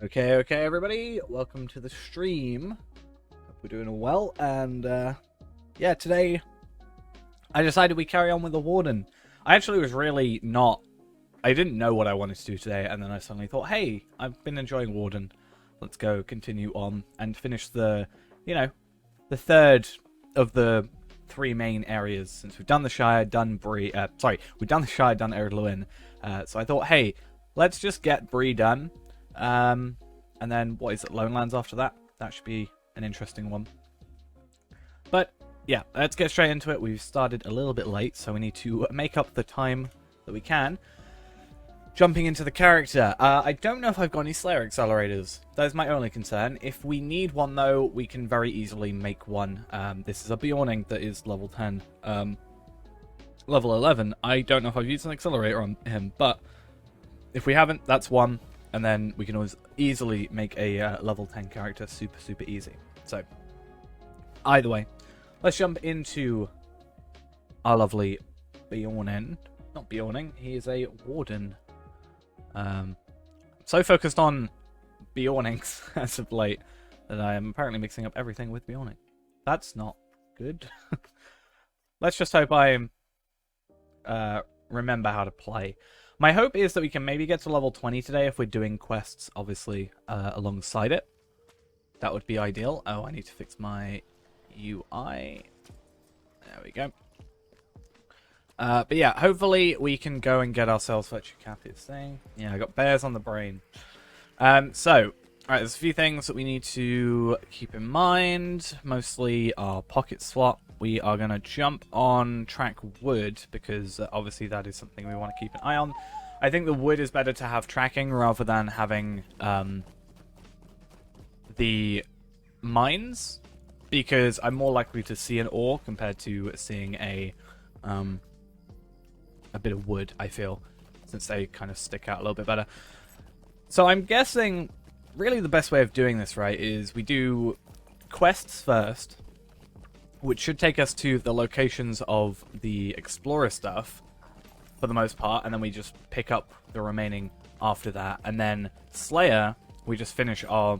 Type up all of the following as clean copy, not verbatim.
Okay, everybody. Welcome to the stream. Hope we're doing all well. And, yeah, today I decided we carry on with the Warden. I actually was really not... I didn't know what I wanted to do today, and then I suddenly thought, hey, I've been enjoying Warden. Let's go continue on and finish the, the third of the three main areas. Since we've done the Shire, done we've done the Shire, done Erdluin. So I thought, hey, let's just get Bree done. And then, what is it, Lone Lands after that? That should be an interesting one. But, yeah, let's get straight into it. We've started a little bit late, so we need to make up the time that we can. Jumping into the character. I don't know if I've got any Slayer accelerators. That is my only concern. If we need one, though, we can very easily make one. This is a Bjorning that is level 10. Level 11, I don't know if I've used an accelerator on him, but if we haven't, that's one. And then we can always easily make a level 10 character super easy. So, either way, let's jump into our lovely Bjornen. Not Bjorning, he is a Warden. So focused on Bjornings as of late that I am apparently mixing up everything with Bjorning. That's not good. Let's just hope I remember how to play. My hope is that we can maybe get to level 20 today if we're doing quests, obviously, alongside it. That would be ideal. Oh, I need to fix my UI. There we go. But yeah, hopefully we can go and get ourselves Virtue Captives thing. Yeah, I got bears on the brain. Alright, there's a few things that we need to keep in mind. Mostly our pocket swap. We are going to jump on track wood, because obviously that is something we want to keep an eye on. I think the wood is better to have tracking rather than having the mines, because I'm more likely to see an ore compared to seeing a bit of wood, I feel, since they kind of stick out a little bit better. So I'm guessing really the best way of doing this, right, is we do quests first, which should take us to the locations of the Explorer stuff, for the most part, and then we just pick up the remaining after that. And then Slayer, we just finish our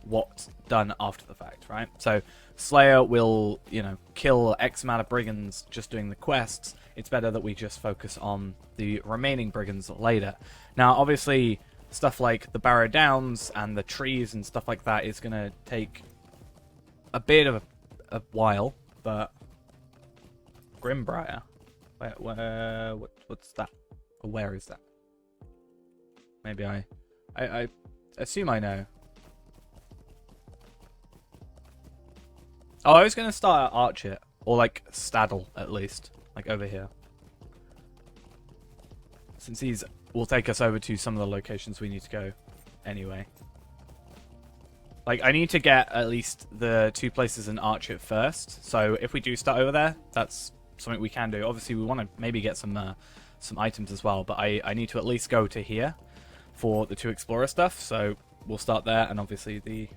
what's done after the fact, right? So Slayer will, kill X amount of brigands just doing the quests. It's better that we just focus on the remaining brigands later. Now, obviously, stuff like the Barrow Downs and the trees and stuff like that is going to take a bit of a while. But Grimbriar, what's that? Or where is that? Maybe I assume I know. Oh, I was gonna start at Archet, or like Staddle at least, like over here, since these will take us over to some of the locations we need to go anyway. Like, I need to get at least the two places in Archet first. So if we do start over there, that's something we can do. Obviously, we want to maybe get some items as well. But I need to at least go to here for the two Explorer stuff. So we'll start there, and obviously the...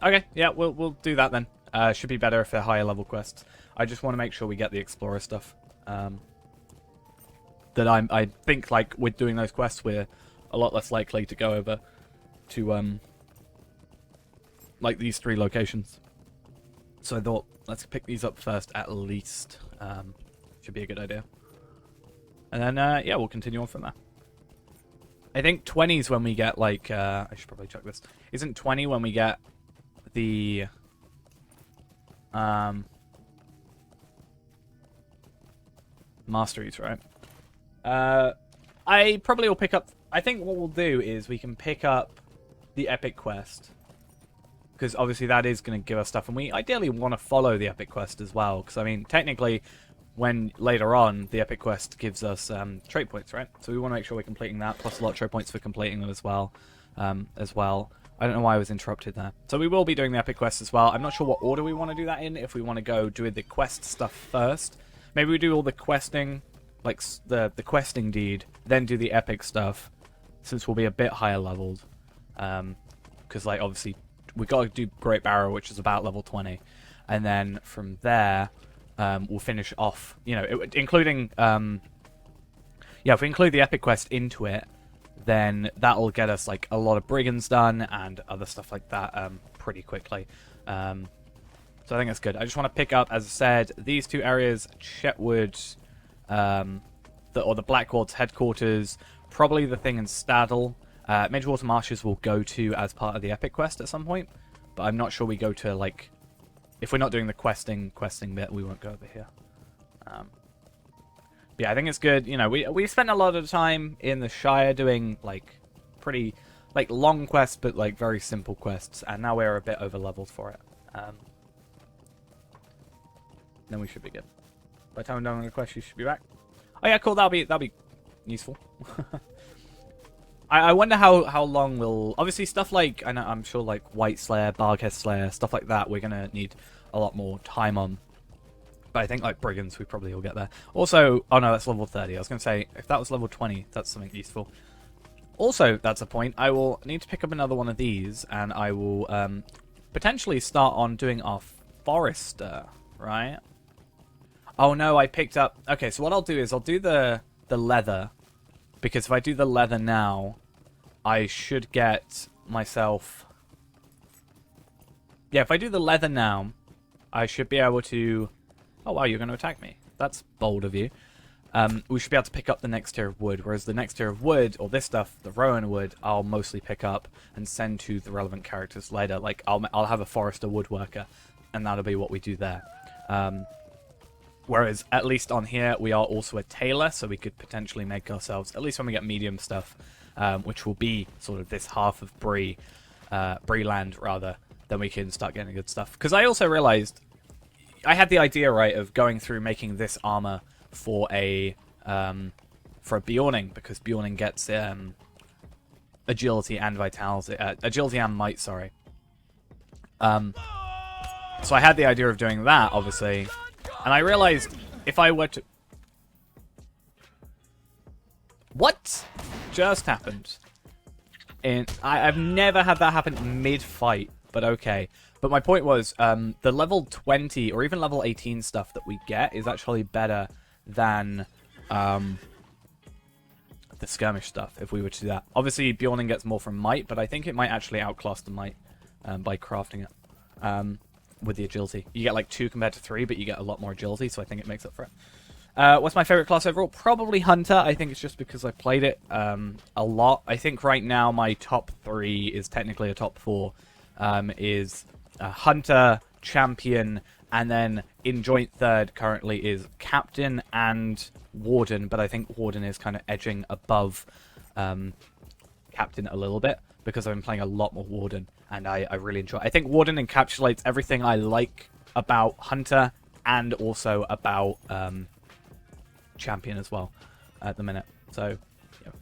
Okay, yeah, we'll do that then. Should be better if they're higher level quests. I just want to make sure we get the Explorer stuff. I think, like, with doing those quests, we're a lot less likely to go over to, like, these three locations. So I thought, let's pick these up first, at least. Should be a good idea. And then, yeah, we'll continue on from there. I think 20 is when we get, like, I should probably check this. Isn't 20 when we get the, masteries, right? I probably will pick up... I think what we'll do is we can pick up the Epic Quest, because obviously that is going to give us stuff, and we ideally want to follow the Epic Quest as well, because, I mean, technically, when later on, the Epic Quest gives us trait points, right? So we want to make sure we're completing that, plus a lot of trait points for completing them as well. I don't know why I was interrupted there. So we will be doing the Epic Quest as well. I'm not sure what order we want to do that in, if we want to go do the quest stuff first. Maybe we do all the questing, like the questing deed, then do the Epic stuff, since we'll be a bit higher leveled. Because, like, obviously, we got to do Great Barrow, which is about level 20. And then from there, we'll finish off, including... yeah, if we include the Epic Quest into it, then that'll get us like a lot of brigands done and other stuff like that pretty quickly. So I think that's good. I just want to pick up, as I said, these two areas, Chetwood, or the Blackward's headquarters, probably the thing in Staddle. Midgewater Marshes will go to as part of the Epic Quest at some point, but I'm not sure we go to, like, if we're not doing the questing bit, we won't go over here. But yeah, I think it's good. You know, we spent a lot of time in the Shire doing, like, pretty, like, long quests, but, like, very simple quests, and now we're a bit over-leveled for it. Then we should be good. By the time I'm done with the quest, you should be back. Oh yeah, cool. That'll be useful. I wonder how long we'll... Obviously, stuff like... I'm sure, like, White Slayer, Barghead Slayer, stuff like that, we're going to need a lot more time on. But I think, like, Brigands, we probably will get there. Also... Oh, no, that's level 30. I was going to say, if that was level 20, that's something useful. Also, that's a point. I will need to pick up another one of these, and I will potentially start on doing our Forester, right? Oh, no, I picked up... Okay, so what I'll do is I'll do the leather... Because if I do the leather now, I should get myself... Yeah, if I do the leather now, I should be able to... Oh, wow, you're going to attack me. That's bold of you. We should be able to pick up the next tier of wood, whereas the next tier of wood, or this stuff, the Rowan wood, I'll mostly pick up and send to the relevant characters later. Like, I'll have a Forester woodworker, and that'll be what we do there. Whereas, at least on here, we are also a tailor, so we could potentially make ourselves, at least when we get medium stuff, which will be sort of this half of Bree-Land, rather, then we can start getting good stuff. Because I also realized, I had the idea, right, of going through making this armor for a Bjorning, because Bjorning gets agility and vitality, agility and might, sorry. So I had the idea of doing that, obviously. And I realized if I were to... What just happened? I've never had that happen mid-fight, but okay. But my point was, the level 20 or even level 18 stuff that we get is actually better than the skirmish stuff, if we were to do that. Obviously, Bjorning gets more from might, but I think it might actually outclass the might by crafting it. With the agility. You get like 2 compared to 3, but you get a lot more agility, so I think it makes up for it. What's my favorite class overall? Probably Hunter. I think it's just because I played it a lot. I think right now my top 3 is technically a top 4. Is Hunter, Champion, and then in joint third currently is Captain and Warden, but I think Warden is kind of edging above Captain a little bit because I've been playing a lot more Warden. And I really enjoy it. I think Warden encapsulates everything I like about Hunter and also about Champion as well at the minute. So, you know,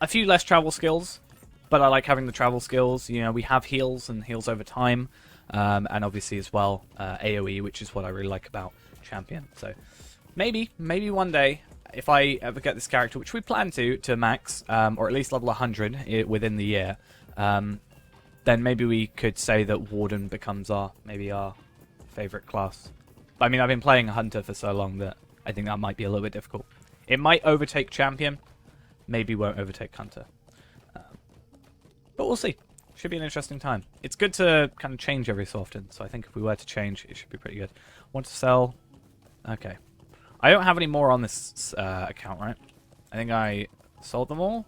a few less travel skills, but I like having the travel skills. You know, we have heals and heals over time. And obviously as well, AoE, which is what I really like about Champion. So, maybe one day, if I ever get this character, which we plan to max, or at least level 100 within the year, then maybe we could say that Warden becomes our favorite class. But I mean, I've been playing Hunter for so long that I think that might be a little bit difficult. It might overtake Champion, maybe won't overtake Hunter. But we'll see. Should be an interesting time. It's good to kind of change every so often, so I think if we were to change, it should be pretty good. Want to sell? Okay. I don't have any more on this account, right? I think I sold them all.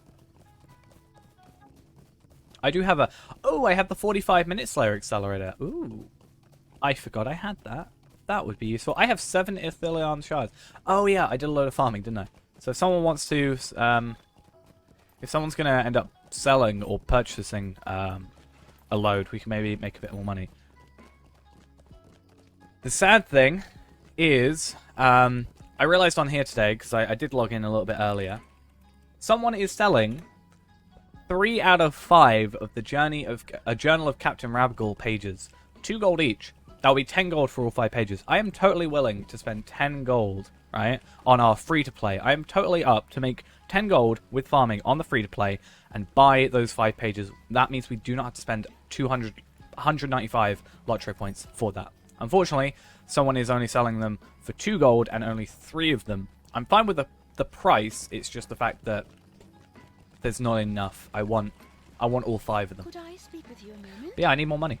I do have a... Oh, I have the 45-minute Slayer Accelerator. Ooh. I forgot I had that. That would be useful. I have 7 Ithilien shards. Oh, yeah, I did a load of farming, didn't I? So if someone wants to... if someone's going to end up selling or purchasing a load, we can maybe make a bit more money. The sad thing is... I realized on here today, because I did log in a little bit earlier, someone is selling 3 out of 5 of the Journal of Captain Rabgal pages. 2 gold each. That'll be 10 gold for all 5 pages. I am totally willing to spend 10 gold, right, on our free-to-play. I am totally up to make 10 gold with farming on the free-to-play and buy those 5 pages. That means we do not have to spend 195 lottery points for that. Unfortunately, someone is only selling them for 2 gold and only 3 of them. I'm fine with the price. It's just the fact that there's not enough. I want all 5 of them. Could I speak with you a moment? But yeah, I need more money.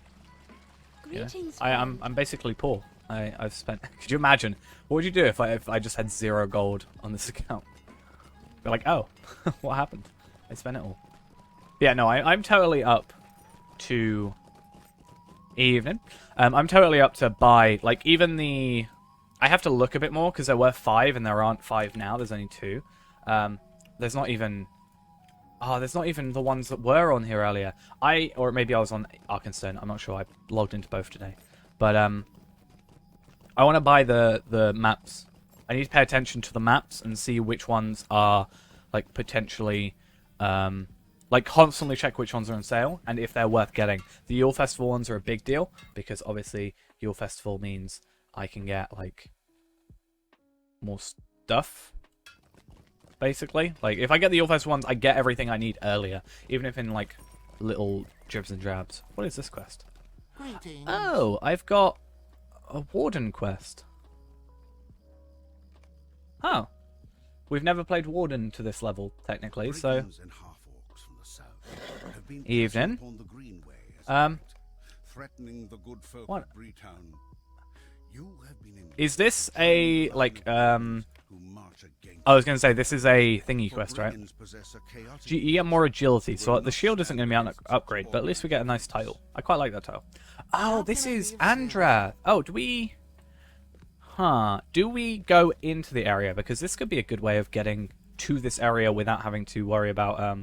You know? Greetings. I'm basically poor. I've spent. Could you imagine? What would you do if I just had 0 gold on this account? Be like, oh, what happened? I spent it all. Yeah, no, I'm totally up to evening. I'm totally up to buy like even the. I have to look a bit more because there were 5 and there aren't 5 now. There's only 2. There's not even. Oh, there's not even the ones that were on here earlier. Or maybe I was on Arkenstone. I'm not sure. I logged into both today, but I want to buy the maps. I need to pay attention to the maps and see which ones are like potentially, like constantly check which ones are on sale and if they're worth getting. The Yule Festival ones are a big deal because obviously Yule Festival means I can get like more stuff. Basically, like if I get the Yule Festival ones, I get everything I need earlier, even if in like little dribs and drabs. What is this quest? Greetings. Oh, I've got a Warden quest. Oh. We've never played Warden to this level, technically, so... Evening. What? Is this a, like, I was going to say, this is a thingy quest, right? You get more agility, so the shield isn't going to be an upgrade, but at least we get a nice title. I quite like that title. Oh, this is Andra. Oh, do we... Huh. Do we go into the area? Because this could be a good way of getting to this area without having to worry about,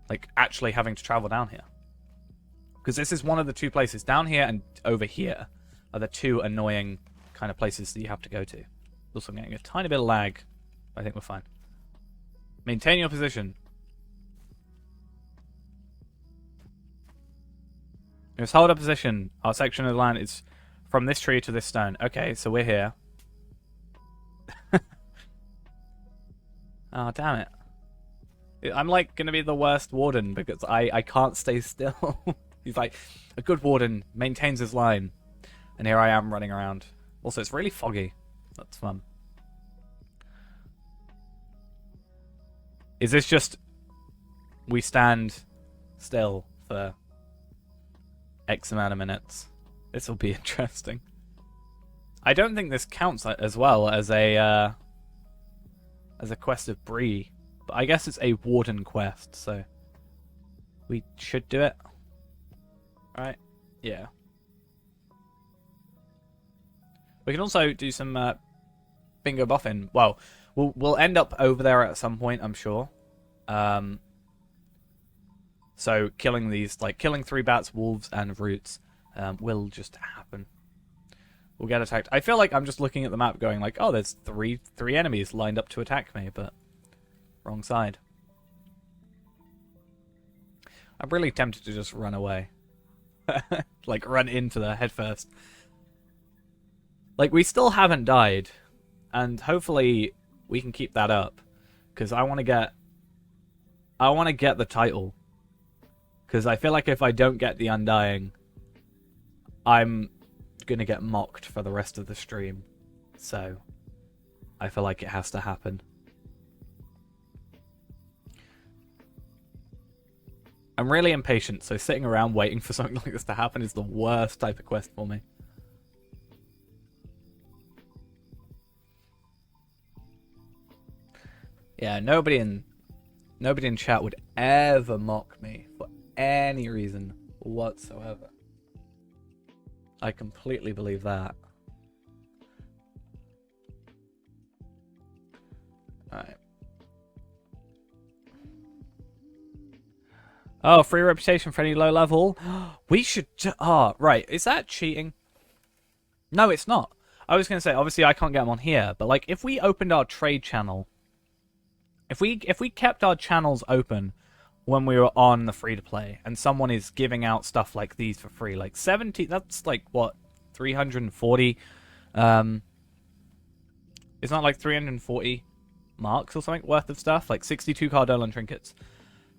like, actually having to travel down here. Because this is one of the 2 places. Down here and over here are the 2 annoying kind of places that you have to go to. Also, I'm getting a tiny bit of lag. I think we're fine. Maintain your position. Just hold a position. Our section of the land is from this tree to this stone. Okay, so we're here. Oh, damn it. I'm like going to be the worst warden because I can't stay still. He's like, a good warden maintains his line. And here I am running around. Also, it's really foggy. That's fun. Is this just we stand still for X amount of minutes? This will be interesting. I don't think this counts as well as a quest of Bree, but I guess it's a Warden quest, so we should do it. Right? Yeah. We can also do some bingo buffing. Well, we'll end up over there at some point, I'm sure. So killing these, like killing 3 bats, wolves, and roots will just happen. We'll get attacked. I feel like I'm just looking at the map going like, oh, there's three enemies lined up to attack me, but wrong side. I'm really tempted to just run away. Like, run into the head first. Like, we still haven't died, and hopefully we can keep that up, because I want to get the title, because I feel like if I don't get the Undying, I'm gonna get mocked for the rest of the stream, so I feel like it has to happen. I'm really impatient, so sitting around waiting for something like this to happen is the worst type of quest for me. Yeah, nobody in chat would ever mock me for any reason whatsoever. I completely believe that. Alright. Oh, free reputation for any low level. We should... Oh, right. Is that cheating? No, it's not. I was going to say, obviously I can't get them on here, but like if we opened our trade channel... If we kept our channels open when we were on the free-to-play, and someone is giving out stuff like these for free, like 70... That's like, what, 340... It's not like 340 marks or something worth of stuff? Like 62 Cardolan trinkets.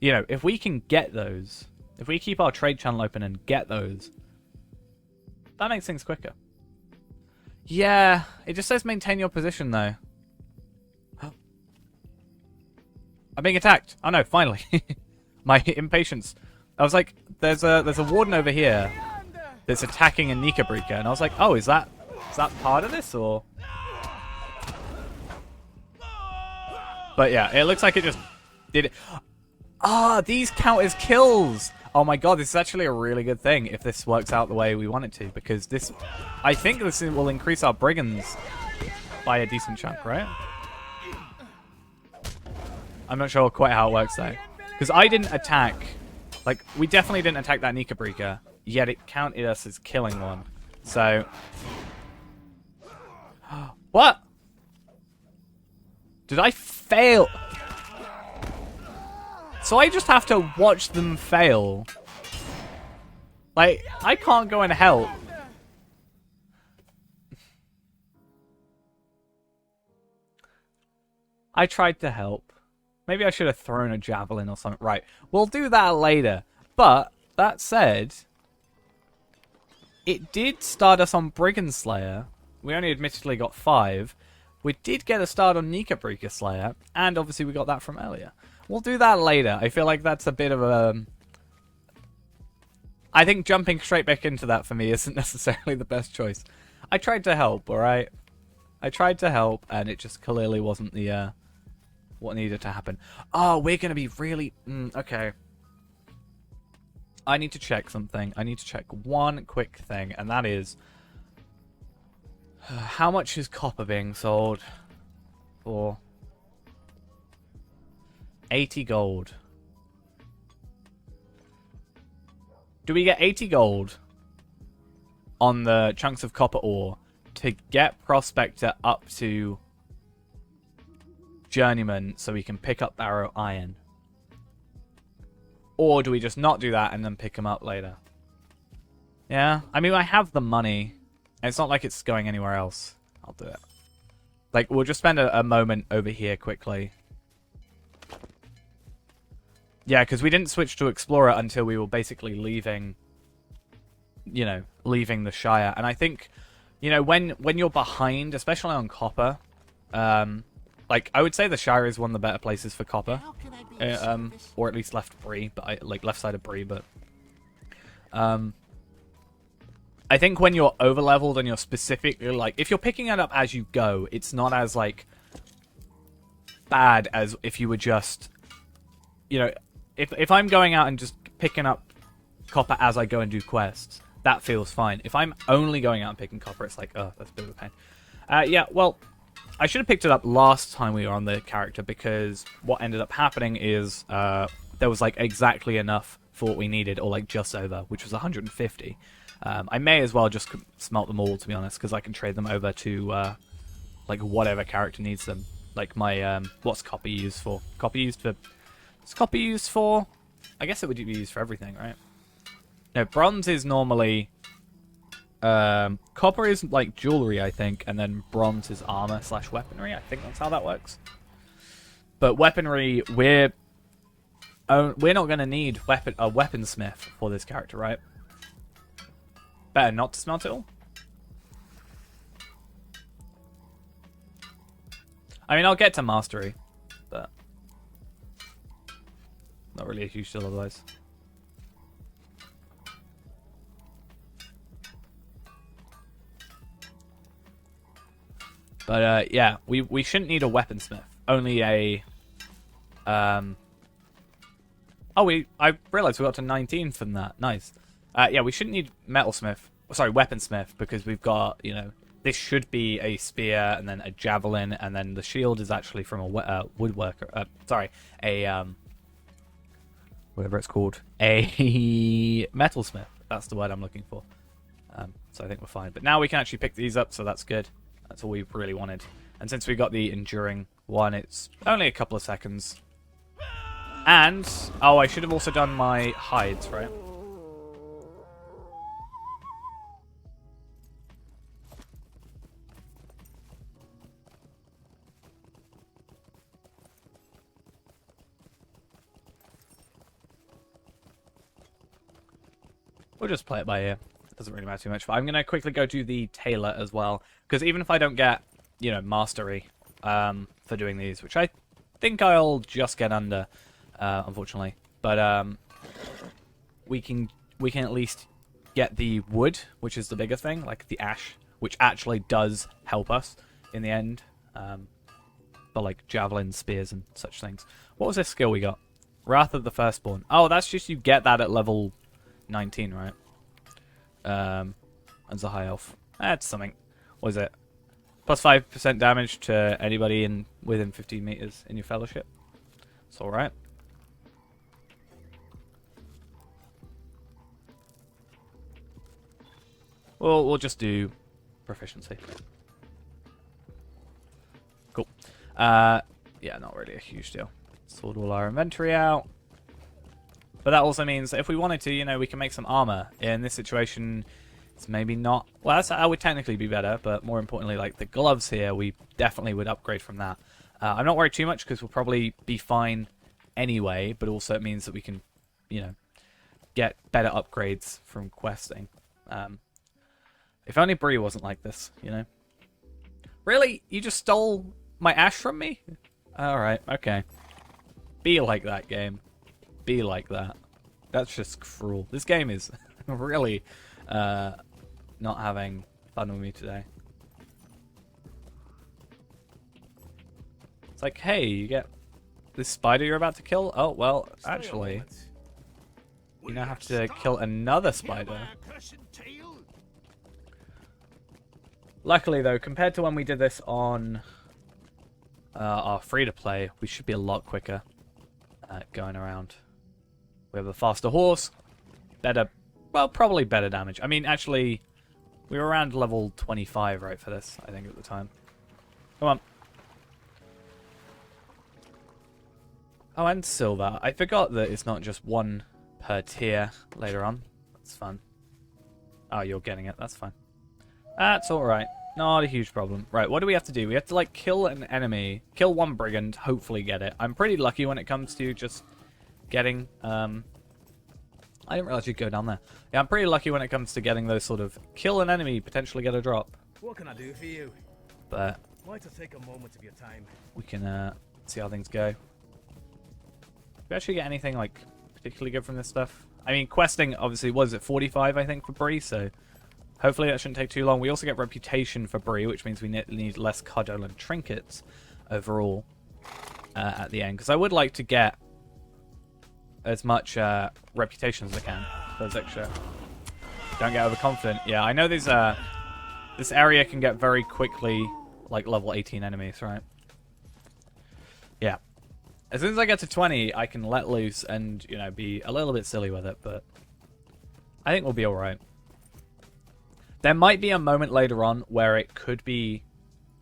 You know, if we can get those, if we keep our trade channel open and get those, that makes things quicker. Yeah, it just says maintain your position, though. I'm being attacked. Oh no, finally. My impatience. I was like, there's a warden over here that's attacking a Nika Breaker, and I was like, oh, is that part of this, or? But yeah, it looks like it just did it. Ah, these count as kills. Oh my god, this is actually a really good thing if this works out the way we want it to, because this, I think this will increase our brigands by a decent chunk, right? I'm not sure quite how it works though, because I didn't attack, like, we definitely didn't attack that Nika Breaker, yet it counted us as killing one. So, what? Did I fail? So I just have to watch them fail. Like, I can't go and help. I tried to help. Maybe I should have thrown a javelin or something. Right, we'll do that later. But, that said, it did start us on Brigand Slayer. We only admittedly got 5. We did get a start on Nika Breaker Slayer. And obviously we got that from earlier. We'll do that later. I feel like that's a bit of a... I think jumping straight back into that for me isn't necessarily the best choice. I tried to help, alright? I tried to help, and it just clearly wasn't the, what needed to happen. Oh, we're going to be really... okay. I need to check something. I need to check one quick thing, and that is... how much is copper being sold for? 80 gold. Do we get 80 gold on the chunks of copper ore to get Prospector up to Journeyman so we can pick up Barrow Iron? Or do we just not do that and then pick him up later? Yeah, I mean, I have the money. And it's not like it's going anywhere else. I'll do it. Like, we'll just spend a moment over here quickly. Yeah, because we didn't switch to Explorer until we were basically leaving, you know, leaving the Shire. And I think, you know, when you're behind, especially on copper, like, I would say the Shire is one of the better places for copper. Or at least left Bree, but like left side of Bree, but I think when you're over-leveled and you're specifically, like, if you're picking it up as you go, it's not as, like, bad as if you were just, you know, if I'm going out and just picking up copper as I go and do quests, that feels fine. If I'm only going out and picking copper, it's like, oh, that's a bit of a pain. Yeah, well, I should have picked it up last time we were on the character, because what ended up happening is there was, like, exactly enough for what we needed, or, like, just over, which was 150. I may as well just smelt them all, to be honest, because I can trade them over to, like, whatever character needs them. Like my, what's copper used for? Copper used for... What's copper used for? I guess it would be used for everything, right? No, bronze is normally... copper is, like, jewelry, I think, and then bronze is armor/weaponry. I think that's how that works. But weaponry, we're not going to need a weaponsmith for this character, right? Better not to smelt it all. I mean, I'll get to mastery, but not really a huge deal otherwise. But yeah, we shouldn't need a weaponsmith. Only a oh, I realized we got to 19 from that. Nice. Yeah, we shouldn't need metalsmith. Sorry, weaponsmith, because we've got, you know, this should be a spear and then a javelin, and then the shield is actually from a woodworker. Sorry, a whatever it's called, a metalsmith. That's the word I'm looking for. So I think we're fine. But now we can actually pick these up, so that's good. That's all we really wanted. And since we got the enduring one, it's only a couple of seconds. And oh, I should have also done my hides, right? We'll just play it by ear. It doesn't really matter too much. But I'm going to quickly go do the tailor as well. Because even if I don't get, you know, mastery for doing these, which I think I'll just get under, unfortunately. But we can at least get the wood, which is the bigger thing, like the ash, which actually does help us in the end. For like javelin, spears, and such things. What was this skill we got? Wrath of the Firstborn. Oh, that's just you get that at level 19, right? As a high elf. That's something. What is it? Plus 5% damage to anybody within 15 meters in your fellowship. It's alright. We'll just do proficiency. Cool. Yeah, not really a huge deal. Sort all our inventory out. But that also means that if we wanted to, you know, we can make some armor. In this situation, it's maybe not... Well, that would technically be better, but more importantly, like the gloves here, we definitely would upgrade from that. I'm not worried too much because we'll probably be fine anyway, but also it means that we can, you know, get better upgrades from questing. If only Bree wasn't like this, you know? Really? You just stole my ash from me? Alright, okay. Be like that, game. Be like that. That's just cruel. This game is really not having fun with me today. It's like, hey, you get this spider you're about to kill? Oh, well, actually, you now have to kill another spider. Luckily, though, compared to when we did this on our free-to-play, we should be a lot quicker going around. We have a faster horse, better, well, probably better damage. I mean, actually, we were around level 25, right, for this, I think, at the time. Come on. Oh, and silver. I forgot that it's not just one per tier later on. That's fun. Oh, you're getting it. That's fine. That's alright. Not a huge problem. Right, what do we have to do? We have to, like, kill an enemy, kill one brigand, hopefully get it. I'm pretty lucky when it comes to just getting, I didn't realize you'd go down there. Yeah, I'm pretty lucky when it comes to getting those sort of kill an enemy, potentially get a drop. What can I do for you? But Why to take a moment of your time? we can see how things go. Do we actually get anything, like, particularly good from this stuff? I mean, questing, obviously, was it 45, I think, for Bree, so hopefully that shouldn't take too long. We also get reputation for Bree, which means we need less cudgel and trinkets overall at the end. Because I would like to get as much reputation as I can. Those extra. Don't get overconfident. Yeah, I know these, this area can get very quickly, like, level 18 enemies, right? Yeah. As soon as I get to 20, I can let loose and, you know, be a little bit silly with it, but I think we'll be alright. There might be a moment later on where it could be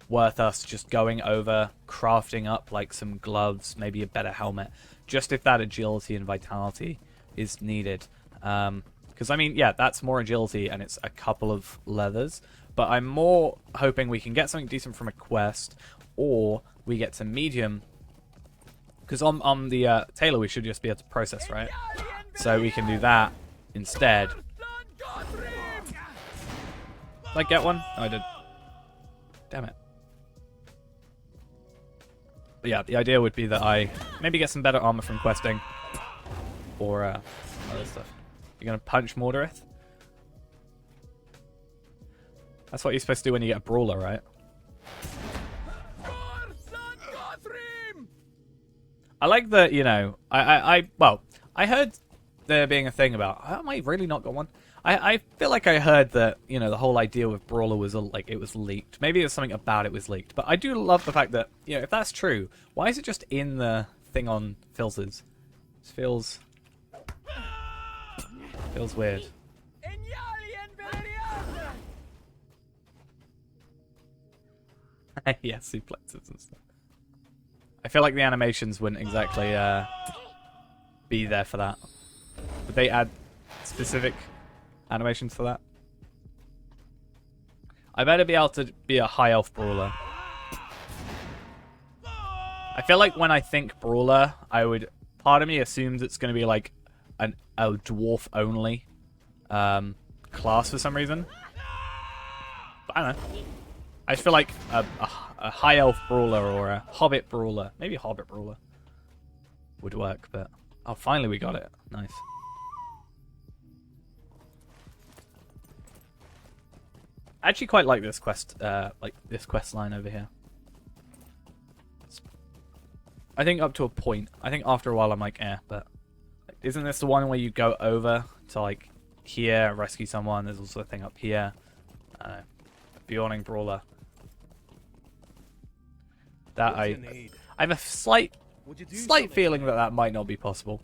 worth us just going over, crafting up, like, some gloves, maybe a better helmet, just if that agility and vitality is needed. Because, I mean, yeah, that's more agility, and it's a couple of leathers, but I'm more hoping we can get something decent from a quest, or we get some medium. Because on the tailor, we should just be able to process, right? So we can do that instead. Did I get one? Oh, I did. Damn it. But yeah, the idea would be that I maybe get some better armor from questing. Or other stuff. You're going to punch Mordorith? That's what you're supposed to do when you get a brawler, right? I like that, you know, well, I heard there being a thing about, I might really not got one. I feel like I heard that, you know, the whole idea with Brawler was, like, it was leaked. Maybe there's something about it was leaked. But I do love the fact that, you know, if that's true, why is it just in the thing on filters? It feels weird. Yeah, suplexes and stuff. I feel like the animations wouldn't exactly be there for that. Would they add specific animations for that? I better be able to be a high elf brawler. I feel like when I think brawler, part of me assumes it's going to be like a dwarf only class for some reason. But I don't know. I just feel like a a high elf brawler or a hobbit brawler. Maybe a hobbit brawler would work, but oh, finally we got it. Nice. I actually quite like this quest line over here. I think up to a point. I think after a while I'm like, but like, isn't this the one where you go over to like here, rescue someone? There's also a thing up here. I don't know. A Bjorning brawler. That I have a slight feeling that might not be possible.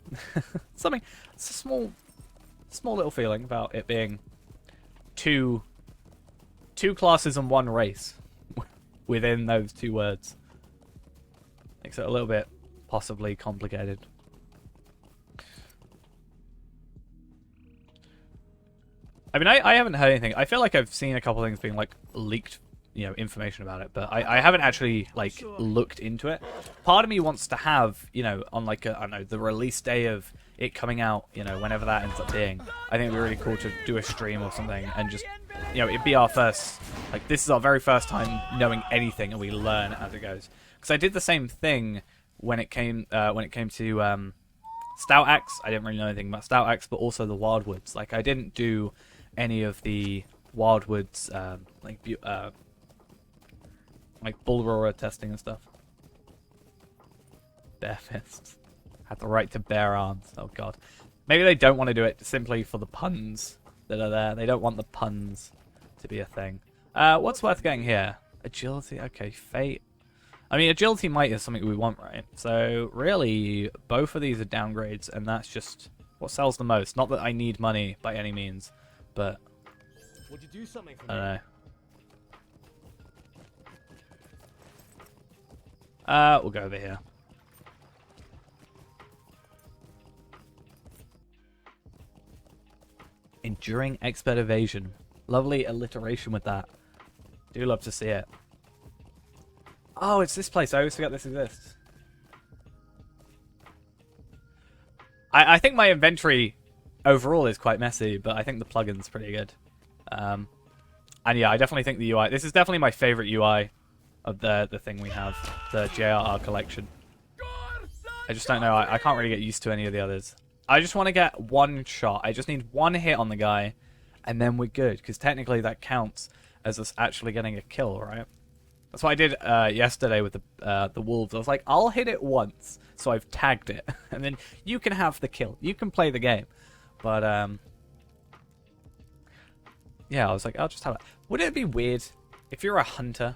It's a small little feeling about it being two classes and one race within those two words. Makes it a little bit possibly complicated. I mean, I haven't heard anything. I feel like I've seen a couple things being like leaked, information about it, but I haven't actually like looked into it. Part of me wants to have, on like I don't know, the release day of it coming out, whenever that ends up being. I think it'd be really cool to do a stream or something and just, it'd be our first, like this is our very first time knowing anything, and we learn as it goes. Because I did the same thing when it came to Stout Axe. I didn't really know anything about Stout Axe, but also the Wildwoods. Like I didn't do any of the Wildwoods like Bull Roarer testing and stuff. Bare fists. Had the right to bear arms. Oh god. Maybe they don't want to do it simply for the puns that are there. They don't want the puns to be a thing. What's worth getting here? Agility. Okay, Fate. I mean, Agility Might is something we want, right? So, really, both of these are downgrades, and that's just what sells the most. Not that I need money by any means, but Would you do something for I don't me? know. We'll go over here. Enduring Expert Evasion. Lovely alliteration with that. Do love to see it. Oh, it's this place. I always forget this exists. I think my inventory overall is quite messy, but I think the plugin's pretty good. And yeah, I definitely think the UI... This is definitely my favorite UI of the thing we have. The JRR collection. I just don't know. I can't really get used to any of the others. I just want to get one shot. I just need one hit on the guy, and then we're good. Because technically that counts as us actually getting a kill, right? That's what I did yesterday with the wolves. I was like, I'll hit it once, so I've tagged it, and then you can have the kill. You can play the game. But yeah, I was like, I'll just have it. Wouldn't it be weird if you're a hunter,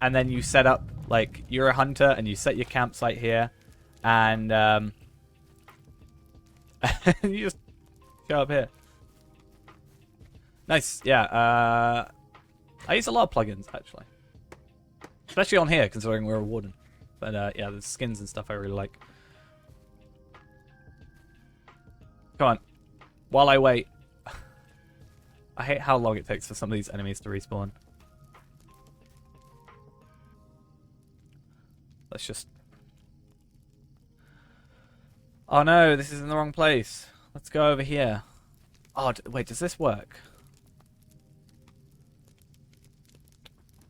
and then you set up like you're a hunter and you set your campsite here, and you just go up here. Nice, yeah. I use a lot of plugins actually. Especially on here, considering we're a warden. But yeah, the skins and stuff I really like. Come on. While I wait. I hate how long it takes for some of these enemies to respawn. Let's just... Oh no, this is in the wrong place. Let's go over here. Oh, wait, does this work?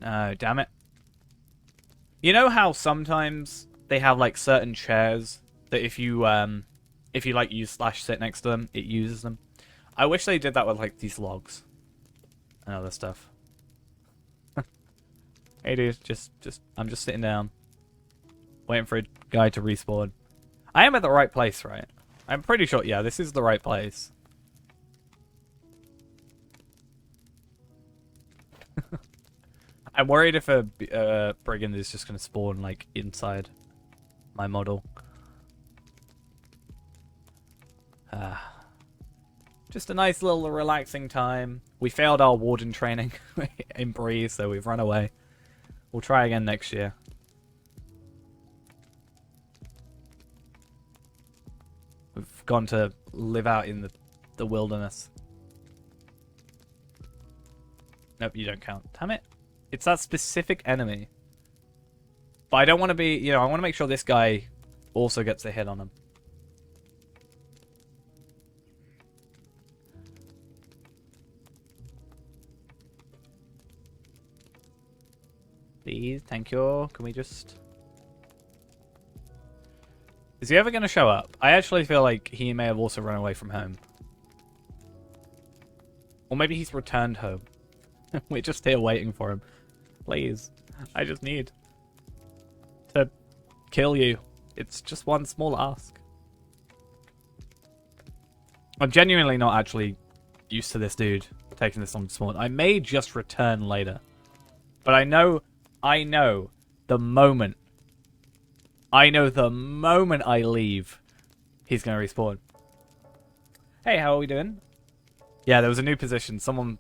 No, damn it. You know how sometimes they have like certain chairs that if you like use /sit next to them, it uses them? I wish they did that with like these logs and other stuff. Hey dude, I'm just sitting down, waiting for a guy to respawn. I am at the right place, right? I'm pretty sure, yeah, this is the right place. I'm worried if a brigand is just going to spawn, like, inside my model. Just a nice little relaxing time. We failed our warden training in Bree, so we've run away. We'll try again next year. We've gone to live out in the wilderness. Nope, you don't count. Damn it. It's that specific enemy. But I don't want to be, I want to make sure this guy also gets a hit on him. Please, thank you. Can we just... Is he ever going to show up? I actually feel like he may have also run away from home. Or maybe he's returned home. We're just here waiting for him. Please. I just need to kill you. It's just one small ask. I'm genuinely not actually used to this dude taking this on small. I may just return later. But I know the moment I leave, he's going to respawn. Hey, how are we doing? Yeah, there was a new position. Someone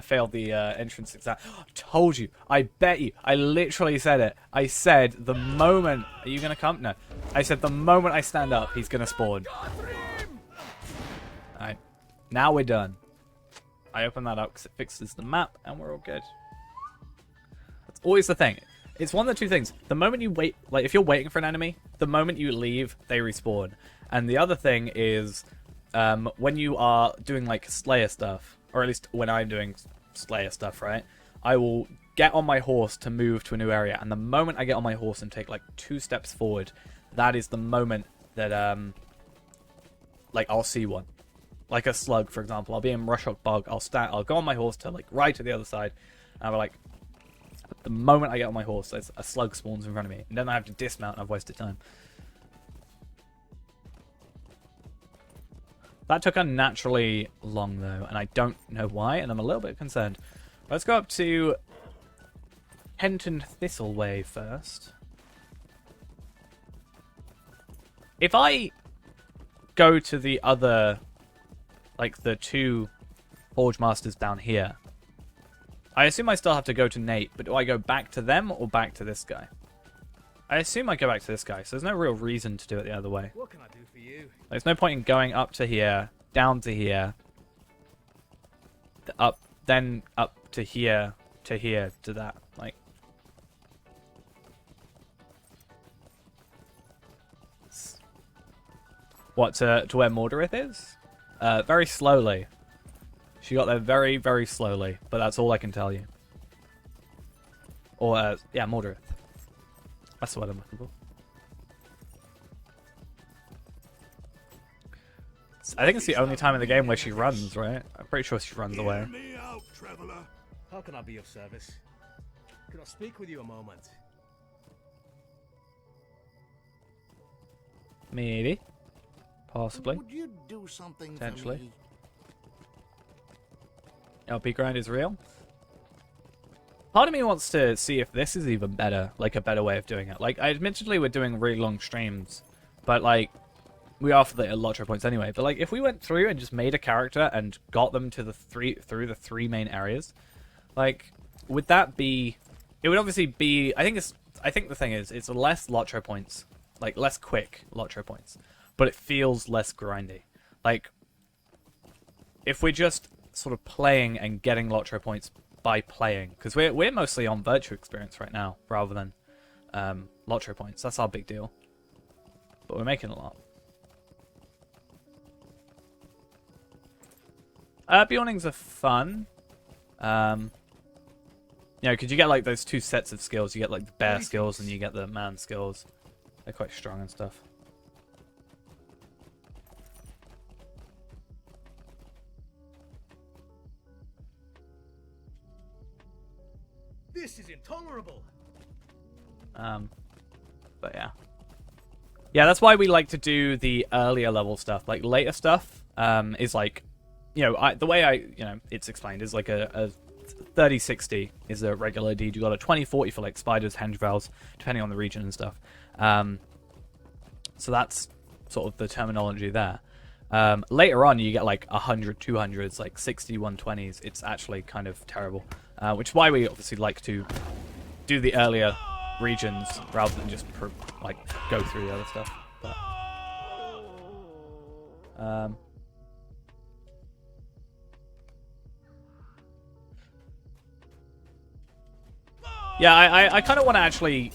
failed the entrance exam. Told you. I bet you. I literally said it. I said the moment... Are you going to come? No. I said the moment I stand up, he's going to spawn. Alright. Now we're done. I open that up because it fixes the map, and we're all good. That's always the thing. It's one of the two things. The moment you wait... Like, if you're waiting for an enemy, the moment you leave, they respawn. And the other thing is... when you are doing like Slayer stuff, or at least when I'm doing Slayer stuff, right? I will get on my horse to move to a new area, and the moment I get on my horse and take like 2 steps forward, that is the moment that like I'll see one, like a slug, for example. I'll be in Rushhock Bog. I'll go on my horse to like ride to the other side, and I'll be like, the moment I get on my horse, a slug spawns in front of me, and then I have to dismount, and I've wasted time. That took unnaturally long, though, and I don't know why, and I'm a little bit concerned. Let's go up to Henton Thistleway first. If I go to the other, like the 2 Forge Masters down here, I assume I still have to go to Nate, but do I go back to them or back to this guy? I assume I go back to this guy, so there's no real reason to do it the other way. What can I do for you? There's no point in going up to here, down to here, then up to here, to that. Like, what, to where Mordorith is? Very slowly. She got there very, very slowly, but that's all I can tell you. Or, yeah, Mordorith. That's what I'm looking for. I think it's the only time in the game where she runs, right? I'm pretty sure she runs away. Hear me out, traveler. How can I be of service? Can I speak with you a moment? Maybe. Possibly. Would you do something Potentially. for me? LP grind is real. Part of me wants to see if this is even better, like a better way of doing it. Like, admittedly, we're doing really long streams, but like, we are for the Lotro points anyway. But like, if we went through and just made a character and got them to the through the 3 main areas, like, would that be? It would obviously be. I think the thing is, it's less Lotro points, like less quick Lotro points, but it feels less grindy. Like, if we're just sort of playing and getting Lotro points by playing, because we're mostly on virtue experience right now rather than Lotro points. That's our big deal, but we're making a lot. Beornings are fun. You know, because you get like those 2 sets of skills. You get like the bear skills and you get the man skills. They're quite strong and stuff. This is intolerable. But yeah. Yeah, that's why we like to do the earlier level stuff. Like, later stuff is like, you know, the way it's explained is like a 30-60 is a regular deed. You got a 20-40 for like spiders, henge depending on the region and stuff. So that's sort of the terminology there. Later on, you get like 100, 200s, like 60, 120s. It's actually kind of terrible. Which is why we obviously like to do the earlier regions rather than just like go through the other stuff. But, yeah, I kind of want to actually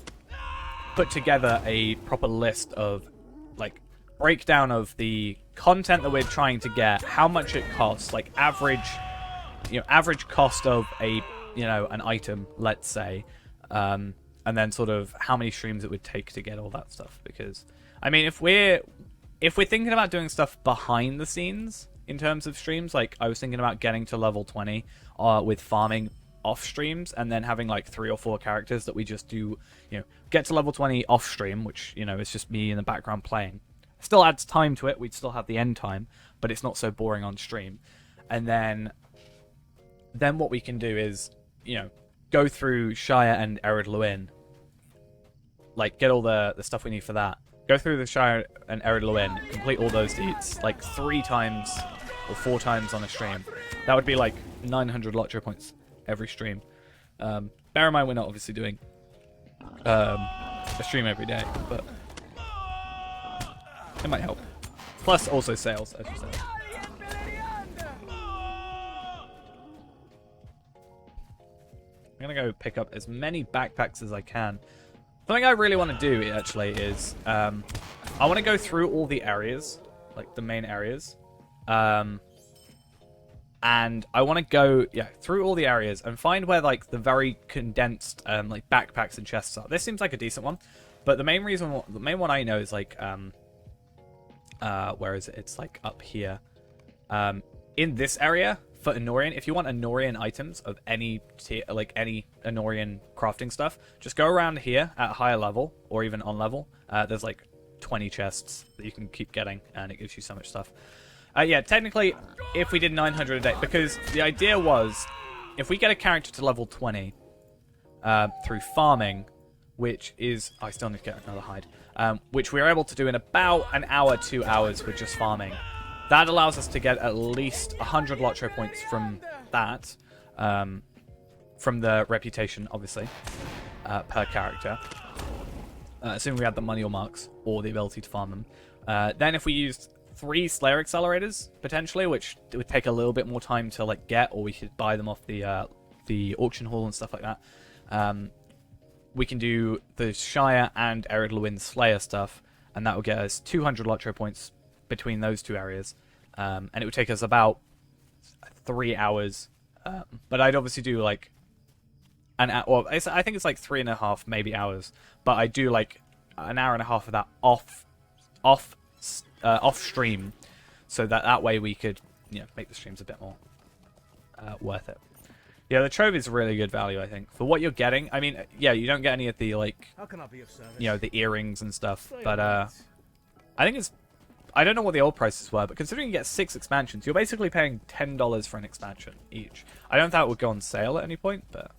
put together a proper list of like breakdown of the content that we're trying to get, how much it costs, like average cost of a an item, let's say, and then sort of how many streams it would take to get all that stuff. Because I mean, if we're thinking about doing stuff behind the scenes in terms of streams, like I was thinking about getting to level 20 with farming off streams, and then having like 3 or 4 characters that we just do, get to level 20 off stream, which is just me in the background playing. Still adds time to it. We'd still have the end time, but it's not so boring on stream. And then what we can do is, go through Shire and Ered Luin, like get all the stuff we need for that. Go through the Shire and Ered Luin, complete all those deeds like 3 times or 4 times on a stream. That would be like 900 Lotro points every stream. Bear in mind we're not obviously doing a stream every day, but it might help. Plus also sales, as you said. I'm gonna go pick up as many backpacks as I can. Something I really want to do, actually, is I want to go through all the areas, like the main areas. And I want to go, through all the areas and find where, like, the very condensed, like, backpacks and chests are. This seems like a decent one. But the main one I know is, like, where is it? It's, like, up here. In this area, for Anorian, if you want Anorian items of any tier, like any Anorian crafting stuff, just go around here at a higher level, or even on level. There's like 20 chests that you can keep getting, and it gives you so much stuff. Technically, if we did 900 a day, because the idea was, if we get a character to level 20 through farming, which is... I still need to get another hide. Which we're able to do in about an hour, 2 hours with just farming. That allows us to get at least 100 Lotro points from that. From the reputation, obviously, per character. Assuming we had the money or marks, or the ability to farm them. Then if we used 3 Slayer accelerators, potentially, which would take a little bit more time to like get, or we could buy them off the auction hall and stuff like that. We can do the Shire and Ered Luin Slayer stuff, and that will get us 200 Lotro points between those 2 areas. And it would take us about 3 hours. But I'd obviously do like an hour. Well, I think it's like 3.5 maybe hours. But I do like an hour and a half of that off stream, so that way we could make the streams a bit more worth it. Yeah, the trove is really good value, I think, for what you're getting. I mean, you don't get any of the like, How can I be of service? The earrings and stuff. But I think it's... I don't know what the old prices were, but considering you get 6 expansions, you're basically paying $10 for an expansion each. I don't think that would go on sale at any point, but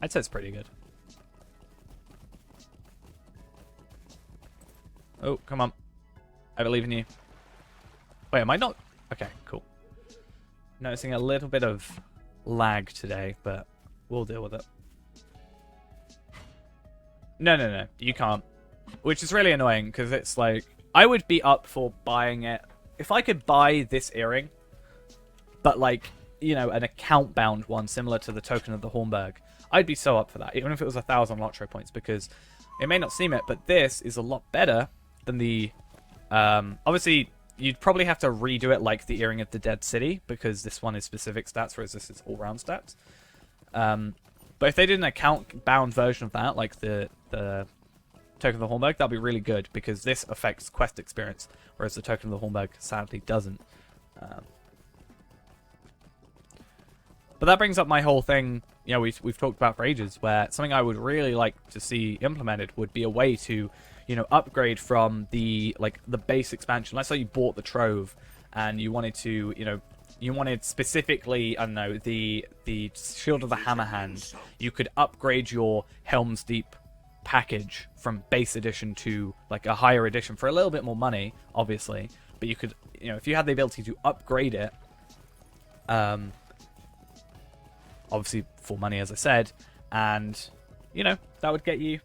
I'd say it's pretty good. Oh, come on. I believe in you. Wait, am I not? Okay, cool. Noticing a little bit of lag today, but we'll deal with it. No. You can't. Which is really annoying, because it's like... I would be up for buying it. If I could buy this earring, but like, an account-bound one similar to the Token of the Hornburg, I'd be so up for that, even if it was 1,000 Lotro points, because it may not seem it, but this is a lot better than the... obviously, you'd probably have to redo it like the Earring of the Dead City, because this one is specific stats, whereas this is all-round stats. But if they did an account-bound version of that, like the Token of the Hornburg, that'd be really good, because this affects quest experience, whereas the Token of the Hornburg sadly doesn't. But that brings up my whole thing, we've talked about for ages, where something I would really like to see implemented would be a way to, upgrade from the base expansion. Let's say you bought the Trove, and you wanted to, you wanted specifically, I don't know, the Shield of the Hammerhand. You could upgrade your Helm's Deep package from base edition to like a higher edition for a little bit more money, obviously. But you could, if you had the ability to upgrade it, obviously for money, as I said, and that would get you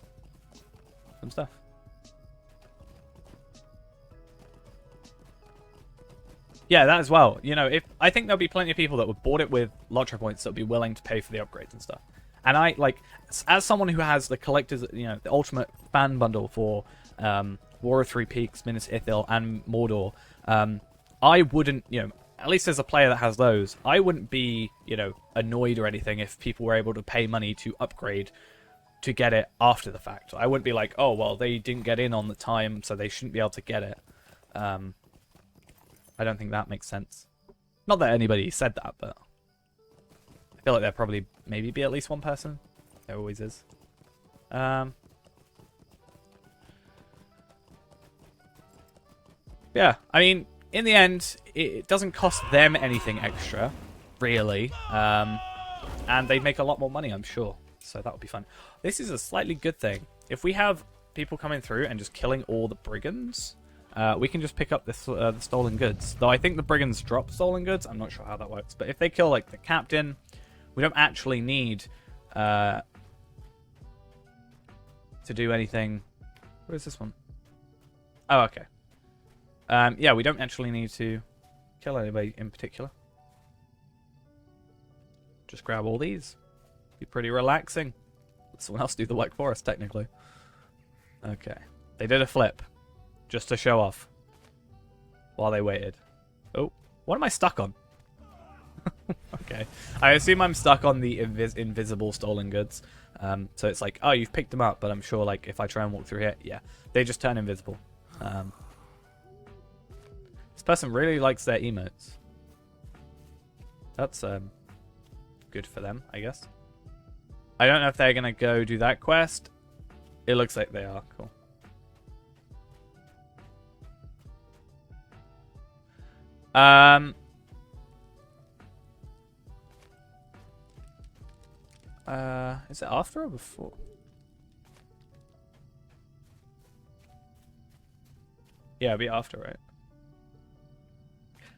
some stuff. Yeah, that as well. If I think there'll be plenty of people that would bought it with Lotro points that would be willing to pay for the upgrades and stuff. And I, like, as someone who has the collector's, the ultimate fan bundle for War of Three Peaks, Minas Ithil, and Mordor, I wouldn't, at least as a player that has those, I wouldn't be, you know, annoyed or anything if people were able to pay money to upgrade to get it after the fact. I wouldn't be like, oh, well, they didn't get in on the time, so they shouldn't be able to get it. I don't think that makes sense. Not that anybody said that, but I feel like there probably maybe be at least one person. There always is. Yeah, I mean, in the end, it doesn't cost them anything extra, really. And they make a lot more money, I'm sure. So that would be fun. This is a slightly good thing. If we have people coming through and just killing all the brigands, we can just pick up this, the stolen goods. Though I think the brigands drop stolen goods. I'm not sure how that works. But if they kill, like, the captain, we don't actually need to do anything. Where is this one? Oh, okay. Yeah, we don't actually need to kill anybody in particular. Just grab all these. Be pretty relaxing. Let someone else do the work for us, technically. Okay. They did a flip. Just to show off. While they waited. Oh, what am I stuck on? Okay. I assume I'm stuck on the invisible stolen goods. So it's like, oh, you've picked them up, but I'm sure, like, if I try and walk through here, yeah, they just turn invisible. This person really likes their emotes. That's good for them, I guess. I don't know if they're gonna go do that quest. It looks like they are. Cool. Is it after or before? Yeah, it'll be after, right?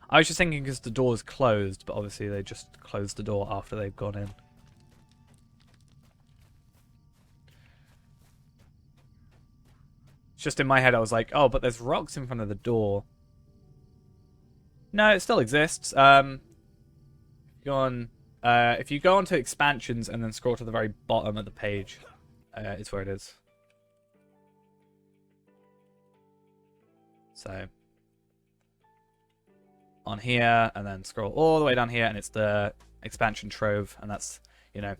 I was just thinking because the door is closed, but obviously they just closed the door after they've gone in. It's just in my head, I was like, oh, but there's rocks in front of the door. No, it still exists. If you go onto expansions and then scroll to the very bottom of the page, it's where it is. So on here, and then scroll all the way down here, and it's the expansion trove, and that's, you know,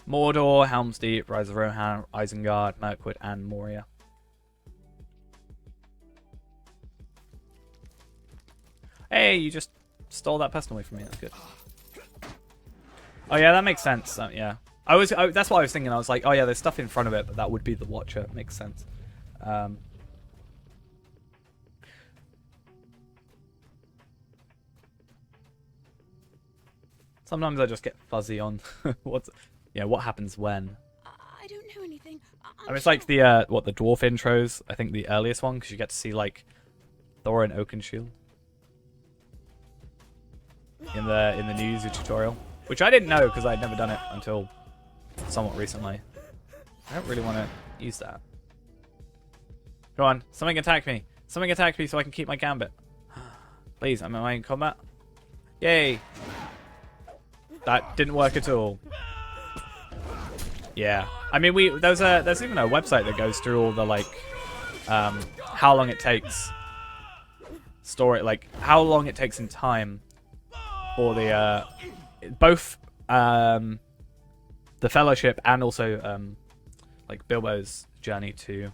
Mordor, Helm's Deep, Rise of Rohan, Isengard, Mirkwood, and Moria. Hey, you just stole that person away from me. That's good. Oh yeah, that makes sense. Yeah, that's what I was thinking. I was like, oh yeah, there's stuff in front of it, but that would be the Watcher. Makes sense. Sometimes I just get fuzzy on what happens when. I don't know anything. I mean, it's like the the dwarf intros. I think the earliest one, because you get to see like Thor and Oakenshield in the new user tutorial, which I didn't know because I'd never done it until somewhat recently. I don't really want to use that. Go on, something attack me! Something attack me so I can keep my gambit. Please, am I in combat? Yay! That didn't work at all. Yeah, I mean, there's even a website that goes through all the like how long it takes how long it takes in time for the both the Fellowship and also like Bilbo's journey to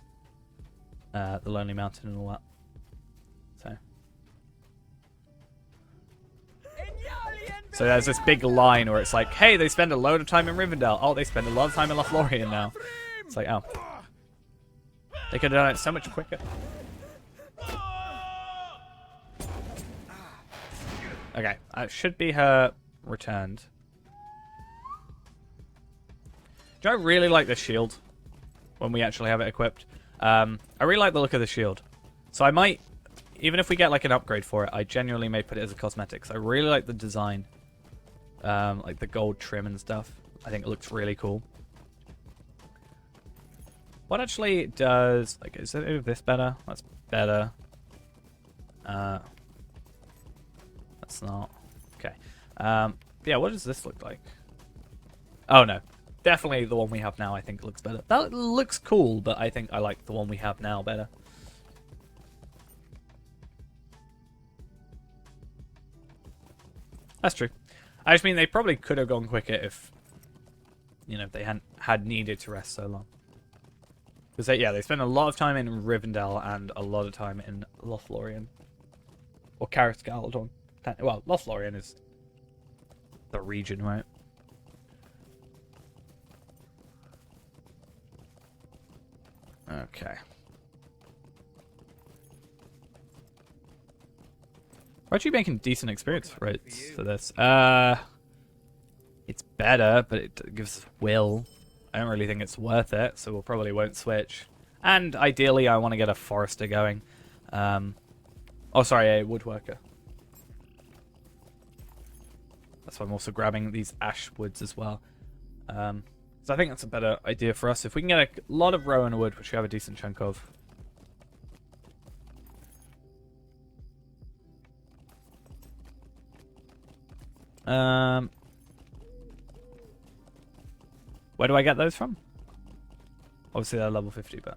the Lonely Mountain and all that. So there's this big line where it's like, hey, they spend a load of time in Rivendell. Oh, they spend a lot of time in Lothlorien now. It's like, oh. They could have done it so much quicker. Okay, should be her returned. Do I really like this shield when we actually have it equipped? I really like the look of the shield. So I might, even if we get like an upgrade for it, I genuinely may put it as a cosmetics. I really like the design. Like the gold trim and stuff. I think it looks really cool. What actually does, like, is it this better? That's better. That's not. Okay. Yeah, what does this look like? Oh no. Definitely the one we have now I think looks better. That looks cool, but I think I like the one we have now better. That's true. I just mean they probably could have gone quicker if, you know, if they hadn't had needed to rest so long. Because they spend a lot of time in Rivendell and a lot of time in Lothlorien. Or Karis Galdon. Well, Lothlorien is the region, right? Okay. We're actually making decent experience rates for this. It's better, but it gives us will. I don't really think it's worth it, so we'll probably won't switch. And ideally, I want to get a forester going. Oh, sorry, a woodworker. That's why I'm also grabbing these ash woods as well. So I think that's a better idea for us. If we can get a lot of rowan wood, which we have a decent chunk of. Where do I get those from? Obviously they're level 50, but...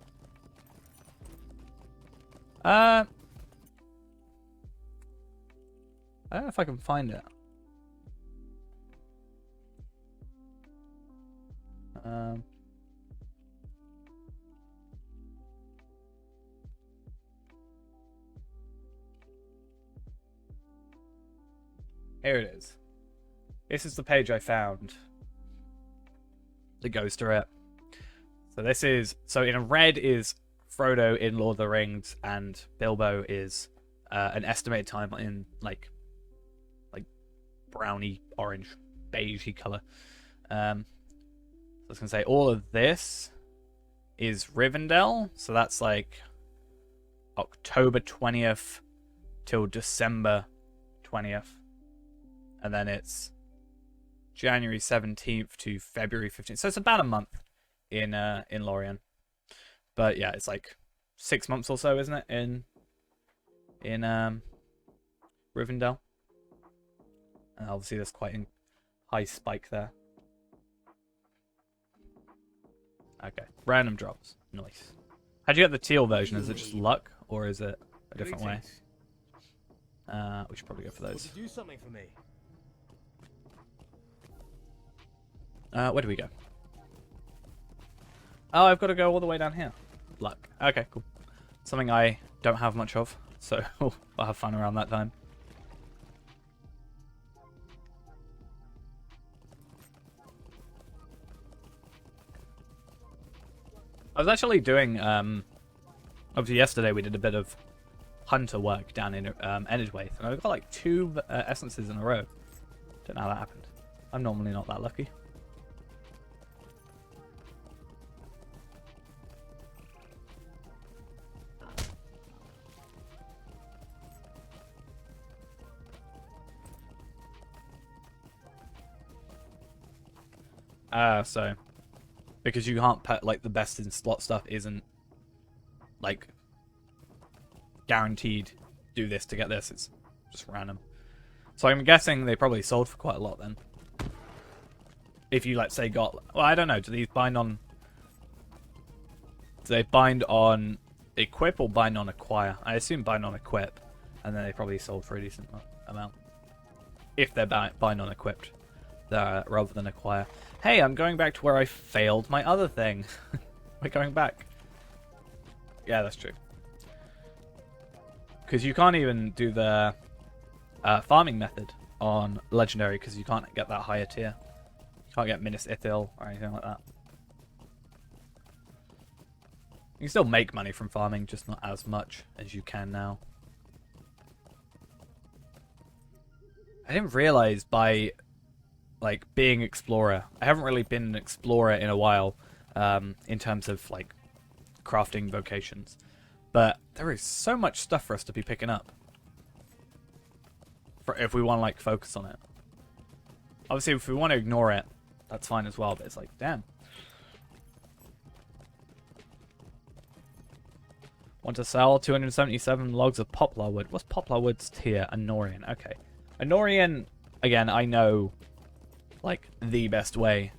I don't know if I can find it. Here it is. This is the page I found that goes to it. So this is... So in red is Frodo in Lord of the Rings, and Bilbo is an estimated time in like browny, orange, beigey colour. I was going to say, all of this is Rivendell, so that's like October 20th till December 20th. And then it's January 17th to February 15th. So it's about a month in Lorien. But yeah, it's like 6 months or so, isn't it? In Rivendell. And obviously there's quite a high spike there. Okay, random drops. Nice. How'd you get the teal version? Is it just luck, or is it a different way? We should probably go for those. Do something for me. Where do we go? Oh, I've got to go all the way down here. Luck. Okay, cool. Something I don't have much of, so I'll have fun around that time. I was actually doing, obviously yesterday we did a bit of hunter work down in Edgewaith, and I got like 2 essences in a row. Don't know how that happened. I'm normally not that lucky. So because you can't put like the best in slot stuff isn't like guaranteed do this to get this, it's just random. So I'm guessing they probably sold for quite a lot then. If you, let's say, got... Well, I don't know. Do these bind on... Do they bind on equip or bind on acquire? I assume bind on equip. And then they probably sold for a decent amount. If they're bind on equipped. Rather than acquire. Hey, I'm going back to where I failed my other thing. We're going back. Yeah, that's true. Because you can't even do the farming method on Legendary because you can't get that higher tier. You can't get Minas Ithil or anything like that. You can still make money from farming, just not as much as you can now. I didn't realize by like being explorer, I haven't really been an explorer in a while in terms of like crafting vocations. But there is so much stuff for us to be picking up. If we want to like focus on it. Obviously if we want to ignore it, that's fine as well, but it's like, damn. Want to sell 277 logs of poplar wood. What's poplar wood's tier? Anorian. Okay. Anorian, again, I know like the best way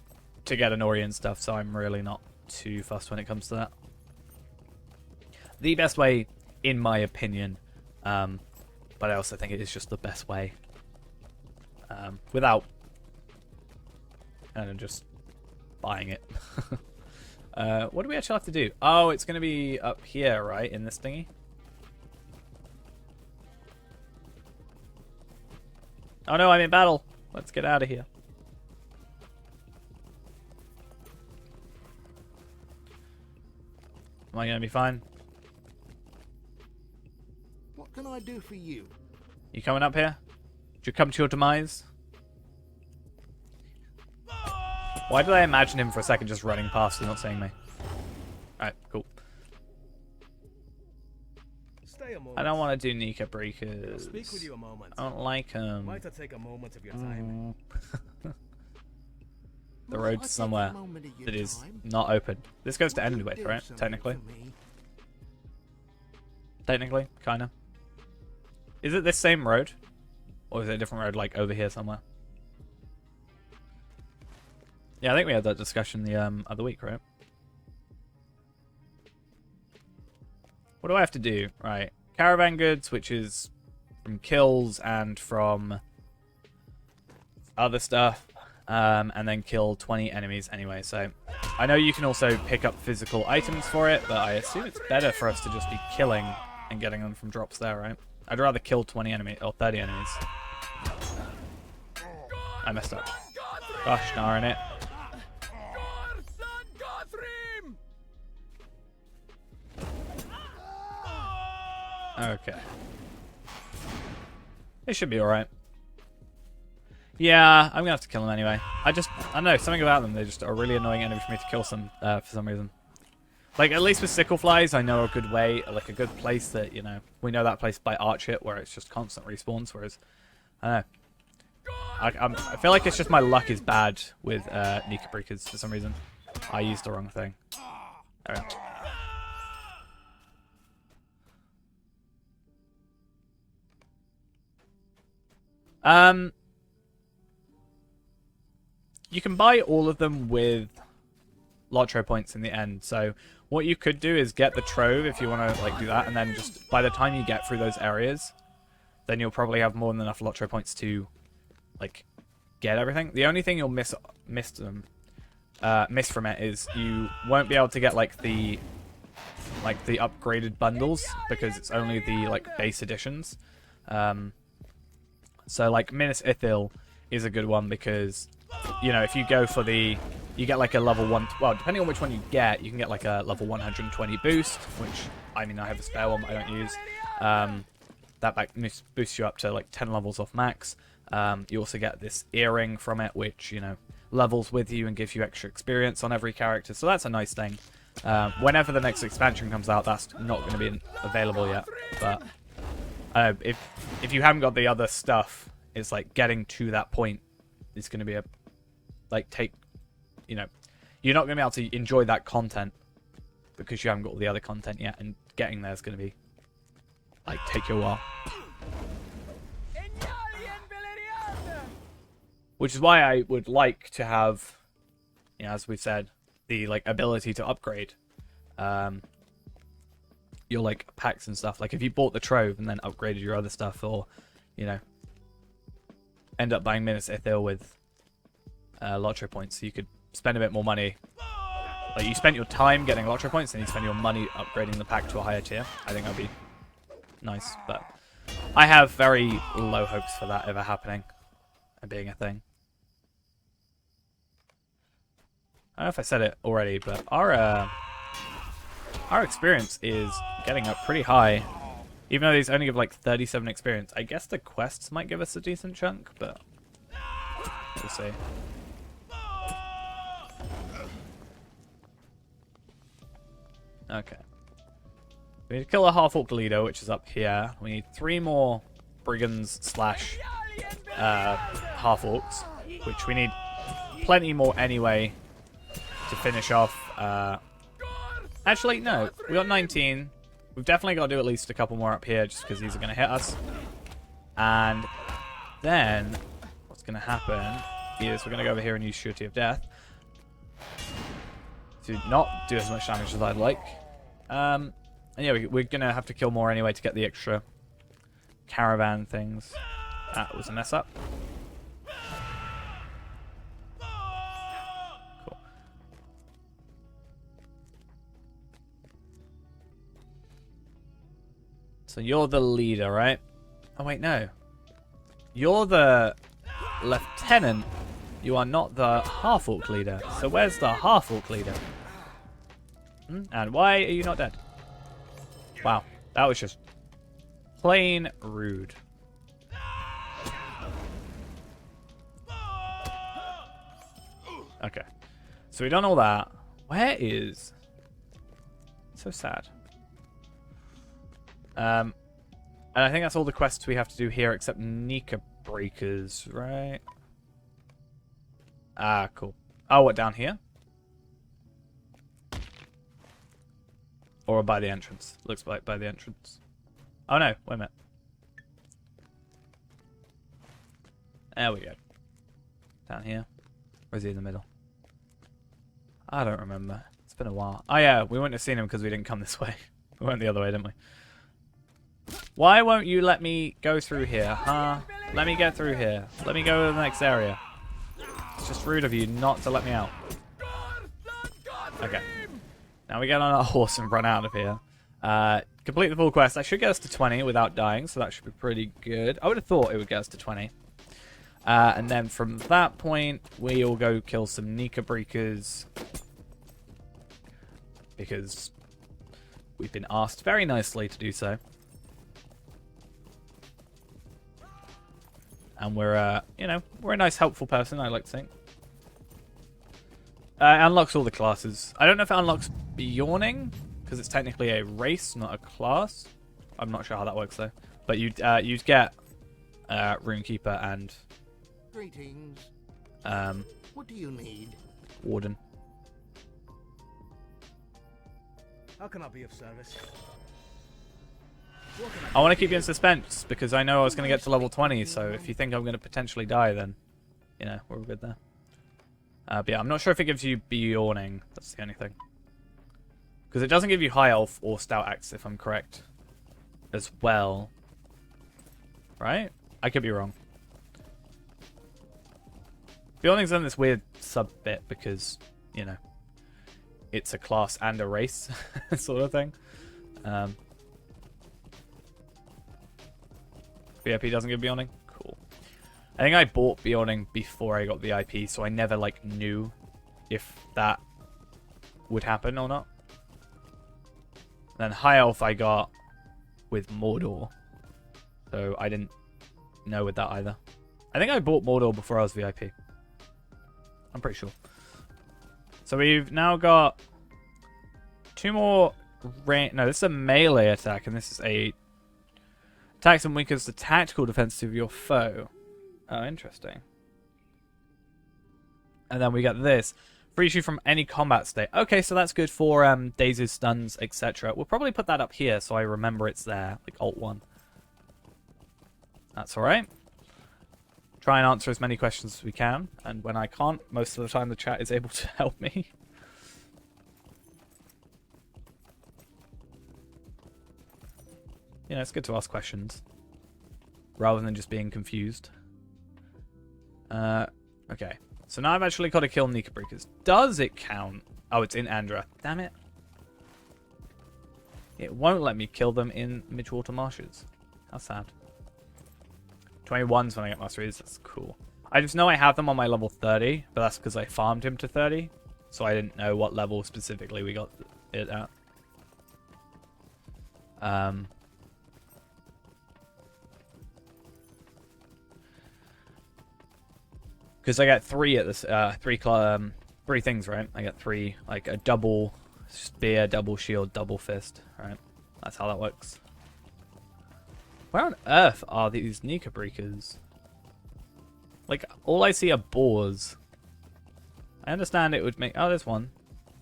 to get Anorian stuff, so I'm really not too fussed when it comes to that. The best way, in my opinion, but I also think it is just the best way. without kind of just buying it. What do we actually have to do? Oh, it's going to be up here, right, in this thingy? Oh no, I'm in battle. Let's get out of here. Am I going to be fine? What can I do for you? You coming up here? Did you come to your demise? Why did I imagine him for a second just running past and not seeing me? Alright, cool. Stay a moment. I don't want to do Nika I'll Breakers. speak with you a moment. I don't like them. Might I take a moment of your time? The road's somewhere that is not open. This goes to Endwith, right? Technically. Technically, kinda. Is it this same road? Or is it a different road, like, over here somewhere? Yeah, I think we had that discussion the other week, right? What do I have to do? Right. Caravan goods, which is from kills and from other stuff. And then kill 20 enemies anyway. So I know you can also pick up physical items for it, but I assume it's better for us to just be killing and getting them from drops there, right? I'd rather kill 20 enemies or 30 enemies. I messed up. Gosh darn it. Okay. It should be alright. Yeah, I'm gonna have to kill them anyway. I don't know, something about them, they just are a really annoying enemy for me to kill some, for some reason. Like, at least with sickle flies, I know a good way, like a good place that, you know, we know that place by Archit where it's just constant respawns, whereas, I don't know. I feel like it's just my luck is bad with Nika Breakers for some reason. I used the wrong thing. There we go. You can buy all of them with Lotro points in the end. So what you could do is get the trove if you want to like do that, and then just by the time you get through those areas, then you'll probably have more than enough Lotro points to like get everything. The only thing you'll miss from it is you won't be able to get like the upgraded bundles because it's only the like base editions. So like Minas Ithil is a good one because, you know, if you go for you get like a level 1, well, depending on which one you get, you can get like a level 120 boost, which, I mean, I have a spare one but I don't use. That boosts you up to like 10 levels off max. You also get this earring from it, which, you know, levels with you and gives you extra experience on every character, so that's a nice thing. Whenever the next expansion comes out, that's not going to be available yet, but if you haven't got the other stuff, it's like getting to that point is going to be a you know, you're not going to be able to enjoy that content because you haven't got all the other content yet, and getting there is going to be like take you a while. Which is why I would like to have, you know, as we've said, the like ability to upgrade your like packs and stuff. Like if you bought the trove and then upgraded your other stuff, or, you know, end up buying Minas Ithil with Lotro points, so you could spend a bit more money. Like you spent your time getting Lotro points, and you spend your money upgrading the pack to a higher tier. I think that'd be nice, but I have very low hopes for that ever happening and being a thing. I don't know if I said it already, but our experience is getting up pretty high. Even though these only give like 37 experience. I guess the quests might give us a decent chunk, but we'll see. Okay. We need to kill a half-orc leader, which is up here. We need 3 more brigands slash half-orcs, which we need plenty more anyway to finish off. Actually, no. We got 19. We've definitely got to do at least a couple more up here just because these are going to hit us. And then what's going to happen is we're going to go over here and use Surety of Death to not do as much damage as I'd like. And yeah, we're going to have to kill more anyway to get the extra caravan things. That was a mess up. So you're the leader, right? Oh, wait, no. You're the lieutenant. You are not the half-orc leader. So where's the half-orc leader? And why are you not dead? Wow, that was just plain rude. Okay, so we've done all that. Where is... So sad. And I think that's all the quests we have to do here except Nika Breakers, right? Ah, cool. Oh, what, down here? Or by the entrance. Looks like by the entrance. Oh no, wait a minute. There we go. Down here. Or is he in the middle? I don't remember. It's been a while. Oh yeah, we wouldn't have seen him because we didn't come this way. We went the other way, didn't we? Why won't you let me go through here, huh? Let me get through here. Let me go to the next area. It's just rude of you not to let me out. Okay. Now we get on our horse and run out of here. Complete the full quest. That should get us to 20 without dying, so that should be pretty good. I would have thought it would get us to 20. And then from that point, we'll go kill some Nika Breakers. Because we've been asked very nicely to do so. And we're, you know, we're a nice, helpful person, I like to think. It unlocks all the classes. I don't know if it unlocks Bjorning, because it's technically a race, not a class. I'm not sure how that works, though. But you'd get Runekeeper and... Greetings. What do you need? Warden. How can I be of service? I want to keep you in suspense, because I know I was going to get to level 20, so if you think I'm going to potentially die, then, you know, we're good there. But yeah, I'm not sure if it gives you Bjorning. That's the only thing. Because it doesn't give you High Elf or Stout Axe, if I'm correct, as well. Right? I could be wrong. Bjorning's in this weird sub-bit because, you know, it's a class and a race sort of thing. VIP doesn't give Bjorning? Cool. I think I bought Bjorning before I got the IP, so I never, like, knew if that would happen or not. And then High Elf I got with Mordor, so I didn't know with that either. I think I bought Mordor before I was VIP. I'm pretty sure. So we've now got 2 more no, this is a melee attack, and this is a attacks and weakens the tactical defense of your foe. Oh, interesting. And then we got this. Frees you from any combat state. Okay, so that's good for dazes, stuns, etc. We'll probably put that up here so I remember it's there, like Alt 1. That's alright. Try and answer as many questions as we can, and when I can't, most of the time the chat is able to help me. Yeah, it's good to ask questions, rather than just being confused. Okay, so now I've actually got to kill Nika Breakers. Does it count? Oh, it's in Andra. Damn it. It won't let me kill them in Midgewater Marshes. How sad. 21's when I get Masteries. That's cool. I just know I have them on my level 30, but that's because I farmed him to 30. So I didn't know what level specifically we got it at. Because I get 3 at this, 3 things, right? I get 3, like a double spear, double shield, double fist, right? That's how that works. Where on earth are these Nika Breakers? Like, all I see are boars. I understand it would make... Oh, there's one.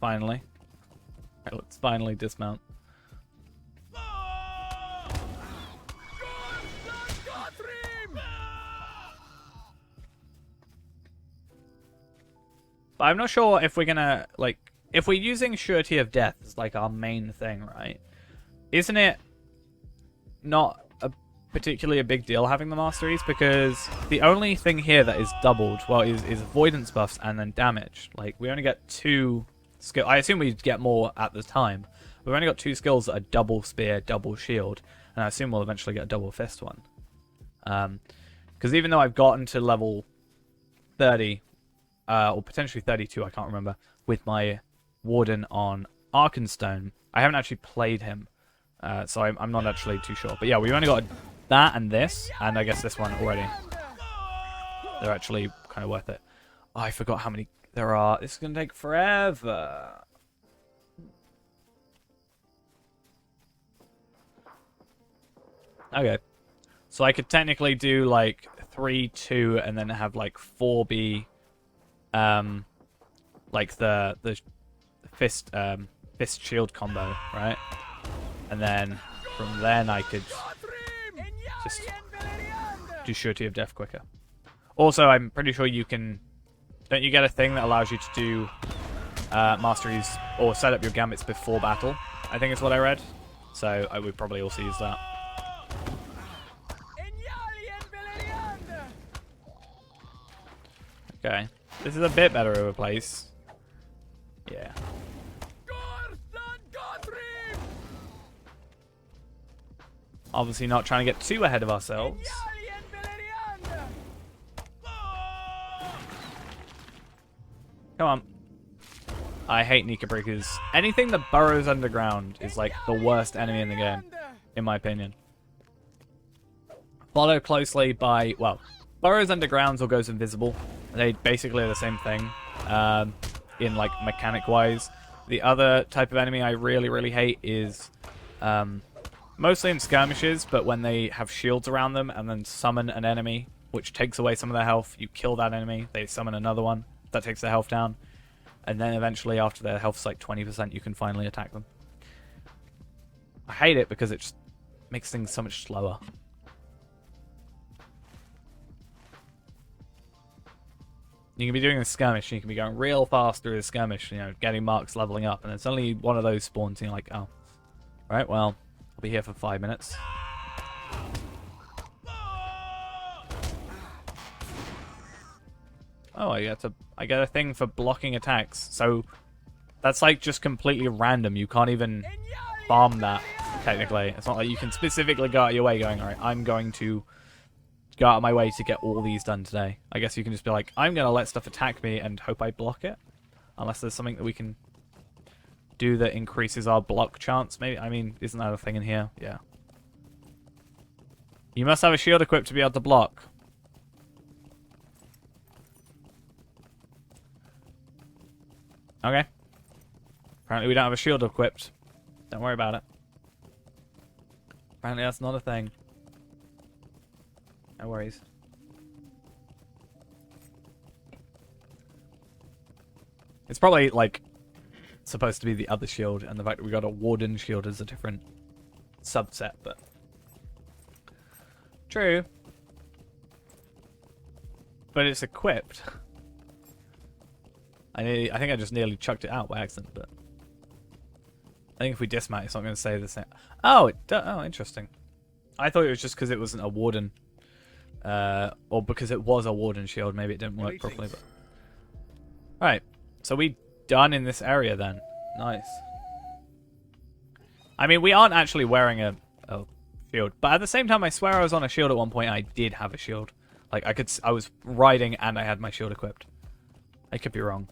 Finally. Right, let's finally dismount. But I'm not sure if we're gonna, like... If we're using Surety of Death as, like, our main thing, right? Isn't it not particularly a big deal having the masteries, because the only thing here that is doubled, well, is avoidance buffs and then damage. Like, we only get 2 skill. I assume we'd get more at the time. We've only got 2 skills that are double spear, double shield, And I assume we'll eventually get a double fist one. Because even though I've gotten to level 30, or potentially 32, I can't remember, with my Warden on Arkenstone, I haven't actually played him. So I'm not actually too sure. But yeah, we've only got that and this, and I guess this one already. They're actually kind of worth it. Oh, I forgot how many there are. This is going to take forever. Okay. So I could technically do like 3, 2, and then have like 4 be like the fist shield combo, right? And then from then I could just do surety of death quicker. Also, I'm pretty sure you can... Don't you get a thing that allows you to do masteries or set up your gambits before battle? I think is what I read. So I would probably also use that. Okay. This is a bit better of a place. Yeah. Obviously not trying to get too ahead of ourselves. Come on. I hate Nika Breakers. Anything that burrows underground is like the worst enemy in the game, in my opinion. Followed closely by, well, burrows underground or goes invisible. They basically are the same thing, in like mechanic-wise. The other type of enemy I really, really hate is mostly in skirmishes, but when they have shields around them and then summon an enemy, which takes away some of their health, you kill that enemy, they summon another one, that takes their health down, and then eventually after their health's like 20%, you can finally attack them. I hate it because it just makes things so much slower. You can be doing a skirmish, and you can be going real fast through a skirmish, you know, getting marks, leveling up, and then suddenly one of those spawns, and you're like, oh, right, well, I'll be here for 5 minutes. Oh, I get a thing for blocking attacks. So that's like just completely random. You can't even farm that, technically. It's not like you can specifically go out of your way going, alright, I'm going to go out of my way to get all these done today. I guess you can just be like, I'm going to let stuff attack me and hope I block it. Unless there's something that we can do that increases our block chance. Maybe, I mean, isn't that a thing in here? Yeah. You must have a shield equipped to be able to block. Okay. Apparently we don't have a shield equipped. Don't worry about it. Apparently that's not a thing. No worries. It's probably, like, supposed to be the other shield, and the fact that we got a Warden shield is a different subset, but... True. But it's equipped. I think I just nearly chucked it out by accident, but... I think if we dismount, it's not going to say the same. Oh, oh, interesting. I thought it was just because it wasn't a Warden. Or because it was a Warden shield, maybe it didn't work properly. But... Right, so we done in this area then. Nice. I mean, we aren't actually wearing a shield, but at the same time, I swear I was on a shield at one point. I did have a shield. Like I was riding and I had my shield equipped. I could be wrong.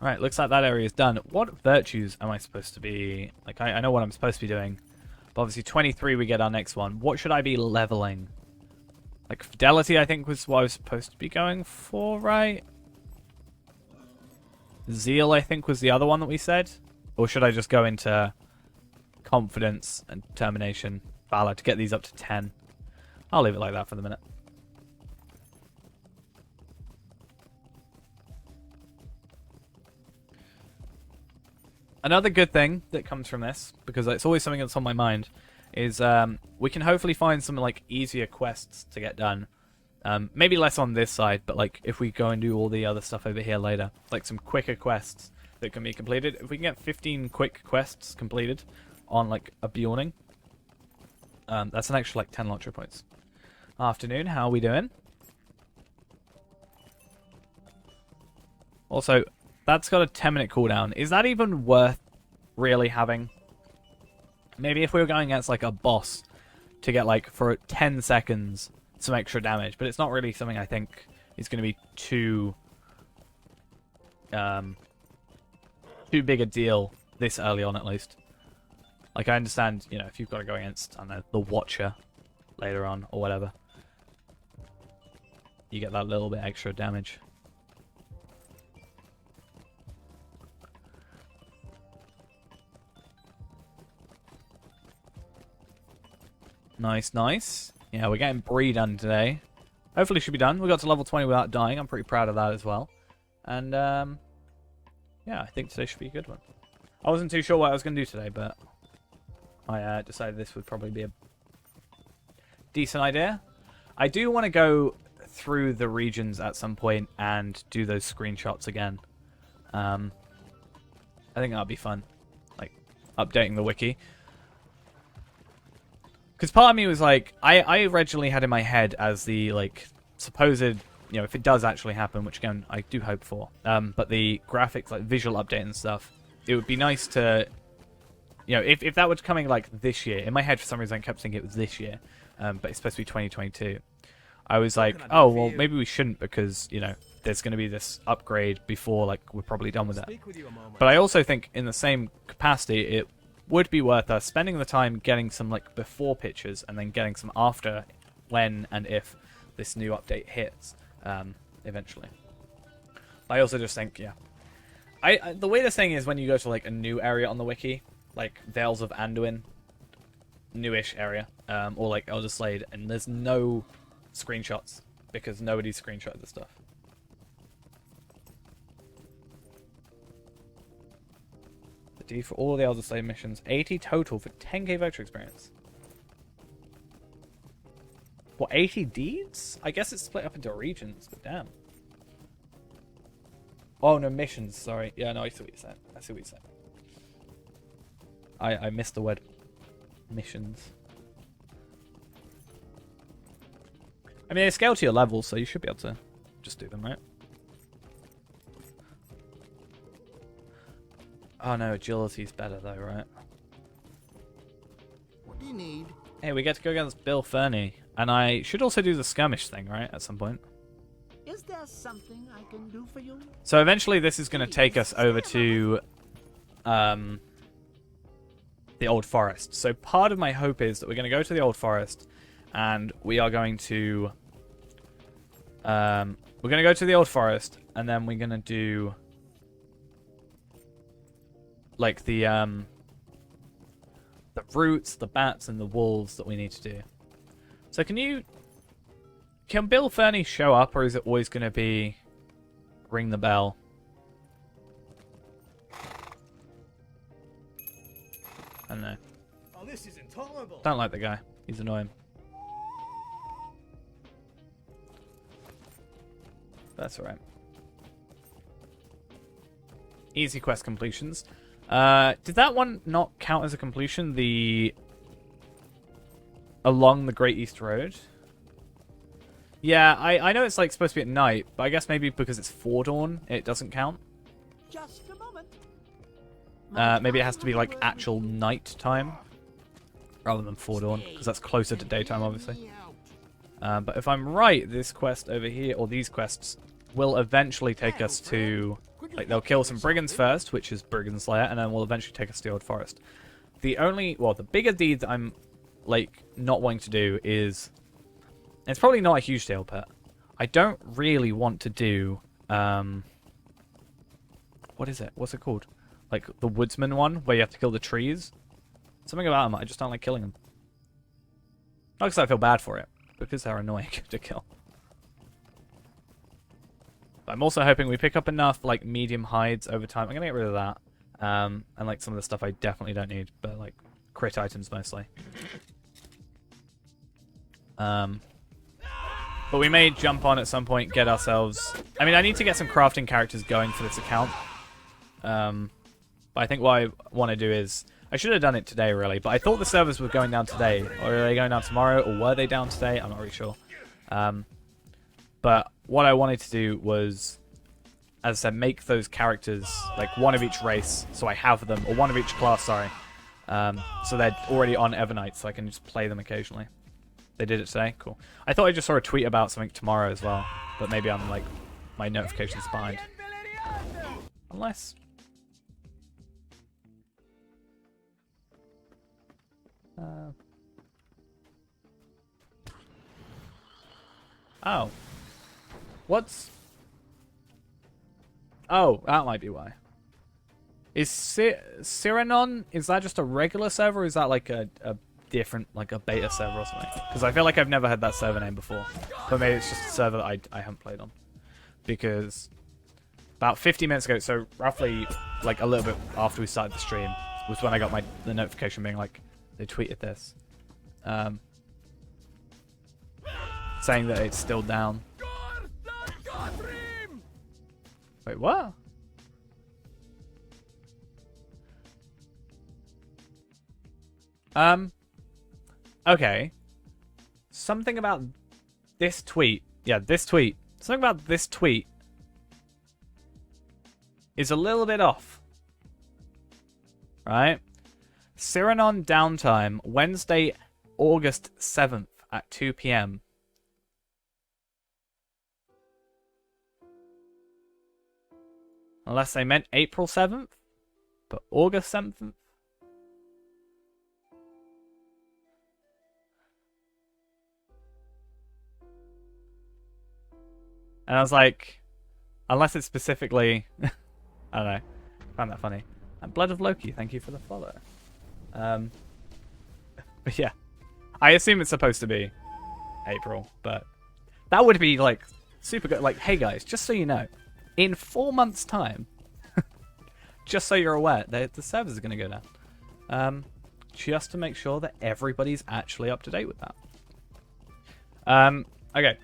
Alright, looks like that area is done. What virtues am I supposed to be... Like, I know what I'm supposed to be doing. But obviously, 23 we get our next one. What should I be leveling? Like, fidelity, I think, was what I was supposed to be going for, right? Zeal, I think, was the other one that we said. Or should I just go into confidence and determination, valor, to get these up to 10? I'll leave it like that for the minute. Another good thing that comes from this, because it's always something that's on my mind, is we can hopefully find some like easier quests to get done. Maybe less on this side, but like if we go and do all the other stuff over here later, like some quicker quests that can be completed. If we can get 15 quick quests completed on like a Bjorning, that's an extra like 10 launcher points. Afternoon, how are we doing? Also, that's got a 10-minute cooldown. Is that even worth really having? Maybe if we were going against like a boss to get like for 10 seconds some extra damage, but it's not really something I think is going to be too big a deal this early on, at least. Like, I understand, you know, if you've got to go against, I don't know, the Watcher later on or whatever, you get that little bit extra damage. Nice, nice. Yeah, we're getting Bree done today. Hopefully should be done. We got to level 20 without dying. I'm pretty proud of that as well. And, yeah, I think today should be a good one. I wasn't too sure what I was going to do today, but I decided this would probably be a decent idea. I do want to go through the regions at some point and do those screenshots again. I think that'll be fun. Like, updating the wiki. Because part of me was like, I originally had in my head as the, like, supposed, you know, if it does actually happen, which again, I do hope for, but the graphics, like, visual update and stuff, it would be nice to, you know, if that was coming, like, this year, in my head, for some reason, I kept thinking it was this year, but it's supposed to be 2022. I was like, oh, well, maybe we shouldn't because, you know, there's going to be this upgrade before, like, we're probably done with it. But I also think, in the same capacity, it would be worth us spending the time getting some like before pictures and then getting some after when and if this new update hits eventually. I also just think, yeah, the weirdest thing is when you go to like a new area on the wiki, like Vales of Anduin, newish area, or like Elder Slade, and there's no screenshots because nobody's screenshotted the stuff. D for all the Elder Slave missions. 80 total for 10k voucher experience. What, 80 deeds? I guess it's split up into regions, but damn. Oh, no, missions, sorry. Yeah, no, I see what you're saying. I see what you're saying. I missed the word missions. I mean, they scale to your level, so you should be able to just do them, right? Oh no, agility's better though, right? What do you need? Hey, we get to go against Bill Fernie. And I should also do the skirmish thing, right? At some point. Is there something I can do for you? So eventually this is going to take us over to the Old Forest. So part of my hope is that we're going to go to the Old Forest and we are going to go to the Old Forest and then we're going to do like the roots, the bats, and the wolves that we need to do. So can Bill Fernie show up, or is it always going to be ring the bell? I don't know. Oh, this is intolerable. Don't like the guy. He's annoying. That's alright. Easy quest completions. Did that one not count as a completion? The along the Great East Road? Yeah, I know it's like supposed to be at night, but I guess maybe because it's fordawn, it doesn't count. Just a moment. Maybe it has to be like actual night time rather than fordawn, because that's closer to daytime, obviously. But if I'm right, this quest over here, or these quests, will eventually take us to... Like, they'll kill some brigands first, which is Brigand Slayer, and then will eventually take us to the Old Forest. The bigger deed that I'm, like, not wanting to do is... It's probably not a huge deal, but I don't really want to do... what is it? What's it called? Like, the woodsman one, where you have to kill the trees? Something about them, I just don't like killing them. Not because I feel bad for it, because they're annoying to kill. But I'm also hoping we pick up enough, like, medium hides over time. I'm going to get rid of that. And, like, some of the stuff I definitely don't need. But, like, crit items mostly. But we may jump on at some point, get ourselves... I mean, I need to get some crafting characters going for this account. But I think what I want to do is... I should have done it today, really. But I thought the servers were going down today. Or are they going down tomorrow? Or were they down today? I'm not really sure. But what I wanted to do was, as I said, make those characters, like, one of each race, so I have them, or one of each class, sorry, So they're already on Evernight, so I can just play them occasionally. They did it today? Cool. I thought I just saw a tweet about something tomorrow as well, but maybe I'm like, my notifications behind. Unless... Oh. What's... Oh, that might be why. Is Cyranon, is that just a regular server, or is that like a different, like a beta server or something? Because I feel like I've never had that server name before. But maybe it's just a server that I haven't played on. Because about 50 minutes ago, so roughly like a little bit after we started the stream, was when I got the notification being like, they tweeted this. Saying that it's still down. Wait, what? Okay. Something about this tweet. Yeah, this tweet. Something about this tweet is a little bit off. Right? Cyranon downtime, Wednesday, August 7th at 2 p.m. Unless they meant April 7th, but August 7th? And I was like, unless it's specifically... I don't know. I found that funny. And Blood of Loki, thank you for the follow. But yeah. I assume it's supposed to be April, but that would be like super good. Like, hey guys, just so you know, in 4 months' time, just so you're aware, the servers are going to go down. Just to make sure that everybody's actually up to date with that. Okay.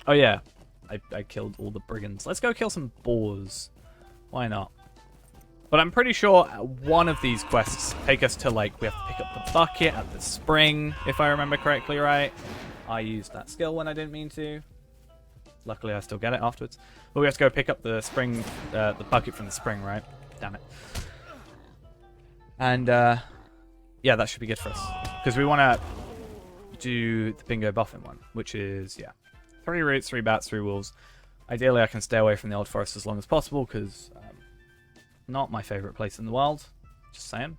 Oh yeah, I killed all the brigands. Let's go kill some boars. Why not? But I'm pretty sure one of these quests take us to, like, we have to pick up the bucket at the spring, if I remember correctly, right? I used that skill when I didn't mean to. Luckily, I still get it afterwards. But we have to go pick up the spring, the bucket from the spring, right? Damn it. And, yeah, that should be good for us. Because we want to do the bingo buffing one, which is, yeah. 3 roots, 3 bats, 3 wolves. Ideally, I can stay away from the old forest as long as possible, because not my favourite place in the world. Just saying.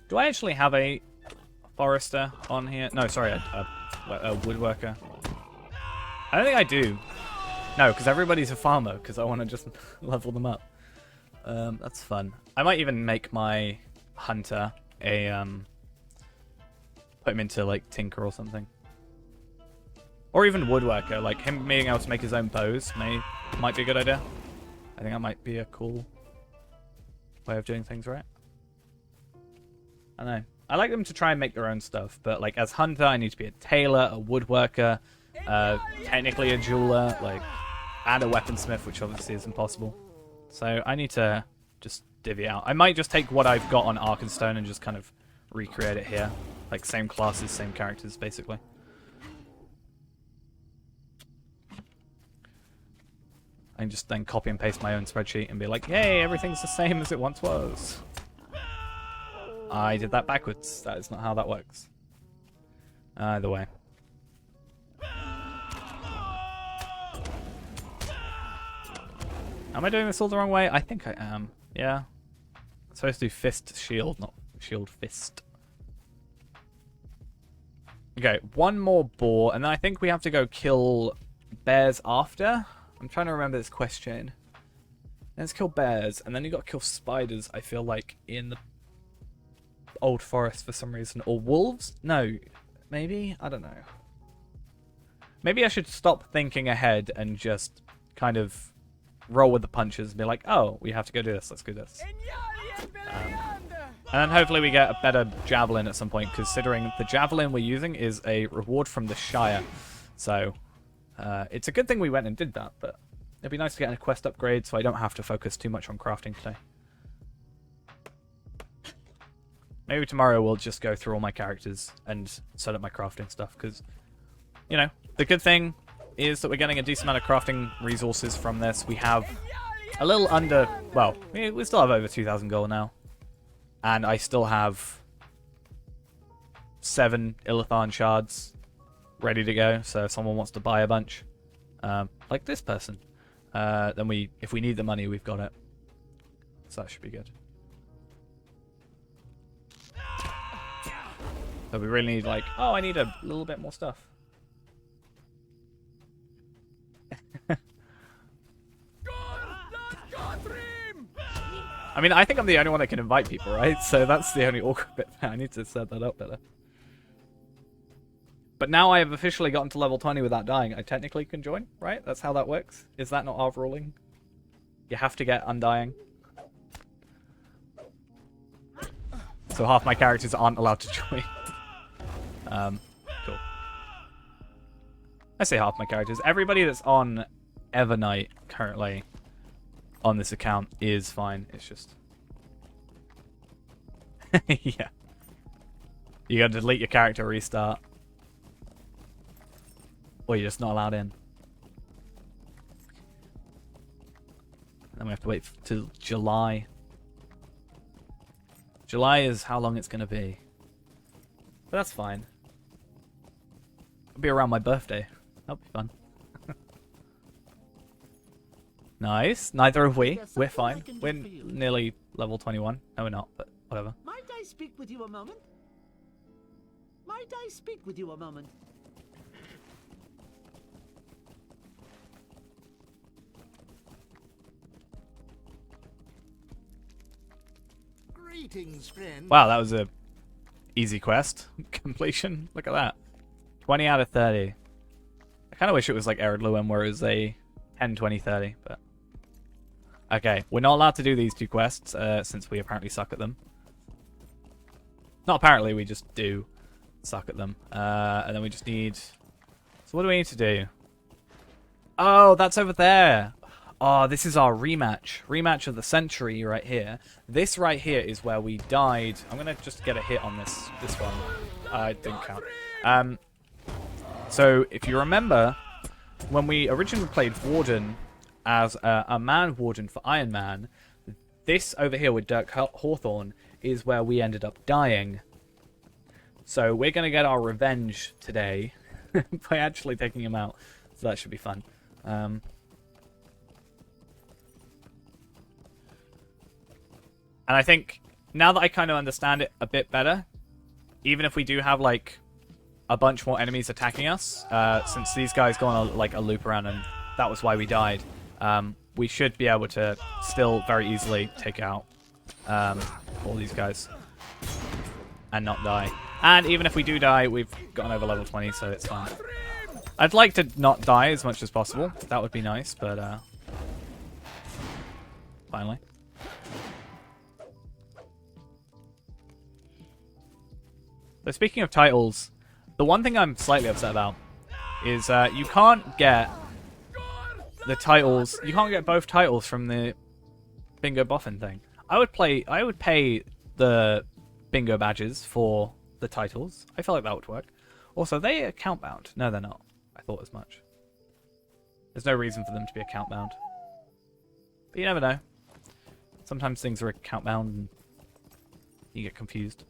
Do I actually have a forester on here? No, sorry, a woodworker. I don't think I do. No, because everybody's a farmer, because I want to just level them up. That's fun. I might even make my hunter a, put him into, like, tinker or something. Or even woodworker, like, him being able to make his own bows might be a good idea. I think that might be a cool way of doing things, right? I don't know. I like them to try and make their own stuff, but, like, as hunter, I need to be a tailor, a woodworker, technically a jeweler, like, and a weaponsmith, which obviously is impossible. So I need to just divvy out. I might just take what I've got on Arkenstone and just kind of recreate it here. Like, same classes, same characters, basically. I can just then copy and paste my own spreadsheet and be like, yay, everything's the same as it once was. I did that backwards. That is not how that works. Either way. Am I doing this all the wrong way? I think I am. Yeah. I'm supposed to do fist shield, not shield fist. Okay, one more boar, and then I think we have to go kill bears after. I'm trying to remember this question. Let's kill bears, and then you got to kill spiders, I feel like, in the old forest for some reason. Or wolves? No. Maybe? I don't know. Maybe I should stop thinking ahead and just kind of roll with the punches and be like, oh, we have to go do this, let's do this. And then hopefully we get a better javelin at some point, considering the javelin we're using is a reward from the Shire. So, it's a good thing we went and did that, but it'd be nice to get a quest upgrade so I don't have to focus too much on crafting today. Maybe tomorrow we'll just go through all my characters and set up my crafting stuff, because, you know, the good thing is that we're getting a decent amount of crafting resources from this. We have a little under... Well, we still have over 2,000 gold now. And I still have 7 Illithon shards ready to go. So if someone wants to buy a bunch, like this person, then if we need the money, we've got it. So that should be good. So we really need, like, oh, I need a little bit more stuff. I mean, I think I'm the only one that can invite people, right? So that's the only awkward bit. I need to set that up better. But now I have officially gotten to level 20 without dying. I technically can join, right? That's how that works. Is that not our ruling? You have to get undying. So half my characters aren't allowed to join. Cool. I say half my characters. Everybody that's on Evernight currently on this account is fine. It's just... yeah. You gotta delete your character, restart. Or you're just not allowed in. And then we have to wait till July. July is how long it's gonna be. But that's fine. It'll be around my birthday. That'll be fun. Nice. Neither are we. We're fine. We're nearly level 21. No, we're not, but whatever. Might I speak with you a moment? Might I speak with you a moment? Greetings, friend. Wow, that was a easy quest. Completion. Look at that. 20 out of 30. I kind of wish it was like Ered Luin, where it was a 10, 20, 30, but... Okay, we're not allowed to do these 2 quests, since we apparently suck at them. Not apparently, we just do suck at them. And then we just need... So what do we need to do? Oh, that's over there! Oh, this is our rematch. Rematch of the century right here. This right here is where we died. I'm going to just get a hit on this one. It didn't count. So, if you remember, when we originally played Warden as a man Warden for Iron Man, this over here with Dirk Hawthorne is where we ended up dying. So we're going to get our revenge today by actually taking him out. So that should be fun. And I think now that I kind of understand it a bit better, even if we do have like a bunch more enemies attacking us, since these guys go on a loop around and that was why we died, we should be able to still very easily take out all these guys and not die. And even if we do die, we've gotten over level 20, so it's fine. I'd like to not die as much as possible. That would be nice, but finally. So speaking of titles, the one thing I'm slightly upset about is you can't get the titles. You can't get both titles from the bingo boffin thing. I would pay the bingo badges for the titles. I feel like that would work. Also, they are account bound. No, they're not. I thought as much. There's no reason for them to be account bound. But you never know. Sometimes things are account bound and you get confused.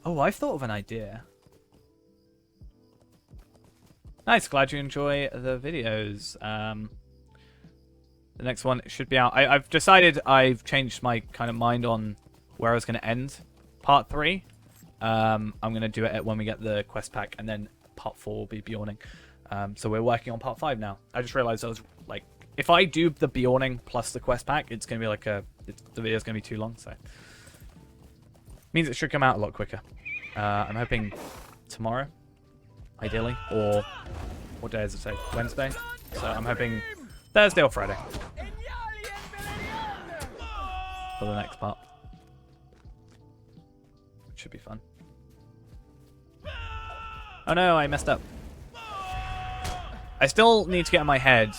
Oh, I've thought of an idea. Nice, glad you enjoy the videos. The next one should be out. I've decided I've changed my kind of mind on where I was going to end part 3. I'm going to do it when we get the quest pack, and then part 4 will be Bjorning. So we're working on part 5 now. I just realized I was like, if I do the Bjorning plus the quest pack, it's going to be like the video's going to be too long, so means it should come out a lot quicker. I'm hoping tomorrow, ideally, or what day does it say? Wednesday. So I'm hoping Thursday or Friday for the next part. It should be fun. Oh no, I messed up. I still need to get in my head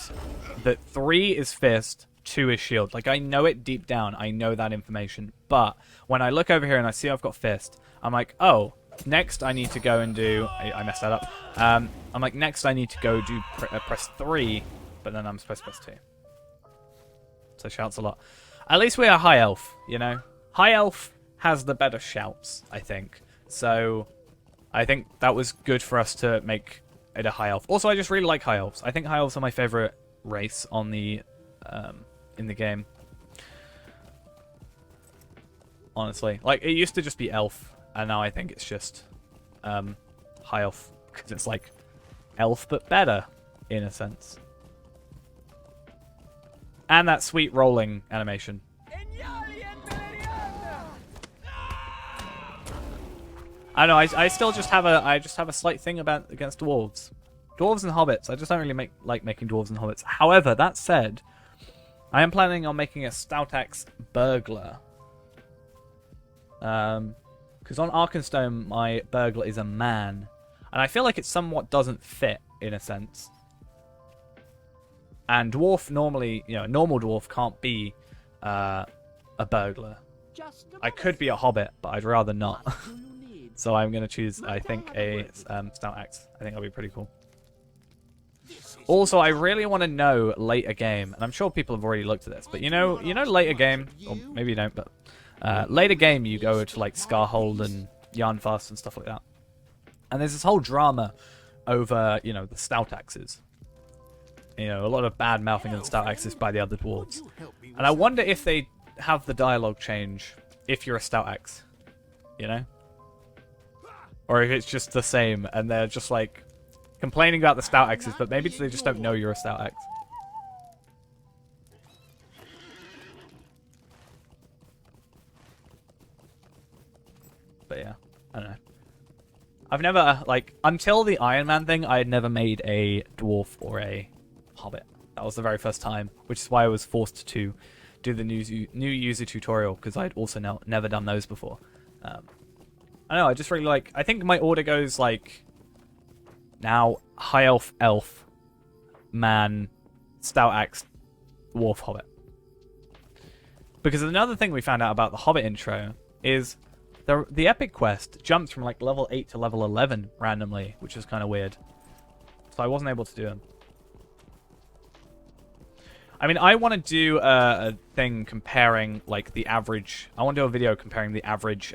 that 3 is fist, 2 is shield. Like, I know it deep down. I know that information. But when I look over here and I see I've got fist, I'm like, oh, next I need to go and do... I messed that up. I'm like, next I need to go do press 3, but then I'm supposed to press 2. So shouts a lot. At least we are high elf, you know? High elf has the better shouts, I think. So I think that was good for us to make it a high elf. Also, I just really like high elves. I think high elves are my favorite race on the in the game. Honestly. Like, it used to just be elf, and now I think it's just high elf. Because it's like elf, but better, in a sense. And that sweet rolling animation. I know. I still just have a slight thing against dwarves, and hobbits. I just don't really like making dwarves and hobbits. However, that said, I am planning on making a stout axe burglar. Because on Arkenstone, my burglar is a man, and I feel like it somewhat doesn't fit in a sense. And dwarf normally, you know, a normal dwarf can't be a burglar. I could be a hobbit, but I'd rather not. So I'm going to choose, I think, a stout axe. I think that'll be pretty cool. Also, I really want to know later game, and I'm sure people have already looked at this, but you know later game, or maybe you don't, but later game you go to like Scarhold and Yarnfast and stuff like that. And there's this whole drama over, you know, the stout axes. You know, a lot of bad mouthing of the stout axes by the other dwarves. And I wonder if they have the dialogue change if you're a stout axe, you know? Or if it's just the same and they're just like complaining about the stout axes, but maybe they just don't know you're a stout axe. But yeah, I don't know. I've never, like, until the Iron Man thing, I had never made a dwarf or a hobbit. That was the very first time, which is why I was forced to do the new user tutorial, because I'd also never done those before. I don't know, I just really like... I think my order goes, like, now, high elf, elf, man, stout axe, dwarf, hobbit. Because another thing we found out about the Hobbit intro is the epic quest jumps from like level 8 to level 11 randomly, which is kind of weird. So I wasn't able to do them. I mean, I want to do a thing comparing like the average... I want to do a video comparing the average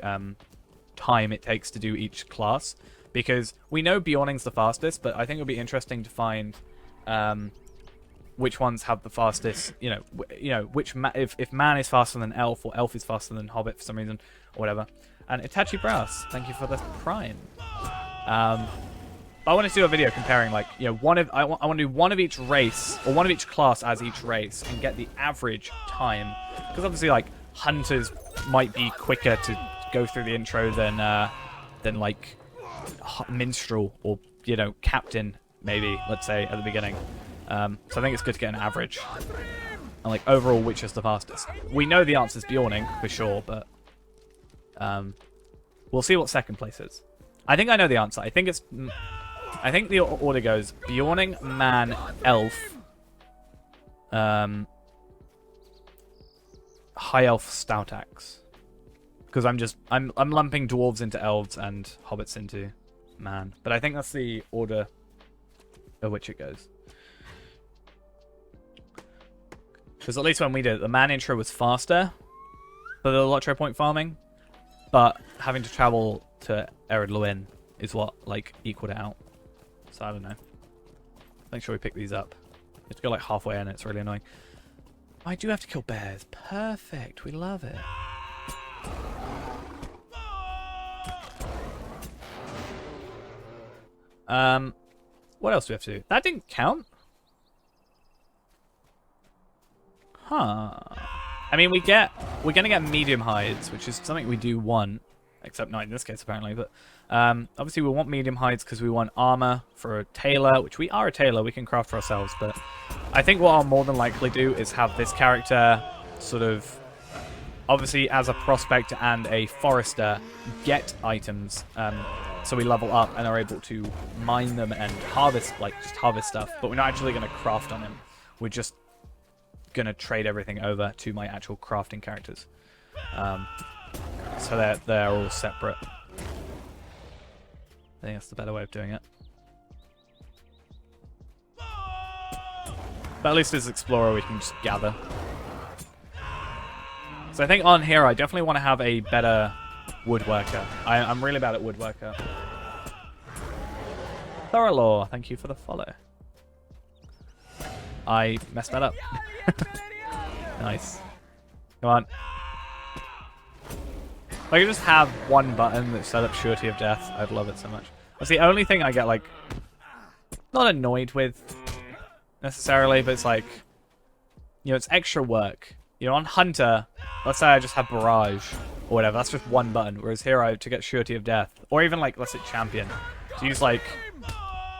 time it takes to do each class. Because we know Bjorning's the fastest, but I think it would be interesting to find... which ones have the fastest, you know, which if man is faster than elf, or elf is faster than hobbit for some reason, or whatever. And Itachi Brass, thank you for the prime. I want to do a video comparing, like, you know, I want to do one of each race, or one of each class as each race, and get the average time. Because obviously, like, hunters might be quicker to go through the intro than like minstrel or, you know, captain, maybe, let's say at the beginning. So I think it's good to get an average. And like overall, which is the fastest? We know the answer is Bjorning for sure, but we'll see what second place is. I think I know the answer. I think the order goes Bjorning, man, elf, high elf, stout axe. Because I'm lumping dwarves into elves and hobbits into man. But I think that's the order of which it goes. Because at least when we did it, the man intro was faster for the Lotro point farming, but having to travel to Ered Luin is what, like, equaled it out. So I don't know. Make sure we pick these up. You have to go, like, halfway in, it's really annoying. I do have to kill bears. Perfect. We love it. What else do we have to do? That didn't count? Huh. I mean, we're gonna get medium hides, which is something we do want, except not in this case apparently. But obviously we want medium hides because we want armor for a tailor, which we are a tailor. We can craft for ourselves. But I think what I'll more than likely do is have this character sort of, obviously as a prospector and a forester, get items. So we level up and are able to mine them and harvest, like just harvest stuff. But we're not actually gonna craft on him. We're just gonna trade everything over to my actual crafting characters, so they're all separate. I think that's the better way of doing it. But at least as Explorer we can just gather. So I think on here I definitely want to have a better woodworker. I'm really bad at woodworker. Thorolaw, thank you for the follow. I messed that up. Nice. Come on. If I could just have one button that set up surety of death, I'd love it so much. That's the only thing I get, like, not annoyed with necessarily, but it's like, you know, it's extra work. You know, on Hunter, let's say I just have Barrage or whatever, that's just one button, whereas here I to get surety of death, or even like, let's say Champion, to use like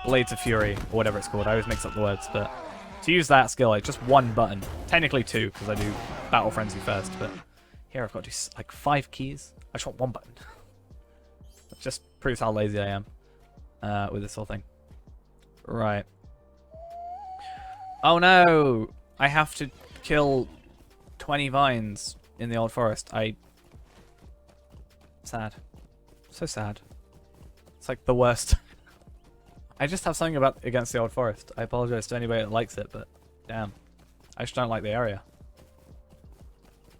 Blades of Fury or whatever it's called. I always mix up the words, but to use that skill, like just one button, technically two because I do Battle Frenzy first, but here I've got to do like 5 keys. I just want one button. It just proves how lazy I am with this whole thing. Right. Oh no! I have to kill 20 vines in the Old Forest. Sad. So sad. It's like the worst. I just have something against the Old Forest. I apologize to anybody that likes it, but damn. I just don't like the area.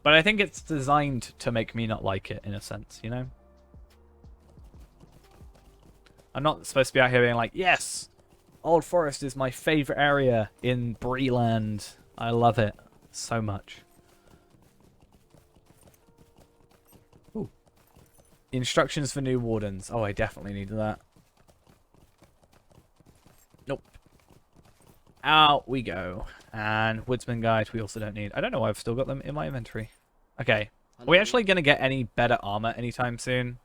But I think it's designed to make me not like it, in a sense, you know? I'm not supposed to be out here being like, yes! Old Forest is my favorite area in Bree-Land. I love it so much. Ooh. Instructions for new wardens. Oh, I definitely need that. Nope. Out we go. And Woodsman Guide we also don't need. I don't know why I've still got them in my inventory. Okay. Are we actually going to get any better armor anytime soon?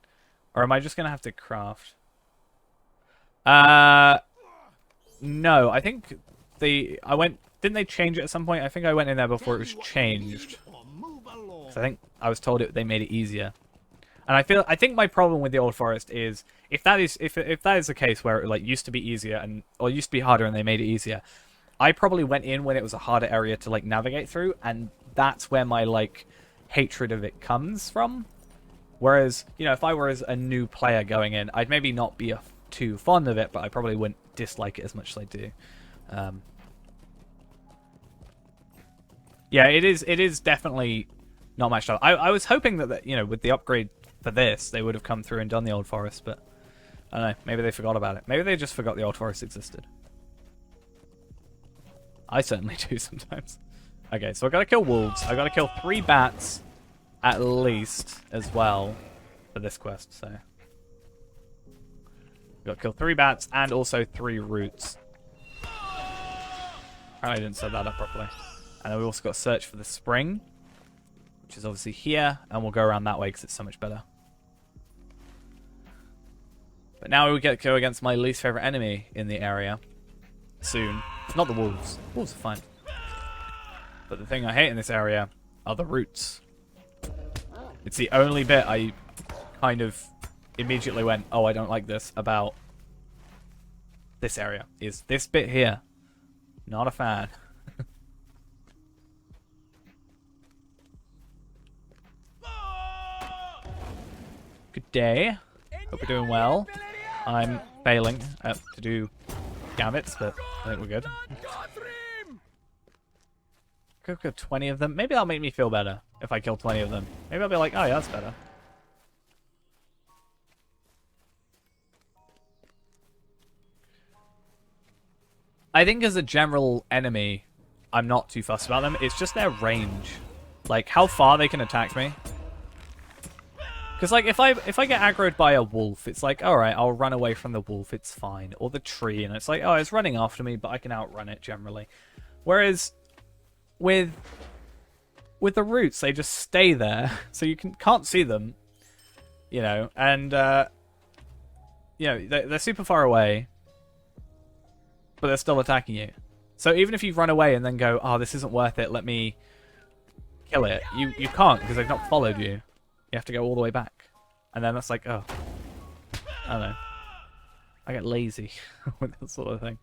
Or am I just going to have to craft? No, I think didn't they change it at some point? I think I went in there before it was changed. So I think I was told they made it easier. And I think my problem with the Old Forest is if that is the case where it like used to be easier or used to be harder and they made it easier, I probably went in when it was a harder area to like navigate through, and that's where my like hatred of it comes from. Whereas, you know, if I were as a new player going in, I'd maybe not be too fond of it, but I probably wouldn't dislike it as much as I do. Yeah, it is definitely not matched up. I was hoping that, you know, with the upgrade for this, they would have come through and done the Old Forest, but I don't know. Maybe they forgot about it. Maybe they just forgot the Old Forest existed. I certainly do sometimes. Okay, so I gotta kill wolves. I gotta kill 3 bats at least as well for this quest. So we gotta kill 3 bats and also 3 roots. Apparently I didn't set that up properly. And then we also got to search for the spring, which is obviously here, and we'll go around that way because it's so much better. But now we get to go against my least favorite enemy in the area. Soon. It's not the wolves. Wolves are fine. But the thing I hate in this area are the roots. It's the only bit I kind of immediately went, oh, I don't like this about this area. Is this bit here. Not a fan. Good day. Hope we're doing well. I'm failing to do gambits, but I think we're good. Could kill 20 of them. Maybe that'll make me feel better if I kill 20 of them. Maybe I'll be like, oh yeah, that's better. I think as a general enemy, I'm not too fussed about them. It's just their range. Like, how far they can attack me. Because, like, if I get aggroed by a wolf, it's like, alright, I'll run away from the wolf, it's fine. Or the tree, and it's like, oh, it's running after me, but I can outrun it, generally. Whereas, with the roots, they just stay there, so you can't see them, you know, and, you know, they're super far away, but they're still attacking you. So even if you run away and then go, oh, this isn't worth it, let me kill it, you can't, because they've not followed you. You have to go all the way back. And then that's like, oh. I don't know. I get lazy with that sort of thing.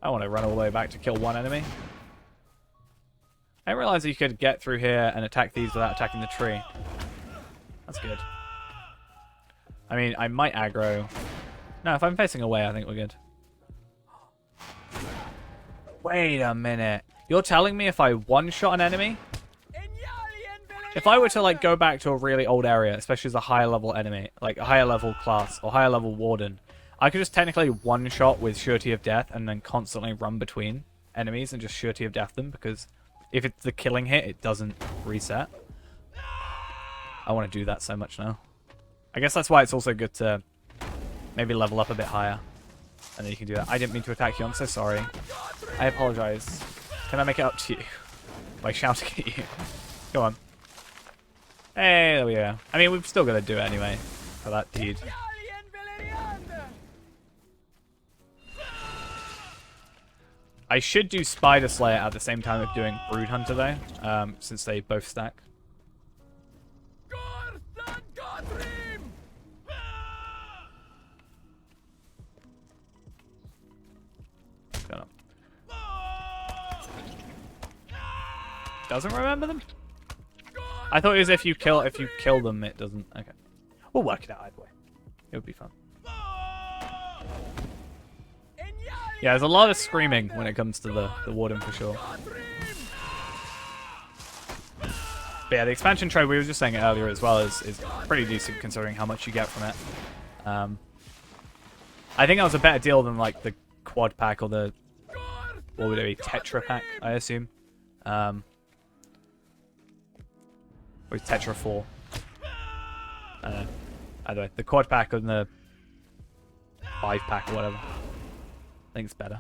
I want to run all the way back to kill one enemy. I didn't realize that you could get through here and attack these without attacking the tree. That's good. I mean, I might aggro No, if I'm facing away, I think we're good. Wait a minute. You're telling me if I one-shot an enemy? If I were to, like, go back to a really old area, especially as a higher level enemy, like a higher level class or higher level warden, I could just technically one-shot with surety of death and then constantly run between enemies and just surety of death them, because if it's the killing hit, it doesn't reset. I want to do that so much now. I guess that's why it's also good to maybe level up a bit higher. And then you can do that. I didn't mean to attack you. I'm so sorry. I apologize. Can I make it up to you? By shouting at you. Go on. Hey, there we go. I mean, we've still got to do it anyway. For that deed. I should do Spider Slayer at the same time of doing Brood Hunter though. Since they both stack. Doesn't remember them? I thought it was if you kill them, it doesn't. Okay, we'll work it out either way. It would be fun. Yeah, there's a lot of screaming when it comes to the warden for sure. But yeah, the expansion trade, we were just saying it earlier as well, is pretty decent considering how much you get from it. I think that was a better deal than like the quad pack or the, what would it be, Tetra pack, I assume. Or Tetra 4. I don't know. Either way, the quad pack and the 5 pack or whatever. I think it's better.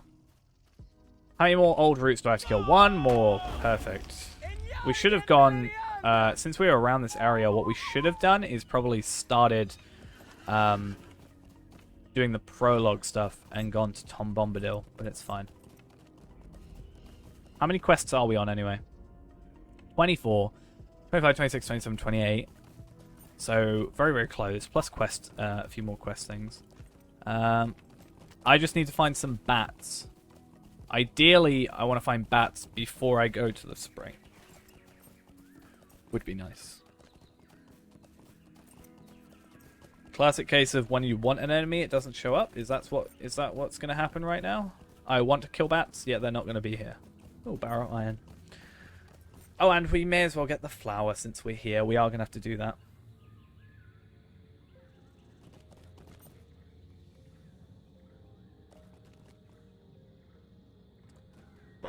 How many more old roots do I have to kill? One more. Perfect. We should have gone, since we were around this area, what we should have done is probably started doing the prologue stuff and gone to Tom Bombadil, but it's fine. How many quests are we on anyway? 24. 25, 26, 27, 28. So, very, very close. Plus quest, a few more quest things. I just need to find some bats. Ideally, I want to find bats before I go to the spring. Would be nice. Classic case of when you want an enemy, it doesn't show up. Is that what's going to happen right now? I want to kill bats, yet they're not going to be here. Oh, barrel iron. Oh, and we may as well get the flower since we're here. We are going to have to do that.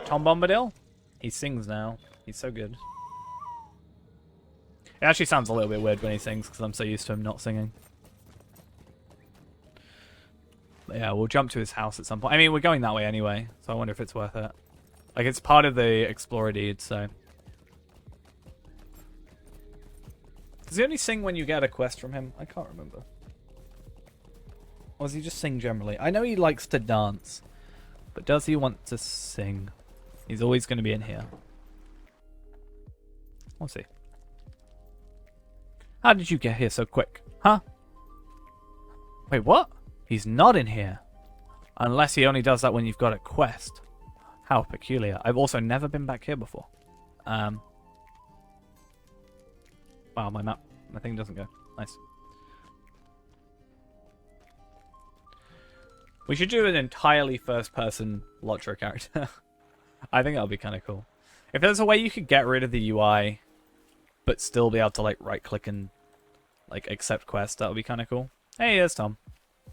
Tom Bombadil? He sings now. He's so good. It actually sounds a little bit weird when he sings because I'm so used to him not singing. But yeah, we'll jump to his house at some point. I mean, we're going that way anyway, so I wonder if it's worth it. Like, it's part of the Explorer deed, so... Does he only sing when you get a quest from him? I can't remember. Or does he just sing generally? I know he likes to dance, but does he want to sing? He's always going to be in here. We'll see. How did you get here so quick? Huh? Wait, what? He's not in here. Unless he only does that when you've got a quest. How peculiar. I've also never been back here before. Wow, my thing doesn't go. Nice. We should do an entirely first-person Lotro character. I think that would be kind of cool. If there's a way you could get rid of the UI, but still be able to like right-click and like accept quests, that would be kind of cool. Hey, there's Tom. Do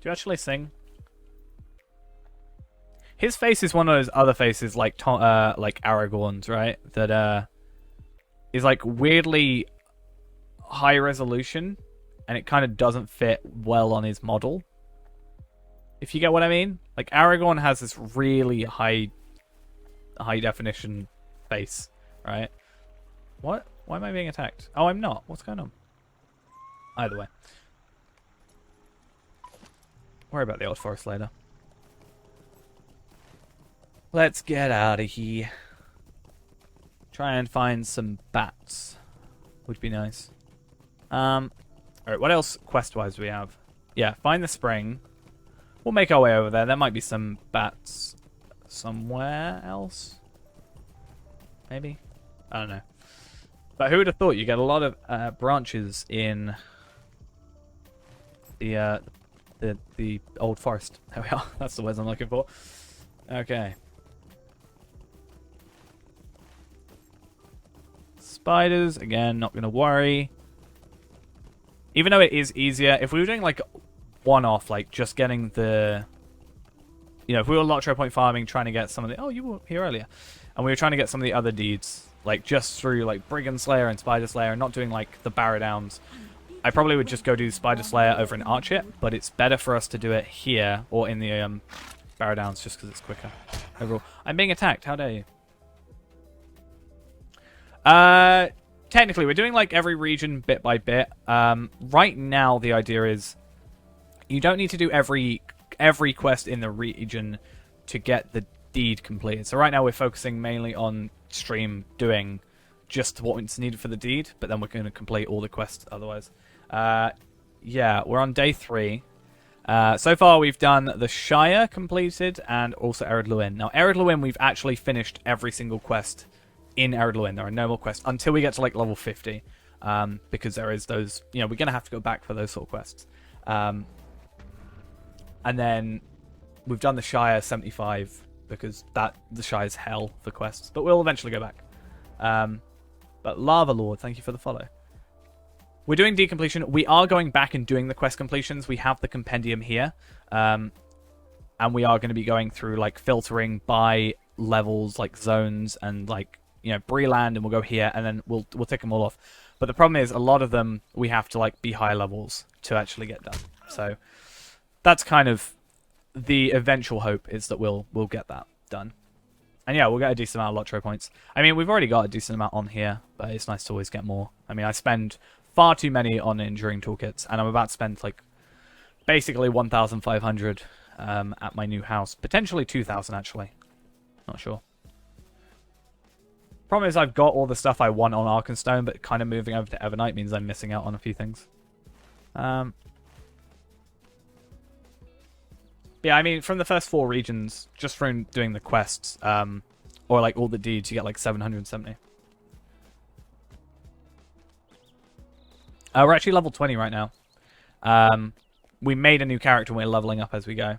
you actually sing? His face is one of those other faces like like Aragorn's, right? That is like weirdly high resolution, and it kind of doesn't fit well on his model. If you get what I mean? Like Aragorn has this really high definition face, right? What? Why am I being attacked? Oh, I'm not. What's going on? Either way. Worry about the old forest later. Let's get out of here. Try and find some bats. Would be nice. Alright, what else quest-wise do we have? Yeah, find the spring. We'll make our way over there. There might be some bats somewhere else. Maybe? I don't know. But who would have thought you get a lot of branches in the the old forest. There we are. That's the words I'm looking for. Okay. Spiders, again, not going to worry. Even though it is easier, if we were doing like one-off, like just getting the... You know, if we were Lotro Point farming, trying to get some of the... Oh, you were here earlier. And we were trying to get some of the other deeds, like just through like Brigand Slayer and Spider Slayer, and not doing like the Barrow Downs. I probably would just go do Spider Slayer over in Archit, but it's better for us to do it here or in the Barrow Downs just because it's quicker overall. I'm being attacked. How dare you? Technically, we're doing like every region bit by bit. Right now, the idea is you don't need to do every quest in the region to get the deed completed. So right now, we're focusing mainly on stream doing just what's needed for the deed, but then we're going to complete all the quests otherwise. Yeah, we're on day 3. So far, we've done the Shire completed and also Ered Luin. Now, Ered Luin, we've actually finished every single quest in Ered Luin. There are no more quests until we get to like level 50, because there is those, you know, we're going to have to go back for those sort of quests. And then we've done the Shire 75 because the Shire's hell for quests, but we'll eventually go back. But Lava Lord, thank you for the follow. We're doing decompletion. We are going back and doing the quest completions. We have the compendium here. And we are going to be going through like filtering by levels, like zones, and like, you know, Bree-Land, and we'll go here, and then we'll tick them all off. But the problem is, a lot of them we have to like be high levels to actually get done. So that's kind of the eventual hope, is that we'll get that done. And yeah, we'll get a decent amount of Lotro points. I mean, we've already got a decent amount on here, but it's nice to always get more. I mean, I spend far too many on enduring toolkits, and I'm about to spend like basically 1,500 at my new house. Potentially 2,000 actually. Not sure. Problem is, I've got all the stuff I want on Arkenstone, but kind of moving over to Evernight means I'm missing out on a few things. Yeah, I mean, from the first 4 regions, just from doing the quests, or like all the deeds, you get like 770. We're actually level 20 right now. We made a new character and we're leveling up as we go.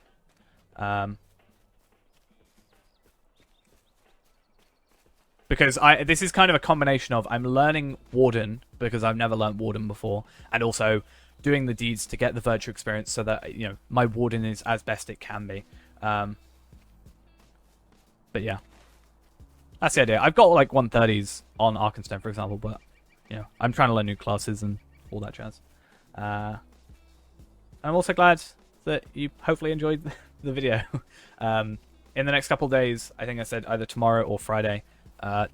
Because this is kind of a combination of I'm learning Warden because I've never learned Warden before, and also doing the deeds to get the virtue experience so that, you know, my Warden is as best it can be. But yeah, that's the idea. I've got like 130s on Arkenstone, for example, but you know, I'm trying to learn new classes and all that jazz. I'm also glad that you hopefully enjoyed the video. In the next couple of days, I think I said either tomorrow or Friday,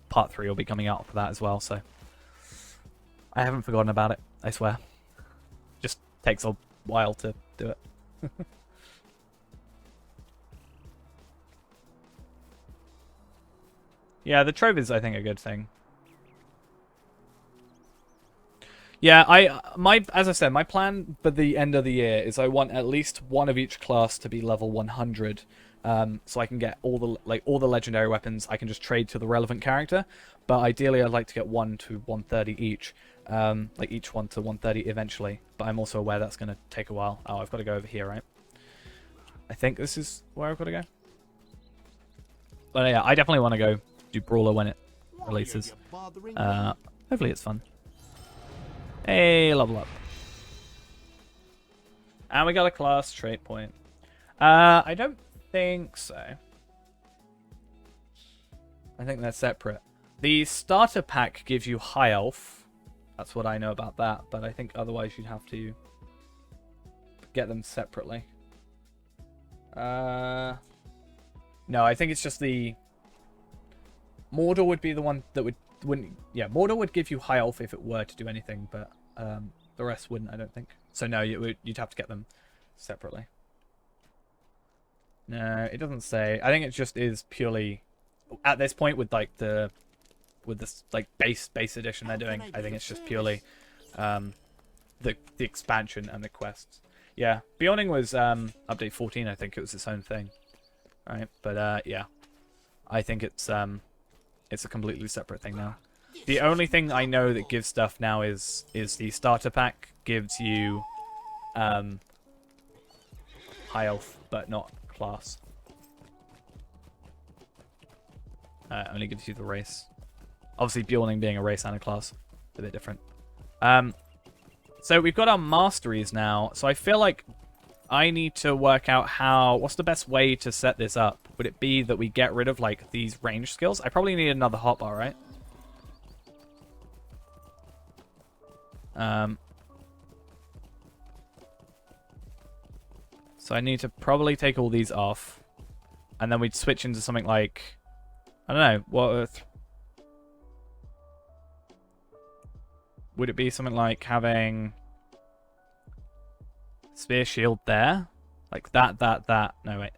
part 3 will be coming out for that as well. So I haven't forgotten about it, I swear. Just takes a while to do it. Yeah, the trove is, I think, a good thing. Yeah, as I said, my plan for the end of the year is I want at least one of each class to be level 100, so I can get all the legendary weapons. I can just trade to the relevant character, but ideally I'd like to get 1 to 130 each, like each 1 to 130 eventually. But I'm also aware that's going to take a while. Oh, I've got to go over here, right? I think this is where I've got to go. But yeah, I definitely want to go do Brawler when it releases. Hopefully it's fun. Hey, level up. And we got a class trait point. I don't think so. I think they're separate. The starter pack gives you high elf. That's what I know about that, but I think otherwise you'd have to get them separately. No, I think it's just the Mordor would be the one that wouldn't. Yeah, Mordor would give you high elf if it were to do anything, but the rest wouldn't, I don't think. So no, you'd have to get them separately. No, it doesn't say. I think it just is purely at this point with like this like base edition they're doing. I think it's just purely the expansion and the quests. Yeah, Beyonding was update 14. I think it was its own thing, right? But yeah, I think it's a completely separate thing now. The only thing I know that gives stuff now is the starter pack gives you high elf, but not class. Only gives you the race. Obviously, Bjorning being a race and a class, a bit different. So we've got our masteries now. So I feel like I need to work out what's the best way to set this up. Would it be that we get rid of like these range skills? I probably need another hotbar, right? So I need to probably take all these off. And then we'd switch into something like, I don't know, what would it be? Something like having spear shield there? Like that. No, wait.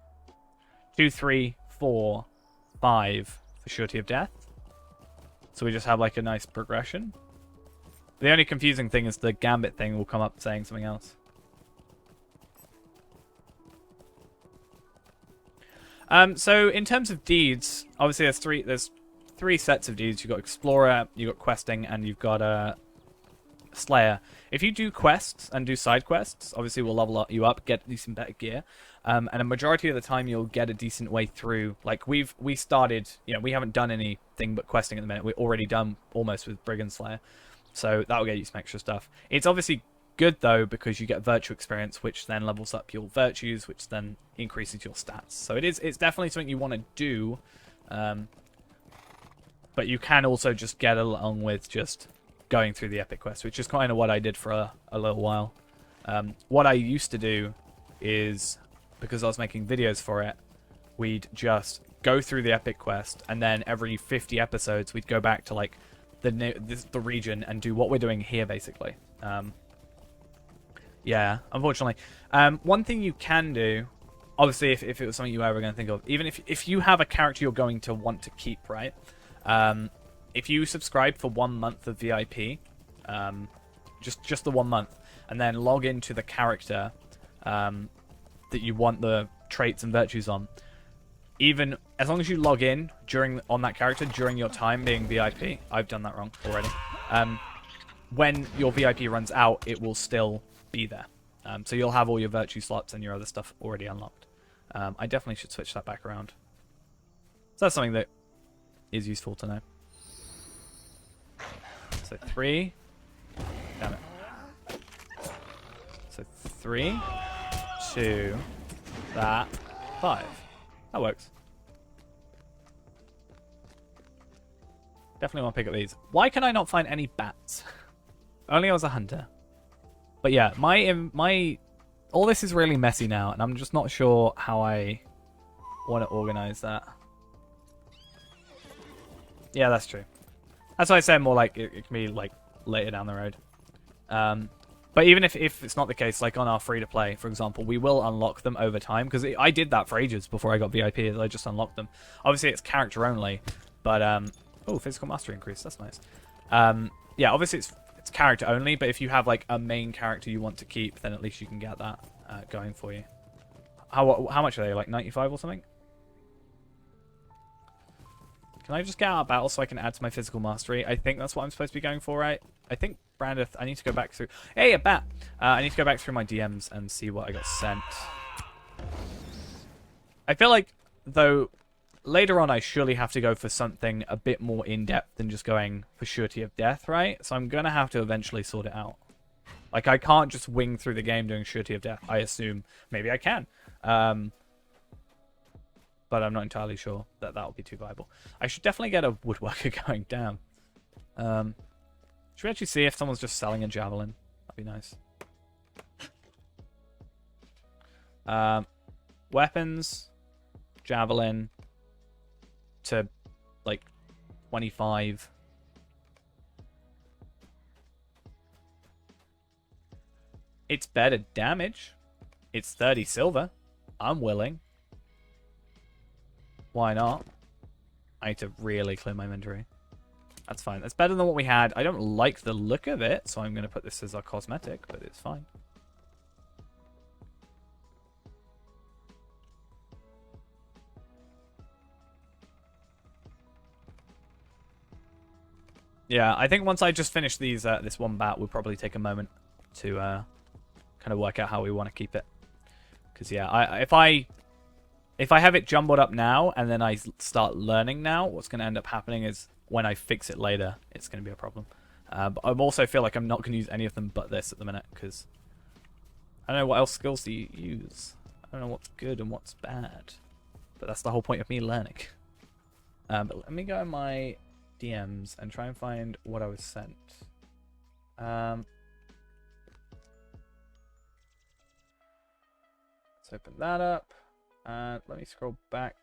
2, 3, 4, 5 for surety of death. So we just have like a nice progression. The only confusing thing is the gambit thing will come up saying something else. So in terms of deeds, obviously there's three sets of deeds. You've got Explorer, you've got Questing, and you've got Slayer. If you do quests and do side quests, obviously we'll level you up, get decent better gear, and a majority of the time you'll get a decent way through. Like we started, we haven't done anything but questing at the minute. We're already done almost with Brigand Slayer, so that'll get you some extra stuff. It's obviously good though because you get virtue experience, which then levels up your virtues, which then increases your stats. So it's definitely something you want to do, but you can also just get along with just going through the epic quest, which is kind of what I did for a little while. What I used to do is, because I was making videos for it, we'd just go through the epic quest, and then every 50 episodes we'd go back to like the region and do what we're doing here basically. Yeah, unfortunately. One thing you can do, obviously if it was something you were ever going to think of, even if you have a character you're going to want to keep, right? If you subscribe for 1 month of VIP, just the 1 month, and then log into the character that you want the traits and virtues on, even as long as you log in on that character during your time being VIP, I've done that wrong already. When your VIP runs out, it will still be there. So you'll have all your virtue slots and your other stuff already unlocked. I definitely should switch that back around. So that's something that is useful to know. So 3. Damn it. So 3, 2, that, 5. That works. Definitely want to pick up these. Why can I not find any bats? Only I was a hunter. But yeah, my all this is really messy now, and I'm just not sure how I want to organize that. Yeah, that's true. That's why I said more like it can be like later down the road. But even if it's not the case, like on our free-to-play, for example, we will unlock them over time, because I did that for ages before I got VIP. I just unlocked them. Obviously, it's character only, but oh, physical mastery increase. That's nice. Yeah, obviously it's character only, but if you have like a main character you want to keep, then at least you can get that going for you. How much are they? Like 95 or something? Can I just get out of battle so I can add to my physical mastery? I think that's what I'm supposed to be going for, right? I think Brandith, I need to go back through... Hey, a bat! I need to go back through my DMs and see what I got sent. I feel like, though, later on I surely have to go for something a bit more in-depth than just going for surety of death, right? So I'm going to have to eventually sort it out. Like, I can't just wing through the game doing surety of death, I assume. Maybe I can. But I'm not entirely sure that will be too viable. I should definitely get a woodworker going. Damn. Should we actually see if someone's just selling a javelin? That'd be nice. Weapons, javelin to like 25. It's better damage. It's 30 silver. I'm willing. Why not? I need to really clear my inventory. That's fine. That's better than what we had. I don't like the look of it, so I'm going to put this as our cosmetic, but it's fine. Yeah, I think once I just finish these, this one bat, we'll probably take a moment to kind of work out how we want to keep it. Because yeah, if I have it jumbled up now and then I start learning now, what's going to end up happening is when I fix it later, it's going to be a problem. But I also feel like I'm not going to use any of them but this at the minute, because I don't know what else skills do you use. I don't know what's good and what's bad. But that's the whole point of me learning. But let me go in my DMs and try and find what I was sent. Let's open that up. And let me scroll back.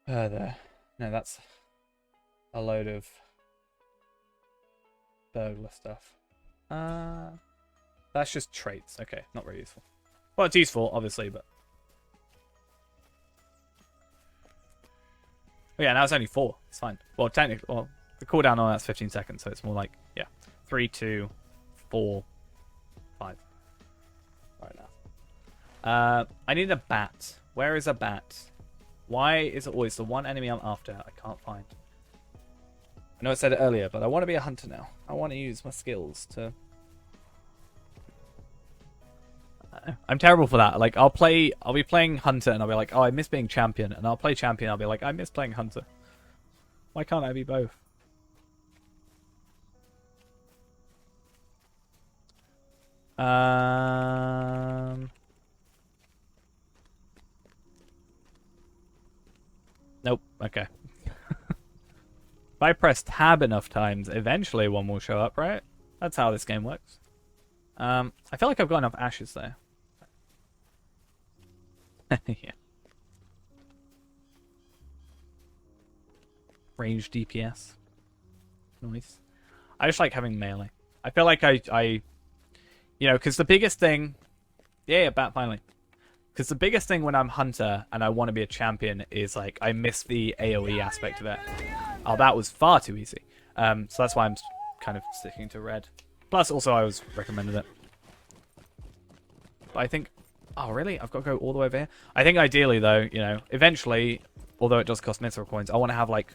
There. No, that's a load of burglar stuff. That's just traits. Okay, not very useful. Well, it's useful, obviously, but... Oh, yeah, now it's only 4. It's fine. Well, technically, well, the cooldown on that's 15 seconds, so it's more like, yeah, 3, 2, 4, 5. Right now. I need a bat. Where is a bat? Why is it always the one enemy I'm after I can't find? I know I said it earlier, but I want to be a hunter now. I want to use my skills to... I'm terrible for that. Like, I'll be playing hunter and I'll be like, oh, I miss being champion. And I'll play champion and I'll be like, I miss playing hunter. Why can't I be both? Nope. Okay. If I press tab enough times, eventually one will show up, right? That's how this game works. I feel like I've got enough ashes there. Yeah. Range DPS. Nice. I just like having melee. I feel like I you know, because the biggest thing... Yeah, bat finally. Because the biggest thing when I'm hunter and I want to be a champion is, like, I miss the AoE aspect of it. Oh, that was far too easy. So that's why I'm kind of sticking to red. Plus, also, I was recommended it. But I think... Oh, really? I've got to go all the way over here? I think ideally, though, you know, eventually, although it does cost mithril coins, I want to have, like,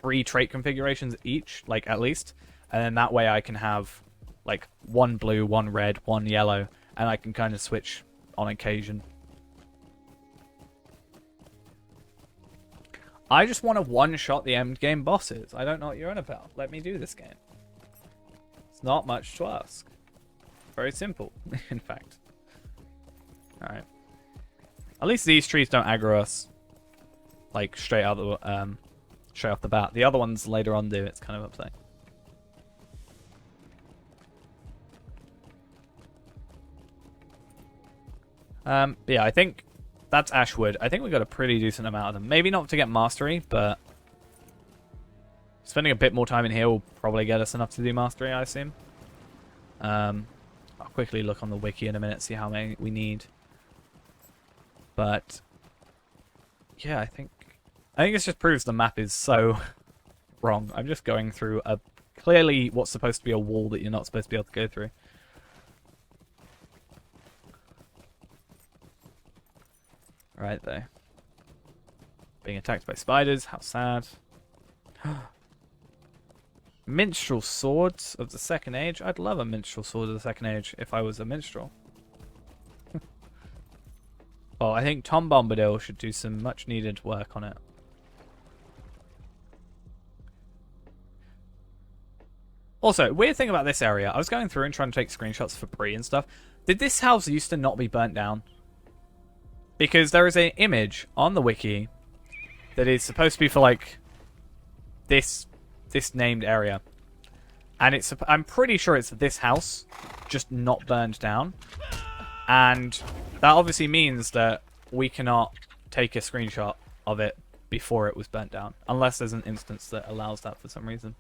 3 trait configurations each, like, at least. And then that way I can have, like, 1 blue, 1 red, 1 yellow, and I can kind of switch on occasion. I just want to one-shot the end game bosses. I don't know what you're on about. Let me do this game. It's not much to ask. Very simple, in fact. Alright. At least these trees don't aggro us, like, straight off the bat. The other ones later on do. It's kind of upsetting. But yeah, I think that's Ashwood. I think we got a pretty decent amount of them. Maybe not to get mastery, but spending a bit more time in here will probably get us enough to do mastery, I assume. I'll quickly look on the wiki in a minute, see how many we need. But yeah, I think this just proves the map is so wrong. I'm just going through a clearly what's supposed to be a wall that you're not supposed to be able to go through. Right there. Being attacked by spiders, how sad. Minstrel swords of the Second Age. I'd love a minstrel sword of the Second Age if I was a minstrel. Oh, I think Tom Bombadil should do some much needed work on it. Also, weird thing about this area, I was going through and trying to take screenshots for Bree and stuff. Did this house used to not be burnt down? Because there is an image on the wiki that is supposed to be for, like, this named area. And I'm pretty sure it's this house, just not burned down. And that obviously means that we cannot take a screenshot of it before it was burnt down. Unless there's an instance that allows that for some reason.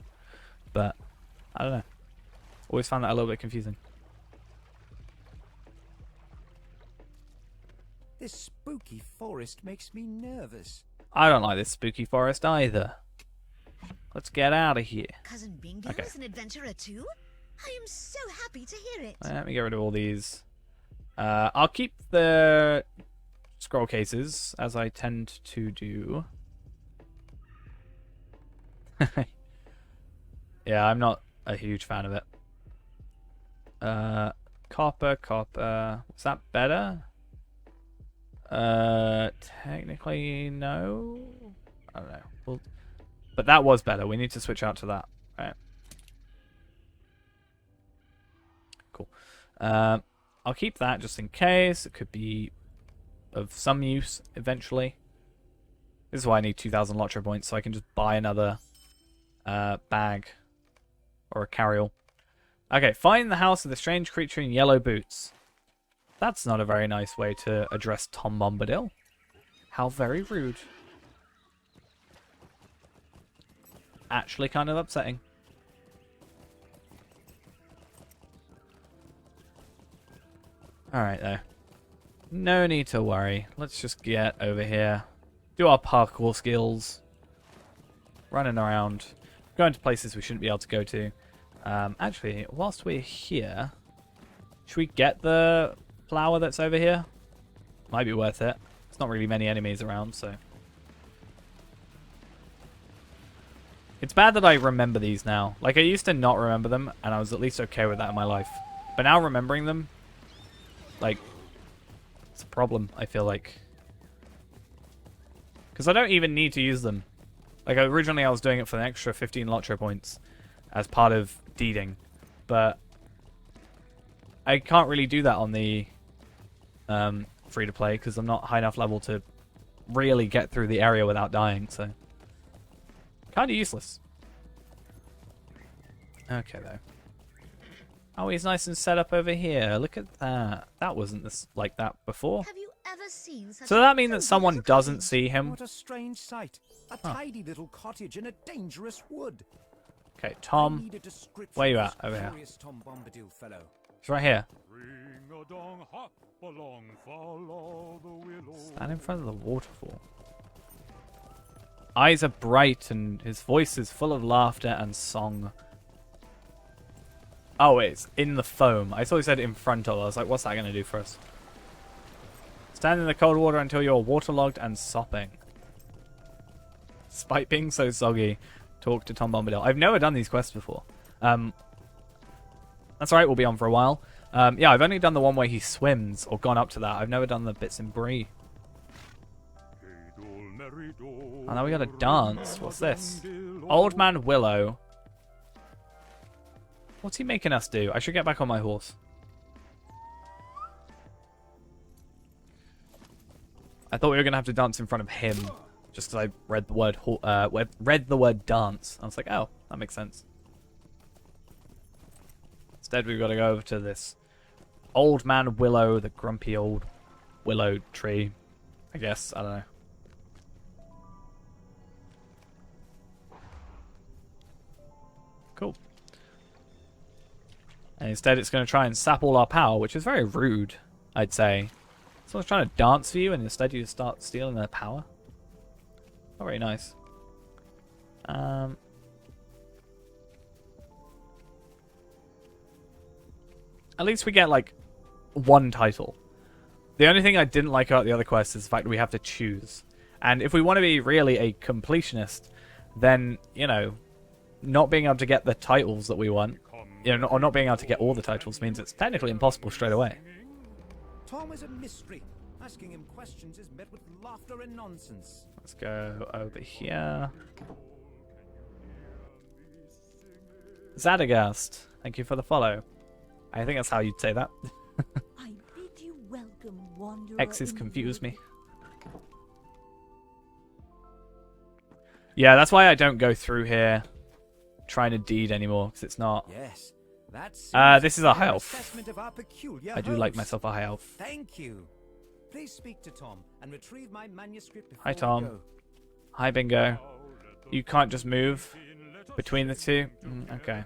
But, I don't know. Always found that a little bit confusing. This spooky forest makes me nervous. I don't like this spooky forest either. Let's get out of here. Cousin Bingo Okay. is an adventurer too? I am so happy to hear it. Let me get rid of all these. I'll keep the scroll cases, as I tend to do. Yeah, I'm not a huge fan of it. Copper, copper. Was that better? Technically, no. I don't know. But that was better. We need to switch out to that. Right. Cool. I'll keep that just in case. It could be of some use eventually. This is why I need 2,000 Lotro points, so I can just buy another bag or a carryall. Okay, find the house of the strange creature in yellow boots. That's not a very nice way to address Tom Bombadil. How very rude. Actually kind of upsetting. Alright though. No need to worry. Let's just get over here. Do our parkour skills. Running around. Going to places we shouldn't be able to go to. Actually, whilst we're here, should we get the flower that's over here? Might be worth it. There's not really many enemies around, so. It's bad that I remember these now. Like, I used to not remember them, and I was at least okay with that in my life. But now remembering them, like, it's a problem, I feel like. Because I don't even need to use them. Like, originally I was doing it for an extra 15 Lotro points as part of deeding. But I can't really do that on the free-to-play because I'm not high enough level to really get through the area without dying, so. Kind of useless. Okay, though. Oh, he's nice and set up over here. Look at that. That wasn't this like that before. Have you ever seen such So does that mean a that someone beautiful doesn't cottage? see him? What a strange sight. A tidy little cottage in a dangerous wood. Okay, I Tom. need a description Where you of at? this Over here. curious Tom Bombadil fellow. He's right here. Ring a dong, hop along, follow the willow. Stand in front of the waterfall. Eyes are bright and his voice is full of laughter and song. Oh, it's in the foam. I thought he said in front of. I was like, what's that going to do for us? Stand in the cold water until you're waterlogged and sopping. Despite being so soggy, talk to Tom Bombadil. I've never done these quests before. That's alright, we'll be on for a while. Yeah, I've only done the one where he swims, or gone up to that. I've never done the bits in Bree. Oh, now we gotta dance. What's this? Old Man Willow. What's he making us do? I should get back on my horse. I thought we were gonna have to dance in front of him, just because I read the word read the word dance. I was like, oh, that makes sense. Instead, we've got to go over to this Old Man Willow, the grumpy old willow tree. I guess I don't know. Cool. And instead it's going to try and sap all our power, which is very rude, I'd say. Someone's trying to dance for you, and instead you just start stealing their power. Not very nice. At least we get, like, one title. The only thing I didn't like about the other quests is the fact that we have to choose. And if we want to be really a completionist, then, you know, not being able to get the titles that we want, you know, or not being able to get all the titles means it's technically impossible straight away. Tom is a mystery. Asking him questions is met with laughter and nonsense. Let's go over here. Zadagast, thank you for the follow. I think that's how you'd say that. I bid you welcome, wanderer. X's in the confuse wood. me. Yeah, that's why I don't go through here trying to deed anymore, because it's not. Yes, that's. This is a high elf. Assessment of our peculiar I do like host. myself a high elf. Thank you. Please speak to Tom and retrieve my manuscript before Hi, we Tom. go. Hi, Bingo. You can't just move between the two? Okay.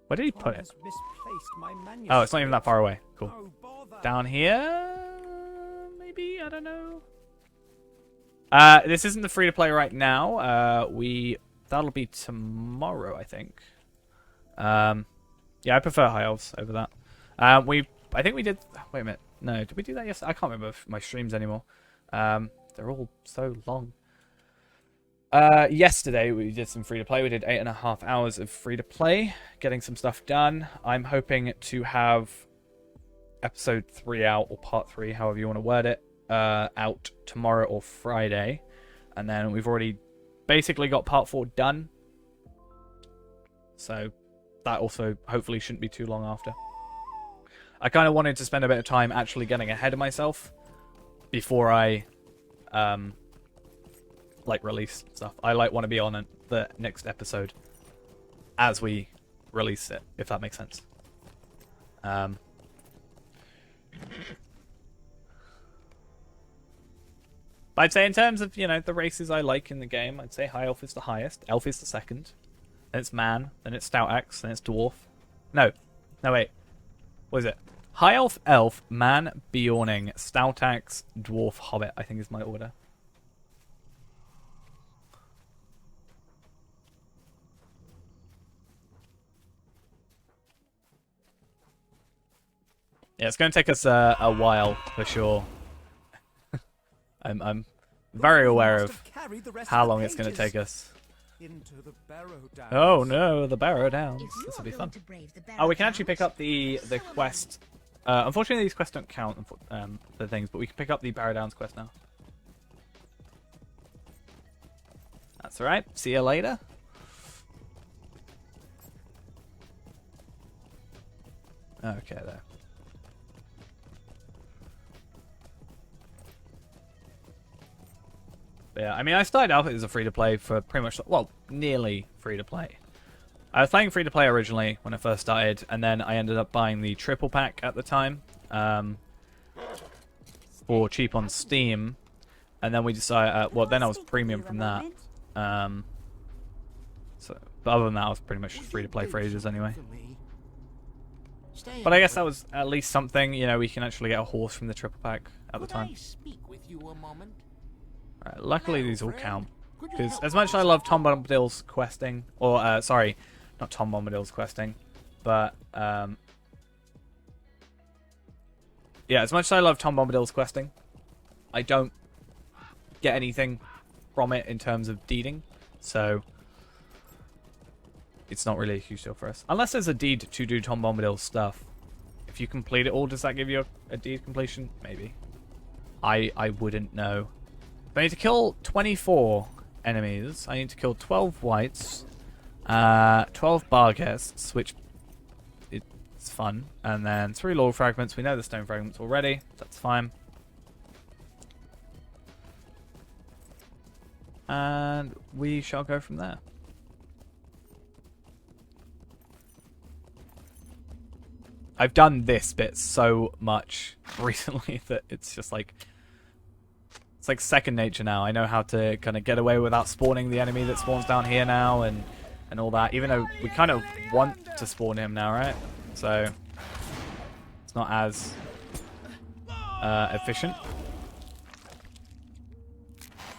Where did he Tom put it? has misplaced my manuscript. Oh, it's not even that far away. Cool. Oh, bother. Down here? Maybe? I don't know. This isn't the free-to-play right now. That'll be tomorrow, I think. Yeah, I prefer High Elves over that. I think we did... Wait a minute. No, did we do that yesterday? I can't remember my streams anymore. They're all so long. Yesterday we did some free to play. We did 8.5 hours of free to play, getting some stuff done. I'm hoping to have episode 3 out, or part 3, however you want to word it, out tomorrow or Friday. And then we've already basically got part 4 done. So that also hopefully shouldn't be too long after. I kind of wanted to spend a bit of time actually getting ahead of myself before I release stuff. I want to be on the next episode as we release it, if that makes sense. But I'd say in terms of, the races I like in the game, I'd say High Elf is the highest, Elf is the second, then it's Man, then it's Stout Axe, then it's Dwarf. No wait. What is it? High Elf, Elf, Man, Bjorning, Stout Axe, Dwarf, Hobbit, I think is my order. Yeah, it's going to take us a while, for sure. I'm very aware of how long it's going to take us. Oh no, the Barrow Downs. This will be fun. Oh, we can actually pick up the quest. Unfortunately, these quests don't count for things, but we can pick up the Barrow Downs quest now. That's alright. See you later. Okay, there. But yeah, I mean, I started out as a free-to-play for pretty much, well, nearly free-to-play. I was playing free-to-play originally when I first started, and then I ended up buying the triple pack at the time for cheap on Steam, and then we decided, well, then I was premium from that. But other than that, I was pretty much free-to-play for ages anyway. But I guess that was at least something, we can actually get a horse from the triple pack at the time. Right, luckily these all count, because as much as I love Tom Bombadil's questing, or sorry, not Tom Bombadil's questing, but yeah, as much as I love Tom Bombadil's questing, I don't get anything from it in terms of deeding, so it's not really a huge deal for us. Unless there's a deed to do Tom Bombadil's stuff. If you complete it all, does that give you a deed completion? Maybe. I wouldn't know. I need to kill 24 enemies. I need to kill 12 whites, 12 bar guests, which it's fun, and then 3 law fragments. We know the stone fragments already. That's fine. And we shall go from there. I've done this bit so much recently that it's just like... It's like second nature now. I know how to kind of get away without spawning the enemy that spawns down here now and all that. Even though we kind of want to spawn him now, right? So it's not as efficient.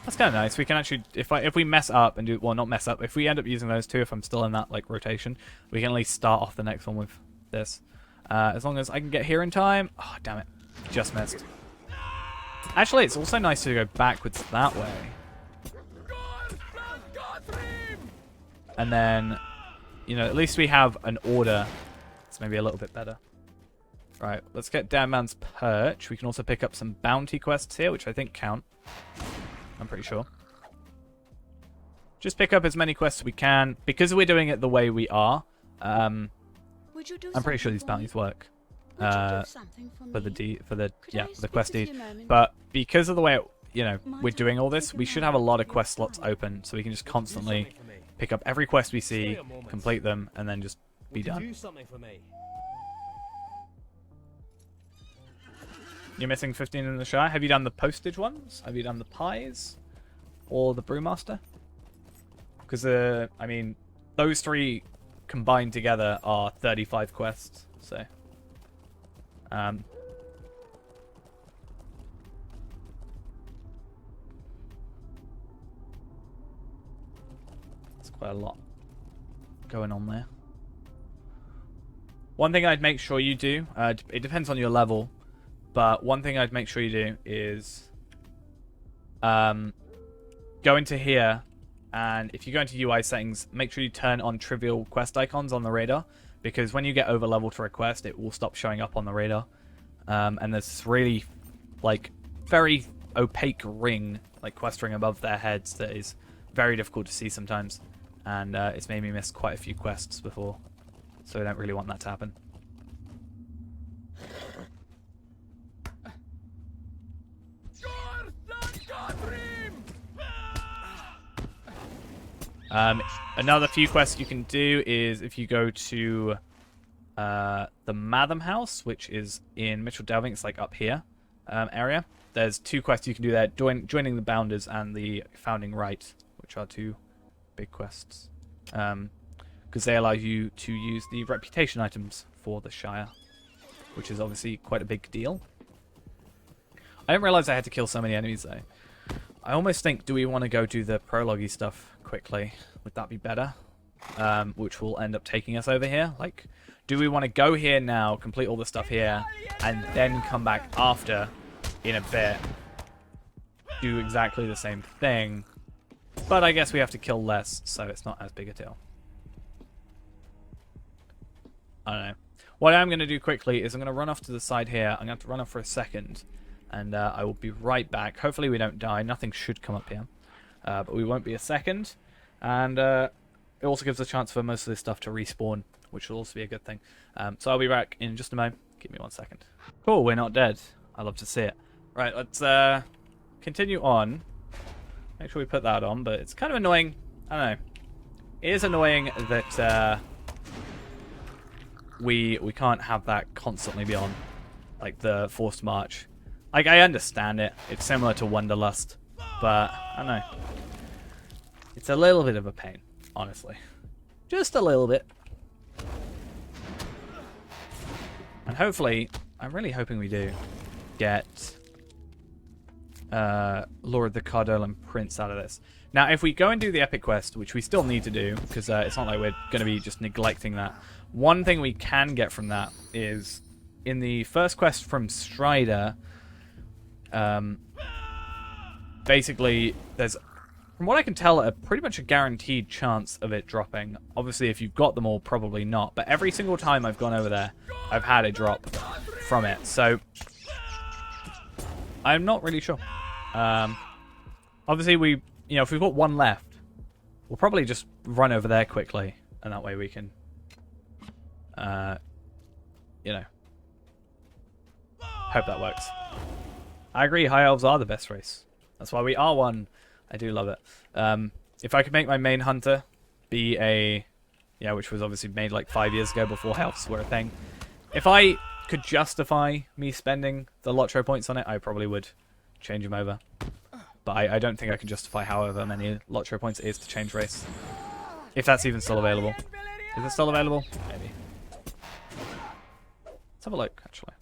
That's kind of nice. We can actually, if we mess up and do, well, not mess up. If we end up using those two, if I'm still in that like rotation, we can at least start off the next one with this. As long as I can get here in time. Oh, damn it! Just missed. Actually, it's also nice to go backwards that way. And then, at least we have an order. It's maybe a little bit better. Right, let's get Dead Man's Perch. We can also pick up some bounty quests here, which I think count. I'm pretty sure. Just pick up as many quests as we can. Because we're doing it the way we are, I'm pretty sure these bounties work. For the quest deed, but because of the way we're doing all this, we should have a lot of quest slots open, so we can just constantly pick up every quest we see, complete them, and then just be done. You're missing 15 in the Shire. Have you done the postage ones? Have you done the pies or the brewmaster? Because I mean, those 3 combined together are 35 quests, so. It's quite a lot going on there. One thing I'd make sure you do, it depends on your level, but one thing I'd make sure you do is go into here and if you go into UI settings, make sure you turn on trivial quest icons on the radar, because when you get over leveled for a quest, it will stop showing up on the radar. And there's this really, like, very opaque ring, like quest ring above their heads that is very difficult to see sometimes, and it's made me miss quite a few quests before, so I don't really want that to happen. Another few quests you can do is if you go to the Madam House, which is in Mitchell Delving. It's like up here area. There's 2 quests you can do there: joining the Bounders and the Founding Rite, which are 2 big quests, because they allow you to use the reputation items for the Shire, which is obviously quite a big deal. I didn't realize I had to kill so many enemies though. I almost think, do we want to go do the prologue-y stuff quickly? Would that be better? Which will end up taking us over here. Like, do we want to go here now, complete all the stuff here, and then come back after in a bit, do exactly the same thing? But I guess we have to kill less, so it's not as big a deal. I don't know. What I'm going to do quickly is I'm going to run off to the side here. I'm going to have to run off for a second, and I will be right back. Hopefully we don't die. Nothing should come up here, but we won't be a second. And it also gives a chance for most of this stuff to respawn, which will also be a good thing. So I'll be back in just a moment. Give me 1 second. Cool, we're not dead. I love to see it. Right, let's continue on. Make sure we put that on, but it's kind of annoying. I don't know. It is annoying that we can't have that constantly be on, like the forced march. Like, I understand it. It's similar to Wanderlust, but I don't know. It's a little bit of a pain, honestly. Just a little bit. And hopefully, I'm really hoping we do get Lord the Cardolan Prince out of this. Now, if we go and do the epic quest, which we still need to do, because it's not like we're going to be just neglecting that. One thing we can get from that is, in the first quest from Strider, basically, there's, from what I can tell, pretty much a guaranteed chance of it dropping. Obviously, if you've got them all, probably not. But every single time I've gone over there, I've had a drop from it. So, I'm not really sure. Obviously, if we've got 1 left, we'll probably just run over there quickly. And that way we can, hope that works. I agree, High Elves are the best race. That's why we are one. I do love it. If I could make my main hunter be a... which was obviously made like 5 years ago before elves were a thing. If I could justify me spending the Lotro points on it, I probably would change him over. But I don't think I can justify however many Lotro points it is to change race. If that's even still available. Is it still available? Maybe. Let's have a look, actually.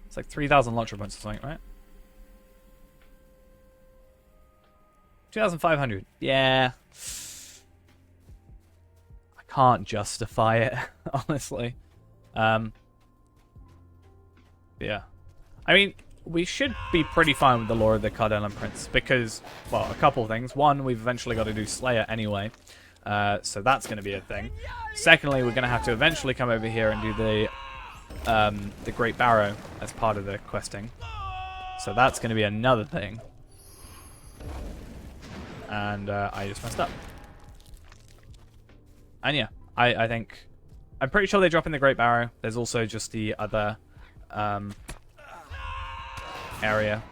It's like 3,000 Lotro points or something, right? 2,500. Yeah. I can't justify it, honestly. Yeah. I mean, we should be pretty fine with the lore of the Cardolan Prince because, well, a couple of things. One, we've eventually got to do Slayer anyway, so that's going to be a thing. Secondly, we're going to have to eventually come over here and do the Great Barrow as part of the questing. So that's going to be another thing. And I just messed up. And yeah, I think... I'm pretty sure they drop in the Great Barrow. There's also just the other area.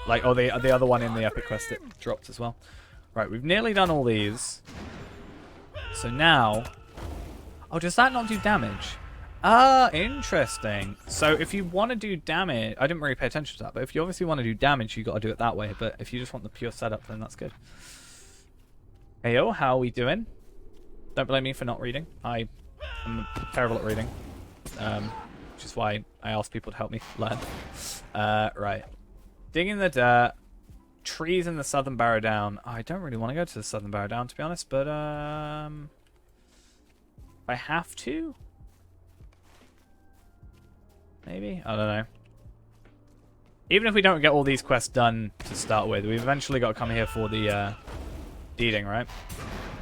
Like, oh, the other one in the Epic Quest that dropped as well. Right, we've nearly done all these. So now... Oh, does that not do damage? Ah, interesting. So if you want to do damage... I didn't really pay attention to that, but if you obviously want to do damage, you got to do it that way. But if you just want the pure setup, then that's good. Heyo, how are we doing? Don't blame me for not reading. I am terrible at reading. Which is why I ask people to help me learn. Right. Digging the dirt. Trees in the Southern Barrow Down. I don't really want to go to the Southern Barrow Down, to be honest, but if I have to? Maybe? I don't know. Even if we don't get all these quests done to start with, we've eventually got to come here for the deeding, right?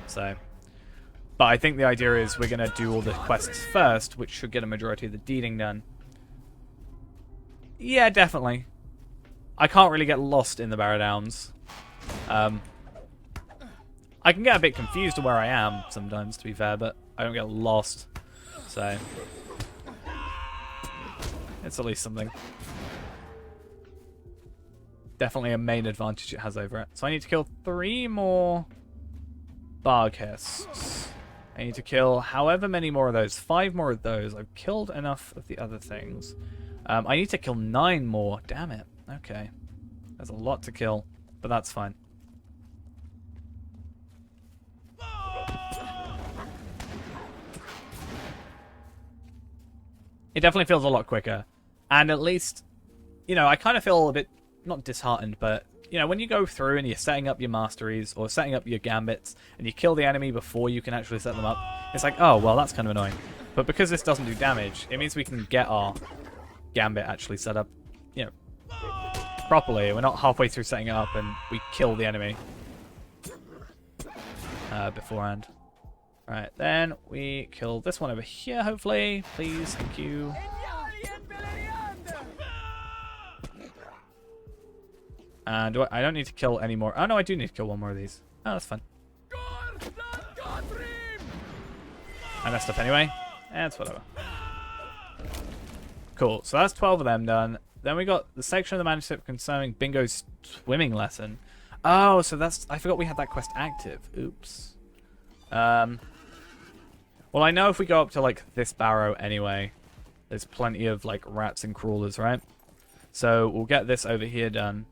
So, but I think the idea is we're going to do all the quests first, which should get a majority of the deeding done. Yeah, definitely. I can't really get lost in the Barrow Downs. I can get a bit confused to where I am sometimes, to be fair, but I don't get lost. So, it's at least something. Definitely a main advantage it has over it. So I need to kill 3 more Barghests. I need to kill however many more of those. 5 more of those. I've killed enough of the other things. I need to kill 9 more. Damn it. Okay. There's a lot to kill, but that's fine. It definitely feels a lot quicker. And at least, you know, I kind of feel a bit, not disheartened, but, you know, when you go through and you're setting up your masteries or setting up your gambits and you kill the enemy before you can actually set them up, it's like, oh, well, that's kind of annoying. But because this doesn't do damage, it means we can get our gambit actually set up, you know, properly. We're not halfway through setting it up and we kill the enemy beforehand. Right, then we kill this one over here, hopefully. Please, thank you. And I don't need to kill any more. Oh, no, I do need to kill 1 more of these. Oh, that's fun. I messed up anyway. It's whatever. Cool, so that's 12 of them done. Then we got the section of the manuscript concerning Bingo's swimming lesson. Oh, so that's... I forgot we had that quest active. Oops. Well, I know if we go up to, like, this barrow anyway, there's plenty of, like, rats and crawlers, right? So we'll get this over here done.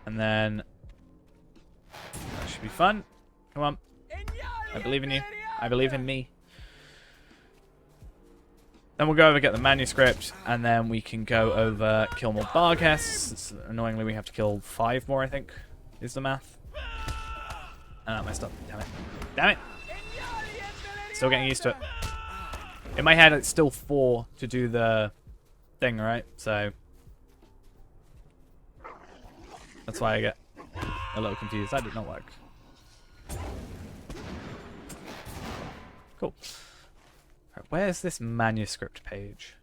And then... that should be fun. Come on. I believe in you. I believe in me. Then we'll go over, get the manuscript, and then we can go over, kill more Barghests. Annoyingly, we have to kill 5 more, I think, is the math. Ah, I messed up. Damn it. Damn it! Still getting used to it. In my head, it's still 4 to do the thing, right? So... that's why I get a little confused. That did not work. Cool. Right, where's this manuscript page?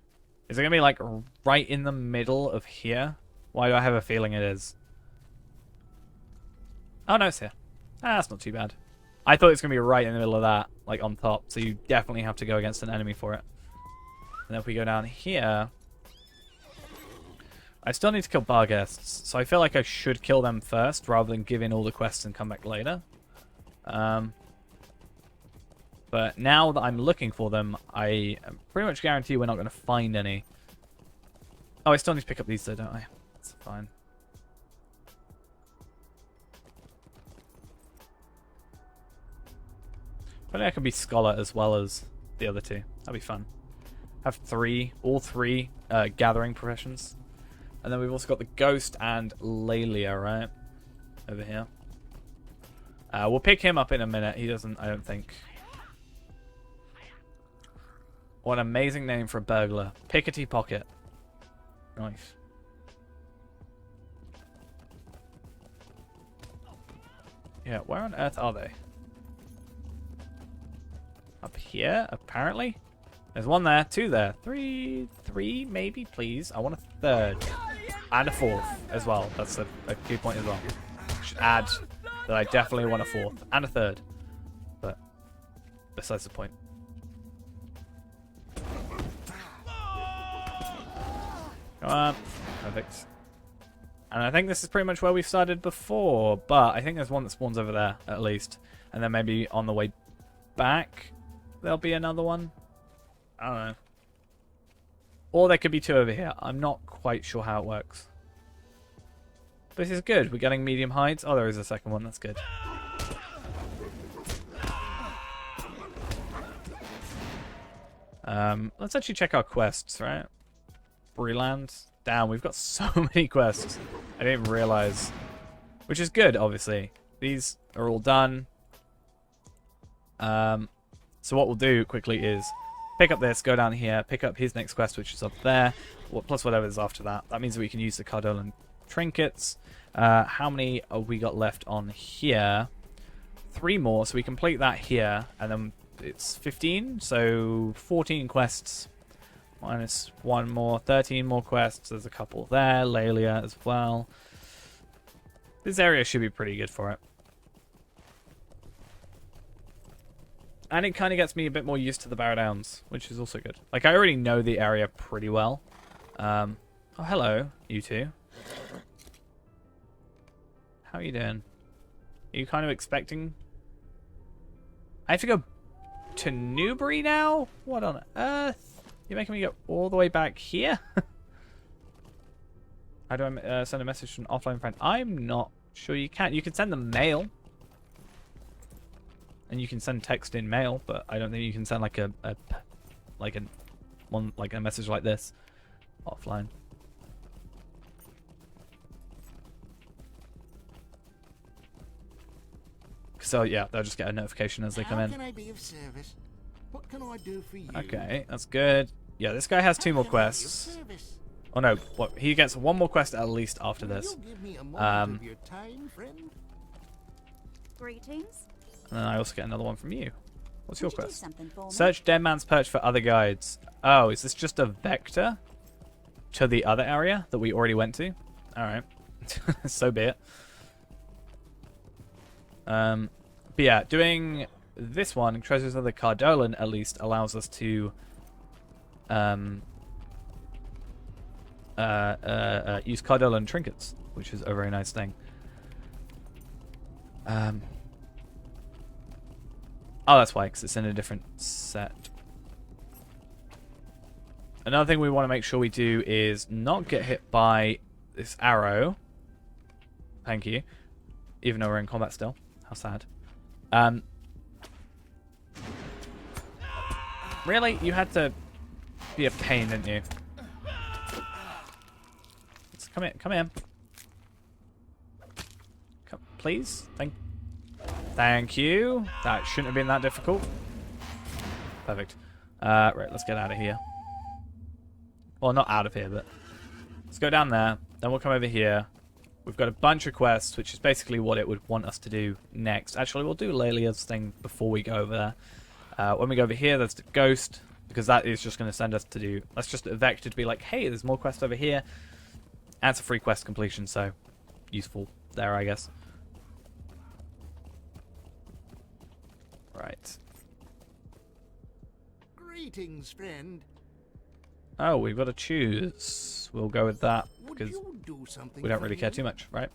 Is it going to be, like, right in the middle of here? Why do I have a feeling it is? Oh, no, it's here. Ah, that's not too bad. I thought it was going to be right in the middle of that, like, on top. So you definitely have to go against an enemy for it. And then if we go down here... I still need to kill Barghests, so I feel like I should kill them first rather than give in all the quests and come back later. But now that I'm looking for them, I pretty much guarantee we're not going to find any. Oh, I still need to pick up these though, don't I? That's fine. But I can be Scholar as well as the other 2. That'd be fun. Have 3, all 3 gathering professions. And then we've also got the Ghost and Lelia, right? Over here. We'll pick him up in a minute. He doesn't, I don't think. What an amazing name for a burglar. Pickety Pocket. Nice. Yeah, where on earth are they? Up here, apparently? There's 1 there, 2 there, 3 maybe, please. I want a 3rd. And a 4th as well. That's a key point as well. I should add that I definitely want a 4th. And a 3rd. But, besides the point. Come on. Perfect. And I think this is pretty much where we've started before. But I think there's 1 that spawns over there, at least. And then maybe on the way back, there'll be another one. I don't know. Or there could be 2 over here. I'm not quite sure how it works. But this is good. We're getting medium heights. Oh, there is a second one. That's good. Let's actually check our quests, right? Bree-Land. Damn, we've got so many quests. I didn't even realize. Which is good, obviously. These are all done. So what we'll do quickly is pick up this, go down here, pick up his next quest, which is up there, plus whatever is after that. That means that we can use the Cardolan trinkets. How many have we got left on here? 3 more, so we complete that here, and then it's 15, so 14 quests. Minus 1 more, 13 more quests. There's a couple there, Laelia as well. This area should be pretty good for it. And it kind of gets me a bit more used to the Barrow Downs, which is also good. Like, I already know the area pretty well. Oh, hello, you two. How are you doing? Are you kind of expecting... I have to go to Newbury now? What on earth? You're making me go all the way back here? How do I send a message to an offline friend? I'm not sure you can. You can send them mail. And you can send text in mail, but I don't think you can send like a message like this offline. So yeah, they'll just get a notification as they come in. How can I be of service? What can I do for you? Okay, that's good. Yeah, this guy has 2 more quests. Oh no, what? He gets 1 more quest at least after this. Give me a moment of your time, friend? Greetings. And then I also get another one from you. What's your Could you do quest? something for me? Search Dead Man's Perch for other guides. Oh, is this just a vector to the other area that we already went to? Alright. So be it. But yeah, doing this one, Treasures of the Cardolan, at least allows us to use Cardolan trinkets, which is a very nice thing. Oh, that's why, because it's in a different set. Another thing we want to make sure we do is not get hit by this arrow. Thank you. Even though we're in combat still. How sad. Really? You had to be a pain, didn't you? Let's come in. Come in. Come, please. Thank you. That shouldn't have been that difficult. Perfect. Right, let's get out of here. Well, not out of here, but let's go down there. Then we'll come over here. We've got a bunch of quests, which is basically what it would want us to do next. Actually, we'll do Laelia's thing before we go over there. When we go over here, there's the ghost, because that is just going to send us to do... That's just a vector to be like, hey, there's more quests over here. And it's a free quest completion, so useful there, I guess. Right. Greetings, friend. Oh, we've got to choose. We'll go with that, Would because you do something we don't for really me? care too much, right?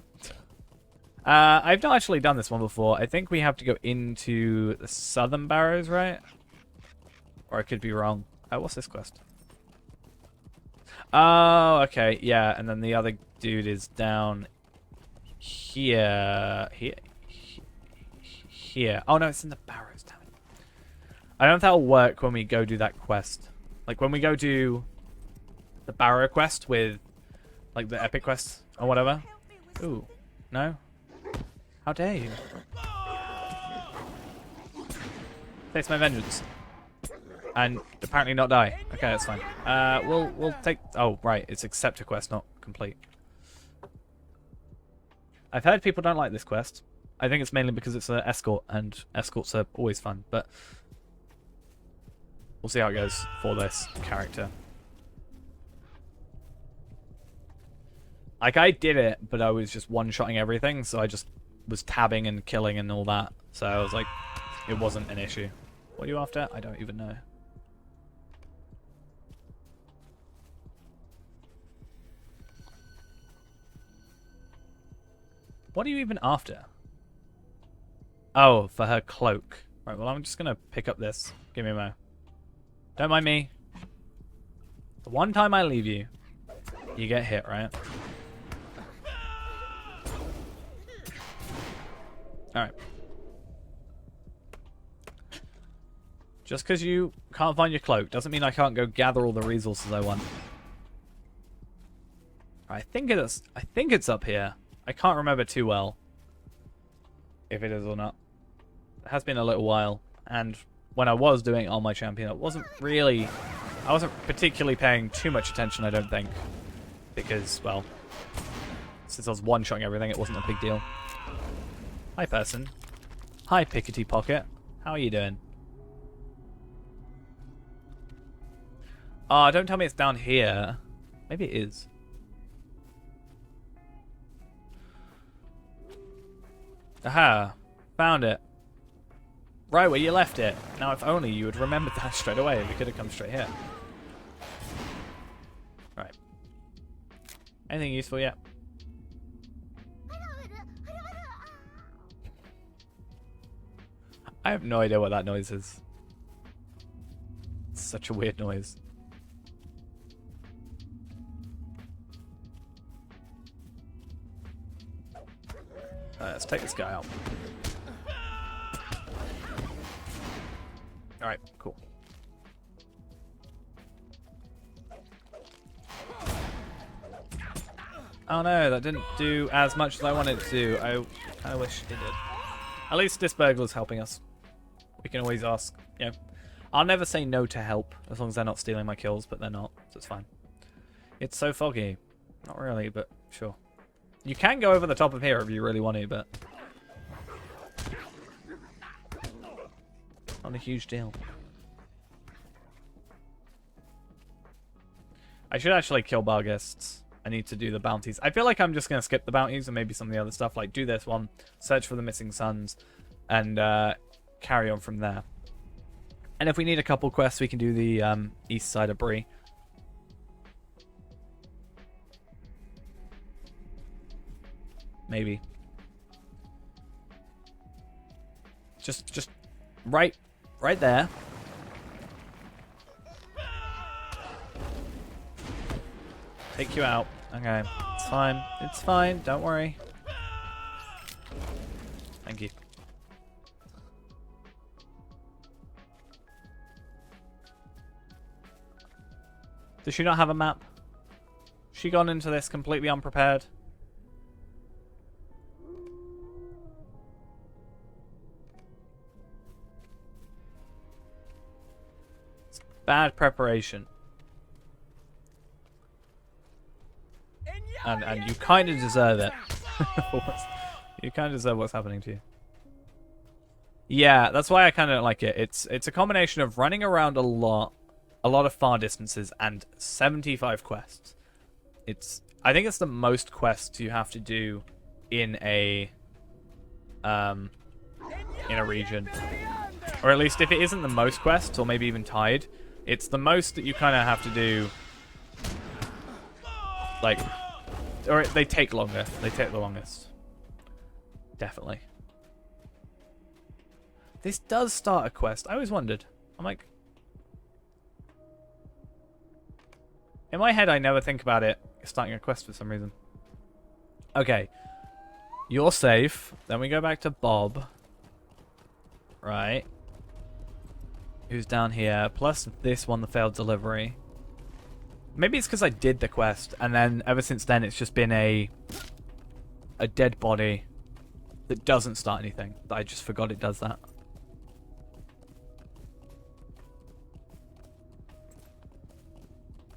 I've not actually done this one before. I think we have to go into the southern barrows, right? Or I could be wrong. Oh, what's this quest? Oh, okay, yeah, and then the other dude is down here. Here. Oh, no, it's in the barrows, damn it. I don't know if that'll work when we go do that quest. Like, when we go do the barrow quest with, like, the epic quest or whatever. Ooh, no? How dare you? Face my vengeance. And apparently not die. Okay, that's fine. We'll take... Oh, right, it's accept a quest, not complete. I've heard people don't like this quest. I think it's mainly because it's an escort, and escorts are always fun, but we'll see how it goes for this character. Like, I did it, but I was just one-shotting everything, so I just was tabbing and killing and all that. So I was like, it wasn't an issue. What are you after? I don't even know. What are you even after? Oh, for her cloak. Right, well, I'm just going to pick up this. Give me a mo. Don't mind me. The one time I leave you, you get hit, right? Alright. Just because you can't find your cloak doesn't mean I can't go gather all the resources I want. I think it's up here. I can't remember too well if it is or not. It has been a little while, and when I was doing it on my champion, I wasn't particularly paying too much attention, I don't think. Because, well, since I was one-shotting everything, it wasn't a big deal. Hi, person. Hi, Pickety Pocket. How are you doing? Oh, don't tell me it's down here. Maybe it is. Aha. Found it. Right where you left it. Now, if only you had remembered that straight away. We could have come straight here. Right. Anything useful yet? I have no idea what that noise is. It's such a weird noise. Let's take this guy out. Alright, cool. Oh no, that didn't do as much as I wanted it to do. I kind of wish it did. At least this burglar's helping us. We can always ask, you know. I'll never say no to help, as long as they're not stealing my kills, but they're not, so it's fine. It's so foggy. Not really, but sure. You can go over the top of here if you really want to, but... not a huge deal. I should actually kill Barghists. I need to do the bounties. I feel like I'm just going to skip the bounties and maybe some of the other stuff, like do this one, search for the missing sons, and carry on from there. And if we need a couple quests, we can do the east side of Bree. Maybe. Just right there. Take you out. Okay, it's fine. It's fine. Don't worry. Thank you. Does she not have a map? She gone into this completely unprepared? It's bad preparation. And you kind of deserve it. You kind of deserve what's happening to you. Yeah, that's why I kind of don't like it. It's a combination of running around a lot of far distances, and 75 quests. I think it's the most quests you have to do in a region, or at least if it isn't the most quests, or maybe even tied, it's the most that you kind of have to do. Like, or they take longer. They take the longest. Definitely. This does start a quest. I always wondered. I'm like, in my head, I never think about it starting a quest for some reason. Okay. You're safe. Then we go back to Bob. Right. Who's down here. Plus this one, the failed delivery. Maybe it's because I did the quest, and then ever since then it's just been a dead body that doesn't start anything. That I just forgot it does that.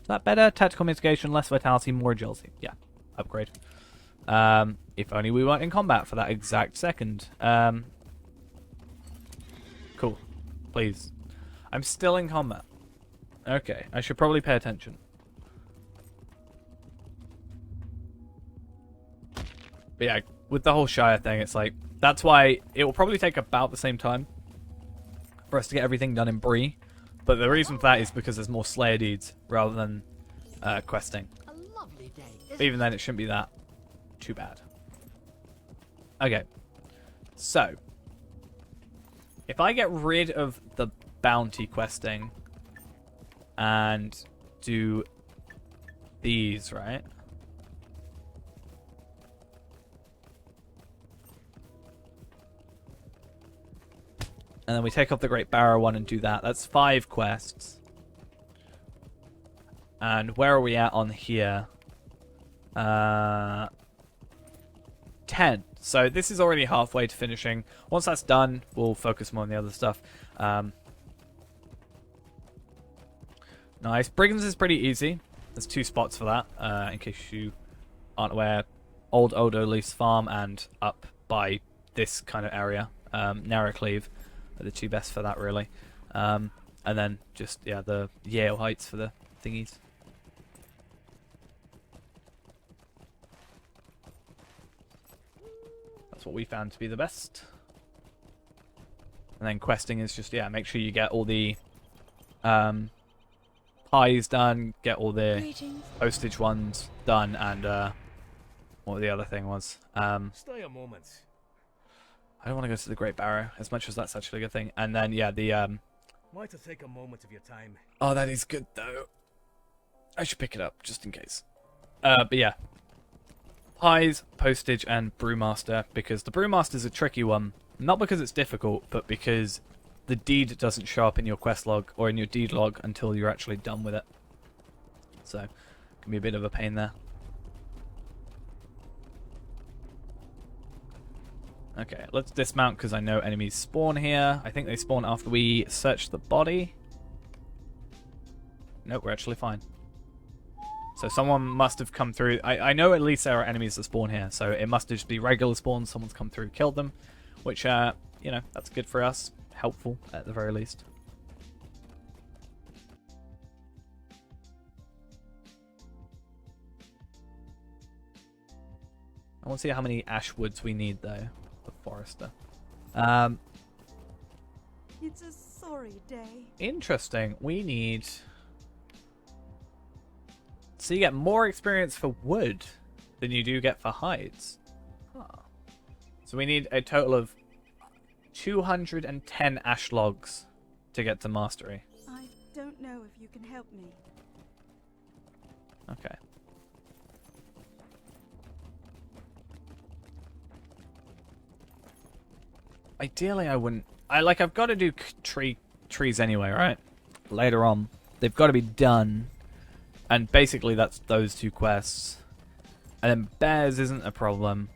Is that better? Tactical mitigation, less vitality, more agility. Yeah, upgrade. If only we weren't in combat for that exact second. Cool. Please. I'm still in combat. Okay, I should probably pay attention. But yeah, with the whole Shire thing, it's like, that's why it will probably take about the same time for us to get everything done in Bree. But the reason for that is because there's more Slayer deeds rather than questing. A lovely day. But even then, it shouldn't be that too bad. Okay. So, if I get rid of the bounty questing and do these, right? And then we take off the Great Barrow one and do that. That's 5 quests. And where are we at on here? 10. So this is already halfway to finishing. Once that's done, we'll focus more on the other stuff. Nice. Brigands is pretty easy. There's 2 spots for that, in case you aren't aware. Old Odo-Leaf's farm and up by this kind of area. Narrowcleave are the 2 best for that, really. And then just, yeah, the Yale Heights for the thingies. That's what we found to be the best. And then questing is just, yeah, make sure you get all the pies done, get all the Greetings. postage ones done, and what the other thing was. Stay a moment. I don't want to go to the Great Barrow, as much as that's actually a good thing. And then, yeah, the... Might to take a moment of your time. Oh, that is good, though. I should pick it up, just in case. But yeah. Pies, postage, and Brewmaster, because the Brewmaster's a tricky one. Not because it's difficult, but because the deed doesn't show up in your quest log or in your deed log until you're actually done with it. So, it can be a bit of a pain there. Okay, let's dismount because I know enemies spawn here. I think they spawn after we search the body. Nope, we're actually fine. So someone must have come through. I know at least there are enemies that spawn here, so it must just be regular spawns. Someone's come through, killed them, which, you know, that's good for us. Helpful, at the very least. I want to see how many ash woods we need, though, for Forester. It's a sorry day. Interesting. We need... So you get more experience for wood than you do get for hides. Huh. So we need a total of 210 ash logs to get to mastery. I don't know if you can help me. Okay. Ideally, I wouldn't... I've got to do trees anyway, right? Later on. They've got to be done. And basically, that's those 2 quests. And then bears isn't a problem.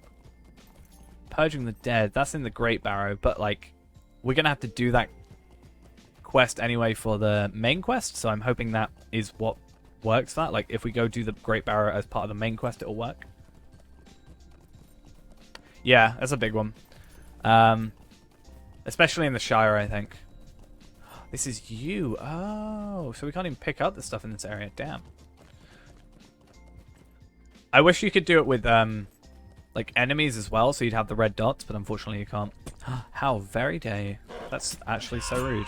Purging the Dead, that's in the Great Barrow. But, like, we're going to have to do that quest anyway for the main quest. So I'm hoping that is what works for that. Like, if we go do the Great Barrow as part of the main quest, it'll work. Yeah, that's a big one. Especially in the Shire, I think. This is you. Oh, so we can't even pick up the stuff in this area. Damn. I wish you could do it with, like, enemies as well, so you'd have the red dots, but unfortunately you can't. How very dare you. That's actually so rude.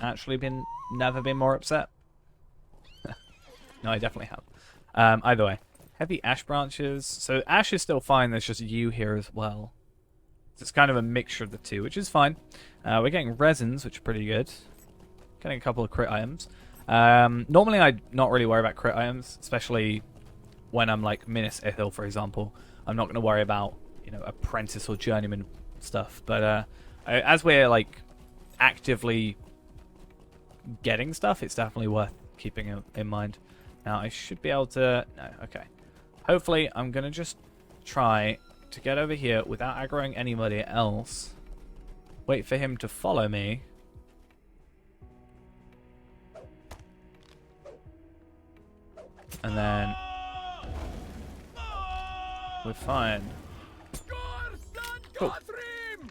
Actually never been more upset. No, I definitely have. Either way. Heavy ash branches. So ash is still fine, there's just you here as well. So it's kind of a mixture of the 2, which is fine. We're getting resins, which are pretty good. Getting a couple of crit items. Normally I not really worry about crit items, especially when I'm like Minas Ithil, for example. I'm not going to worry about, you know, apprentice or journeyman stuff. But as we're like actively getting stuff, it's definitely worth keeping in mind. Now I should be able to... No, okay. Hopefully I'm going to just try to get over here without aggroing anybody else. Wait for him to follow me. And then we're fine. Cool.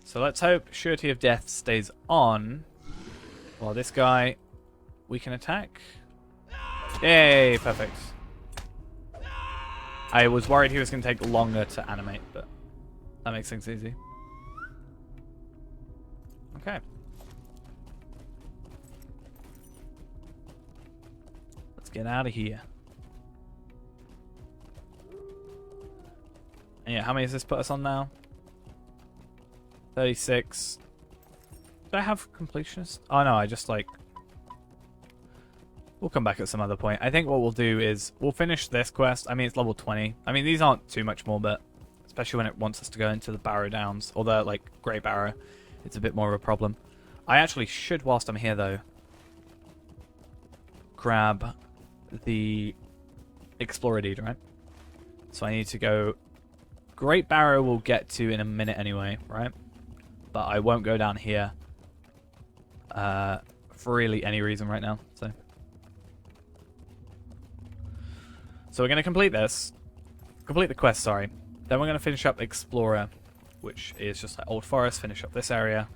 So let's hope Surety of Death stays on. While this guy we can attack. Yay, perfect. I was worried he was going to take longer to animate, but that makes things easy. Okay. Let's get out of here. And yeah, how many does this put us on now? 36. Do I have Completionist? Oh no, I just like... We'll come back at some other point. I think what we'll do is we'll finish this quest. I mean, it's level 20. I mean, these aren't too much more, but especially when it wants us to go into the Barrow Downs or the like Grey Barrow, it's a bit more of a problem. I actually should, whilst I'm here though, grab the Explorer deed, right? So I need to go Great Barrow we'll get to in a minute anyway, right? But I won't go down here for really any reason right now. So we're going to complete this. Complete the quest, sorry. Then we're going to finish up Explorer, which is just like Old Forest, finish up this area.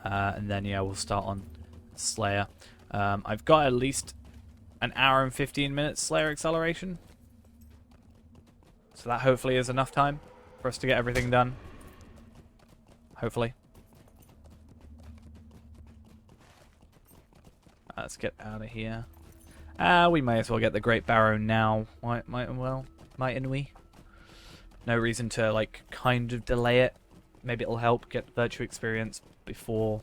And then, yeah, we'll start on Slayer. I've got at least an hour and 15 minutes Slayer acceleration. So that hopefully is enough time for us to get everything done. Hopefully. Let's get out of here. We may as well get the Great Barrow now. Mightn't we? No reason to, like, kind of delay it. Maybe it'll help get virtue experience before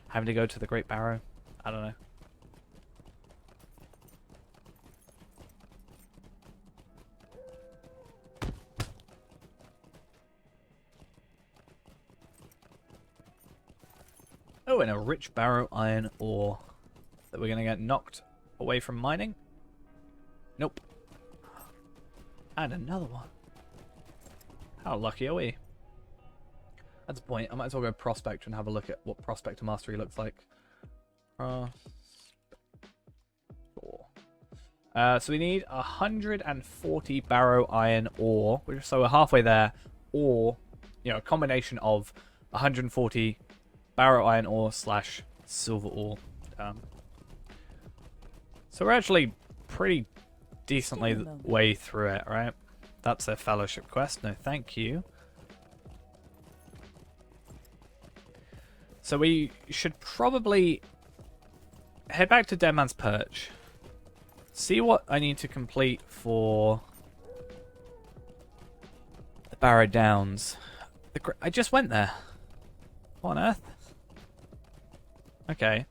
having to go to the Great Barrow. I don't know. Oh, and a rich barrow iron ore that we're going to get knocked away from mining. Nope. And another one. How lucky are we? That's a point. I might as well go Prospector and have a look at what Prospector Mastery looks like. So we need 140 barrow iron ore, so we're halfway there, or, you know, a combination of 140 barrow iron ore slash silver ore. So we're actually pretty decently way through it, right? That's a fellowship quest. No, thank you. So we should probably head back to Dead Man's Perch. See what I need to complete for the Barrow Downs. I just went there. What on earth? Okay.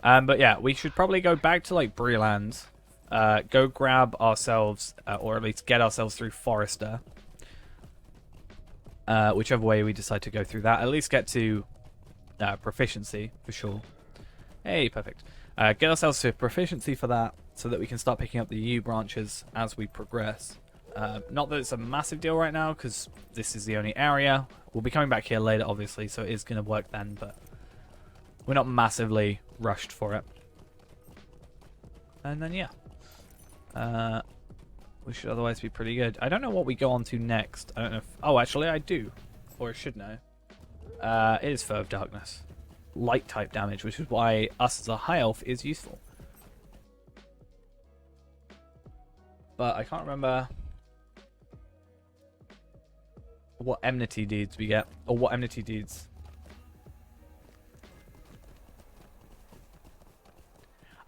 But yeah, we should probably go back to like Bree-Land. Go grab ourselves, or at least get ourselves through Forester. Whichever way we decide to go through that. At least get to proficiency, for sure. Hey, perfect. Get ourselves to proficiency for that, so that we can start picking up the U branches as we progress. Not that it's a massive deal right now, because this is the only area. We'll be coming back here later, obviously, so it is going to work then, but we're not massively rushed for it. And then, yeah. We should otherwise be pretty good. I don't know what we go on to next. I don't know if... Oh, actually, I do. Or I should know. It is Foe of Darkness. Light type damage, which is why us as a high elf is useful. But I can't remember what enmity deeds we get. Or what enmity deeds.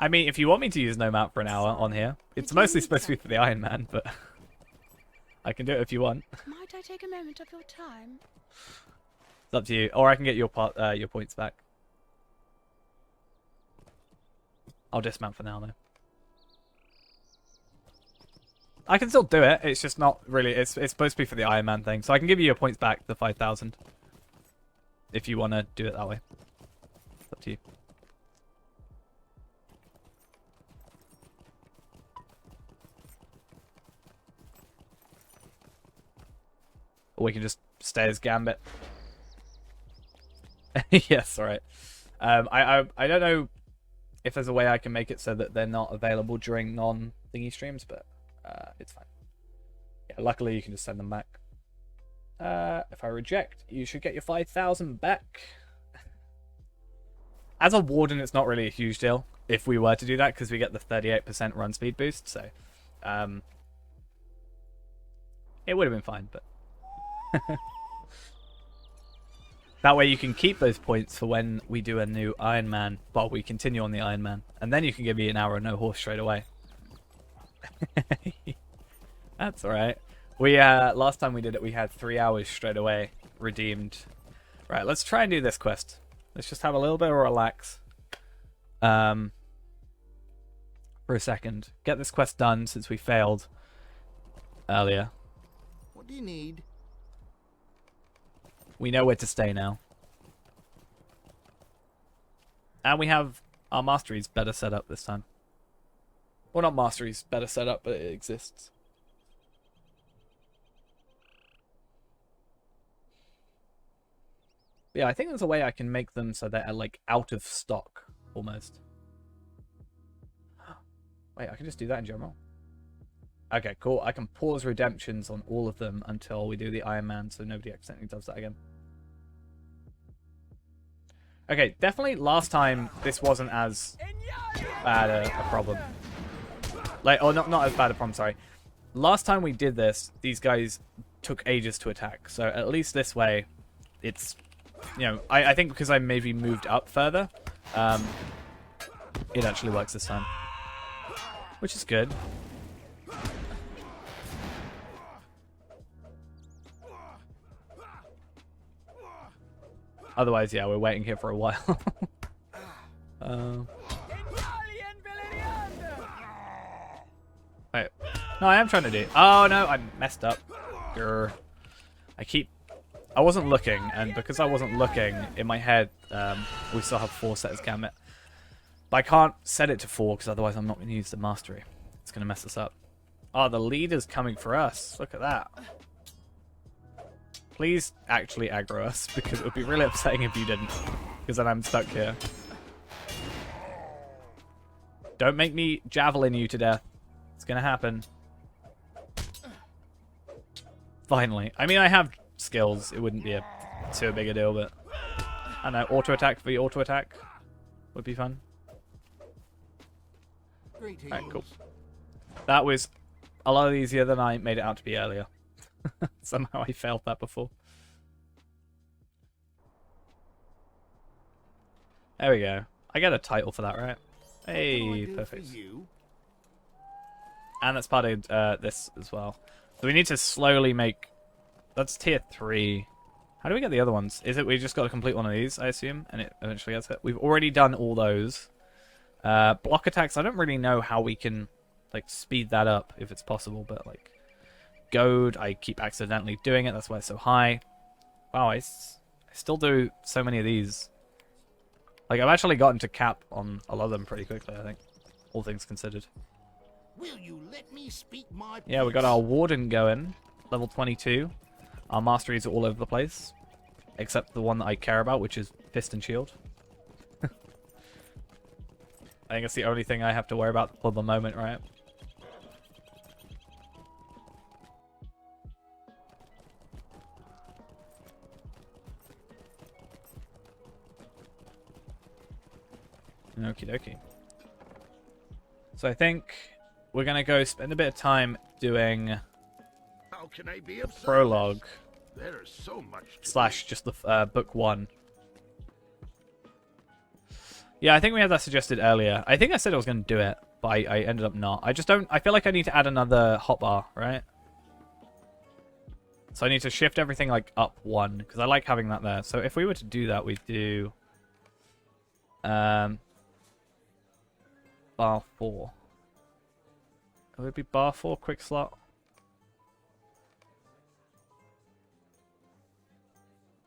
I mean, if you want me to use No Mount for an hour on here, it's mostly supposed to be for the Iron Man, but I can do it if you want. Might I take a moment of your time? It's up to you. Or I can get your points back. I'll dismount for now, though. I can still do it. It's just not really... It's supposed to be for the Iron Man thing. So I can give you your points back, the 5,000. If you want to do it that way. It's up to you. Or we can just stay as Gambit. Yes, alright. I don't know if there's a way I can make it so that they're not available during non-thingy streams, but it's fine. Yeah, luckily you can just send them back. If I reject, you should get your 5,000 back. As a Warden, it's not really a huge deal if we were to do that, because we get the 38% run speed boost, so it would have been fine, but that way you can keep those points for when we do a new Iron Man. Well, we continue on the Iron Man, and then you can give me an hour of no horse straight away. That's alright. We last time we did it, we had 3 hours straight away redeemed. Right, let's try and do this quest. Let's just have a little bit of a relax. For a second. Get this quest done since we failed earlier. What do you need? We know where to stay now. And we have our masteries better set up this time. Well, not masteries better set up, but it exists. Yeah, I think there's a way I can make them so they're like out of stock almost. Wait, I can just do that in general. Okay, cool. I can pause redemptions on all of them until we do the Iron Man, so nobody accidentally does that again. Okay, definitely last time this wasn't as bad a problem. Like, oh, not as bad a problem, sorry. Last time we did this, these guys took ages to attack, so at least this way, it's, you know, I think because I maybe moved up further, it actually works this time. Which is good. Otherwise, yeah, we're waiting here for a while. Wait. No, I am trying to do... Oh, no, I messed up. Grr. I wasn't looking, and because I wasn't looking, in my head, we still have 4 sets Gambit. But I can't set it to 4, because otherwise I'm not going to use the mastery. It's going to mess us up. Oh, the leader's coming for us. Look at that. Please actually aggro us, because it would be really upsetting if you didn't. Because then I'm stuck here. Don't make me javelin you to death. It's going to happen. Finally. I mean, I have skills. It wouldn't be too big a deal, but... I don't know, auto-attack for the auto-attack would be fun. Alright, cool. That was a lot easier than I made it out to be earlier. Somehow I failed that before. There we go. I get a title for that, right? Hey, perfect. And that's part of this as well. So we need to slowly make... That's tier 3. How do we get the other ones? Is it we just got to complete one of these, I assume, and it eventually gets it? We've already done all those. Block attacks, I don't really know how we can like speed that up if it's possible, but like goad, I keep accidentally doing it, that's why it's so high. Wow, I still do so many of these. Like, I've actually gotten to cap on a lot of them pretty quickly, I think, all things considered. Will you let me speak my Yeah, we got our Warden going, level 22. Our masteries are all over the place, except the one that I care about, which is Fist and Shield. I think it's the only thing I have to worry about for the moment, right? Okie dokie. So I think we're going to go spend a bit of time doing How can I be of service? prologue There is so much to slash just the book 1. Yeah, I think we had that suggested earlier. I think I said I was going to do it, but I ended up not. I just don't... I feel like I need to add another hotbar, right? So I need to shift everything, like, up 1, because I like having that there. So if we were to do that, we'd do... bar 4. Would it be bar 4, quick slot?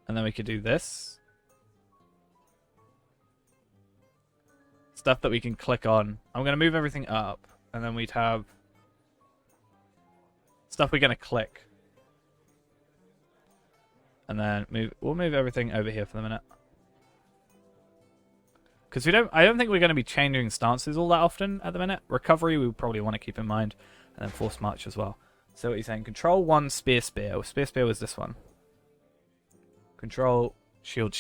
And then we could do this. Stuff that we can click on. I'm going to move everything up. And then we'd have stuff we're going to click. And then we'll move everything over here for the minute. Because I don't think we're going to be changing stances all that often at the minute. Recovery we probably want to keep in mind. And then force march as well. So what you're saying, control 1, spear. Oh, spear was this one. Control, shield.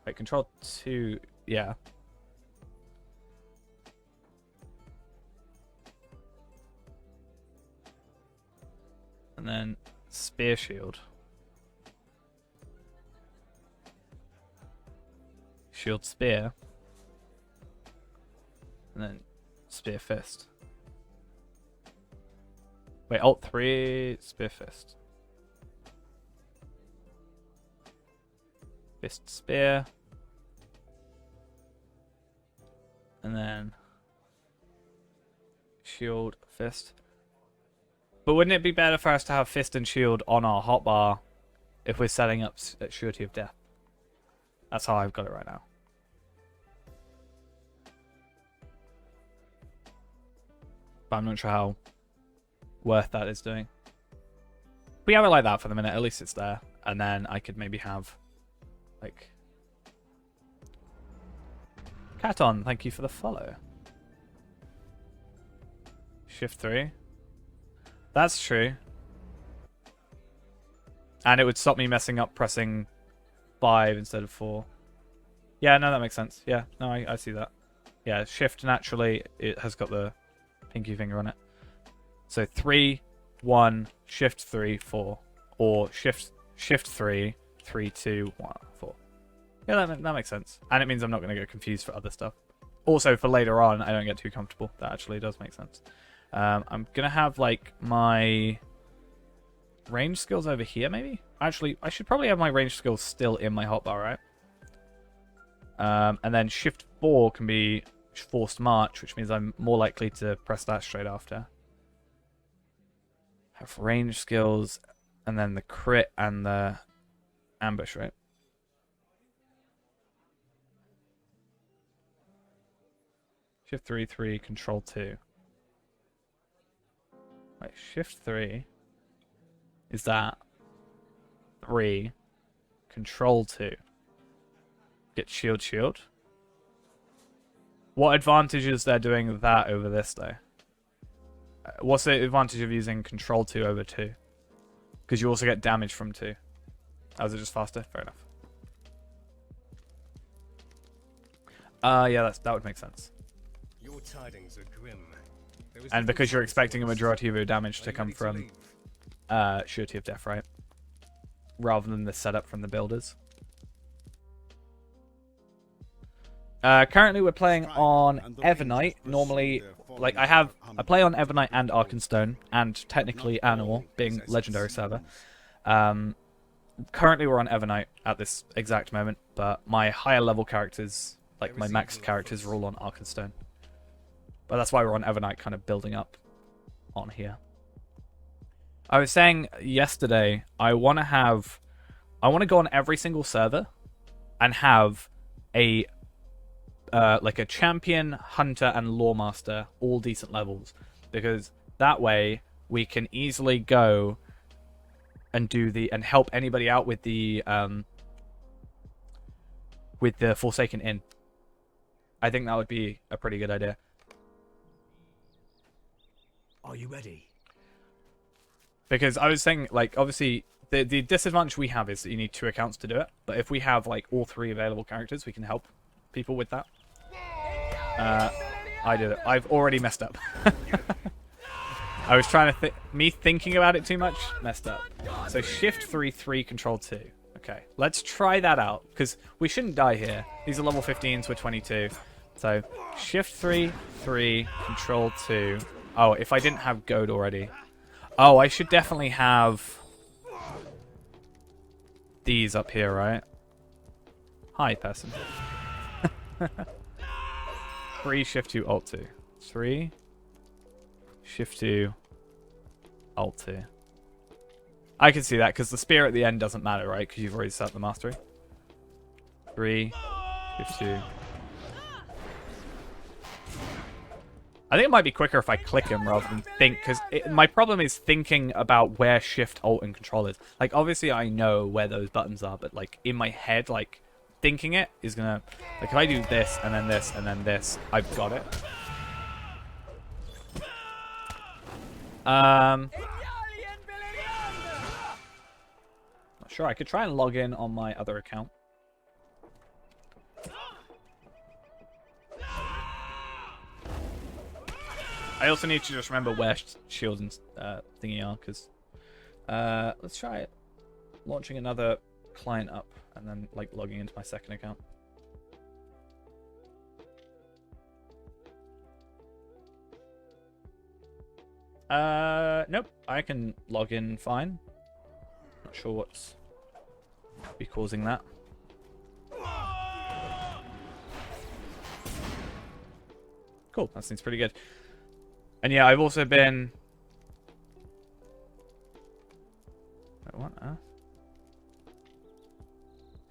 Wait, control 2, yeah. And then spear shield. Shield spear. And then spear fist. Wait, alt 3, spear fist. Fist spear. And then shield fist. But wouldn't it be better for us to have fist and shield on our hotbar if we're setting up surety of death? That's how I've got it right now. But I'm not sure how worth that is doing. We have it like that for the minute. At least it's there. And then I could maybe have Like, Caton, thank you for the follow. Shift 3. That's true. And it would stop me messing up pressing 5 instead of 4. Yeah, no, that makes sense. Yeah, no, I see that. Yeah, shift naturally, it has got the pinky finger on it. So 3, 1, shift 3, 4. Or shift 3, 3, 2, 1, 4. Yeah, that makes sense. And it means I'm not going to get confused for other stuff. Also, for later on, I don't get too comfortable. That actually does make sense. I'm going to have, like, my range skills over here, maybe? Actually, I should probably have my range skills still in my hotbar, right? And then shift 4 can be forced march, which means I'm more likely to press that straight after. Have range skills, and then the crit and the ambush, right? Shift 3, 3, control 2. Wait, shift 3 is that. 3, control 2. Get shield, shield. What advantage is there doing that over this, though? What's the advantage of using control 2 over 2? Because you also get damage from 2. Oh, is it just faster? Fair enough. Yeah, that would make sense. Your tidings are grim. And because you're expecting a majority of your damage to come from surety of death, right? Rather than the setup from the builders. Currently we're playing on Evernight. Normally, like I play on Evernight and Arkenstone, and technically Animal, being legendary server. Currently we're on Evernight at this exact moment, but my higher level characters, like my maxed characters, are all on Arkenstone. But that's why we're on Evernight, kind of building up on here. I was saying yesterday, I want to go on every single server and have a like a champion, hunter, and lawmaster, all decent levels, because that way we can easily go and and help anybody out with the Forsaken Inn. I think that would be a pretty good idea. Are you ready? Because I was saying, like, obviously the disadvantage we have is that you need 2 accounts to do it, but if we have like all 3 available characters, we can help people with that. I did it. I've already messed up. I was trying to thinking about it too much, messed up. So shift 3, 3, control 2. Okay, let's try that out, because we shouldn't die here. These are level 15s, we're 22. So shift 3, 3, control 2. Oh, if I didn't have goad already. Oh, I should definitely have these up here, right? Hi, person. 3, shift 2, alt 2. 3, shift 2, alt 2. I can see that, because the spear at the end doesn't matter, right? Because you've already set the mastery. 3, shift 2. I think it might be quicker if I click him rather than think, because my problem is thinking about where shift, alt, and control is. Like, obviously I know where those buttons are, but, like, in my head, like, thinking it is gonna... Like, if I do this, and then this, and then this, I've got it. Not sure, I could try and log in on my other account. I also need to just remember where shields and thingy are, because... let's try it. Launching another client up, and then, like, logging into my second account. Nope. I can log in fine. Not sure what's be causing that. Cool, that seems pretty good. And yeah, I've also been... Wait, what on earth?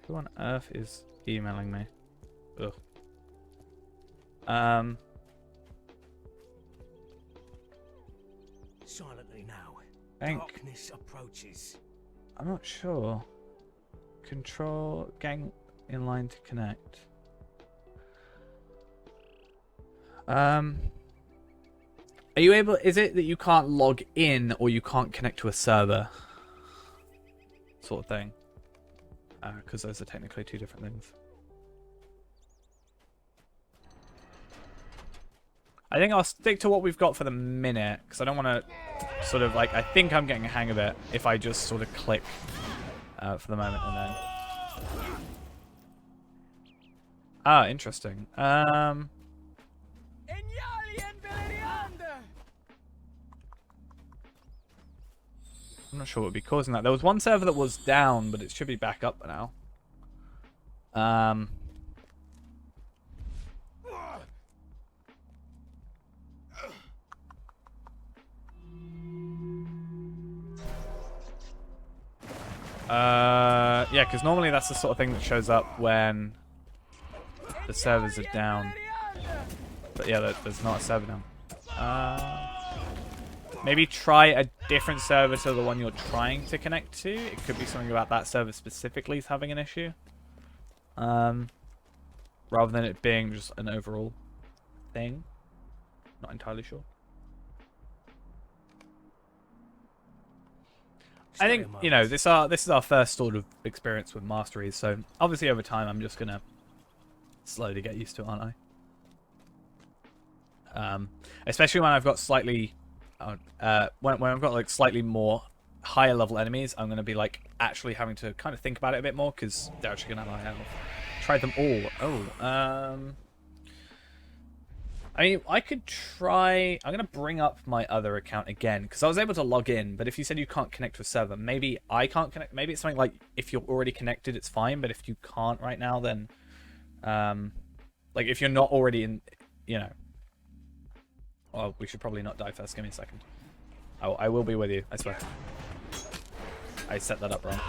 Who on earth is emailing me? Ugh. Silently now. Darkness approaches. I'm not sure. Control gang. in line to connect. Are you able? Is it that you can't log in or you can't connect to a server? Sort of thing. Because those are technically two different things. I think I'll stick to what we've got for the minute, because I don't want to sort of like, I think I'm getting a hang of it if I just sort of click for the moment and then... Ah, interesting. I'm not sure what would be causing that. There was one server that was down, but it should be back up now. Yeah, because normally that's the sort of thing that shows up when the servers are down. But yeah, there's not a server down. Maybe try a different server to the one you're trying to connect to. It could be something about that server specifically is having an issue. Rather than it being just an overall thing. Not entirely sure. I think, you know, this is our first sort of experience with masteries, so obviously over time I'm just gonna slowly get used to it, aren't I? Especially when I've got slightly when I've got like slightly more higher level enemies, I'm gonna be like actually having to kind of think about it a bit more because they're actually gonna have high health. Tried them all. Oh, I mean, I could try... I'm going to bring up my other account again, because I was able to log in, but if you said you can't connect to a server, maybe I can't connect... Maybe it's something like, if you're already connected, it's fine, but if you can't right now, then... like, if you're not already in... You know... Well, we should probably not die first. Give me a second. Oh, I will be with you, I swear. I set that up wrong.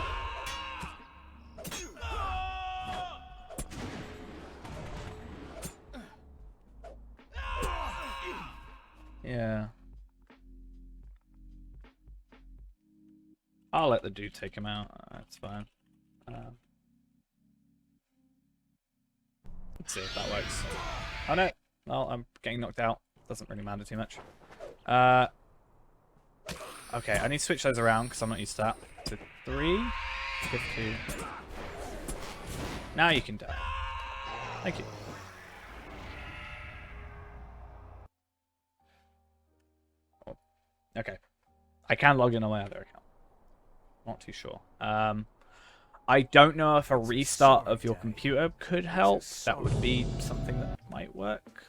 Yeah. I'll let the dude take him out. That's fine. Let's see if that works. Oh no! Well, I'm getting knocked out. Doesn't really matter too much. Okay, I need to switch those around because I'm not used to that. So 3, 52. Now you can die. Thank you. Okay. I can log in on my other account. Not too sure. I don't know if a restart of your computer could help. That would be something that might work.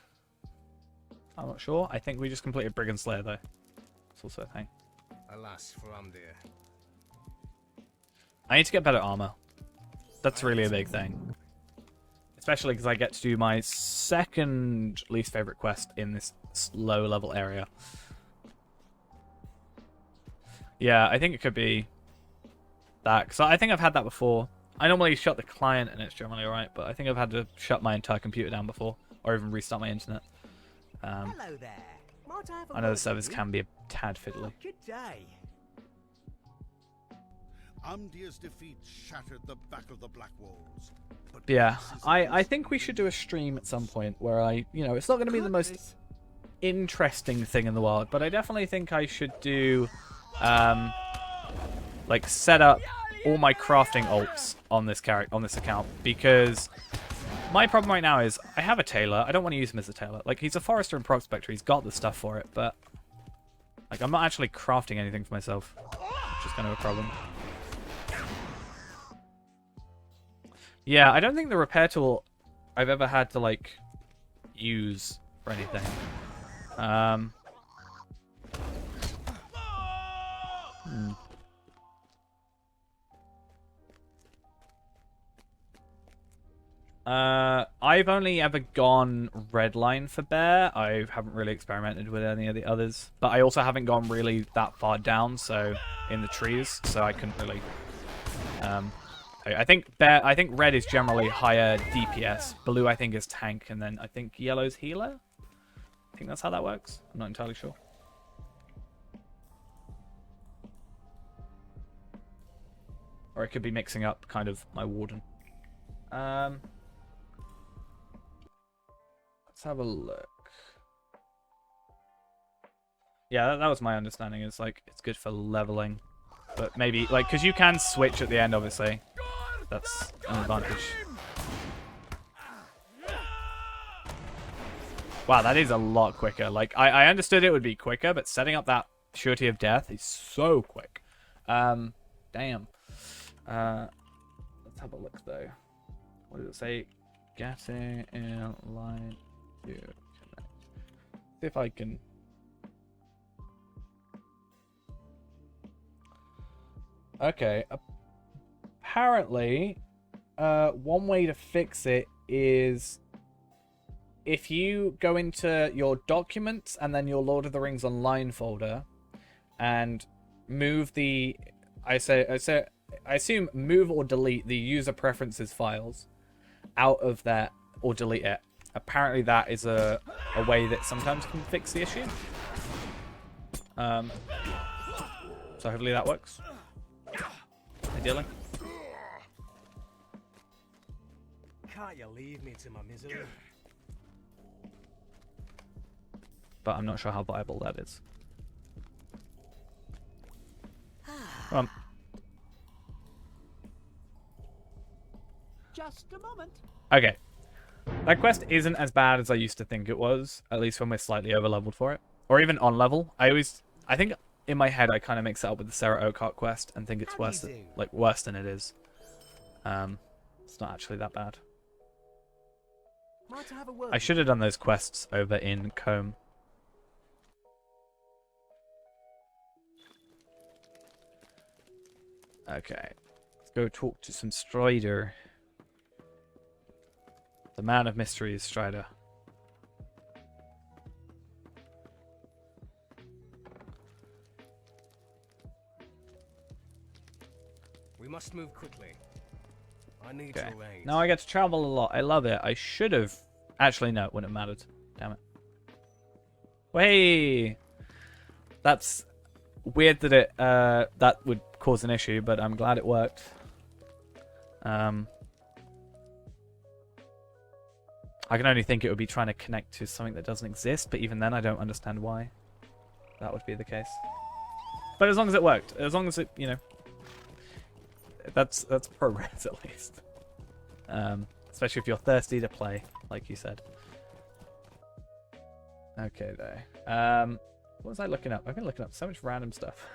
I'm not sure. I think we just completed Brigand Slayer, though. It's also a thing. Alas, Faramdir. I need to get better armor. That's really a big thing. Especially because I get to do my second least favorite quest in this low level area. Yeah, I think it could be that. Because I think I've had that before. I normally shut the client and it's generally alright, but I think I've had to shut my entire computer down before. Or even restart my internet. Hello there. Might I have a I know the word servers with you? can be a tad fiddly. Oh, good day. Umdir's defeat shattered the back of the Black Walls. But Yeah, this is I think we should do a stream at some point where it's not going to be the most interesting thing in the world, but I definitely think I should do, like, set up all my crafting ults on this account, because my problem right now is I have a tailor. I don't want to use him as a tailor. Like, he's a forester and prospector. He's got the stuff for it, but like, I'm not actually crafting anything for myself, which is kind of a problem. Yeah, I don't think the repair tool I've ever had to, like, use for anything. I've only ever gone redline for bear. I haven't really experimented with any of the others, but I also haven't gone really that far down, so in the trees, so I couldn't really. I think red is generally higher DPS. Blue I think is tank, and then I think yellow's healer. I think that's how that works. I'm not entirely sure. Or I could be mixing up kind of my warden. Let's have a look. Yeah, that was my understanding. It's like, it's good for leveling. But maybe, like, because you can switch at the end, obviously. That's an advantage. Wow, that is a lot quicker. Like, I understood it would be quicker, but setting up that surety of death is so quick. Damn. Let's have a look, though. What does it say? Getting in line to connect. See if I can... Okay. Apparently, one way to fix it is if you go into your documents and then your Lord of the Rings Online folder and move the... I assume move or delete the user preferences files out of that, or delete it. Apparently that is a way that sometimes can fix the issue. So hopefully that works. Ideally. Can't you leave me to my misery? But I'm not sure how viable that is. Just a moment. Okay. That quest isn't as bad as I used to think it was, at least when we're slightly over-leveled for it. Or even on level. I think in my head I kind of mix it up with the Sarah Oakheart quest and think it's worse than it is. It's not actually that bad. Might I have a word? I should have done those quests over in Combe. Okay. Let's go talk to some Strider. The man of mysteries, Strider. We must move quickly. I need Okay. your aid. Now I get to travel a lot. I love it. I should have... Actually, no, it wouldn't have mattered. Damn it. Hey! That's weird that it that would cause an issue, but I'm glad it worked. I can only think it would be trying to connect to something that doesn't exist, but even then I don't understand why that would be the case. But as long as it worked, as long as it, you know, that's progress at least. Especially if you're thirsty to play, like you said. Okay, there. What was I looking up? I've been looking up so much random stuff.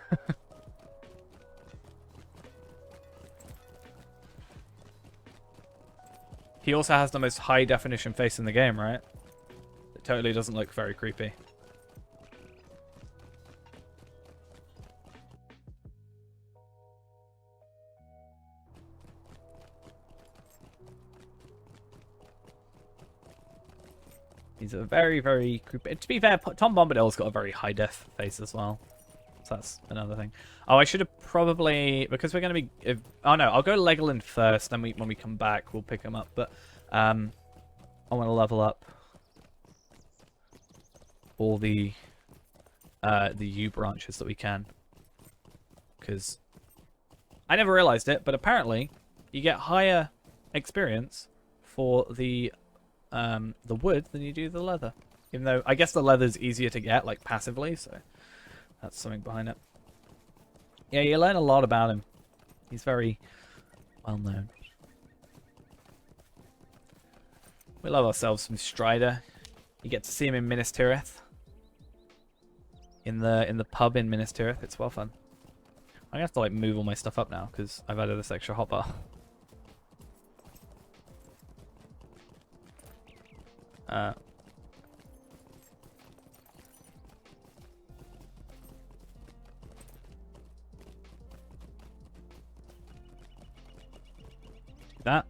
He also has the most high definition face in the game, right? It totally doesn't look very creepy. He's a very, very creepy... To be fair, Tom Bombadil's got a very high def face as well. So that's another thing. Oh, I should have probably... Because we're going to be... oh, no. I'll go Legoland first. Then when we come back, we'll pick him up. But I want to level up all the U branches that we can. Because I never realized it, but apparently you get higher experience for the wood than you do the leather. Even though I guess the leather's easier to get, like, passively, so that's something behind it. Yeah, you learn a lot about him. He's very well known. We love ourselves some Strider. You get to see him in Minas Tirith. In the pub in Minas Tirith. It's well fun. I'm gonna have to like move all my stuff up now because I've added this extra hotbar.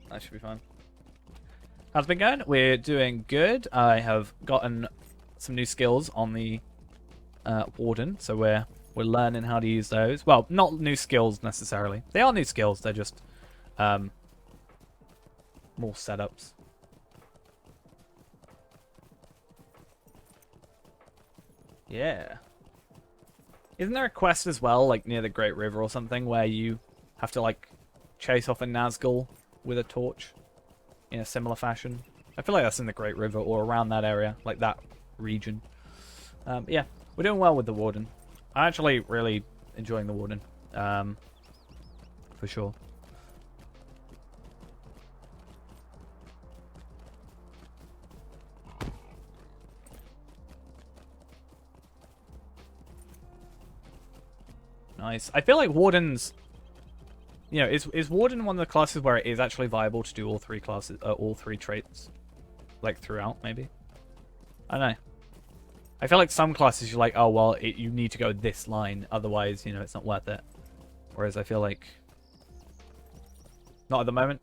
That should be fine. How's it been going? We're doing good. I have gotten some new skills on the Warden, so we're learning how to use those. Well, not new skills necessarily. They are new skills. They're just more setups. Yeah. Isn't there a quest as well, like near the Great River or something, where you have to like chase off a Nazgul with a torch? in a similar fashion. I feel like that's in the Great River or around that area, like that region. Yeah, we're doing well with the Warden. I'm actually really enjoying the Warden, for sure. Nice. I feel like Warden's... You know, is Warden one of the classes where it is actually viable to do all three classes, all three traits? Like, throughout, maybe? I don't know. I feel like some classes you're like, oh, well, you need to go this line, otherwise, you know, it's not worth it. Whereas I feel like... Not at the moment.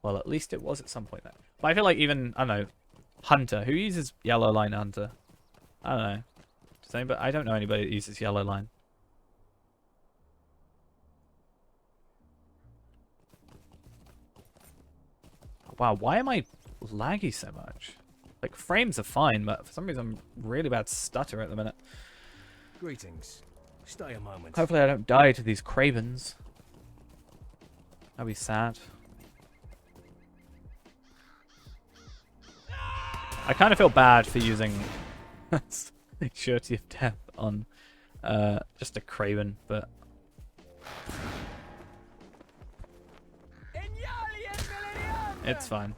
Well, at least it was at some point, though. But I feel like even, I don't know, Hunter. Who uses yellow line Hunter? I don't know. Does anybody, I don't know anybody that uses yellow line. Wow, why am I laggy so much? Like, frames are fine, but for some reason I'm really bad stutter at the minute. Greetings. Stay a moment. Hopefully I don't die to these cravens. That'd be sad. I kind of feel bad for using Surety of Death on just a craven, but... It's fine.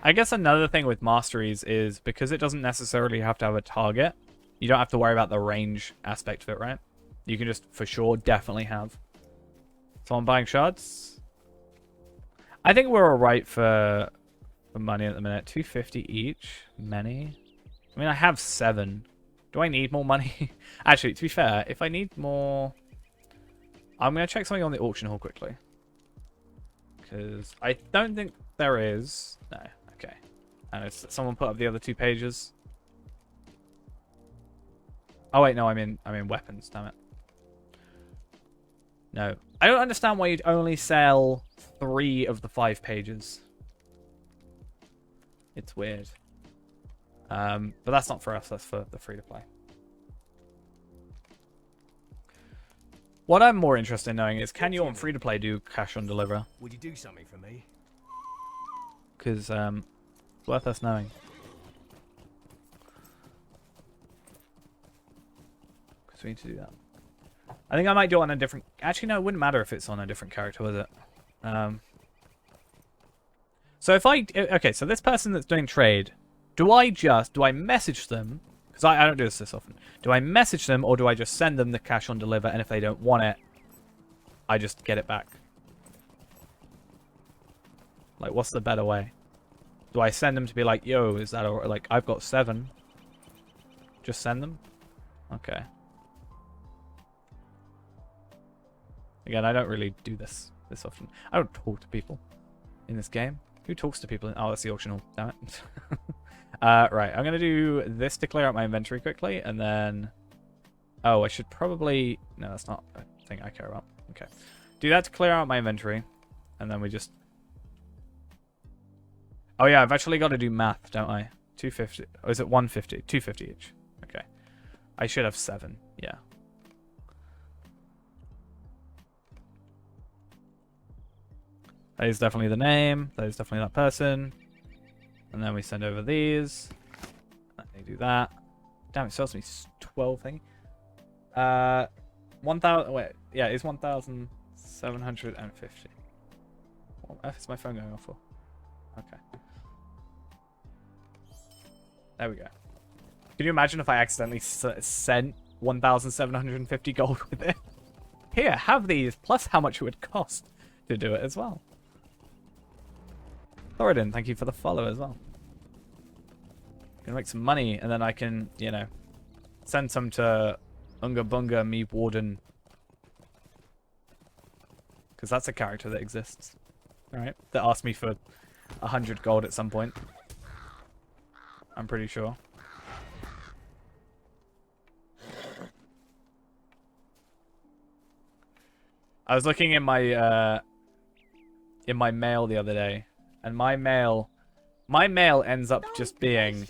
I guess another thing with masteries is because it doesn't necessarily have to have a target, you don't have to worry about the range aspect of it, right? You can just, for sure, definitely have. Someone buying shards? I think we're alright for money at the minute. 250 each? Many? I mean, I have 7. Do I need more money? Actually, to be fair, if I need more... I'm going to check something on the auction hall quickly. Because I don't think there is. No, okay. And it's someone put up the other 2 pages. Oh wait, no, I'm in weapons, damn it. No. I don't understand why you'd only sell 3 of the 5 pages. It's weird. But that's not for us, that's for the free-to-play. What I'm more interested in knowing is, can you on free-to-play do cash on deliver? Would you do something for me? Because, it's worth us knowing. Because we need to do that. I think I might do it on a different... Actually, no, it wouldn't matter if it's on a different character, would it? So if I... Okay, so this person that's doing trade, do I message them... Because I don't do this often. Do I message them or do I just send them the cash on deliver, and if they don't want it, I just get it back? Like, what's the better way? Do I send them to be like, yo, is that all, like, I've got 7. Just send them? Okay. Again, I don't really do this often. I don't talk to people in this game. Who talks to people? Oh, that's the auction hall. Damn it. Right, I'm going to do this to clear out my inventory quickly, and then... Oh, I should probably... No, that's not a thing I care about. Okay. Do that to clear out my inventory, and then we just... Oh yeah, I've actually got to do math, don't I? 250... Oh, is it 150? 250 each. Okay. I should have 7, yeah. That is definitely the name. That is definitely that person. And then we send over these. Let me do that. Damn, it sells me 12 thing. 1,000. Wait, yeah, it's 1,750. What on earth is my phone going off for? Okay. There we go. Can you imagine if I accidentally sent 1,750 gold with it? Here, have these, plus how much it would cost to do it as well. Warden, thank you for the follow as well. Gonna make some money, and then I can, you know, send some to Unga Bunga me Warden. Because that's a character that exists. Alright, that asked me for 100 gold at some point. I'm pretty sure. I was looking in my mail the other day. And my mail ends up just being,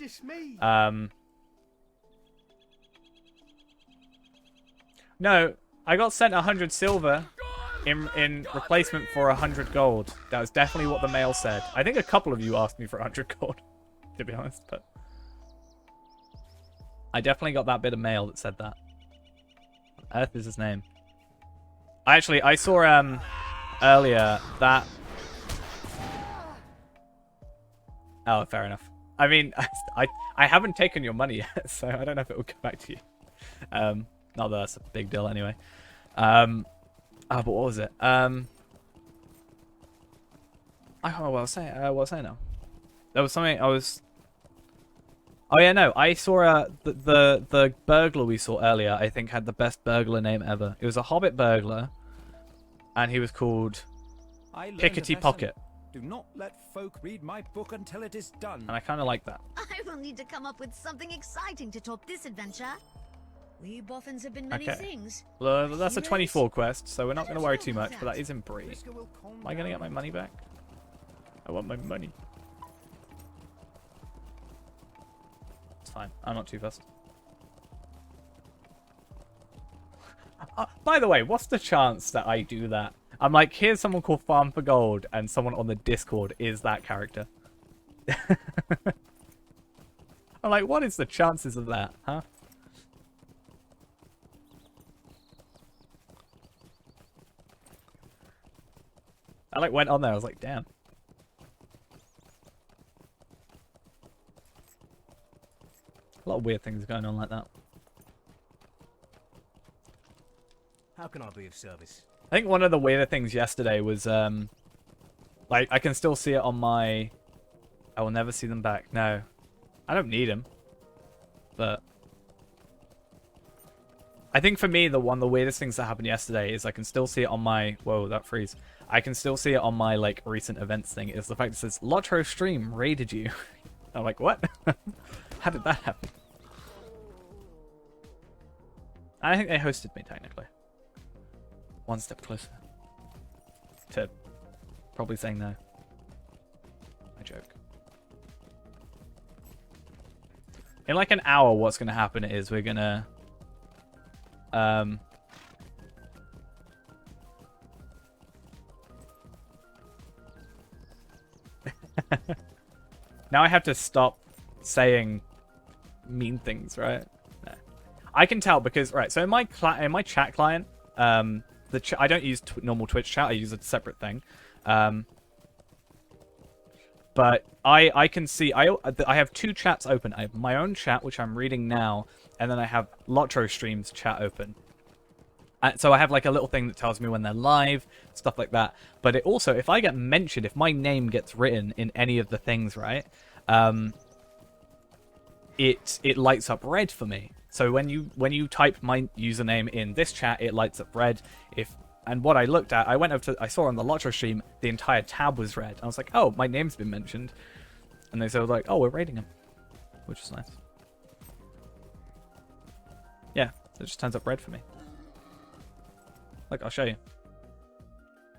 no, I got sent 100 silver. in replacement for 100 gold. That was definitely what the mail said. I think a couple of you asked me for 100 gold, to be honest, but I definitely got that bit of mail that said that. Earth is his name. I saw earlier that. Oh, fair enough. I mean, I haven't taken your money yet, so I don't know if it will come back to you. Not that that's a big deal anyway. But what was it? I don't know what I was saying. What was I saying now? There was something I was. Oh yeah, no. I saw the burglar we saw earlier. I think had the best burglar name ever. It was a Hobbit burglar, and he was called Pickety Pocket. Do not let folk read my book until it is done. And I kind of like that. I will need to come up with something exciting to top this adventure. We boffins have been many Okay. things. Well, that's a Heroes. 24 quest, so we're not going to worry too much. that? But that is in Bree. Brisker will calm Am I going to get my down. money back? I want my money. It's fine. I'm not too fussed. By the way, what's the chance that I do that? I'm like, here's someone called Farm for Gold, and someone on the Discord is that character. I'm like, what is the chances of that, huh? I like went on there, I was like, damn. A lot of weird things going on like that. How can I be of service? I think one of the weirder things yesterday was, like, I can still see it on my... I will never see them back. No. I don't need them. But... I think for me, the weirdest things that happened yesterday is I can still see it on my... Whoa, that freeze. I can still see it on my, like, recent events thing. Is the fact that it says, Lotro stream raided you. I'm like, what? How did that happen? I think they hosted me, technically. One step closer to probably saying no. I joke. In like an hour, what's going to happen is we're going to... Now I have to stop saying mean things, right? No. I can tell because, right, so in my chat client, I don't use normal Twitch chat. I use a separate thing. But I can see I have two chats open. I have my own chat, which I'm reading now, and then I have Lotro Stream's chat open. So I have like a little thing that tells me when they're live, stuff like that. But it also, if I get mentioned, if my name gets written in any of the things, right, it lights up red for me. So when you type my username in this chat, it lights up red. And what I looked at, I saw on the Lotro stream, the entire tab was red. I was like, oh, my name's been mentioned. And they said, like, oh, we're raiding him. Which is nice. Yeah, it just turns up red for me. Look, I'll show you.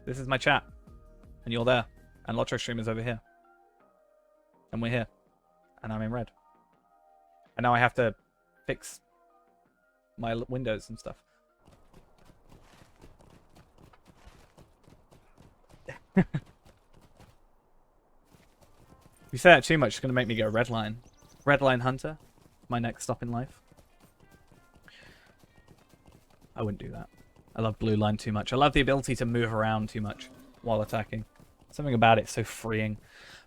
This is my chat. And you're there. And Lotro stream is over here. And we're here. And I'm in red. And now I have to fix my windows and stuff. If you say that too much, it's going to make me go red line. Red line hunter. My next stop in life. I wouldn't do that. I love blue line too much. I love the ability to move around too much while attacking. Something about it's so freeing.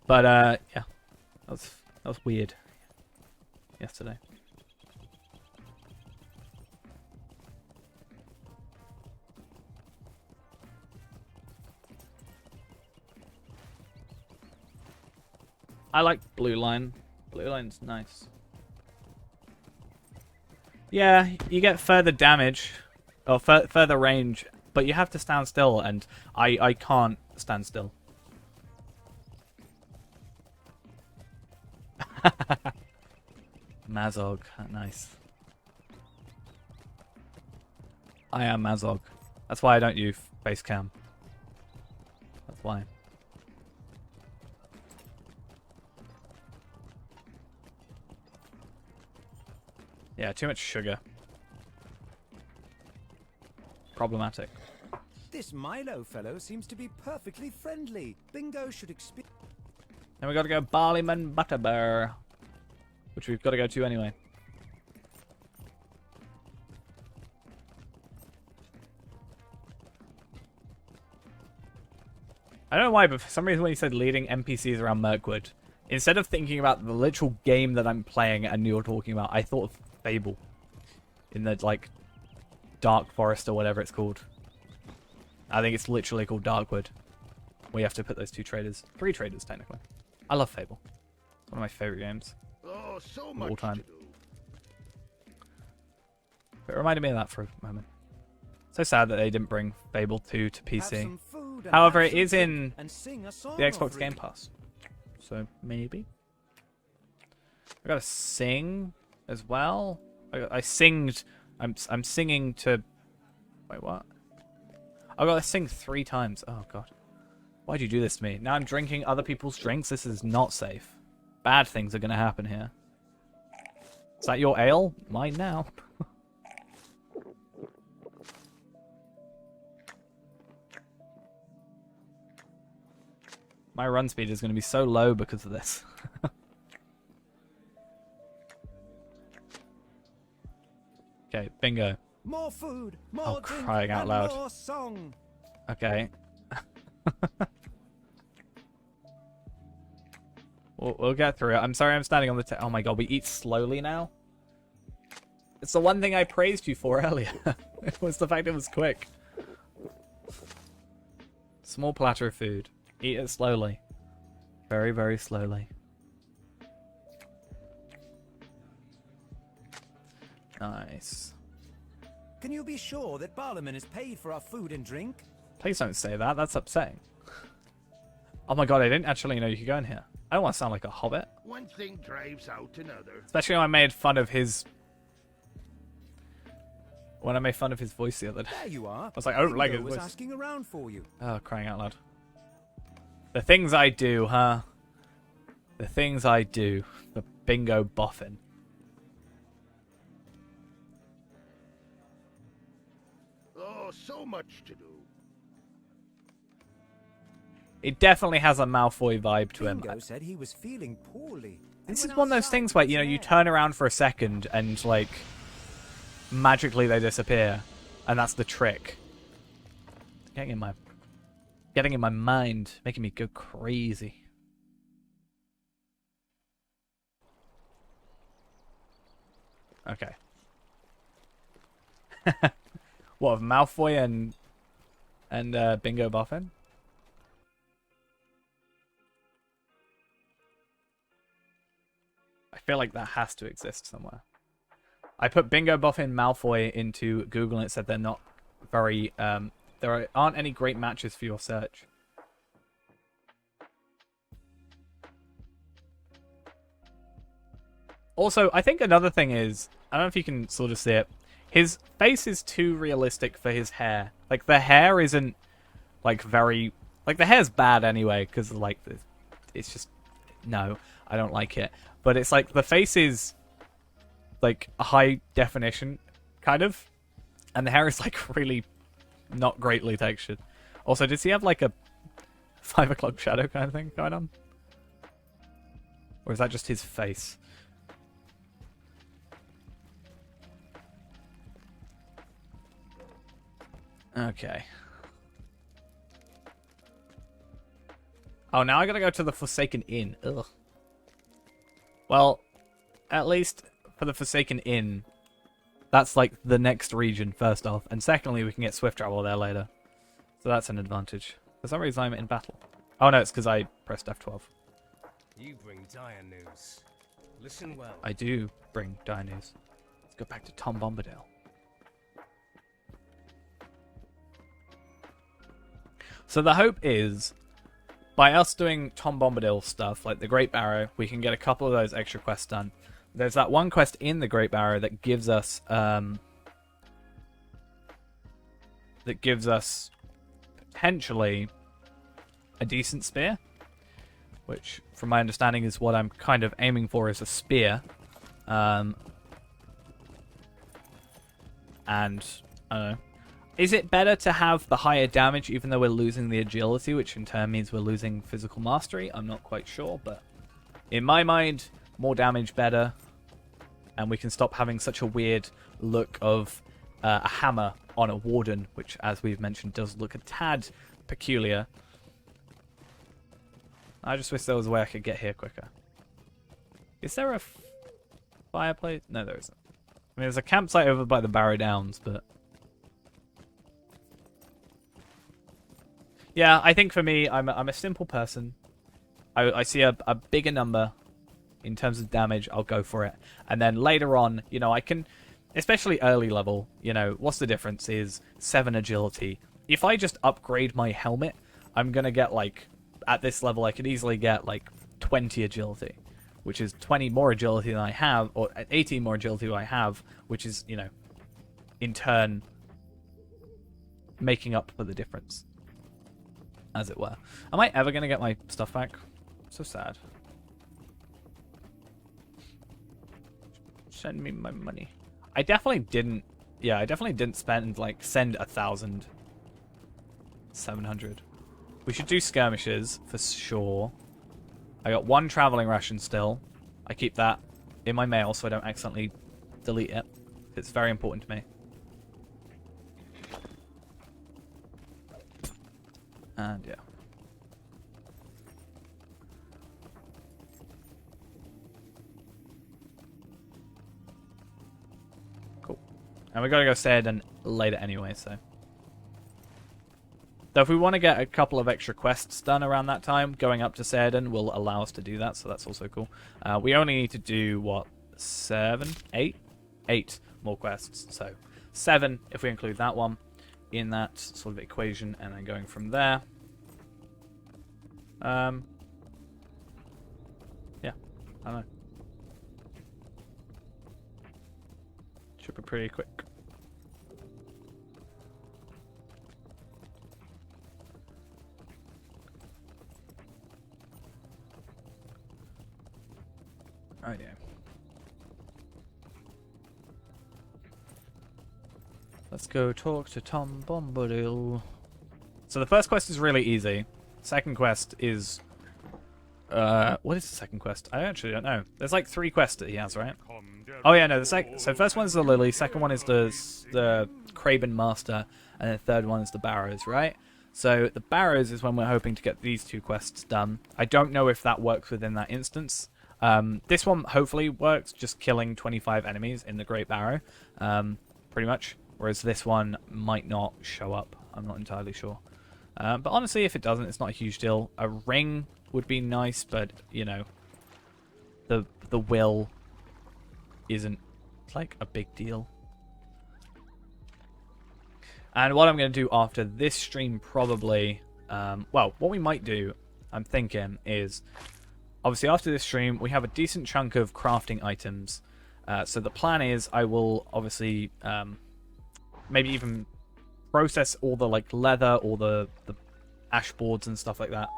But yeah, that was weird yesterday. I like blue line. Blue line's nice. Yeah, you get further damage or further range, but you have to stand still, and I can't stand still. Mazog, nice. I am Mazog. That's why I don't use face cam. That's why. Yeah, too much sugar. Problematic. This Milo fellow seems to be perfectly friendly. Bingo should experience. Then we got to go Barleyman Butterbear, which we've got to go to anyway. I don't know why, but for some reason when you said leading NPCs around Mirkwood, instead of thinking about the literal game that I'm playing and you're talking about, I thought of Fable. In the, like, Dark Forest or whatever it's called. I think it's literally called Darkwood. We have to put those 2 traders. 3 traders, technically. I love Fable. It's one of my favorite games. Oh, so Of much all time. to do. It reminded me of that for a moment. So sad that they didn't bring Fable 2 to Have PC. some food and However, have it some is drink in and sing a song the or Xbox 3. Game Pass. So, maybe. I gotta sing as well. I singed. I'm singing to... Wait, what? I gotta sing 3 times. Oh, God. Why'd you do this to me? Now I'm drinking other people's drinks. This is not safe. Bad things are gonna happen here. Is that your ale? Mine now. My run speed is going to be so low because of this. Okay, bingo. More food, more Oh, drink, crying out and loud. more song. Okay. We'll get through it. I'm sorry I'm standing on the oh my god, we eat slowly now? It's the one thing I praised you for earlier. It was the fact it was quick. Small platter of food. Eat it slowly. Very, very slowly. Nice. Can you be sure that Barlaman is paid for our food and drink? Please don't say that. That's upsetting. Oh my god, I didn't actually know you could go in here. I don't want to sound like a hobbit. One thing drives out another. Especially when I made fun of his... When I made fun of his voice the other day. There you are. I was like, I don't like Bingo his was voice. asking around for you. Oh, crying out loud. The things I do, huh? The things I do. The bingo boffin. Oh, so much to do. It definitely has a Malfoy vibe to him. Bingo said he was feeling poorly. This He is went one of those outside things where, with you know, his you hair. turn around for a second and, like, magically they disappear. And that's the trick. Getting in my mind, making me go crazy. Okay. What, of Malfoy and Bingo Boffin? I feel like that has to exist somewhere. I put Bingo Boffin Malfoy into Google and it said they're not very there aren't any great matches for your search. Also, I think another thing is, I don't know if you can sort of see it, his face is too realistic for his hair. Like, the hair isn't, like, very... Like, the hair's bad anyway, because, like, it's just... No, I don't like it. But it's like, the face is, like, a high definition, kind of. And the hair is, like, really not greatly textured. Also, does he have, like, a 5 o'clock shadow kind of thing going on? Or is that just his face? Okay. Oh, now I gotta go to the Forsaken Inn. Ugh. Well, at least for the Forsaken Inn, that's like the next region, first off. And secondly, we can get swift travel there later. So that's an advantage. For some reason, I'm in battle. Oh no, it's because I pressed F12. You bring dire news. Listen well. I do bring dire news. Let's go back to Tom Bombadil. So the hope is, by us doing Tom Bombadil stuff, like the Great Barrow, we can get a couple of those extra quests done. There's that one quest in the Great Barrow that gives us potentially a decent spear, which, from my understanding, is what I'm kind of aiming for, is a spear. And I don't know. Is it better to have the higher damage even though we're losing the agility, which in turn means we're losing physical mastery? I'm not quite sure, but in my mind, more damage better. And we can stop having such a weird look of a hammer on a Warden, which, as we've mentioned, does look a tad peculiar. I just wish there was a way I could get here quicker. Is there a fireplace? No, there isn't. I mean, there's a campsite over by the Barrow Downs, but... Yeah, I think for me, I'm a simple person. I see a bigger number in terms of damage, I'll go for it. And then later on, you know, I can... Especially early level, you know, what's the difference is 7 agility. If I just upgrade my helmet, I'm going to get, like... At this level, I could easily get, like, 20 agility. Which is 20 more agility than I have, or 18 more agility than I have, which is, you know, in turn, making up for the difference. As it were. Am I ever going to get my stuff back? So sad. Send me my money. I definitely didn't... Yeah, I definitely didn't spend, like, send 1,700. We should do skirmishes, for sure. I got 1 traveling ration still. I keep that in my mail so I don't accidentally delete it. It's very important to me. And, yeah. Cool. And we gotta go Saarden later anyway, so... So if we want to get a couple of extra quests done around that time, going up to Saarden will allow us to do that, so that's also cool. We only need to do, what, 7? 8? 8 more quests, so 7 if we include that one in that sort of equation, and then going from there. Yeah, I don't know. Should be pretty quick. Oh yeah. Let's go talk to Tom Bombadil. So the first quest is really easy. Second quest is... what is the second quest? I actually don't know. There's like 3 quests that he has, right? Oh yeah, no. So first one is the Lily, second one is the Craven Master, and the third one is the Barrows, right? So the Barrows is when we're hoping to get these 2 quests done. I don't know if that works within that instance. This one hopefully works, just killing 25 enemies in the Great Barrow, pretty much. Whereas this one might not show up. I'm not entirely sure. But honestly, if it doesn't, it's not a huge deal. A ring would be nice, but, you know, the will isn't, like, a big deal. And what I'm going to do after this stream probably... well, what we might do, I'm thinking, is... Obviously, after this stream, we have a decent chunk of crafting items. So the plan is I will obviously maybe even process all the like leather or the ash boards and stuff like that.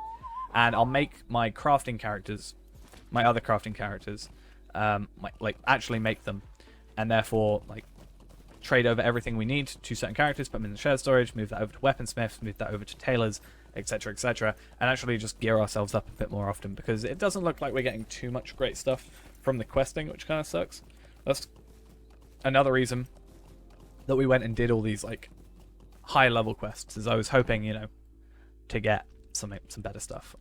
And I'll make my crafting characters, my other crafting characters, actually make them. And therefore, like, trade over everything we need to certain characters, put them in the shared storage, move that over to weaponsmiths, move that over to tailors, etc., etc., and actually just gear ourselves up a bit more often, because it doesn't look like we're getting too much great stuff from the questing, which kind of sucks. That's another reason that we went and did all these like high level quests, is I was hoping, you know, to get some better stuff.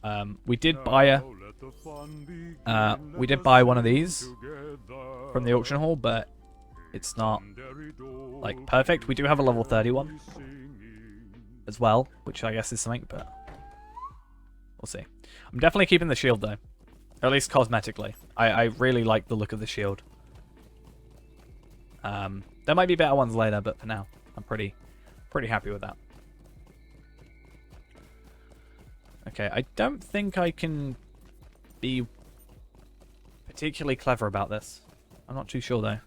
We did buy one of these from the auction hall, but it's not like perfect. We do have a level 31 as well, which I guess is something, but we'll see. I'm definitely keeping the shield though, or at least cosmetically. I really like the look of the shield. There might be better ones later, but for now, I'm pretty happy with that. Okay, I don't think I can be particularly clever about this. I'm not too sure though.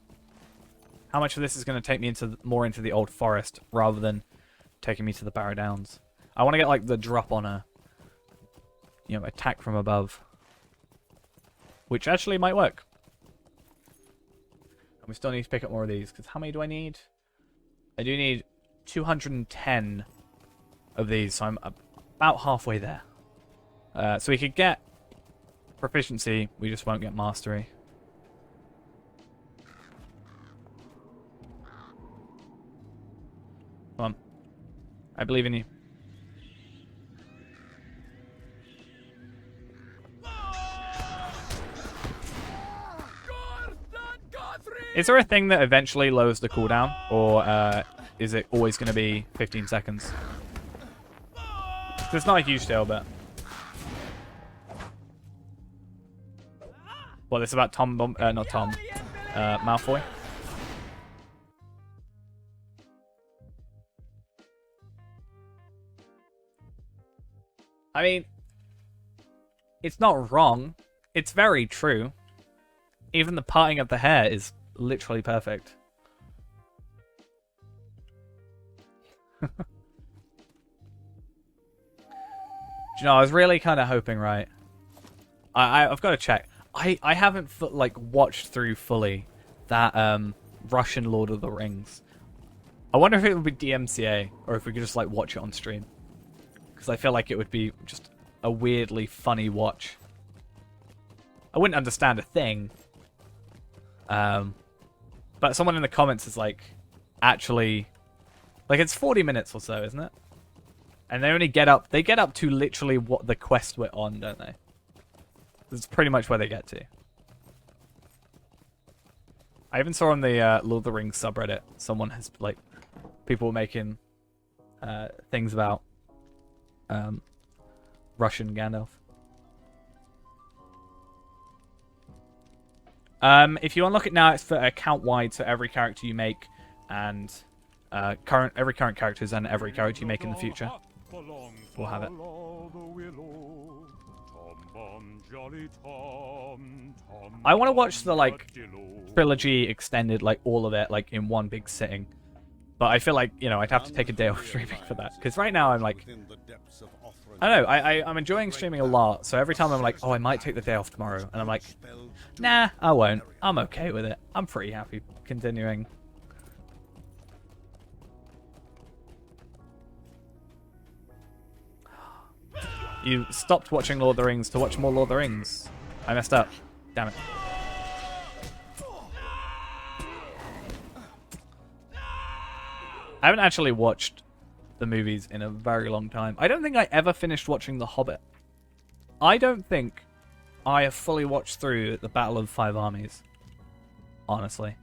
How much of this is going to take me more into the old forest rather than taking me to the Barrow Downs? I want to get like the drop on a, you know, attack from above, which actually might work. And we still need to pick up more of these, because how many do I need? I do need 210 of these, so I'm about halfway there. So we could get proficiency, we just won't get mastery. Come on. I believe in you. Is there a thing that eventually lowers the cooldown? Or is it always going to be 15 seconds? So it's not a huge deal, but... What, this is about Tom... not Tom. Malfoy? I mean... It's not wrong. It's very true. Even the parting of the hair is literally perfect. You know, I was really kind of hoping, right? I've got to check. I haven't like watched through fully that Russian Lord of the Rings. I wonder if it would be DMCA or if we could just like watch it on stream, because I feel like it would be just a weirdly funny watch. I wouldn't understand a thing, but someone in the comments is like, actually, like it's 40 minutes or so, isn't it? And they only get up to literally what the quest we're on, don't they? That's pretty much where they get to. I even saw on the Lord of the Rings subreddit, someone has, like, people were making things about Russian Gandalf. If you unlock it now, it's for account wide, so every character you make and every current characters and every character you make in the future will have it. I want to watch the like trilogy extended, like all of it, like in one big sitting. But I feel like, you know, I'd have to take a day off streaming for that, because right now I'm like, I don't know, I'm enjoying streaming a lot. So every time I'm like, oh, I might take the day off tomorrow, and I'm like, nah, I won't. I'm okay with it. I'm pretty happy continuing. You stopped watching Lord of the Rings to watch more Lord of the Rings. I messed up. Damn it. I haven't actually watched the movies in a very long time. I don't think I ever finished watching The Hobbit. I don't think I have fully watched through the Battle of the Five Armies. Honestly.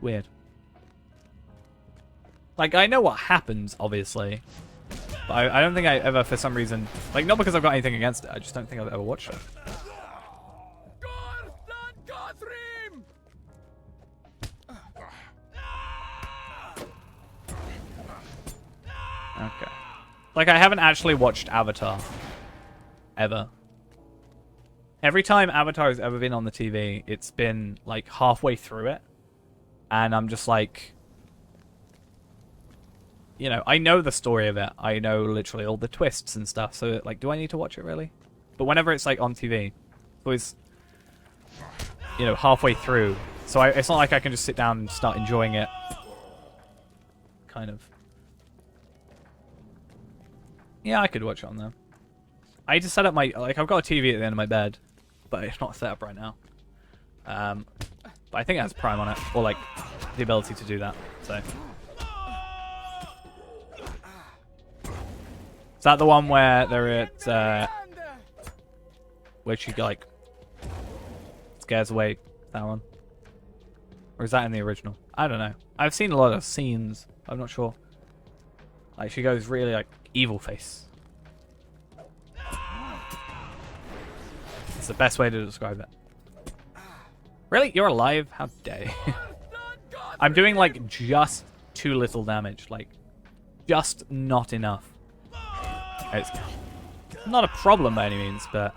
Weird. Like, I know what happens, obviously. But I don't think I ever, for some reason... Like, not because I've got anything against it, I just don't think I've ever watched it. Okay. Like, I haven't actually watched Avatar. Ever. Every time Avatar has ever been on the TV, it's been, like, halfway through it. And I'm just like... You know, I know the story of it. I know literally all the twists and stuff. So, like, do I need to watch it, really? But whenever it's, like, on TV, it's always, you know, halfway through. So it's not like I can just sit down and start enjoying it. Kind of. Yeah, I could watch it on there. I need to set up my... Like, I've got a TV at the end of my bed. But it's not set up right now. But I think it has Prime on it. Or, like, the ability to do that. So... Is that the one where they're at, where she, like, scares away that one? Or is that in the original? I don't know. I've seen a lot of scenes. I'm not sure. Like, she goes really, like, evil face. It's the best way to describe it. Really? You're alive? How dare you? I'm doing, like, just too little damage. Like, just not enough. It's not a problem by any means, but...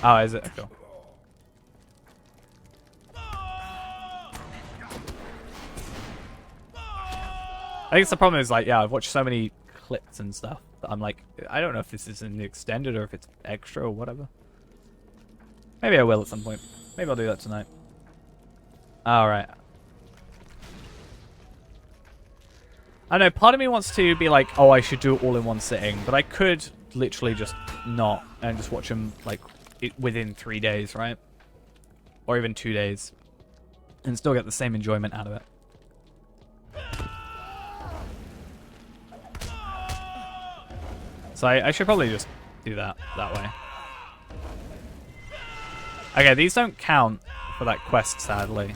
Oh, is it? Cool. I think the problem is, like, yeah, I've watched so many clips and stuff that I'm like, I don't know if this is in the extended or if it's extra or whatever. Maybe I will at some point. Maybe I'll do that tonight. Alright. I know, part of me wants to be like, oh, I should do it all in one sitting, but I could literally just not and just watch them like within 3 days, right? Or even 2 days, and still get the same enjoyment out of it. So I should probably just do that way. Okay, these don't count for that quest, sadly,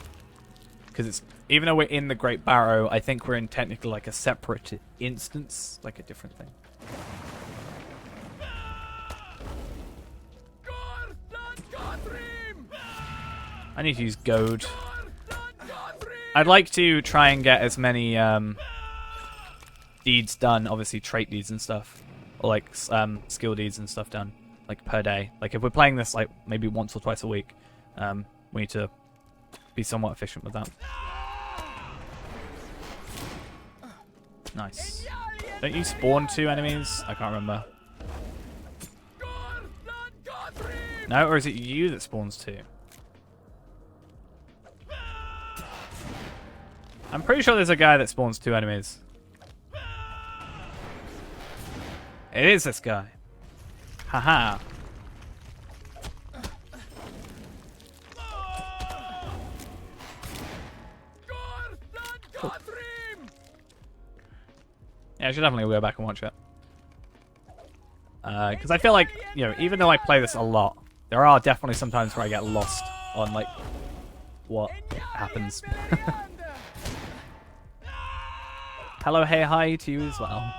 because it's even though we're in the Great Barrow, I think we're in technically like a separate instance, like a different thing. I need to use goad. I'd like to try and get as many deeds done, obviously trait deeds and stuff, or like skill deeds and stuff done, like per day. Like if we're playing this like maybe once or twice a week, we need to be somewhat efficient with that. Nice. Don't you spawn 2 enemies? I can't remember. No, or is it you that spawns 2? I'm pretty sure there's a guy that spawns 2 enemies. It is this guy. Haha. Yeah, I should definitely go back and watch it. Because I feel like, you know, even though I play this a lot, there are definitely some times where I get lost on, like, what happens. Hello, hey, hi to you as well.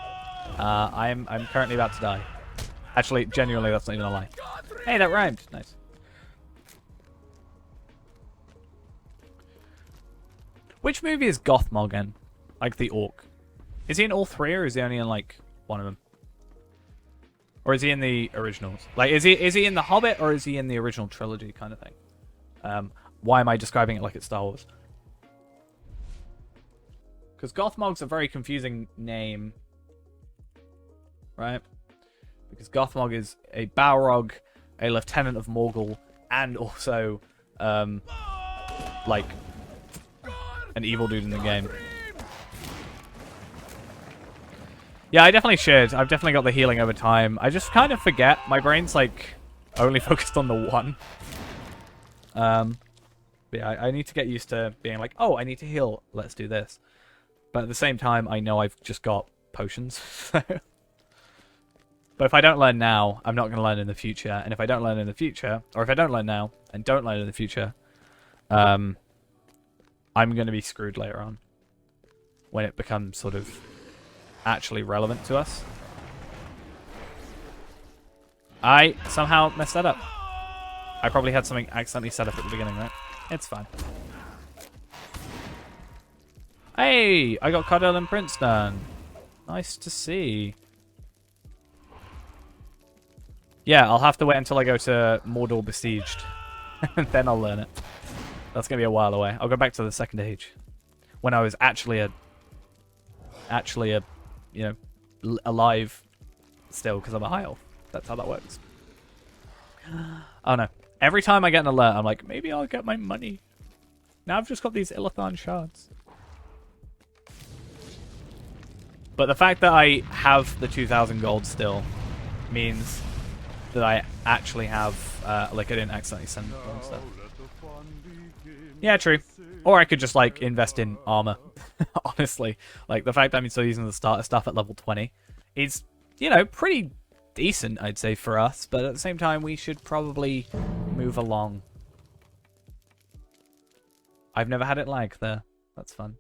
I'm currently about to die. Actually, genuinely, that's not even a lie. Hey, that rhymed. Nice. Which movie is Gothmog in? Like the orc. Is he in all 3, or is he only in like one of them? Or is he in the originals? Like, is he in the Hobbit, or is he in the original trilogy kind of thing? Why am I describing it like it's Star Wars? Because Gothmog's a very confusing name, right? Because Gothmog is a Balrog, a lieutenant of Morgul, and also, like, an evil dude in the game. Yeah, I definitely should. I've definitely got the healing over time. I just kind of forget. My brain's, like, only focused on the one. But yeah, I need to get used to being like, oh, I need to heal. Let's do this. But at the same time, I know I've just got potions. But if I don't learn now, I'm not going to learn in the future. And if I don't learn in the future, or if I don't learn now and don't learn in the future, I'm going to be screwed later on. When it becomes sort of actually relevant to us. I somehow messed that up. I probably had something accidentally set up at the beginning, right? It's fine. Hey! I got Cardell and Princeton. Nice to see. Yeah, I'll have to wait until I go to Mordor Besieged. And then I'll learn it. That's going to be a while away. I'll go back to the Second Age. When I was actually a you know, alive still, because I'm a high elf. That's how that works. Oh no. Every time I get an alert, I'm like, maybe I'll get my money. Now I've just got these Illithon shards. But the fact that I have the 2,000 gold still means that I actually have, like, I didn't accidentally send the wrong stuff. Yeah, true. Or I could just, like, invest in armor. Honestly. Like, the fact that I'm still using the starter stuff at level 20 is, you know, pretty decent, I'd say, for us. But at the same time, we should probably move along. I've never had it lag there. That's fun.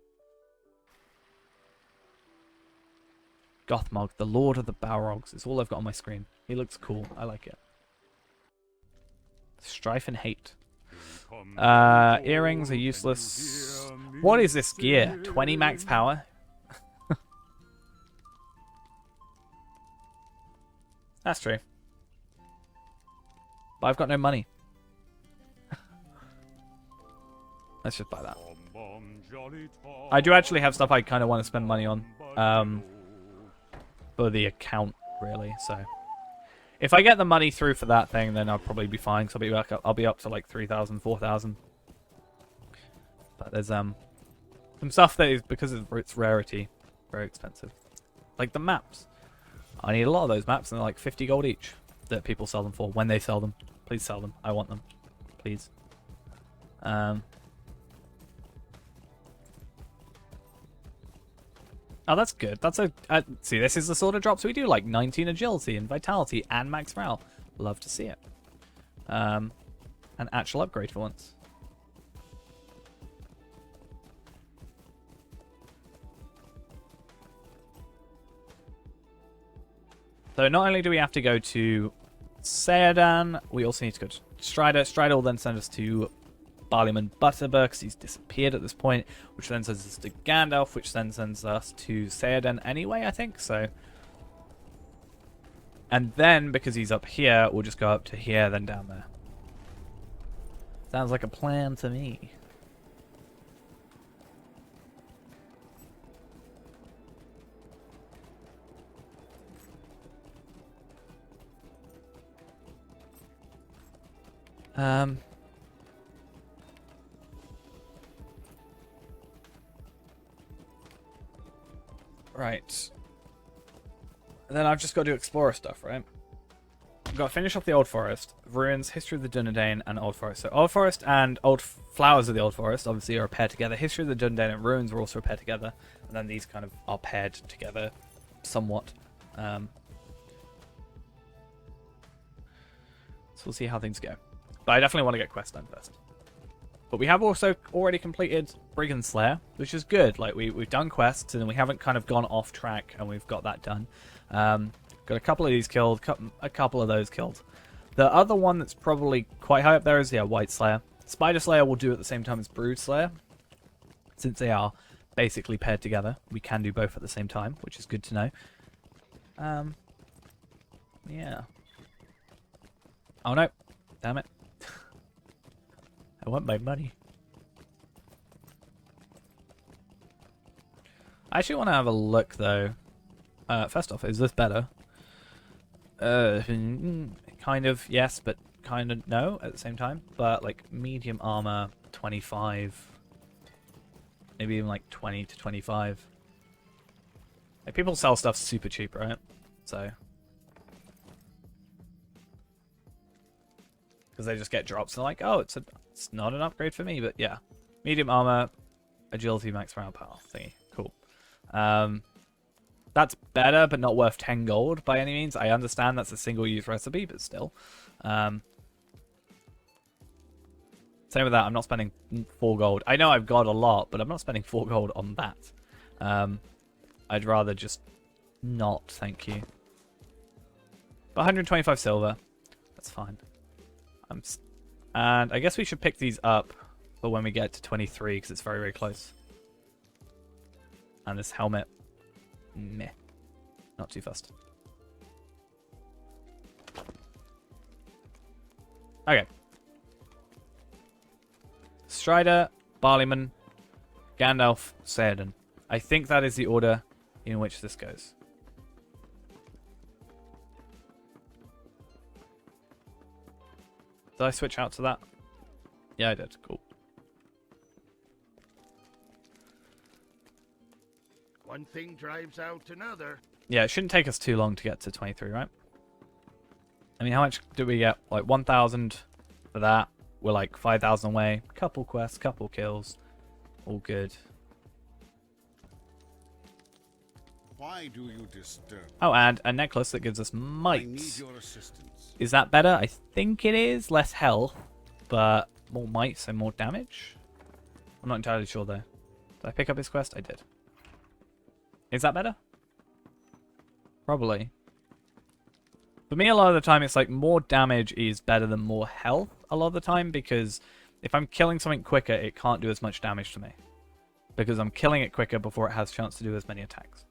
Gothmog, the Lord of the Balrogs. It's all I've got on my screen. He looks cool. I like it. Strife and hate. Earrings are useless. What is this gear? 20 max power? That's true. But I've got no money. Let's just buy that. I do actually have stuff I kind of want to spend money on. For the account, really, so... If I get the money through for that thing, then I'll probably be fine, because I'll be up to like 3,000, 4,000. But there's some stuff that is, because of its rarity, very expensive. Like the maps. I need a lot of those maps, and they're like 50 gold each that people sell them for when they sell them. Please sell them. I want them. Please. Oh, that's good. That's a... see, this is the sort of drops we do, like 19 agility and vitality and max morale. Love to see it. An actual upgrade for once. So not only do we have to go to Seadan, we also need to go to Strider. Strider will then send us to Barleyman Butterbur, because he's disappeared at this point, which then sends us to Gandalf, which then sends us to Seadan anyway, I think, so... And then, because he's up here, we'll just go up to here, then down there. Sounds like a plan to me. Right. And then I've just got to do explorer stuff, right? I've got to finish off the Old Forest, Ruins, History of the Dunedain, and Old Forest. So Old Forest and Old Flowers of the Old Forest obviously are paired together. History of the Dunedain and Ruins are also paired together. And then these kind of are paired together somewhat. So we'll see how things go. But I definitely want to get quest done first. But we have also already completed Brigand Slayer, which is good. Like we've done quests and we haven't kind of gone off track, and we've got that done. Got a couple of these killed, a couple of those killed. The other one that's probably quite high up there is White Slayer. Spider Slayer will do at the same time as Brood Slayer, since they are basically paired together. We can do both at the same time, which is good to know. Yeah. Oh no! Damn it! I want my money. I actually want to have a look, though. First off, is this better? Kind of yes, but kind of no at the same time. But, like, medium armor, 25. Maybe even, like, 20 to 25. Like, people sell stuff super cheap, right? So... because they just get drops and they're like, oh, it's not an upgrade for me, but yeah. Medium armor, agility, max morale power thingy. Cool. That's better, but not worth 10 gold by any means. I understand that's a single-use recipe, but still. Same with that, I'm not spending 4 gold. I know I've got a lot, but I'm not spending 4 gold on that. I'd rather just not, thank you. But 125 silver, that's fine. And I guess we should pick these up for when we get to 23, because it's very, very close. And this helmet, meh. Not too fast. Okay. Strider, Barleyman, Gandalf, Seadan. I think that is the order in which this goes. Did I switch out to that? Yeah, I did. Cool. One thing drives out another. Yeah, it shouldn't take us too long to get to 23, right? I mean, how much do we get? Like 1,000 for that. We're like 5,000 away. Couple quests, couple kills. All good. Why do you disturb? Oh, and a necklace that gives us might. I need your assistance. Is that better? I think it is. Less health, but more might, so more damage. I'm not entirely sure, though. Did I pick up his quest? I did. Is that better? Probably. For me, a lot of the time, it's like more damage is better than more health a lot of the time, because if I'm killing something quicker, it can't do as much damage to me. Because I'm killing it quicker before it has a chance to do as many attacks.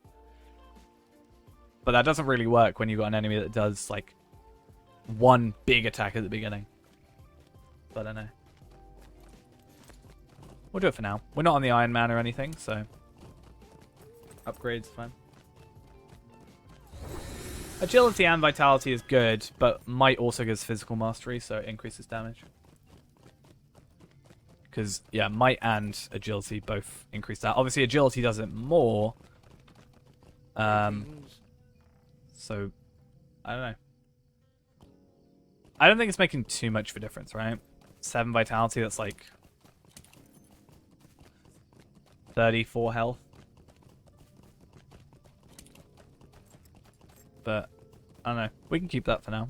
But that doesn't really work when you've got an enemy that does, like, one big attack at the beginning. But I don't know. We'll do it for now. We're not on the Iron Man or anything, so... upgrades, fine. Agility and Vitality is good, but might also gives physical mastery, so it increases damage. Because, yeah, Might and Agility both increase that. Obviously, Agility does it more, So, I don't know. I don't think it's making too much of a difference, right? 7 vitality, that's like 34 health. But, I don't know. We can keep that for now.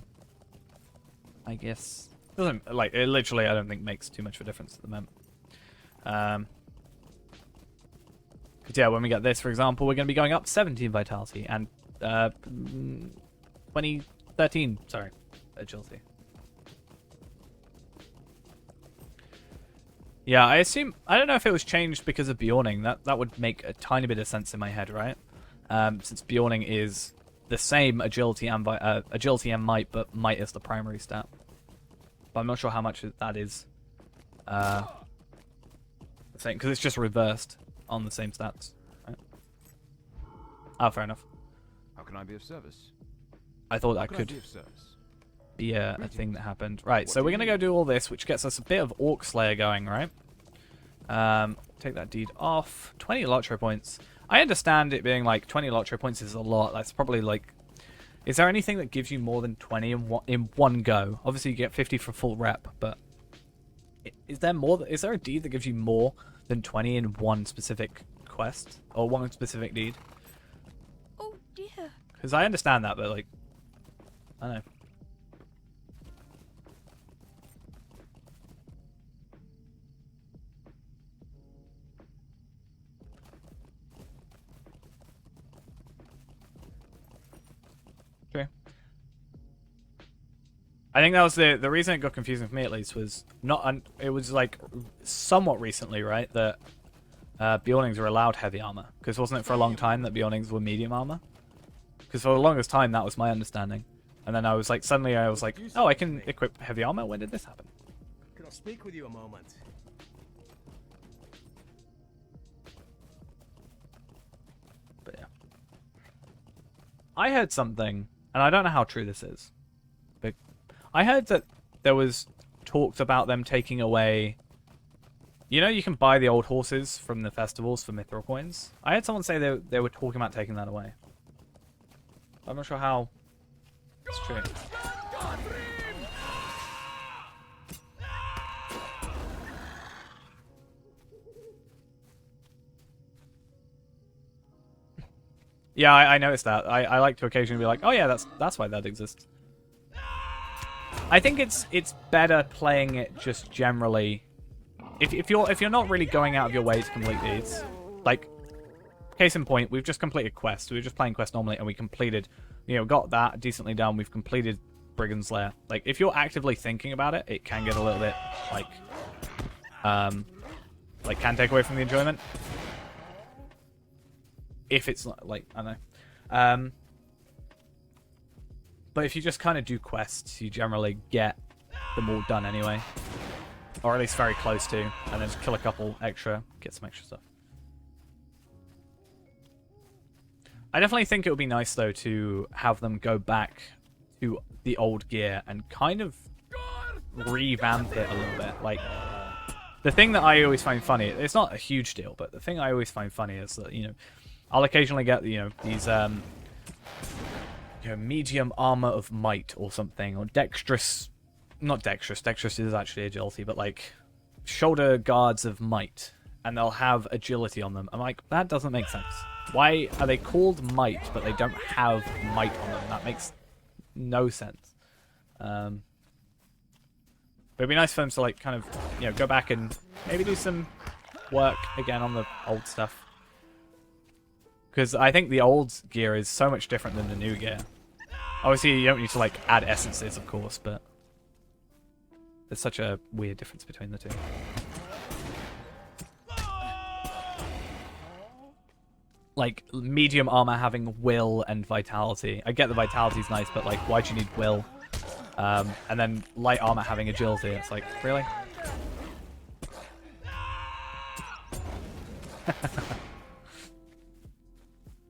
I guess. Doesn't, like, it literally, I don't think makes too much of a difference at the moment. But yeah, when we get this, for example, we're going to be going up 17 vitality and 13, sorry, agility. Yeah, I assume, I don't know if it was changed because of Bjorning. That would make a tiny bit of sense in my head, right? Since Bjorning is the same agility and might, but might is the primary stat. But I'm not sure how much that is the same, because it's just reversed on the same stats, right? Oh, fair enough. How can I be of service? I thought that could be a thing that happened. Right, so we're going to go do all this, which gets us a bit of Orc Slayer going, right? Take that deed off. 20 Lotro points. I understand it being like 20 Lotro points is a lot. That's probably like... Is there anything that gives you more than 20 in one go? Obviously, you get 50 for full rep, but... Is there a deed that gives you more than 20 in one specific quest? Or one specific deed? Oh, dear. Because I understand that, but like... I don't know. Okay. I think that was the reason it got confusing for me, at least, was it was like somewhat recently, right, that Bjornings were allowed heavy armor, because wasn't it for a long time that Bjornings were medium armor? Because for the longest time that was my understanding, and then I was like, suddenly I was like, oh, I can equip heavy armor. When did this happen? Can I speak with you a moment? But yeah, I heard something, and I don't know how true this is. I heard that there was talks about them taking away... You know, you can buy the old horses from the festivals for mithril coins. I heard someone say they were talking about taking that away. I'm not sure how it's true. Yeah, I noticed that. I like to occasionally be like, oh yeah, that's why that exists. I think it's better playing it just generally. If you're not really going out of your way to complete these, like case in point, we've just completed quests. We were just playing quest normally, and we completed, got that decently done. We've completed Brigand's Lair. Like if you're actively thinking about it, it can get a little bit like can take away from the enjoyment. If it's not like I don't know. But if you just kind of do quests, you generally get them all done anyway. Or at least very close to. And then just kill a couple extra, get some extra stuff. I definitely think it would be nice, though, to have them go back to the old gear and kind of revamp it a little bit. Like, the thing that I always find funny, it's not a huge deal, but the thing I always find funny is that, I'll occasionally get, these, medium armor of might or something, or dexterous is actually agility, but like shoulder guards of might, and they'll have agility on them. I'm like, that doesn't make sense. Why are they called might but they don't have might on them? That makes no sense. But it'd be nice for them to like kind of go back and maybe do some work again on the old stuff. Because I think the old gear is so much different than the new gear. Obviously, you don't need to, like, add essences, of course, but... There's such a weird difference between the two. Like, medium armor having will and vitality. I get the vitality's nice, but, like, why do you need will? And then light armor having agility. It's like, really?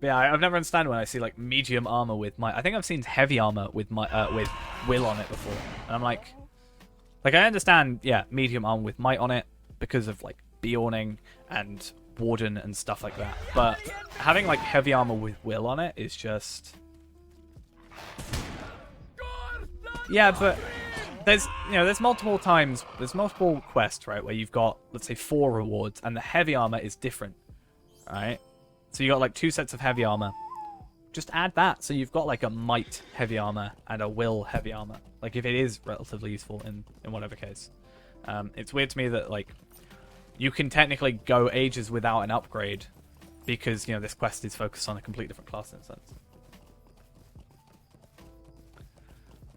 Yeah, I've never understood when I see like medium armor with might. I think I've seen heavy armor with with will on it before, and I'm like I understand, yeah, medium armor with might on it because of like Bjorning and Warden and stuff like that. But having like heavy armor with Will on it is just... Yeah, but there's multiple quests, right, where you've got, let's say, 4 rewards, and the heavy armor is different, right? So you got like 2 sets of heavy armor. Just add that, so you've got like a might heavy armor and a will heavy armor. Like if it is relatively useful in whatever case. It's weird to me that like you can technically go ages without an upgrade because this quest is focused on a completely different class in a sense.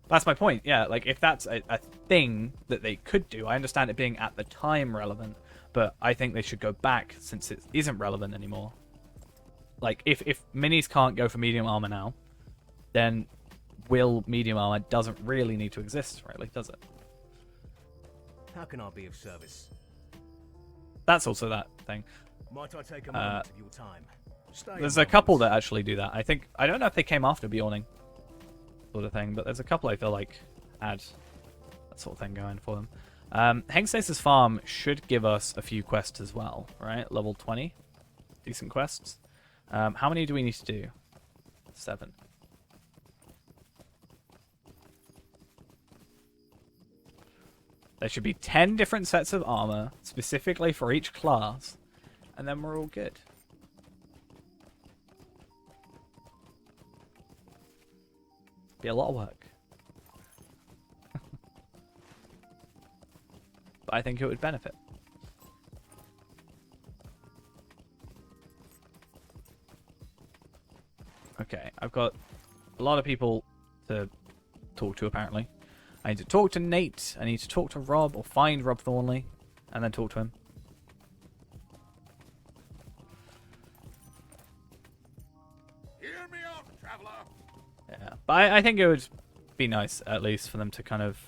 That's my point, yeah. Like, if that's a thing that they could do, I understand it being at the time relevant, but I think they should go back since it isn't relevant anymore. Like, if minis can't go for medium armor now, then will medium armor doesn't really need to exist, really, does it? How can I be of service? That's also that thing. Might I take a moment of your time? There's a couple that actually do that. I don't know if they came after Bjorning, sort of thing, but there's a couple I feel like add that sort of thing going for them. Hengstasis Farm should give us a few quests as well, right? Level 20. Decent quests. How many do we need to do? 7. There should be 10 different sets of armor, specifically for each class, and then we're all good. Be a lot of work. But I think it would benefit. Okay, I've got a lot of people to talk to apparently. I need to talk to Nate, I need to talk to Rob, or find Rob Thornley, and then talk to him. Hear me out, traveler. Yeah, but I think it would be nice, at least, for them to kind of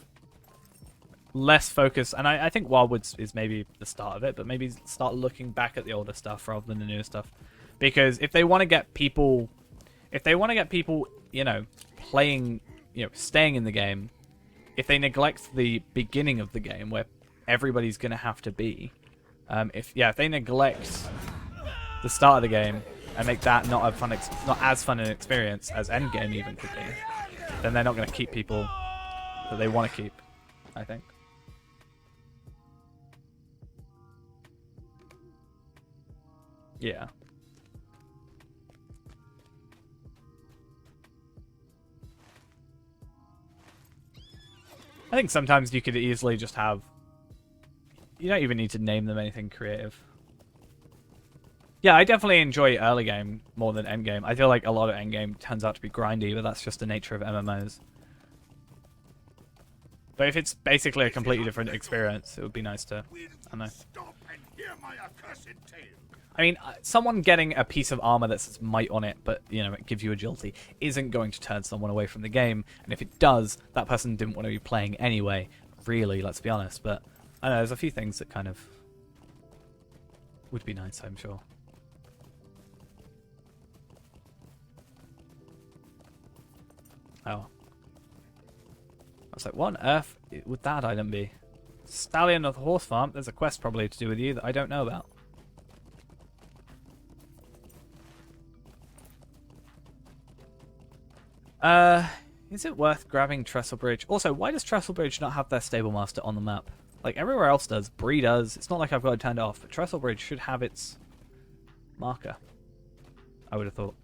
less focus, and I think Wildwoods is maybe the start of it, but maybe start looking back at the older stuff rather than the newer stuff. Because if they want to get people, playing, staying in the game, if they neglect the beginning of the game where everybody's going to have to be, if they neglect the start of the game and make that not as fun an experience as endgame even could be, then they're not going to keep people that they want to keep, I think. Yeah. I think sometimes you could easily just have... You don't even need to name them anything creative. Yeah, I definitely enjoy early game more than end game. I feel like a lot of end game turns out to be grindy, but that's just the nature of MMOs. But if it's basically a completely different experience, it would be nice to... I don't know. Stop and hear my accursed tale. I mean, someone getting a piece of armor that says might on it, but, it gives you agility, isn't going to turn someone away from the game. And if it does, that person didn't want to be playing anyway, really, let's be honest. But, I don't know, there's a few things that kind of would be nice, I'm sure. Oh. I was like, what on earth would that item be? Stallion of the Horse Farm? There's a quest probably to do with you that I don't know about. Is it worth grabbing Trestlebridge? Also, why does Trestlebridge not have their stable master on the map? Like, everywhere else does. Bree does. It's not like I've got it turned off, but Trestlebridge should have its marker. I would have thought.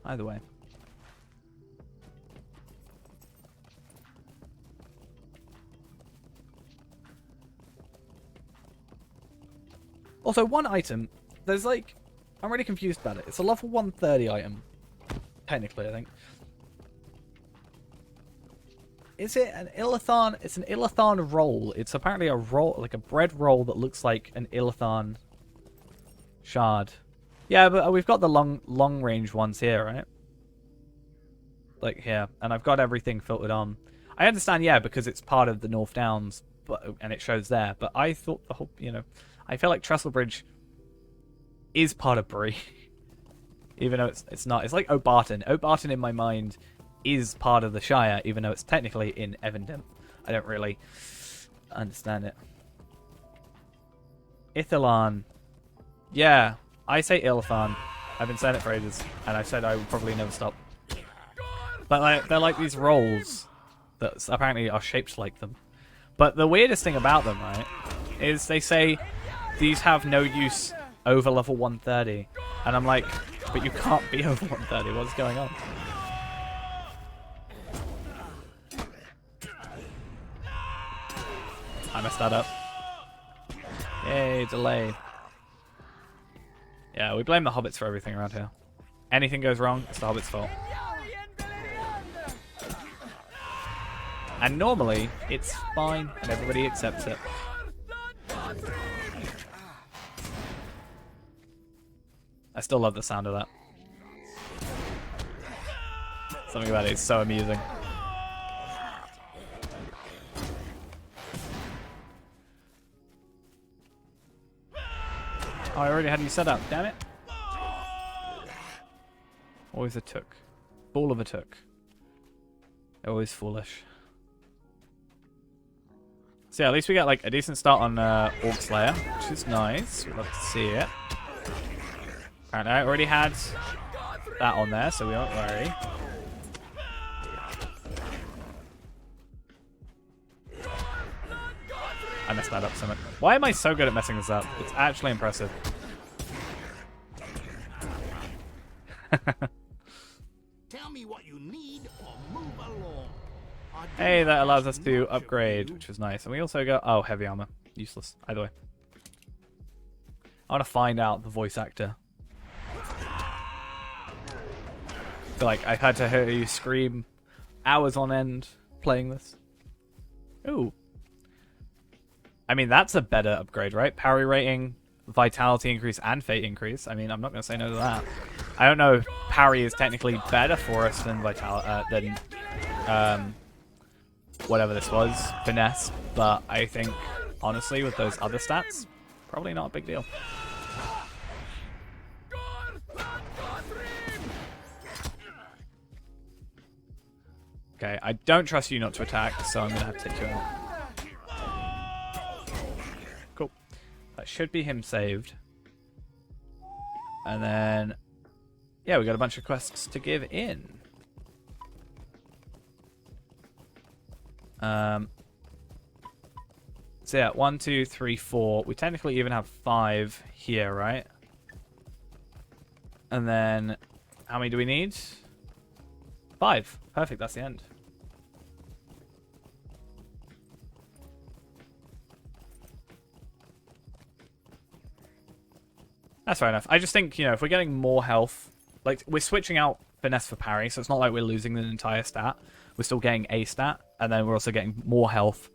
Either way. Also, one item, there's like... I'm really confused about it. It's a level 130 item. Technically, I think. Is it an Illithon? It's an Illithon roll. It's apparently a roll, like a bread roll that looks like an Illithon shard. Yeah, but we've got the long range ones here, right? Like here, and I've got everything filtered on. I understand, yeah, because it's part of the North Downs, and it shows there. But I thought the whole, I feel like Trestlebridge is part of Bree. Even though it's not. It's like Obarton. Obarton in my mind is part of the Shire, even though it's technically in Evendom. I don't really understand it. Ithalan. Yeah, I say Ilthan. I've been saying it for ages, and I said I would probably never stop. But like, they're like these rolls that apparently are shaped like them. But the weirdest thing about them, right, is they say these have no use over level 130. And I'm like, but you can't be over 130. What's going on? I messed that up. Yay, delay. Yeah, we blame the hobbits for everything around here. Anything goes wrong, it's the hobbits' fault. And normally, it's fine and everybody accepts it. I still love the sound of that. Something about it is so amusing. Oh, I already had you set up, damn it. Always a took. Fool of a took. Always foolish. So yeah, at least we got like a decent start on Orc Slayer, which is nice. We'd love to see it. Apparently I already had that on there, so we won't worry. I messed that up so much. Why am I so good at messing this up? It's actually impressive. Tell me what you need or move along. Hey, that allows us to upgrade, which is nice. And we also got... Oh, heavy armor. Useless. Either way. I want to find out the voice actor. I feel like I've had to hear you scream hours on end playing this. Ooh. I mean, that's a better upgrade, right? Parry rating, vitality increase, and fate increase. I mean, I'm not going to say no to that. I don't know if parry is technically better for us than whatever this was, finesse. But I think, honestly, with those other stats, probably not a big deal. Okay, I don't trust you not to attack, so I'm going to have to take you out. Cool. That should be him saved. And then... yeah, we got a bunch of quests to give in. So yeah, 1, 2, 3, 4. We technically even have 5 here, right? And then... how many do we need? 5. Perfect, that's the end. That's fair enough. I just think, you know, if we're getting more health... like, we're switching out finesse for parry, so it's not like we're losing an entire stat. We're still getting a stat, and then we're also getting more health.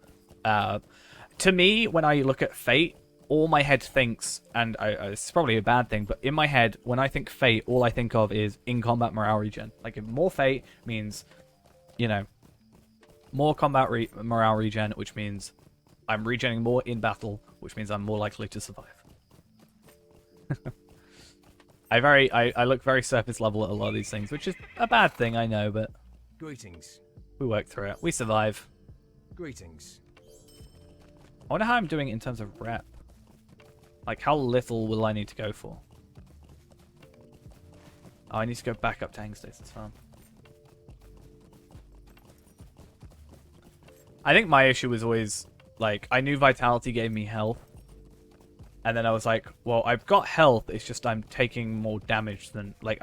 To me, when I look at Fate, all my head thinks, and it's probably a bad thing, but in my head, when I think Fate, all I think of is in-combat morale regen. Like, if more Fate means, you know, more combat morale regen, which means I'm regenerating more in battle, which means I'm more likely to survive. I look very surface level at a lot of these things, which is a bad thing, I know, but Greetings. we work through it. We survive. Greetings. I wonder how I'm doing in terms of rep. Like, how little will I need to go for? Oh, I need to go back up to Hangstasis Farm. I think my issue was always, like, I knew Vitality gave me health. And then I was like, well, I've got health, it's just I'm taking more damage than, like,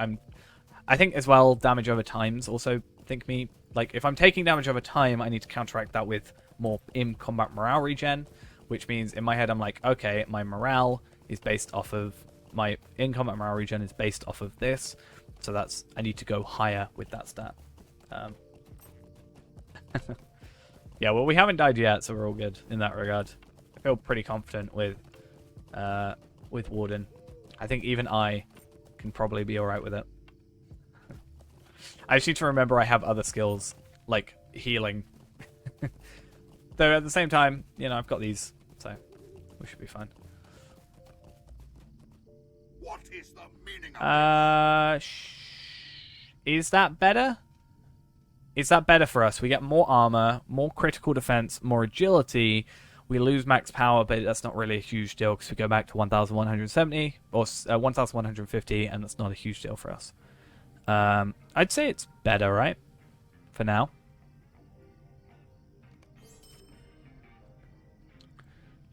I think as well, damage over times also think me, like, if I'm taking damage over time, I need to counteract that with more in-combat morale regen, which means in my head I'm like, okay, my morale is based off of, my in-combat morale regen is based off of this, so that's, I need to go higher with that stat. Yeah, well, we haven't died yet, so we're all good in that regard. I feel pretty confident with Warden. I think even I can probably be alright with it. I just need to remember I have other skills, like healing. Though at the same time, you know, I've got these, so we should be fine. What is the meaning of Is that better? Is that better for us? We get more armor, more critical defense, more agility. We lose max power, but that's not really a huge deal because we go back to 1,170 or 1,150, and that's not a huge deal for us. I'd say it's better, right? For now.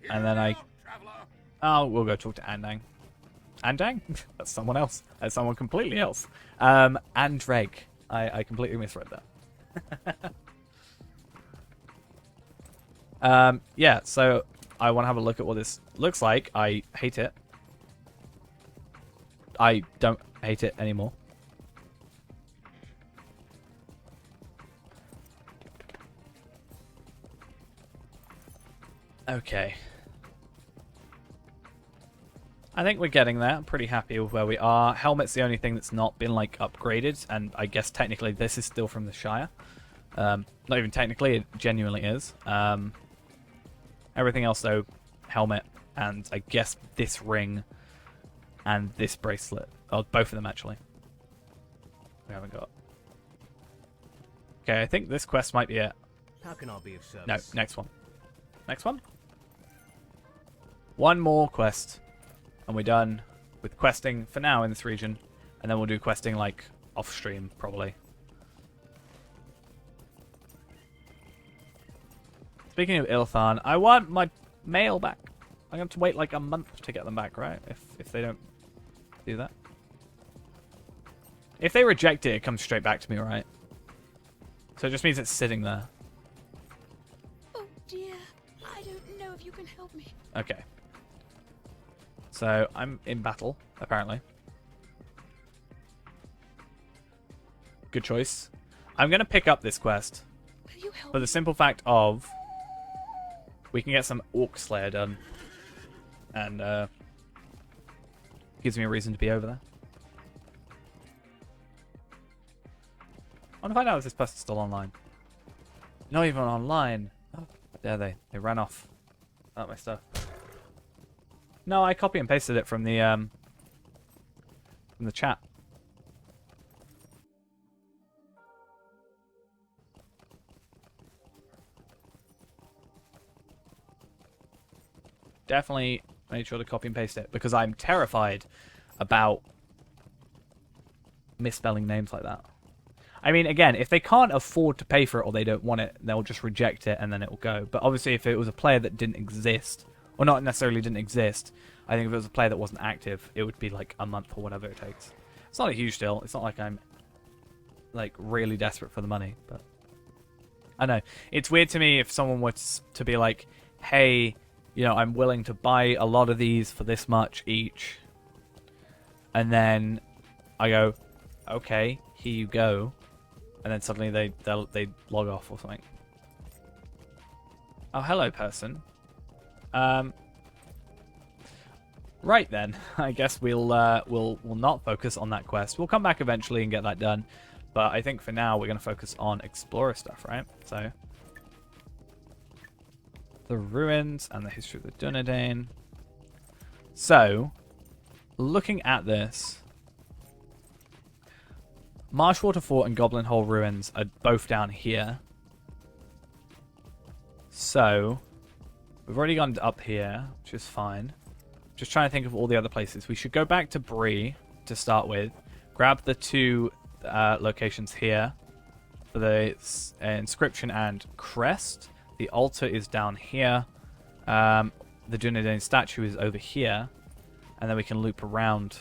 And then we'll go talk to Andang. Andang? That's someone else. That's someone completely else. Andreg. I completely misread that. Yeah, so I want to have a look at what this looks like. I hate it. I don't hate it anymore. Okay. I think we're getting there. I'm pretty happy with where we are. Helmet's the only thing that's not been, like, upgraded, and I guess technically this is still from the Shire. Not even technically, it genuinely is. Everything else, though, helmet, and I guess this ring and this bracelet. Oh, both of them, actually. We haven't got. Okay, I think this quest might be it. How can I be of service? No, next one. Next one? One more quest. And we're done with questing for now in this region. And then we'll do questing, like, off-stream, probably. Speaking of Ilthan, I want my mail back. I'm going to have to wait, like, a month to get them back, right? If they don't do that. If they reject it, it comes straight back to me, right? So it just means it's sitting there. Oh dear, I don't know if you can help me. Okay. So I'm in battle, apparently. Good choice. I'm going to pick up this quest. Will you help For the simple fact of we can get some Orc Slayer done. And gives me a reason to be over there. I want to find out if this quest is still online. Not even online. Oh, dare they? They ran off. Out my stuff. No, I copy and pasted it from the chat. Definitely made sure to copy and paste it because I'm terrified about misspelling names like that. I mean, again, if they can't afford to pay for it or they don't want it, they'll just reject it and then it will go. But obviously, if it was a player that didn't exist, or not necessarily didn't exist, I think if it was a player that wasn't active, it would be like a month or whatever it takes. It's not a huge deal. It's not like I'm like really desperate for the money, but I know. It's weird to me if someone were to be like, hey, you know, I'm willing to buy a lot of these for this much each. And then I go, okay, here you go. And then suddenly they log off or something. Oh, hello, person. Right then, I guess we'll not focus on that quest. We'll come back eventually and get that done. But I think for now we're going to focus on explorer stuff, right? So the ruins and the history of the Dunedain. So, looking at this, Marshwater Fort and Goblin Hole ruins are both down here. So, we've already gone up here, which is fine. Just trying to think of all the other places. We should go back to Bree to start with. Grab the two locations here for the inscription and crest. The altar is down here. The Dunedain statue is over here. And then we can loop around.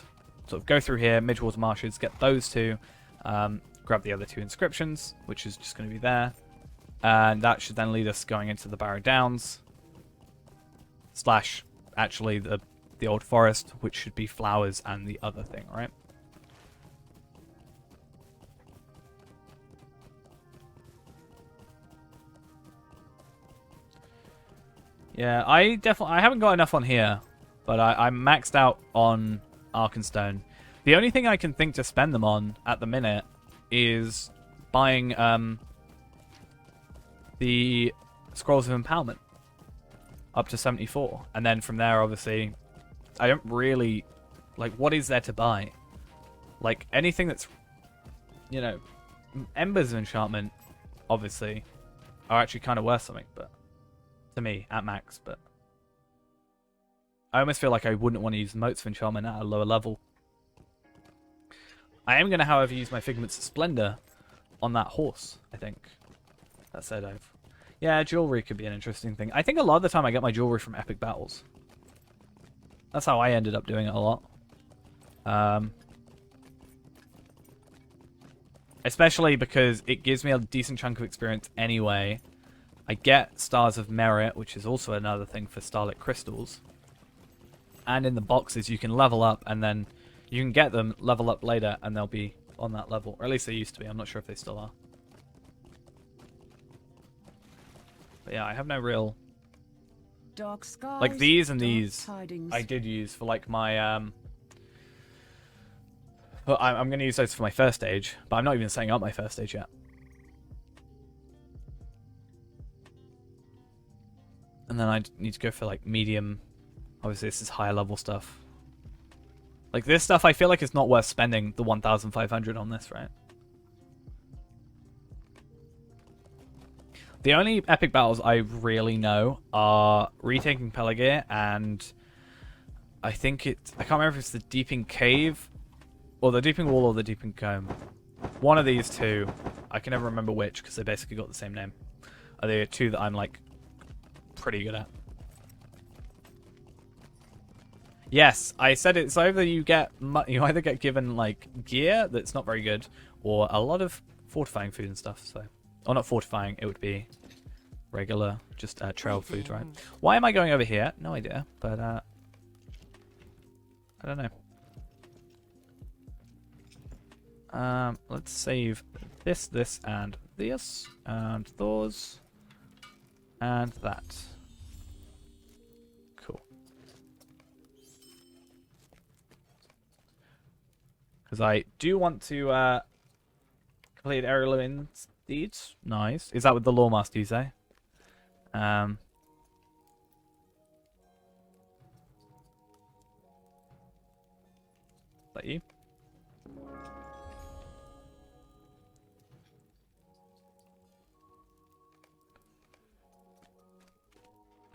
Sort of go through here, Midgewater Marshes, get those two. Grab the other two inscriptions, which is just going to be there. And that should then lead us going into the Barrow Downs. Slash, actually, the Old Forest, which should be flowers and the other thing, right? Yeah, I haven't got enough on here, but I'm maxed out on Arkenstone. The only thing I can think to spend them on at the minute is buying the Scrolls of Empowerment up to 74. And then from there, obviously, I don't really... Like, what is there to buy? Like, anything that's... You know, Embers of Enchantment, obviously, are actually kind of worth something, but... to me at max, but I almost feel like I wouldn't want to use Motes of Enchantment at a lower level. I am going to, however, use my Figments of Splendor on that horse, I think. That said, yeah, jewelry could be an interesting thing. I think a lot of the time I get my jewelry from epic battles. That's how I ended up doing it a lot. Especially because it gives me a decent chunk of experience anyway. I get Stars of Merit, which is also another thing for Starlit Crystals. And in the boxes you can level up, and then you can get them, level up later, and they'll be on that level. Or at least they used to be. I'm not sure if they still are. But yeah, I have no real... Dark skies, like these and dark these tidings. I did use for like my... Well, I'm going to use those for my first stage, but I'm not even setting up my first stage yet. And then I need to go for like medium. Obviously, this is higher level stuff. Like this stuff, I feel like it's not worth spending the 1,500 on this, right? The only epic battles I really know are Retaking Pelargir and I think I can't remember if it's the Deeping Cave or the Deeping Wall or the Deeping Comb. One of these two. I can never remember which because they basically got the same name. Are the two that I'm like pretty good at. Yes, I said it's either you either get given like gear that's not very good or a lot of fortifying food and stuff. So, or not fortifying, it would be regular, just trail food, right? Why am I going over here? No idea, but I don't know. Let's save this, and this, and those, and that. Cool. Because I do want to complete Heirloom Deeds. Nice. Is that with the Lawmaster, you say? Is that you?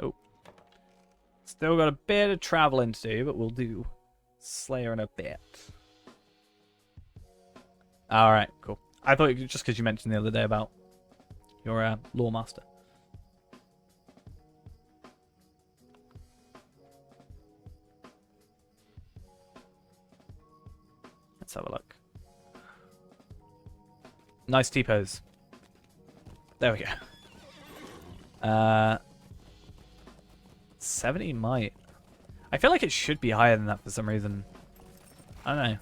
Oh. Still got a bit of traveling to do, but we'll do Slayer in a bit. Alright, cool. I thought just because you mentioned the other day about your Lawmaster. Let's have a look. Nice T-pose. There we go. 70 might. I feel like it should be higher than that for some reason. I don't know.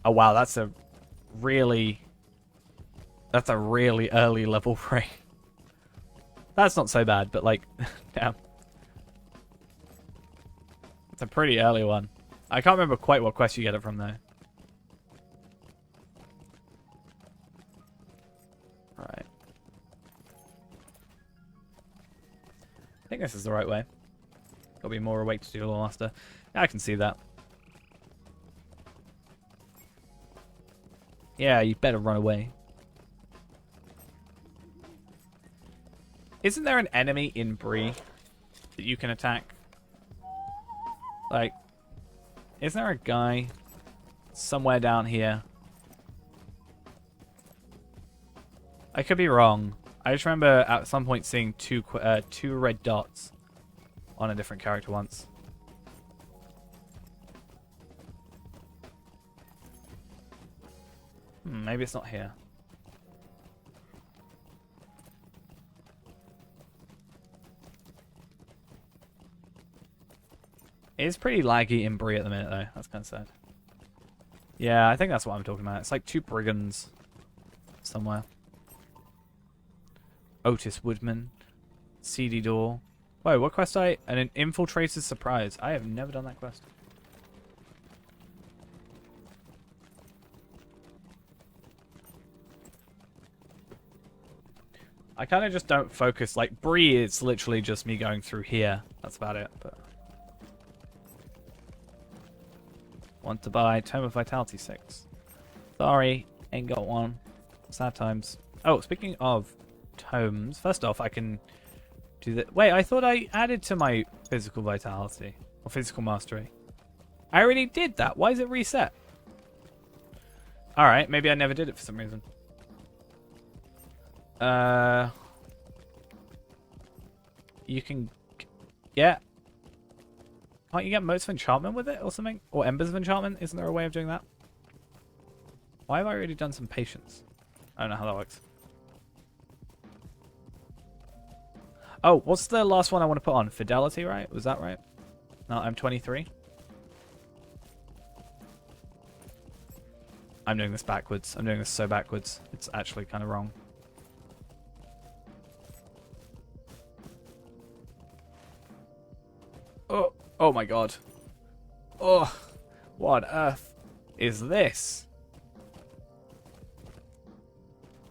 Oh wow, that's a really early level 3. That's not so bad, but like, damn. It's a pretty early one. I can't remember quite what quest you get it from though. Right. I think this is the right way. Gotta be more awake to do Lawmaster. Yeah, I can see that. Yeah, you better run away. Isn't there an enemy in Bree that you can attack? Like, isn't there a guy somewhere down here? I could be wrong. I just remember at some point seeing two red dots on a different character once. Maybe it's not here. It's pretty laggy in Bree at the minute, though. That's kind of sad. Yeah, I think that's what I'm talking about. It's like 2 brigands somewhere. Otis Woodman. CD Door. Whoa, what quest an infiltrator's surprise. I have never done that quest. I kind of just don't focus. Like, Bree is literally just me going through here. That's about it. But want to buy Tome of Vitality 6. Sorry, ain't got one. Sad times. Oh, speaking of tomes, first off, I can do that. Wait, I thought I added to my physical vitality or physical mastery. I already did that. Why is it reset? All right, maybe I never did it for some reason. You can, yeah. Can't you get motes of enchantment with it or something? Or embers of enchantment? Isn't there a way of doing that? Why have I already done some patience? I don't know how that works. Oh, what's the last one I want to put on? Fidelity, right? Was that right? No, I'm 23. I'm doing this backwards. I'm doing this so backwards. It's actually kind of wrong. Oh, oh my god. Oh, what on earth is this?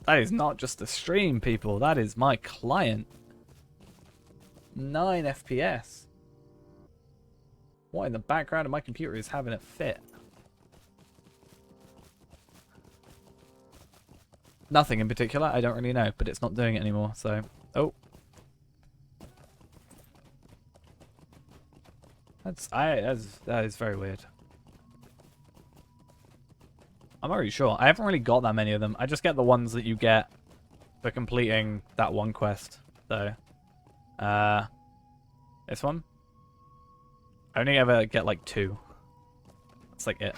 That is not just a stream, people. That is my client. 9 FPS. What in the background of my computer is having a fit? Nothing in particular. I don't really know, but it's not doing it anymore, so... Oh. That is very weird. I'm not really sure. I haven't really got that many of them. I just get the ones that you get for completing that one quest, though. This one? I only ever get like 2. That's like it.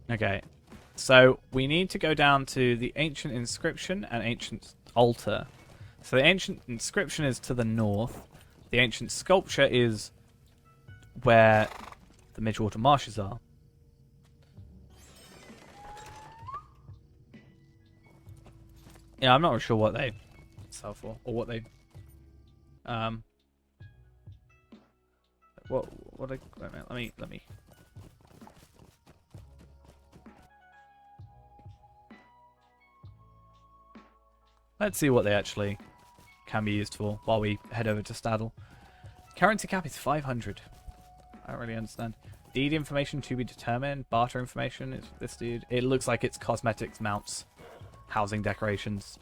Okay, so we need to go down to the ancient inscription and ancient altar. So the ancient inscription is to the north. The ancient sculpture is where the Midgewater Marshes are. Yeah, I'm not really sure what they sell for or what they what wait a minute, let me let's see what they actually can be used for while we head over to Staddle. Currency cap is 500. I don't really understand. Deed information to be determined. Barter information is this dude. It looks like it's cosmetics, mounts, housing decorations.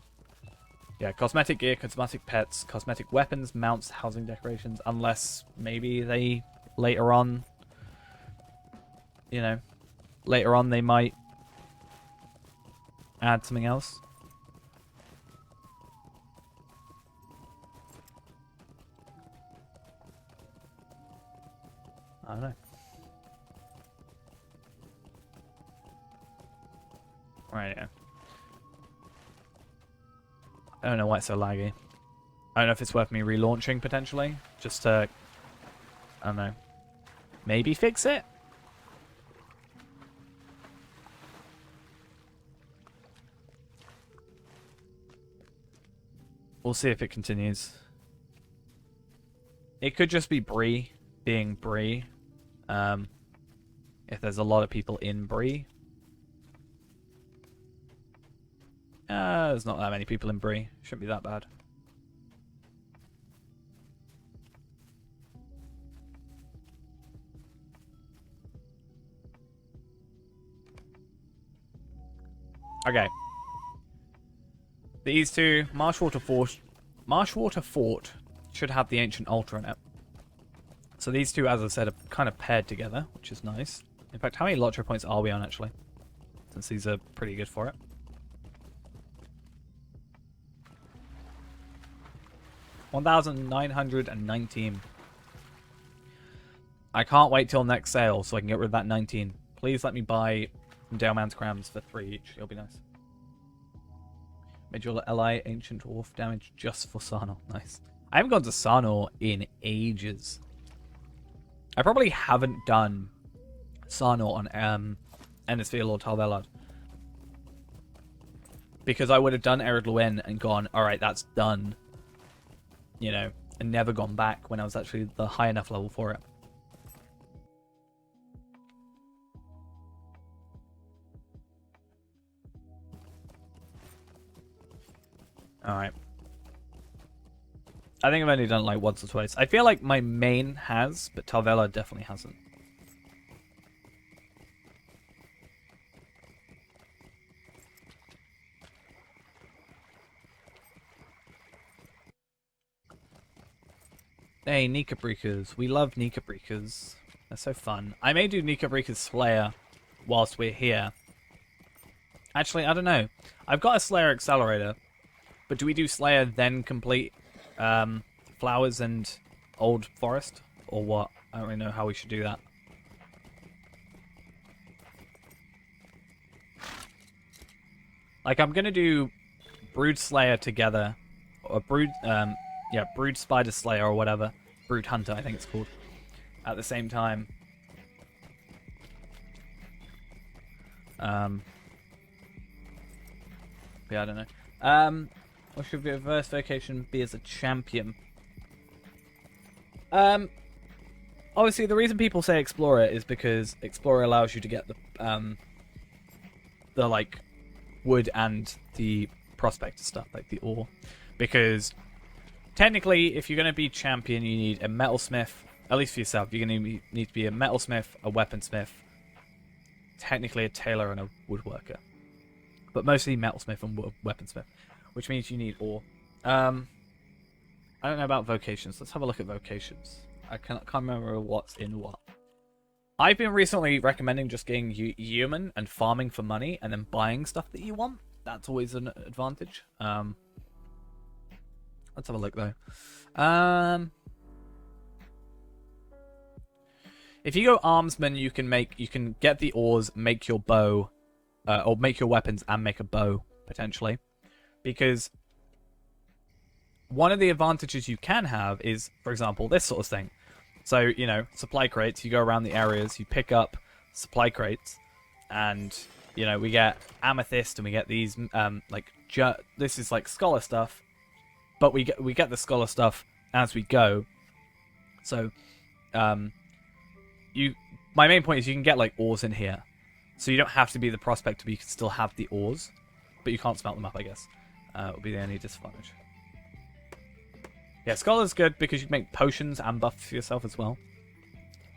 Yeah, cosmetic gear, cosmetic pets, cosmetic weapons, mounts, housing decorations. Unless maybe they later on, you know, later on they might add something else. I don't know. Right, yeah. I don't know why it's so laggy. I don't know if it's worth me relaunching, potentially. Just to, I don't know, maybe fix it? We'll see if it continues. It could just be Bree being Bree. If there's a lot of people in Bree. There's not that many people in Bree. Shouldn't be that bad. Okay. These two, Marshwater Fort should have the ancient altar in it. So these two, as I said, are kind of paired together, which is nice. In fact, how many Lottery points are we on, actually? Since these are pretty good for it. $1,919. I can't wait till next sale so I can get rid of that 19. Please let me buy some Daleman's Crams for 3 each. It'll be nice. Major Li Ancient Dwarf damage just for Sarnor. Nice. I haven't gone to Sarnor in ages. I probably haven't done Sarnor on Ennisfield or Talvellard. Because I would have done Ered Luin and gone, alright, that's done. You know, and never gone back when I was actually the high enough level for it. Alright. I think I've only done it like once or twice. I feel like my main has, but Talvella definitely hasn't. Hey, Nika Breakers. We love Nika Breakers. They're so fun. I may do Nika Breakers Slayer whilst we're here. Actually, I don't know. I've got a Slayer Accelerator, but do we do Slayer then complete Flowers and Old Forest? Or what? I don't really know how we should do that. Like, I'm gonna do Brood Slayer together. Or Brood Spider Slayer or whatever. Brood Hunter, I think it's called. At the same time. Yeah, I don't know. What should your first vocation be as a champion? Obviously, the reason people say Explorer is because Explorer allows you to get the like wood and the prospector stuff, like the ore. Because technically, if you're going to be champion, you need a metalsmith. At least for yourself, you're going to need to be a metalsmith, a weaponsmith, technically a tailor, and a woodworker. But mostly metalsmith and weaponsmith, which means you need ore. I don't know about vocations. Let's have a look at vocations. I can't remember what's in what. I've been recently recommending just getting human and farming for money, and then buying stuff that you want. That's always an advantage. Let's have a look though. If you go armsman, you can get the ores, make your bow, or make your weapons and make a bow potentially, because one of the advantages you can have is, for example, this sort of thing. So, you know, supply crates, you go around the areas, you pick up supply crates, and, you know, we get amethyst, and we get these, this is like scholar stuff, but we get the scholar stuff as we go. So, my main point is you can get, like, ores in here. So you don't have to be the prospector, but you can still have the ores, but you can't smelt them up, I guess. Would be the only disadvantage. Yeah, Scholar's good because you can make potions and buffs for yourself as well.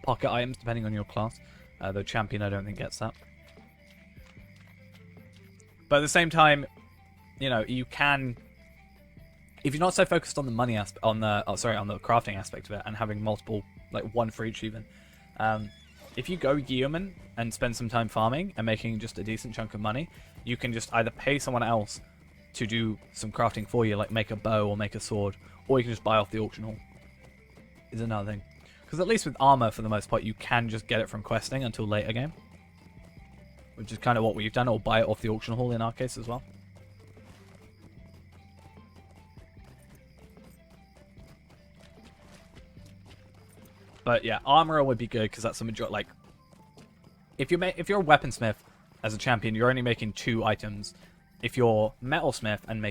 Pocket items, depending on your class. Though Champion, I don't think gets that. But at the same time, you know, you can... If you're not so focused on the money aspect, on the crafting aspect of it, and having multiple, like one for each even. If you go yeoman and spend some time farming and making just a decent chunk of money, you can just either pay someone else to do some crafting for you, like make a bow or make a sword, or you can just buy off the auction hall. Is another thing. Because at least with armor, for the most part, you can just get it from questing until later game. Which is kind of what we've done, or buy it off the auction hall in our case as well. But yeah, armor would be good because that's the majority. Like, if you're a weaponsmith as a champion, you're only making 2 items. If you're metalsmith and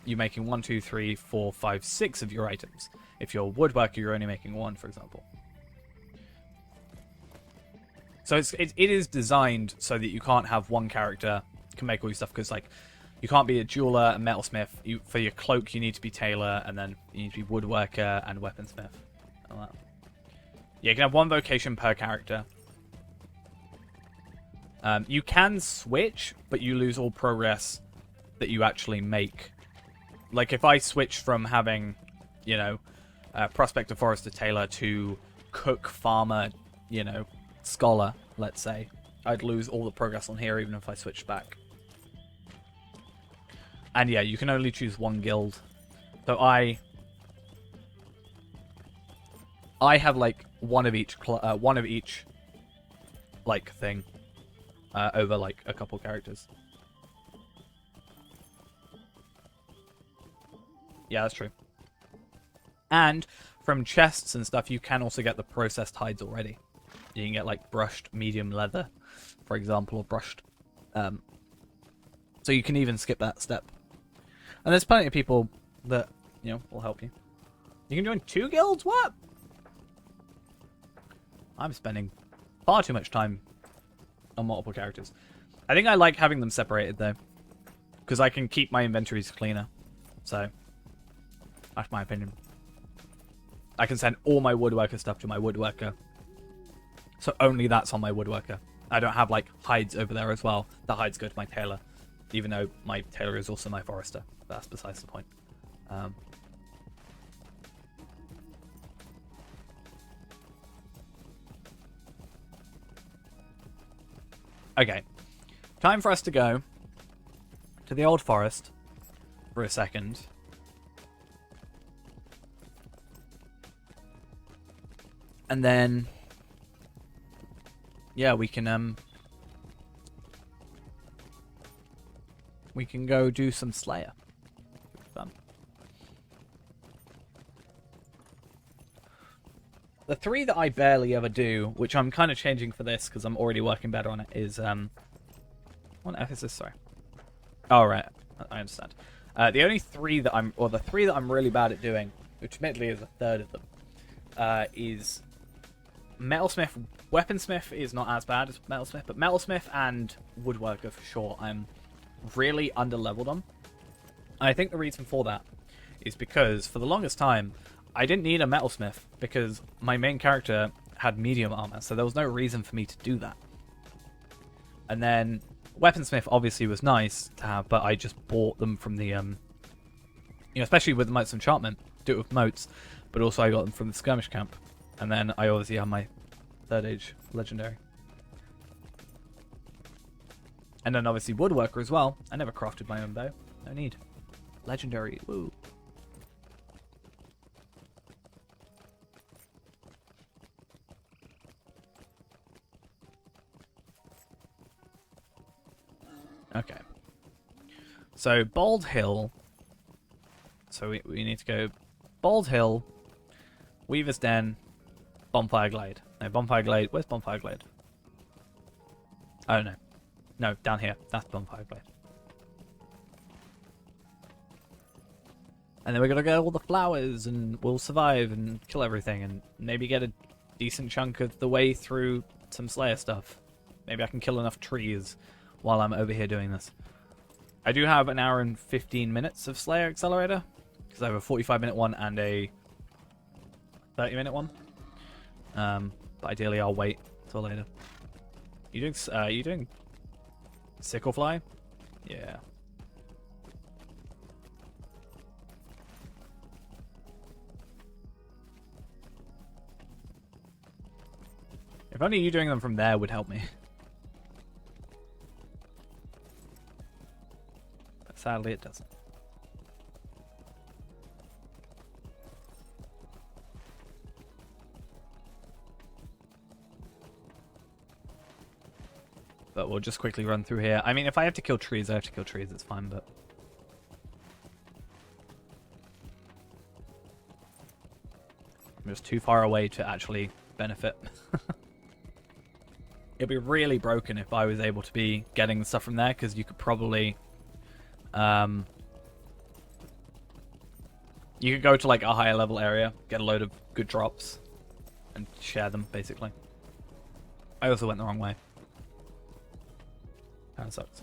you're making 1, 2, 3, 4, 5, 6 of your items. If you're woodworker, you're only making 1, for example. So it is designed so that you can't have one character can make all your stuff, because like you can't be a jeweler and metalsmith. For your cloak, you need to be tailor, and then you need to be woodworker and weaponsmith. And all that. Yeah, you can have 1 vocation per character. You can switch, but you lose all progress that you actually make. Like, if I switch from having, you know, prospector, forester, tailor to cook, farmer, you know, scholar, let's say, I'd lose all the progress on here even if I switched back. And yeah, you can only choose 1 guild. So I have like one of each like thing over like a couple characters. Yeah, that's true. And from chests and stuff, you can also get the processed hides already. You can get like brushed medium leather, for example, or brushed. So you can even skip that step. And there's plenty of people that, you know, will help you. You can join 2 guilds? What? I'm spending far too much time on multiple characters. I think I like having them separated, though. Because I can keep my inventories cleaner. So, that's my opinion. I can send all my woodworker stuff to my woodworker. So only that's on my woodworker. I don't have, like, hides over there as well. The hides go to my tailor. Even though my tailor is also my forester. That's besides the point. Okay. Time for us to go to the old forest for a second. And then... yeah, we can go do some Slayer. Fun. The 3 that I barely ever do, which I'm kind of changing for this because I'm already working better on it, is what F is this? Sorry. Oh right, I understand. The only 3 that the 3 that I'm really bad at doing, which admittedly is a third of them, is Metalsmith. Weaponsmith is not as bad as Metalsmith, but Metalsmith and Woodworker for sure. I'm really underleveled on. And I think the reason for that is because for the longest time I didn't need a Metalsmith because my main character had medium armor, so there was no reason for me to do that. And then Weaponsmith obviously was nice to have, but I just bought them from the especially with the Motes of Enchantment, do it with Motes, but also I got them from the skirmish camp. And then I obviously have my 3rd age legendary. And then obviously Woodworker as well. I never crafted my own bow. No need. Legendary. Woo. Okay. So Bald Hill. So we need to go Bald Hill, Weaver's Den, Bonfire Glade. No, Bonfire Glade. Where's Bonfire Glade? Oh, no. No, down here. That's Bonfire Glade. And then we're going to get all the flowers, and we'll survive and kill everything, and maybe get a decent chunk of the way through some Slayer stuff. Maybe I can kill enough trees while I'm over here doing this. I do have an hour and 15 minutes of Slayer Accelerator, because I have a 45-minute one and a 30-minute one. But ideally I'll wait till later. You doing Sicklefly? Yeah. If only you doing them from there would help me. But sadly it doesn't. But we'll just quickly run through here. I mean, if I have to kill trees, I have to kill trees. It's fine, but... I'm just too far away to actually benefit. It'd be really broken if I was able to be getting the stuff from there, because you could probably... you could go to like a higher level area, get a load of good drops, and share them, basically. I also went the wrong way. Kinda sucks.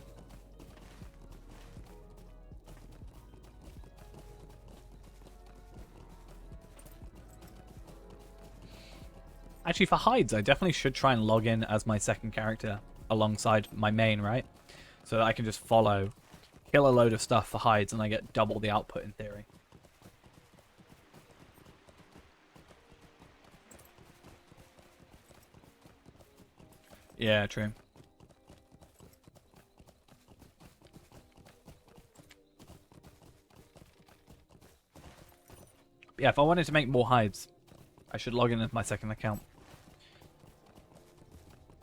Actually, for hides, I definitely should try and log in as my second character alongside my main, right? So that I can just follow, kill a load of stuff for hides, and I get double the output in theory. Yeah, true. Yeah, if I wanted to make more hides, I should log in as my second account.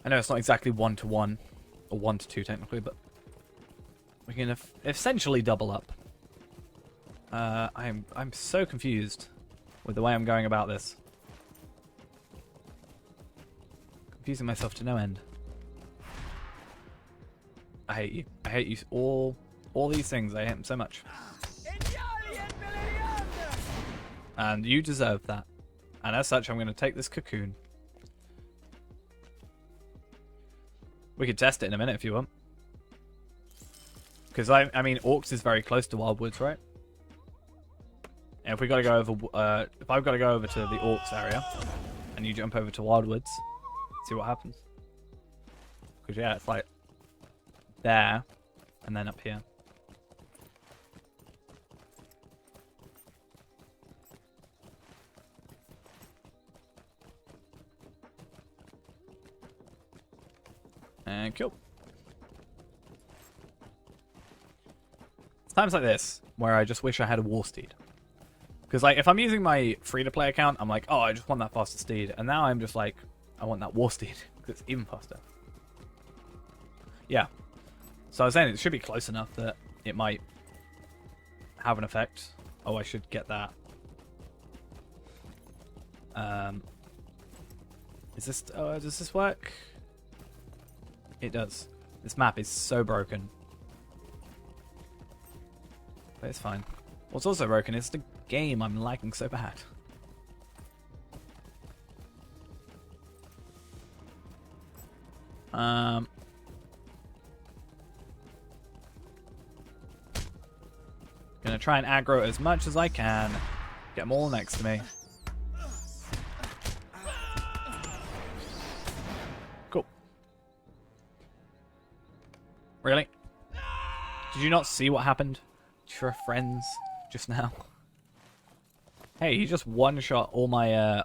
I know it's not exactly 1-to-1, or 1-to-2 technically, but we can essentially double up. I'm so confused with the way I'm going about this. Confusing myself to no end. I hate you. I hate you all these things. I hate them so much. And you deserve that. And as such, I'm going to take this cocoon. We could test it in a minute if you want. Because, I mean, Orcs is very close to Wildwoods, right? And if we got to go over... if I've got to go over to the Orcs area, and you jump over to Wildwoods, see what happens. Because, yeah, it's like... there, and then up here. And kill. times like this where I just wish I had a war steed. Because, like, if I'm using my free-to-play account, I'm like, oh, I just want that faster steed. And now I'm just like, I want that war steed, because it's even faster. Yeah. So I was saying it should be close enough that it might have an effect. Oh, I should get that. Does this work? It does. This map is so broken. But it's fine. What's also broken is the game. I'm lagging so bad. Gonna try and aggro as much as I can. Get them all next to me. Cool. Really? Did you not see what happened to your friends just now? Hey, he just one-shot all my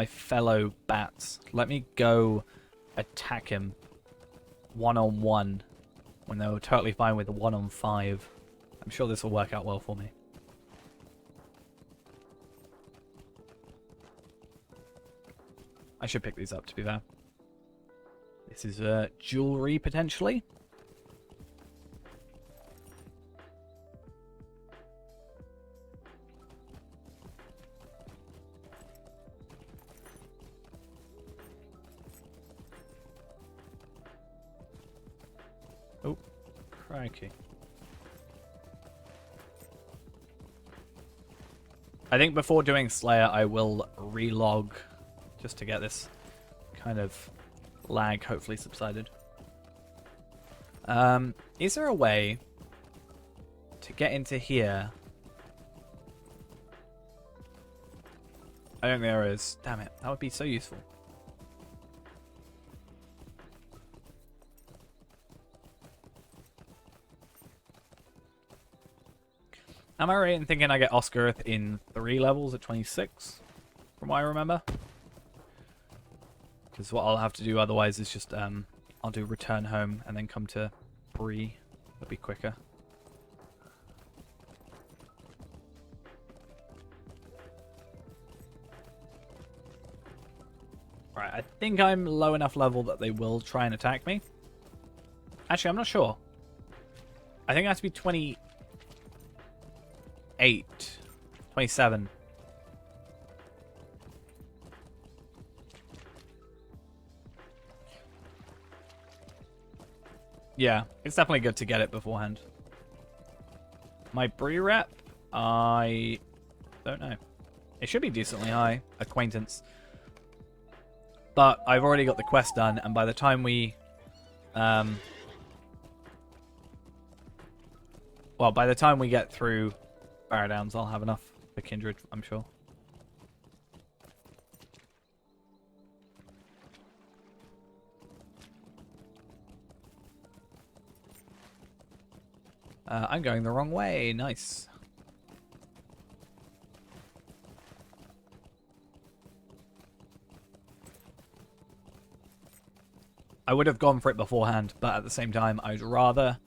fellow bats. Let me go attack him one-on-one when they were totally fine with a 1-on-5. I'm sure this will work out well for me. I should pick these up, to be fair. This is jewelry, potentially. Oh, crikey. I think before doing Slayer, I will relog just to get this kind of lag hopefully subsided. Is there a way to get into here? I don't think there is. Damn it, that would be so useful. Am I right in thinking I get Oscar in 3 levels at 26? From what I remember? Because what I'll have to do otherwise is just, I'll do return home and then come to Bree. That'll be quicker. Right, I think I'm low enough level that they will try and attack me. Actually, I'm not sure. I think it has to be 28, 27. Yeah, it's definitely good to get it beforehand. My Bree rep, I don't know. It should be decently high, acquaintance. But I've already got the quest done, and by the time we... by the time we get through Barrow Downs, I'll have enough for Kindred, I'm sure. I'm going the wrong way. Nice. I would have gone for it beforehand, but at the same time, I'd rather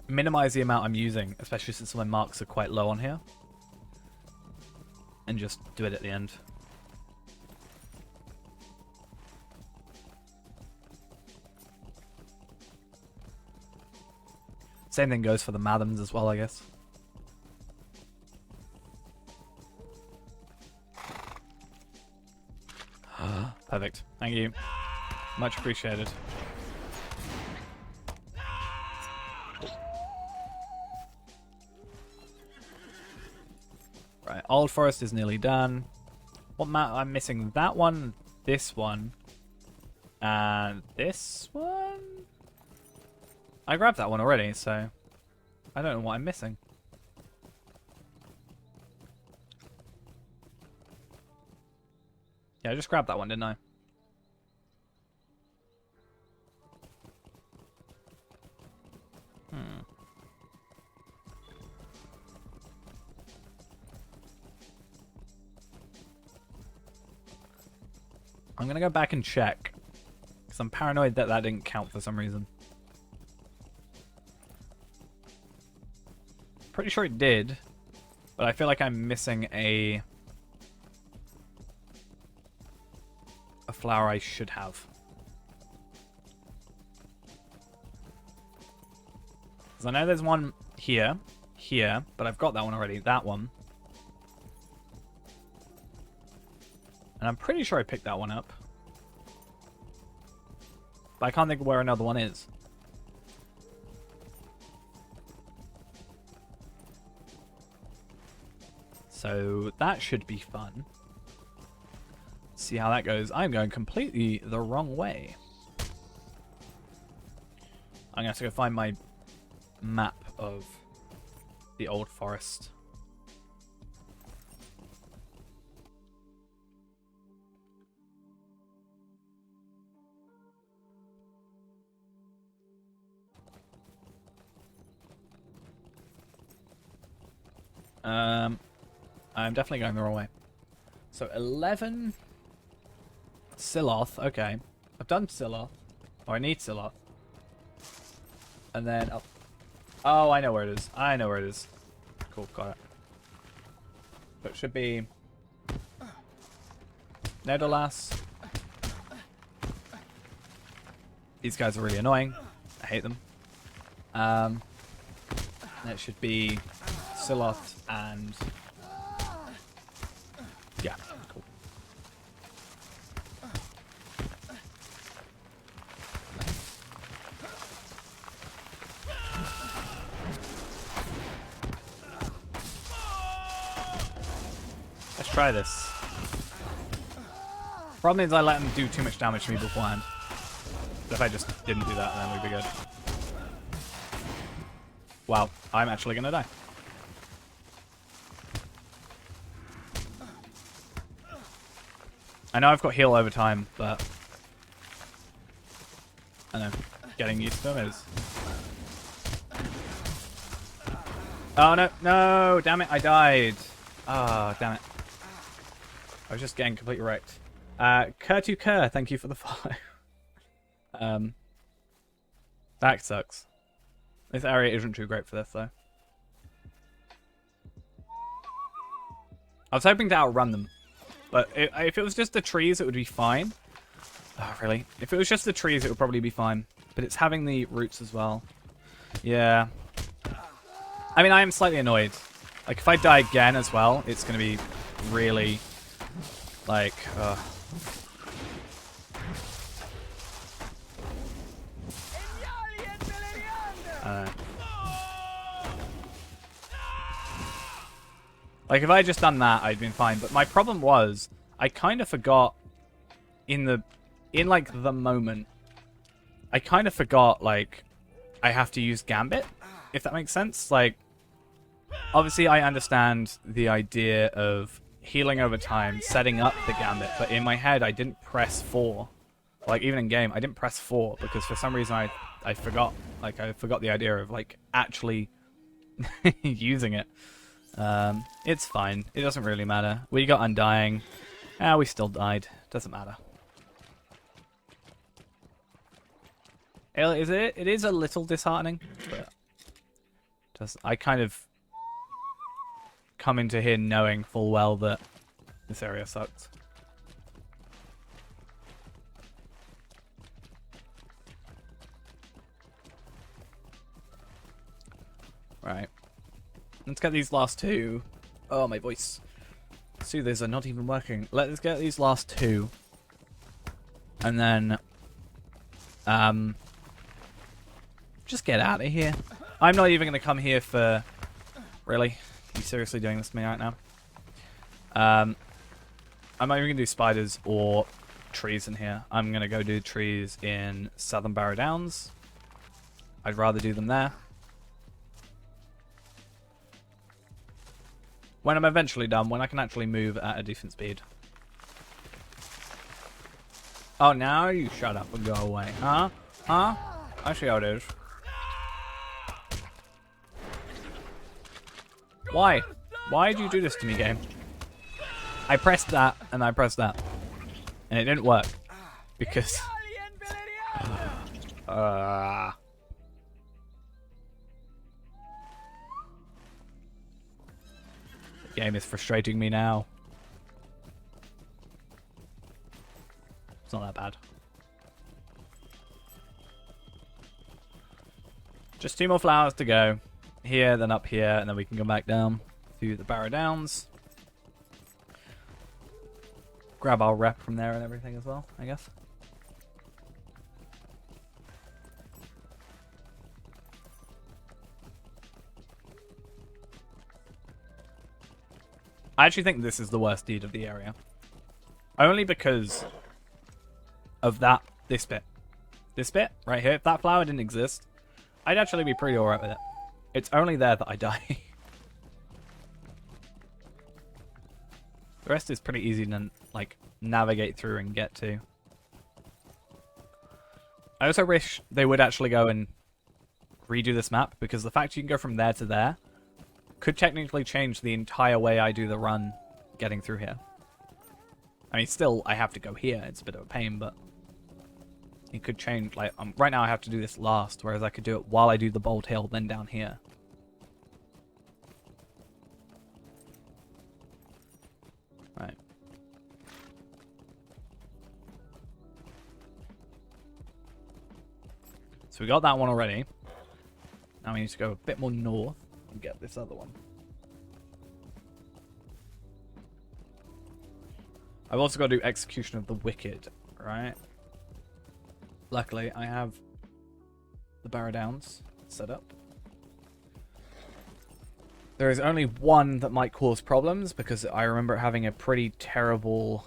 minimize the amount I'm using, especially since my marks are quite low on here, and just do it at the end. Same thing goes for the Madams as well, I guess. Perfect. Thank you. Much appreciated. Right, Old Forest is nearly done. What map? I'm missing that one, this one, and this one? I grabbed that one already, so I don't know what I'm missing. Yeah, I just grabbed that one, didn't I? I'm gonna go back and check, because I'm paranoid that that didn't count for some reason. pretty sure it did, but I feel like I'm missing a flower I should have. Because I know there's one here, but I've got that one already, that one. And I'm pretty sure I picked that one up. But I can't think of where another one is. So that should be fun. See how that goes. I'm going completely the wrong way. I'm going to have to go find my map of the old forest. I'm definitely going the wrong way. So 11 Siloth. Okay, I've done Siloth. Or I need Siloth. And then up. Oh, I know where it is. I know where it is. Cool, got it. So it should be Nedolas. These guys are really annoying. I hate them. And it should be Siloth and yeah, cool. Let's try this. Problem is I let him do too much damage to me beforehand. But if I just didn't do that, then we'd be good. Wow, I'm actually gonna die. I know I've got heal over time, but I know getting used to them is. Oh no, no, damn it, I died. Ah, oh, damn it. I was just getting completely wrecked. Kerr, thank you for the follow. That sucks. This area isn't too great for this though. I was hoping to outrun them. But if it was just the trees, it would be fine. Oh, really? If it was just the trees, it would probably be fine. But it's having the roots as well. Yeah. I mean, I am slightly annoyed. Like, if I die again as well, it's going to be really, like, like, if I had just done that, I'd been fine. But my problem was, I kind of forgot in like, the moment, I kind of forgot, like, I have to use Gambit, if that makes sense. Like, obviously I understand the idea of healing over time, setting up the Gambit, but in my head, I didn't press 4. Like, even in game, I didn't press 4, because for some reason I forgot. Like, I forgot the idea of, like, actually using it. It's fine. It doesn't really matter. We got Undying. We still died. Doesn't matter. It is a little disheartening, but I kind of come into here knowing full well that this area sucks. Right. Let's get these last two. Oh, my voice. Soothers are not even working. Let's get these last two. And then... just get out of here. I'm not even going to come here for... Really? Are you seriously doing this to me right now? I'm not even going to do spiders or trees in here. I'm going to go do trees in Southern Barrow Downs. I'd rather do them there. When I'm eventually done, when I can actually move at a decent speed. Oh, now you shut up and go away. Huh? Huh? I see how it is. Why? Why did you do this to me, game? I pressed that, and I pressed that. And it didn't work. Because... Game is frustrating me now. It's not that bad. Just 2 more flowers to go. Here, then up here, and then we can go back down to the Barrow Downs. Grab our rep from there and everything as well, I guess. I actually think this is the worst deed of the area. Only because of this bit. This bit, right here. If that flower didn't exist, I'd actually be pretty alright with it. It's only there that I die. The rest is pretty easy to, like, navigate through and get to. I also wish they would actually go and redo this map, because the fact you can go from there to there could technically change the entire way I do the run getting through here. I mean, still, I have to go here. It's a bit of a pain, but it could change. Like, right now I have to do this last, whereas I could do it while I do the Bold Hill, then down here. Right. So we got that one already. Now we need to go a bit more north and get this other one. I've also got to do Execution of the Wicked, right? Luckily, I have the Barrow Downs set up. There is only one that might cause problems, because I remember having a pretty terrible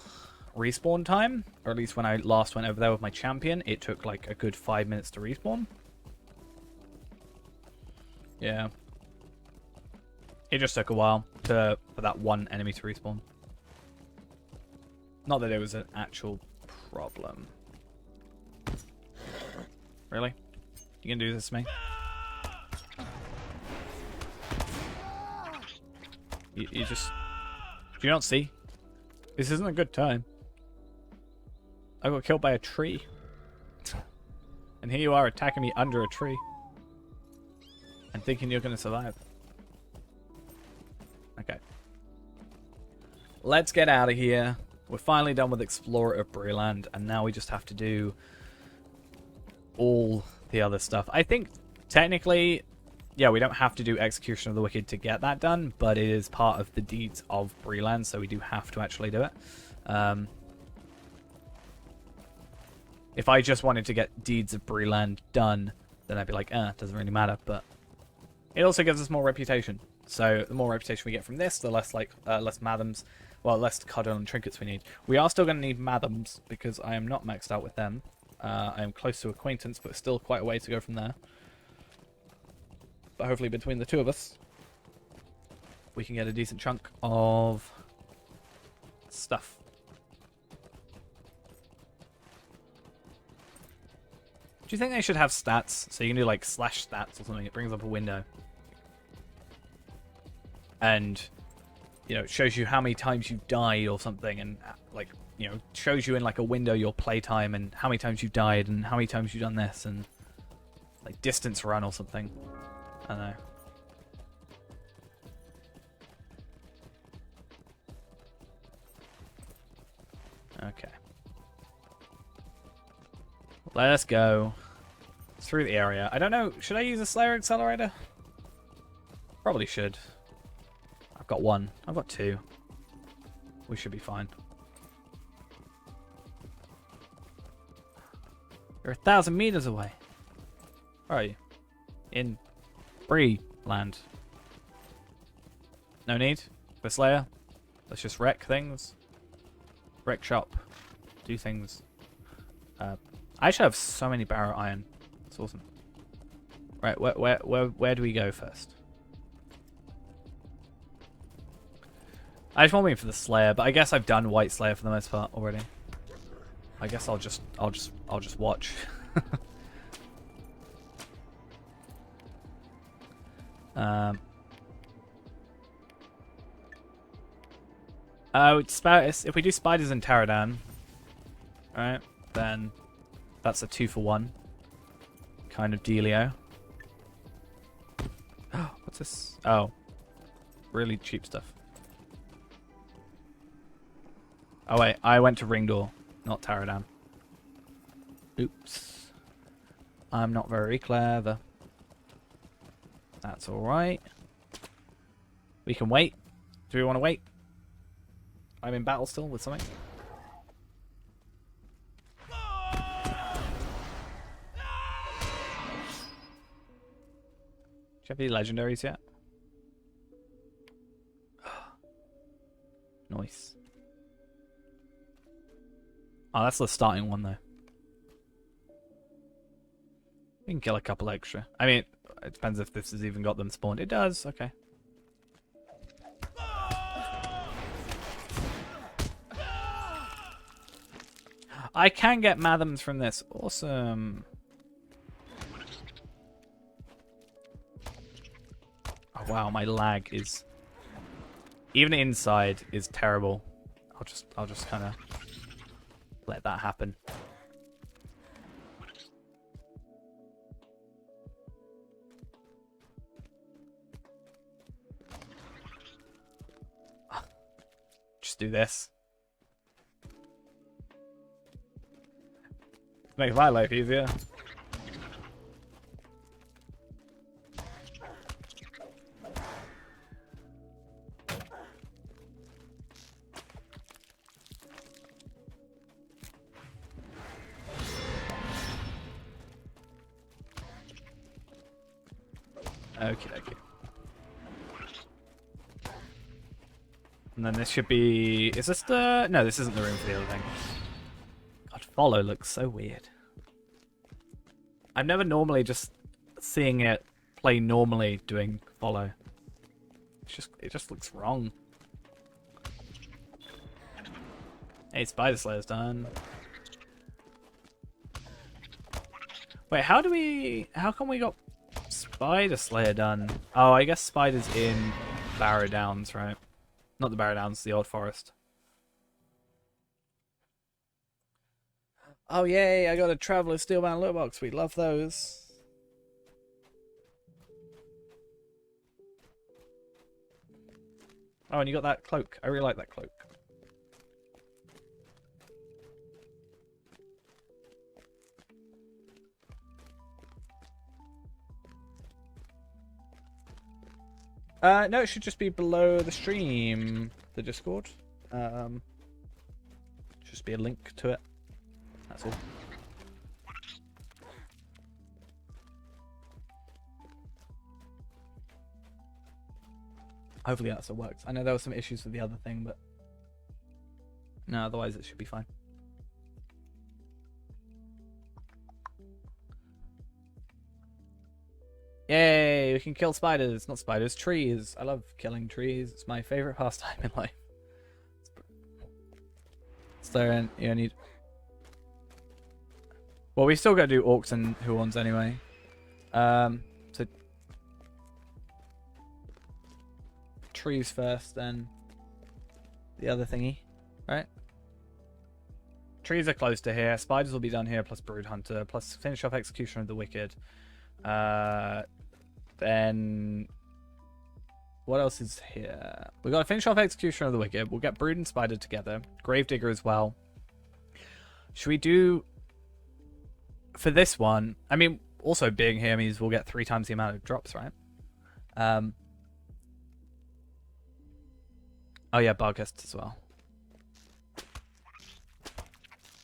respawn time. Or at least when I last went over there with my champion, it took like a good 5 minutes to respawn. Yeah. It just took a while for that one enemy to respawn. Not that it was an actual problem. Really? You gonna do this to me? You just... Do you not see? This isn't a good time. I got killed by a tree. And here you are attacking me under a tree. And thinking you're gonna survive. Okay. Let's get out of here. We're finally done with Explorer of Bree-Land, and now we just have to do all the other stuff. I think, technically, yeah, we don't have to do Execution of the Wicked to get that done, but it is part of the deeds of Bree-Land, so we do have to actually do it. If I just wanted to get deeds of Bree-Land done, then I'd be like, it doesn't really matter, but it also gives us more reputation. So the more reputation we get from this, the less less Madams, well, less Cardinal and Trinkets we need. We are still going to need Madams, because I am not maxed out with them. I am close to Acquaintance, but still quite a way to go from there. But hopefully between the two of us, we can get a decent chunk of stuff. Do you think they should have stats? So you can do like /stats or something. It brings up a window. And, you know, it shows you how many times you died or something. And, like, you know, shows you in like a window your playtime and how many times you died and how many times you've done this. And, like, distance run or something. I don't know. Okay. Let us go through the area. I don't know. Should I use a Slayer Accelerator? Probably should. I've got one. I've got two. We should be fine. You're 1,000 meters away. Where are you? In Bree-Land. No need for Slayer. Let's just wreck things. Wreck shop. Do things. I should have so many barrow iron. It's awesome. Right, where do we go first? I just want to wait for the Slayer, but I guess I've done White Slayer for the most part already. I guess I'll just watch. If we do spiders in Taradan, right, then that's a 2-for-1 kind of dealio. What's this? Oh, really cheap stuff. Oh wait, I went to ring door, not tower down. Oops. I'm not very clever. That's alright. We can wait. Do we want to wait? I'm in battle still with something. Do you have any legendaries yet? Nice. Oh, that's the starting one though. We can kill a couple extra. I mean, it depends if this has even got them spawned. It does, okay. I can get Mathams from this. Awesome. Oh wow, my lag is even inside is terrible. I'll just kind of let that happen. Just do this. Makes my life easier. Okay. And then this should be... Is this the... No, this isn't the room for the other thing. God, follow looks so weird. I'm never normally just seeing it play normally doing follow. It just looks wrong. Hey, Spider Slayer's done. Wait, how come we got Spider Slayer done? Oh, I guess Spider's in Barrow Downs, right? Not the Barrow Downs, the Old Forest. Oh yay, I got a Traveller Steelbound loot box. We love those. Oh, and you got that cloak. I really like that cloak. No, it should just be below the stream, the Discord. Just be a link to it. That's all. Hopefully that still works. I know there were some issues with the other thing, but no, otherwise it should be fine. Yay, we can kill spiders. Not spiders, trees. I love killing trees. It's my favorite pastime in life. So, you need... Well, we still got to do orcs and huons anyway. So trees first, then the other thingy, right? Trees are close to here. Spiders will be done here, plus Brood Hunter, plus finish off Execution of the Wicked. Then what else is here? We got to finish off Execution of the Wicked. We'll get Brood and Spider together. Gravedigger as well. Should we do... For this one, I mean, also being here means we'll get 3 times the amount of drops, right? Oh yeah, Barghest as well.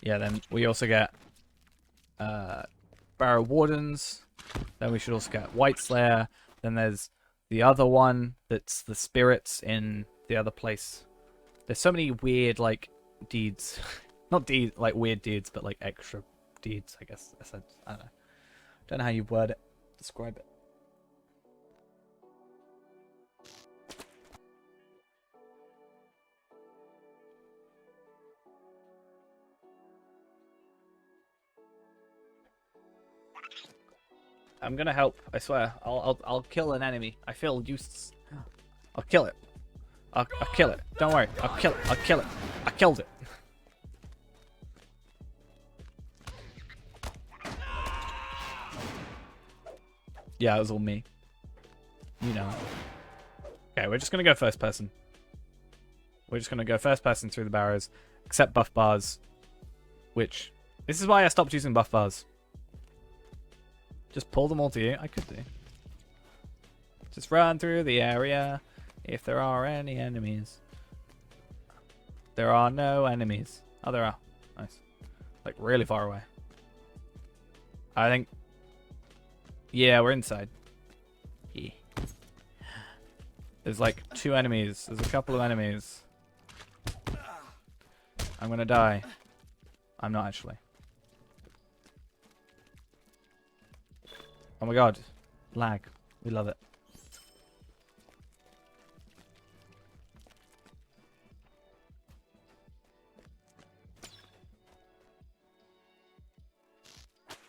Yeah, then we also get Barrow Wardens. Then we should also get White Slayer. Then there's the other one that's the spirits in the other place. There's so many weird, like, deeds. Not deeds, like weird deeds, but like extra deeds, I guess. I don't know. Don't know how you word it. Describe it. I'm gonna help. I swear. I'll kill an enemy. I feel useless. I'll kill it. I'll kill it. Don't worry. I'll kill it. I'll kill it. I killed it. Yeah, it was all me. You know. Okay, we're just gonna go first person. We're just gonna go first person through the barrows, Except buff bars. Which, this is why I stopped using buff bars. Just pull them all to you. I could do. Just run through the area if there are any enemies. There are no enemies. Oh, there are. Nice. Like, really far away. I think... Yeah, we're inside. Yeah. There's like 2 enemies. There's a couple of enemies. I'm gonna die. I'm not actually. Oh my god. Lag. We love it.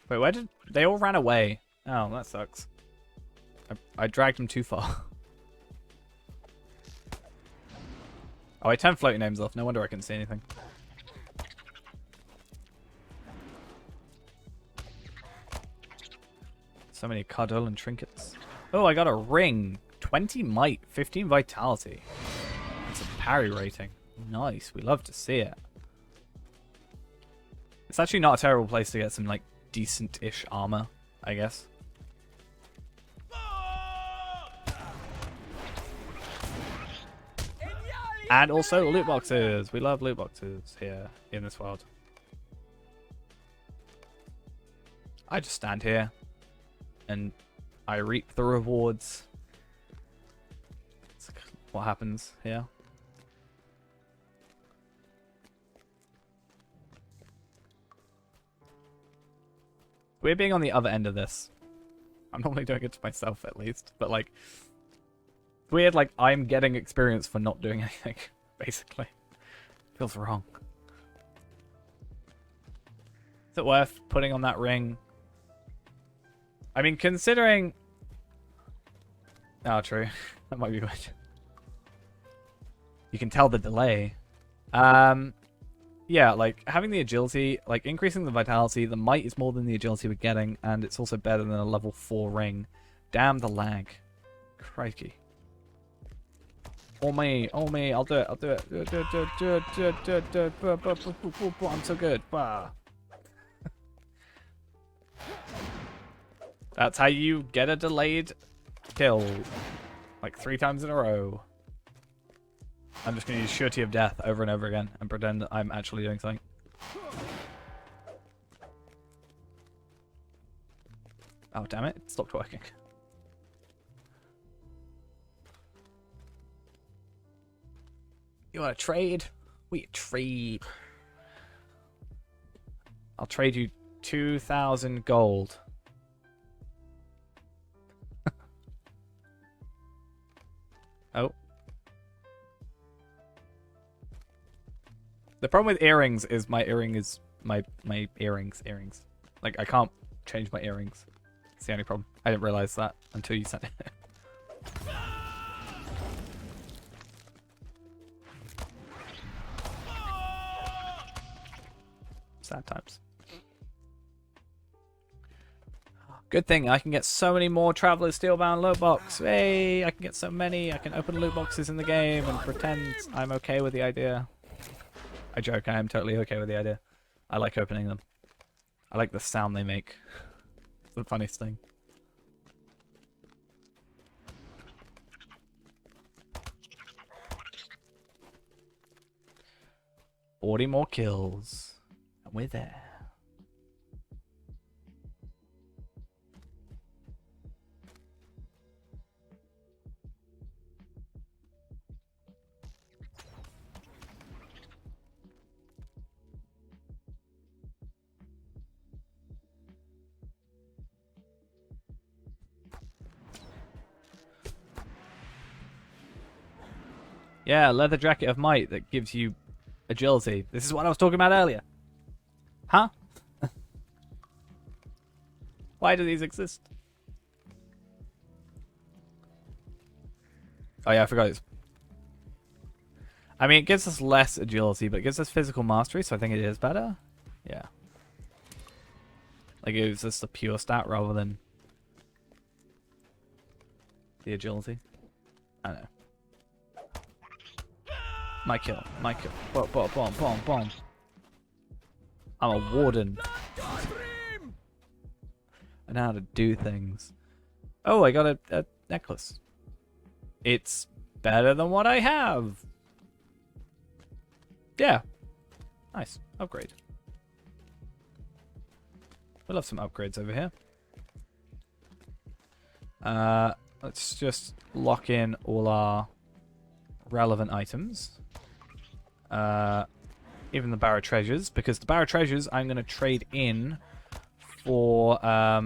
Wait, where did... They all ran away. Oh, that sucks. I dragged them too far. Oh, I turned floating names off. No wonder I couldn't see anything. So many cuddle and trinkets. Oh, I got a ring. 20 might, 15 vitality. It's a parry rating. Nice. We love to see it. It's actually not a terrible place to get some, like, decent-ish armor, I guess. And also loot boxes. We love loot boxes here in this world. I just stand here and I reap the rewards. That's what happens here. We're being on the other end of this. I'm normally doing it to myself at least, but like, weird, like I'm getting experience for not doing anything, basically. Feels wrong. Is it worth putting on that ring? I mean, considering... Oh, true. That might be good. You can tell the delay. Yeah, like, having the agility, like, increasing the vitality, the might is more than the agility we're getting, and it's also better than a level 4 ring. Damn the lag. Crikey. Oh me, I'll do it, do it. I'm so good. Bah. That's how you get a delayed kill. Like 3 times in a row. I'm just going to use Surety of Death over and over again and pretend that I'm actually doing something. Oh, damn it. It stopped working. You want to trade? We trade. I'll trade you 2,000 gold. Oh. The problem with earrings is my earring is my earrings. Like, I can't change my earrings. It's the only problem. I didn't realize that until you said it. Sad times. Good thing I can get so many more Traveler's Steelbound loot box. Hey, I can get so many. I can open loot boxes in the game and pretend I'm okay with the idea. I joke, I am totally okay with the idea. I like opening them. I like the sound they make. It's the funniest thing. Forty more kills. And we're there. Yeah, leather jacket of might that gives you agility. This is what I was talking about earlier. Huh? Why do these exist? Oh yeah, I forgot it. I mean, it gives us less agility, but it gives us physical mastery, so I think it is better. Yeah. Like, it gives us the pure stat rather than the agility. I don't know. My kill. My kill. Boom, boom, boom, boom, boom. I'm a warden. I know how to do things. Oh, I got a necklace. It's better than what I have. Yeah. Nice. Upgrade. We love some upgrades over here. Let's just lock in all our relevant items. Even the Barrow Treasures, because the Barrow Treasures I'm going to trade in for... I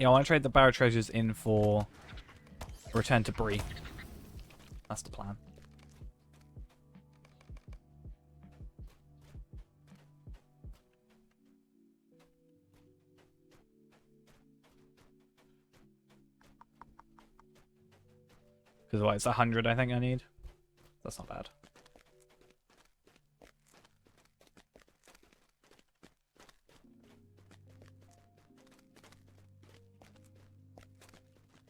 want to trade the Barrow Treasures in for Return to Bree. That's the plan. Because what, it's 100 I think I need? That's not bad.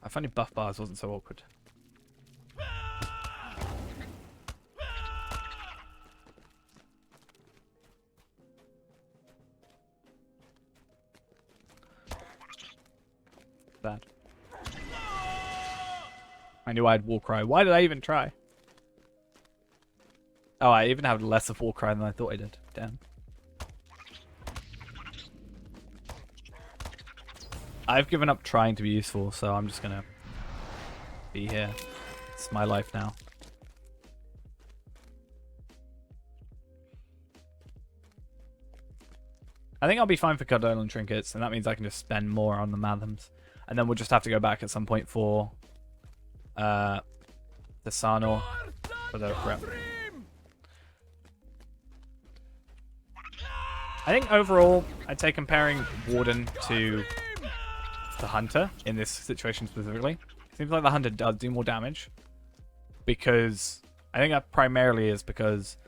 I find your buff bars wasn't so awkward. Bad. I knew I had Warcry. Why did I even try? Oh, I even have less of Warcry than I thought I did. Damn. I've given up trying to be useful, so I'm just gonna be here. It's my life now. I think I'll be fine for Cardinal and Trinkets, and that means I can just spend more on the Mathams. And then we'll just have to go back at some point for the Sarnor for the rep. I think overall, I'd say comparing Warden to the Hunter in this situation specifically, it seems like the Hunter does do more damage, because I think that primarily is because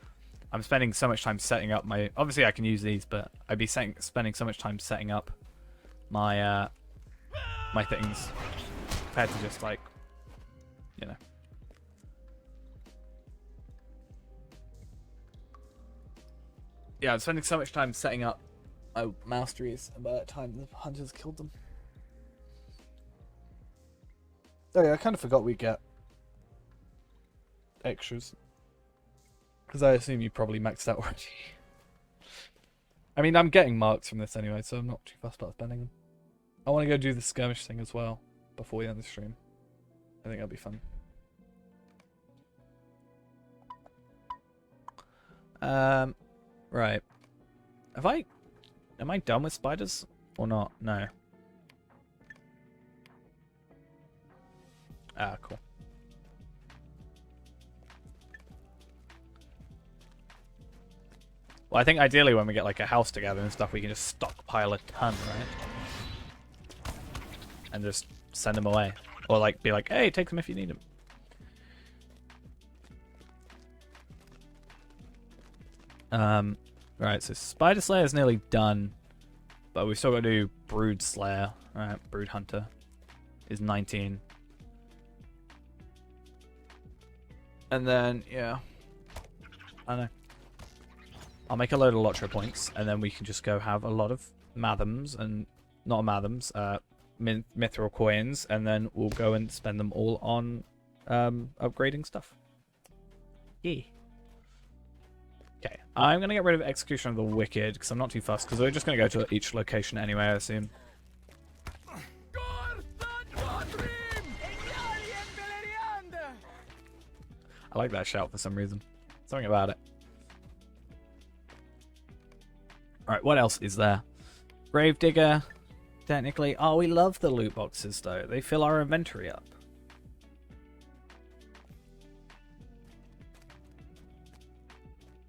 I'm spending so much time setting up my... Obviously I can use these, but I'd be spending so much time setting up my my things compared to just like, you know. Yeah, I'm spending so much time setting up my mouse trees, and by that time the hunters killed them. Oh yeah, I kind of forgot we get extras. Because I assume you probably maxed out already. I mean, I'm getting marks from this anyway, so I'm not too fussed about spending them. I want to go do the skirmish thing as well before we end the stream. I think that'll be fun. Right. Am I done with spiders or not? No. Ah, cool. Well, I think ideally when we get like a house together and stuff, we can just stockpile a ton, right? And just send them away. Or like be like, hey, take them if you need them. Right, so Spider Slayer is nearly done. But we've still got to do Brood Slayer. Alright, Brood Hunter is 19. And then, yeah. I know. I'll make a load of Lotro points, and then we can just go have a lot of Mathams, and not Mathams, Mithril coins, and then we'll go and spend them all on upgrading stuff. Yeah. Okay, I'm going to get rid of Execution of the Wicked, because I'm not too fussed, because we're just going to go to each location anyway, I assume. I like that shout for some reason. Something about it. Alright, what else is there? Gravedigger, technically. Oh, we love the loot boxes, though. They fill our inventory up.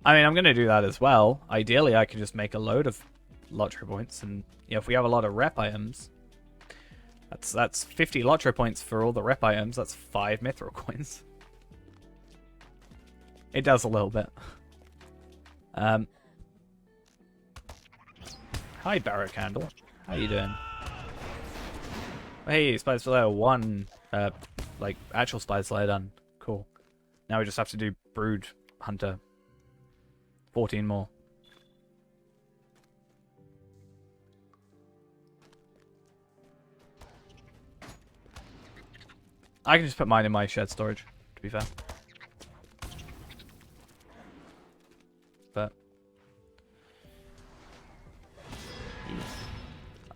I mean, I'm going to do that as well. Ideally, I could just make a load of Lotro points, and you know, if we have a lot of rep items, that's 50 Lotro points for all the rep items. That's 5 Mithril coins. It does a little bit. Hi, Barrow Candle. How you doing? Hey, Spider Slayer 1, like, actual Spider Slayer done. Cool. Now we just have to do Brood Hunter. 14 more. I can just put mine in my shared storage, to be fair. But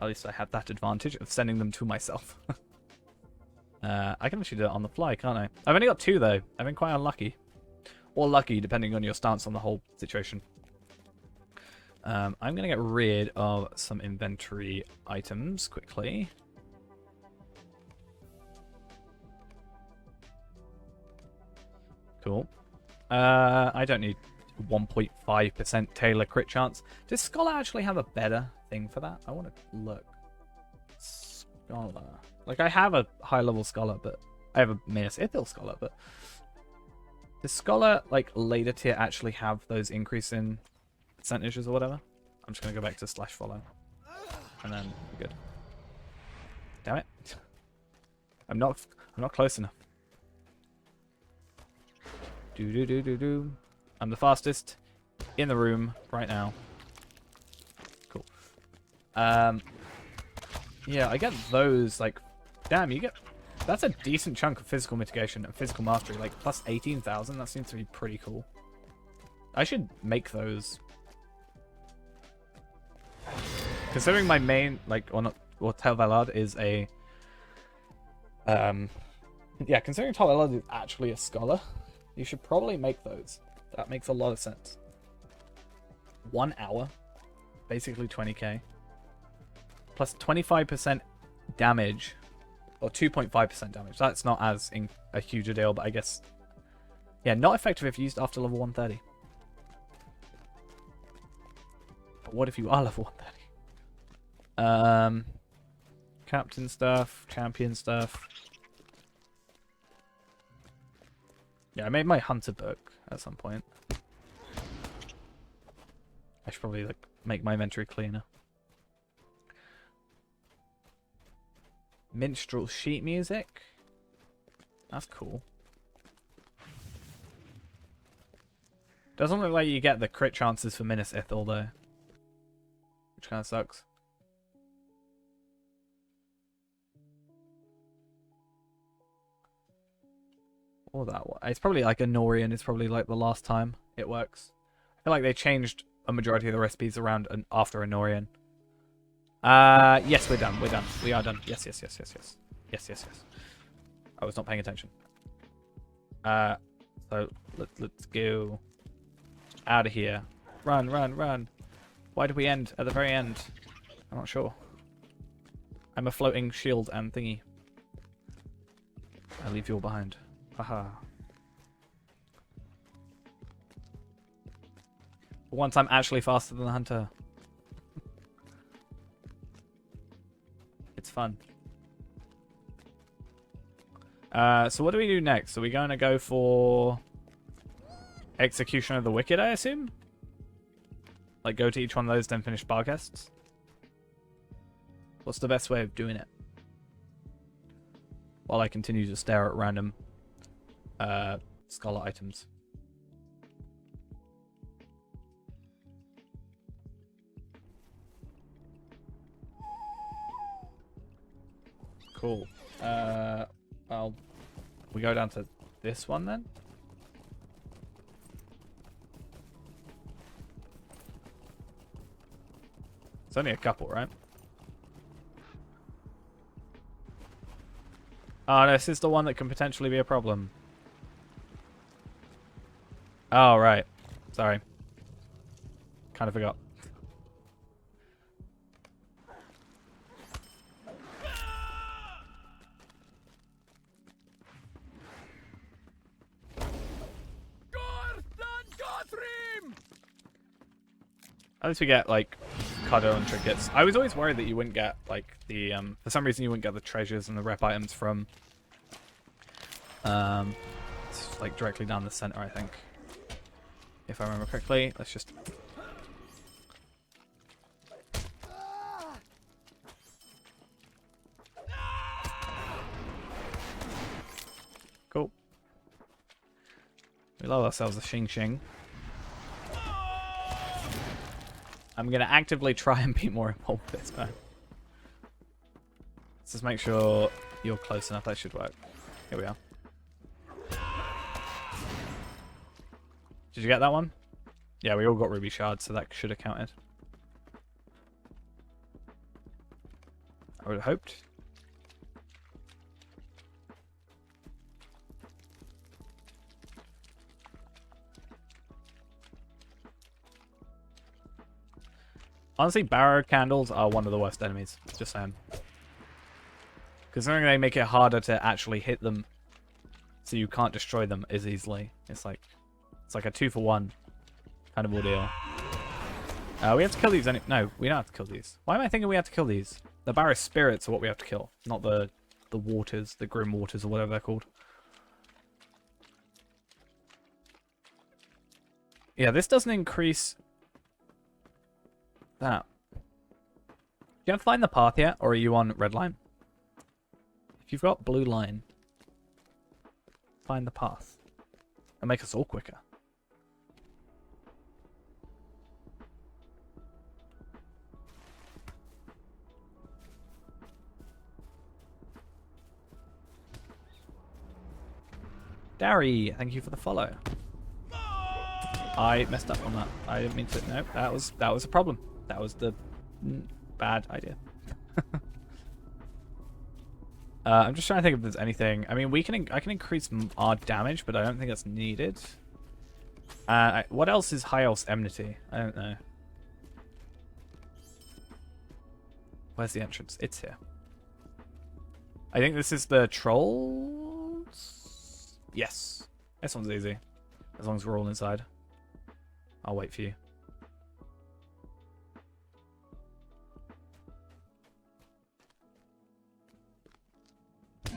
at least I have that advantage of sending them to myself. I can actually do it on the fly, can't I? I've only got 2 though. I've been quite unlucky. Or lucky, depending on your stance on the whole situation. I'm going to get rid of some inventory items quickly. Cool. I don't need 1.5% Taylor crit chance. Does Scholar actually have a better thing for that? I want to look. Scholar. Like, I have a high level Scholar, but I have a Minas Ithil Scholar, but does Scholar, like, later tier actually have those increase in percentages or whatever? I'm just going to go back to /follow. And then we're good. Damn it. I'm not close enough. Do. I'm the fastest in the room right now. Cool. Yeah, I get those, like, damn, you get, that's a decent chunk of physical mitigation and physical mastery, like, plus 18,000, that seems to be pretty cool. I should make those. Considering my main, like, or Tel Valad is a, yeah, considering Tel Valad is actually a scholar, you should probably make those. That makes a lot of sense. 1 hour, basically 20k, plus 25% damage, or 2.5% damage. That's not as a huge a deal, but I guess, yeah, not effective if used after level 130. But what if you are level 130? Captain stuff, champion stuff. Yeah, I made my hunter book at some point. I should probably, like, make my inventory cleaner. Minstrel sheet music. That's cool. Doesn't look like you get the crit chances for Minas Ithil though, which kind of sucks. Or that one. It's probably like Anorian. It's probably like the last time it works. I feel like they changed a majority of the recipes around and after Anorian. Yes, we're done. We're done. We are done. Yes. Yes. I was not paying attention. So let's go out of here. Run. Why did we end at the very end? I'm not sure. I'm a floating shield and thingy. I leave you all behind. Haha. For once I'm actually faster than the hunter. It's fun. So what do we do next? Are we going to go for Execution of the Wicked, I assume? Like, go to each one of those, then finish bar quests? What's the best way of doing it? While I continue to stare at random scholar items. Cool. Well, we go down to this one then. It's only a couple, right? Oh, no, this is the one that can potentially be a problem. Oh, right. Sorry. Kind of forgot. At least we get, like, Cardo and trinkets. I was always worried that you wouldn't get, like, the, for some reason you wouldn't get the treasures and the rep items from, it's, like, directly down the center, I think. If I remember correctly. Let's just... Cool. We love ourselves a Xing Xing. I'm going to actively try and be more involved this time. Let's just make sure you're close enough. That should work. Here we are. Did you get that one? Yeah, we all got ruby shards, so that should have counted. I would have hoped. Honestly, barrow candles are one of the worst enemies. Just saying. Considering they make it harder to actually hit them, so you can't destroy them as easily. It's like a 2-for-1 kind of ordeal. We have to kill these. No, we don't have to kill these. Why am I thinking we have to kill these? The barrow spirits are what we have to kill, not the waters, the grim waters, or whatever they're called. Yeah, this doesn't increase that. Do you have to find the path yet, or are you on red line? If you've got blue line, find the path. And make us all quicker. Darry, thank you for the follow. I messed up on that. I didn't mean to. No, that was a problem. That was the bad idea. I'm just trying to think if there's anything. I mean, I can increase our damage, but I don't think that's needed. What else is High Elf's Enmity? I don't know. Where's the entrance? It's here. I think this is the trolls. Yes, this one's easy, as long as we're all inside. I'll wait for you.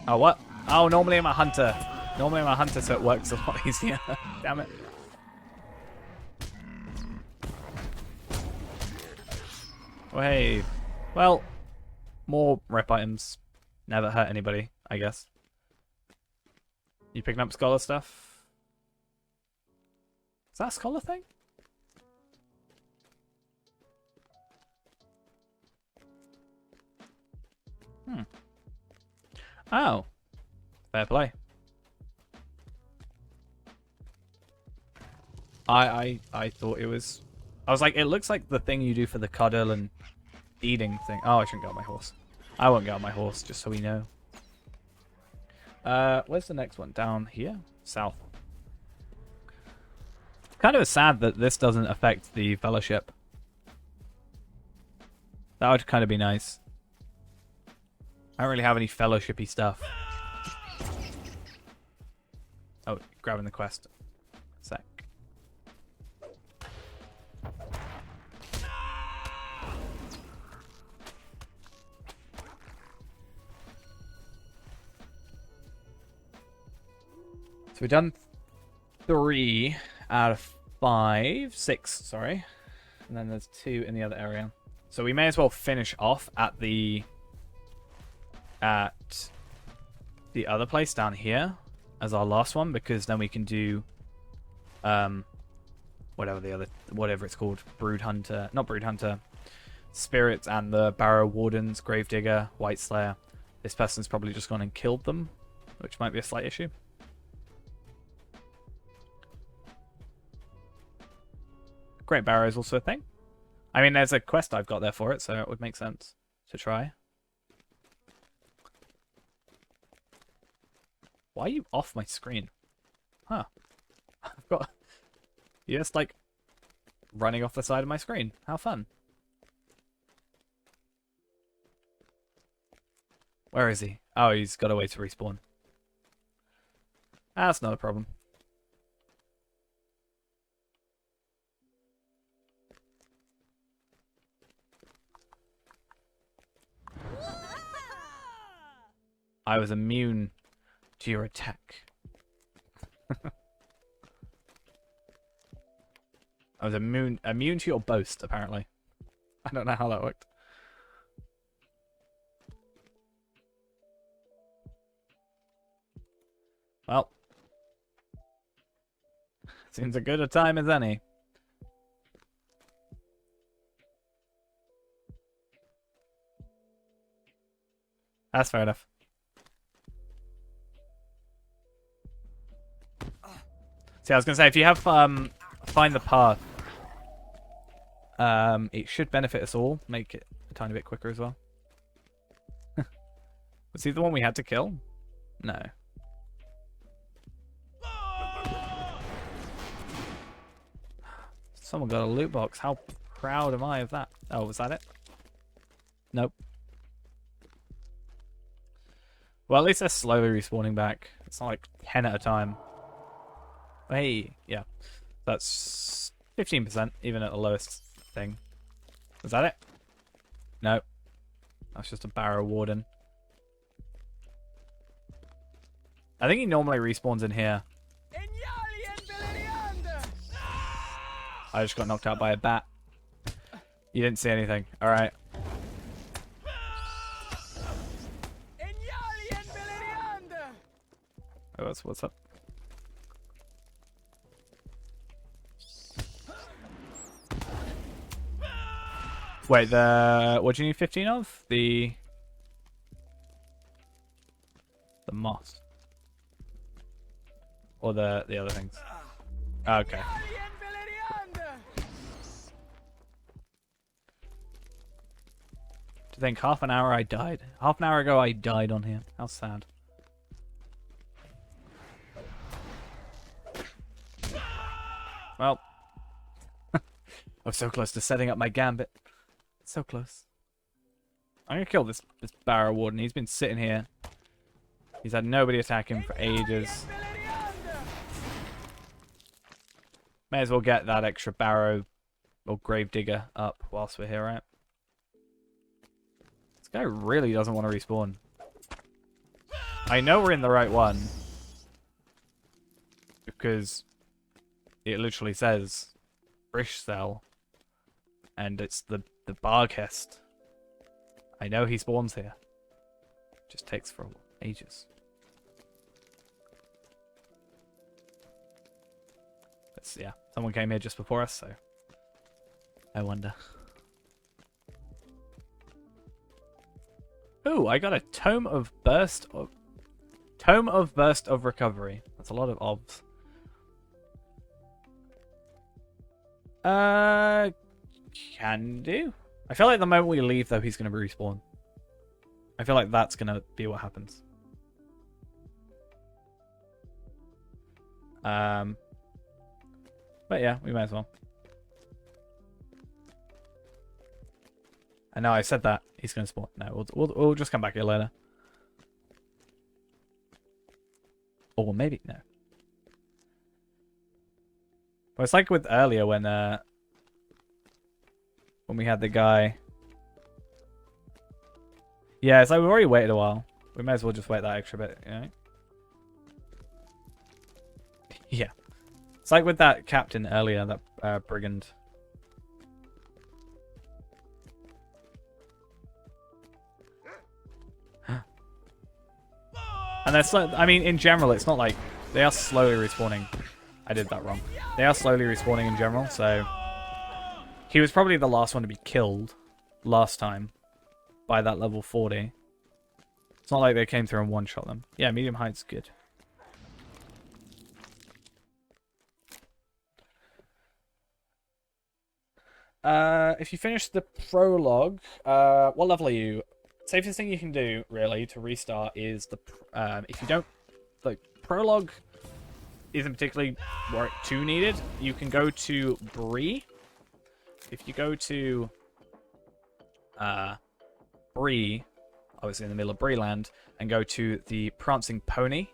Oh, what? Oh, normally I'm a hunter. Normally I'm a hunter, so it works a lot easier. Damn it. Oh, hey. Well, more rep items. Never hurt anybody, I guess. You picking up scholar stuff? Is that a scholar thing? Oh. Fair play. I thought it was... I was like, it looks like the thing you do for the cuddle and eating thing. Oh, I shouldn't get on my horse. I won't get on my horse, just so we know. Where's the next one? Down here? South. Kind of sad that this doesn't affect the fellowship. That would kind of be nice. I don't really have any fellowshipy stuff. Oh, grabbing the quest. Sec. So we've done 3 out of 5. 6, sorry. And then there's 2 in the other area. So we may as well finish off at the other place down here as our last one, because then we can do whatever it's called, Brood Hunter, Spirits, and the Barrow Wardens, Gravedigger, White Slayer. This person's probably just gone and killed them, which might be a slight issue. Great Barrow is also a thing. I mean, there's a quest I've got there for it, so it would make sense to try. Why are you off my screen? Huh. I've got... You're just, like, running off the side of my screen. How fun. Where is he? Oh, he's got a way to respawn. That's not a problem. I was immune to your attack. I was immune to your boast, apparently. I don't know how that worked. Well. Seems a good a time as any. That's fair enough. See, I was gonna say, if you have find the path, it should benefit us all. Make it a tiny bit quicker as well. Was he the one we had to kill? No. Someone got a loot box. How proud am I of that? Oh, was that it? Nope. Well, at least they're slowly respawning back. It's not like 10 at a time. Hey, yeah. That's 15%, even at the lowest thing. Was that it? No. That's just a barrow warden. I think he normally respawns in here. I just got knocked out by a bat. You didn't see anything. Alright. Oh, what's up? Wait, what do you need 15 of? The moss. Or the other things. Okay. To think half an hour I died. Half an hour ago I died on here. How sad. Well, I'm so close to setting up my gambit. So close. I'm gonna kill this barrow warden. He's been sitting here. He's had nobody attack him for ages. May as well get that extra barrow or grave digger up whilst we're here, right? This guy really doesn't want to respawn. I know we're in the right one. Because it literally says Brish Cell. And it's the Barghest. I know he spawns here. Just takes for ages. But yeah, someone came here just before us, so I wonder. Ooh, I got a Tome of Burst of Recovery. That's a lot of obs. Can do. I feel like the moment we leave, though, he's going to respawn. I feel like that's going to be what happens. But yeah, we might as well. And now I said that, he's going to spawn. No, we'll just come back here later. Or maybe, no. Well, it's like with earlier when we had the guy. Yeah, it's like we've already waited a while. We may as well just wait that extra bit, you know? Yeah. It's like with that captain earlier, that brigand. And they're slow. I mean, in general, it's not like they are slowly respawning. I did that wrong. They are slowly respawning in general, so he was probably the last one to be killed last time by that level 40. It's not like they came through and one-shot them. Yeah, medium height's good. If you finish the prologue, what level are you? Safest thing you can do, really, to restart is if you don't, like, prologue isn't particularly too needed. You can go to Bree. If you go to Bree, obviously in the middle of Bree-Land, and go to the Prancing Pony,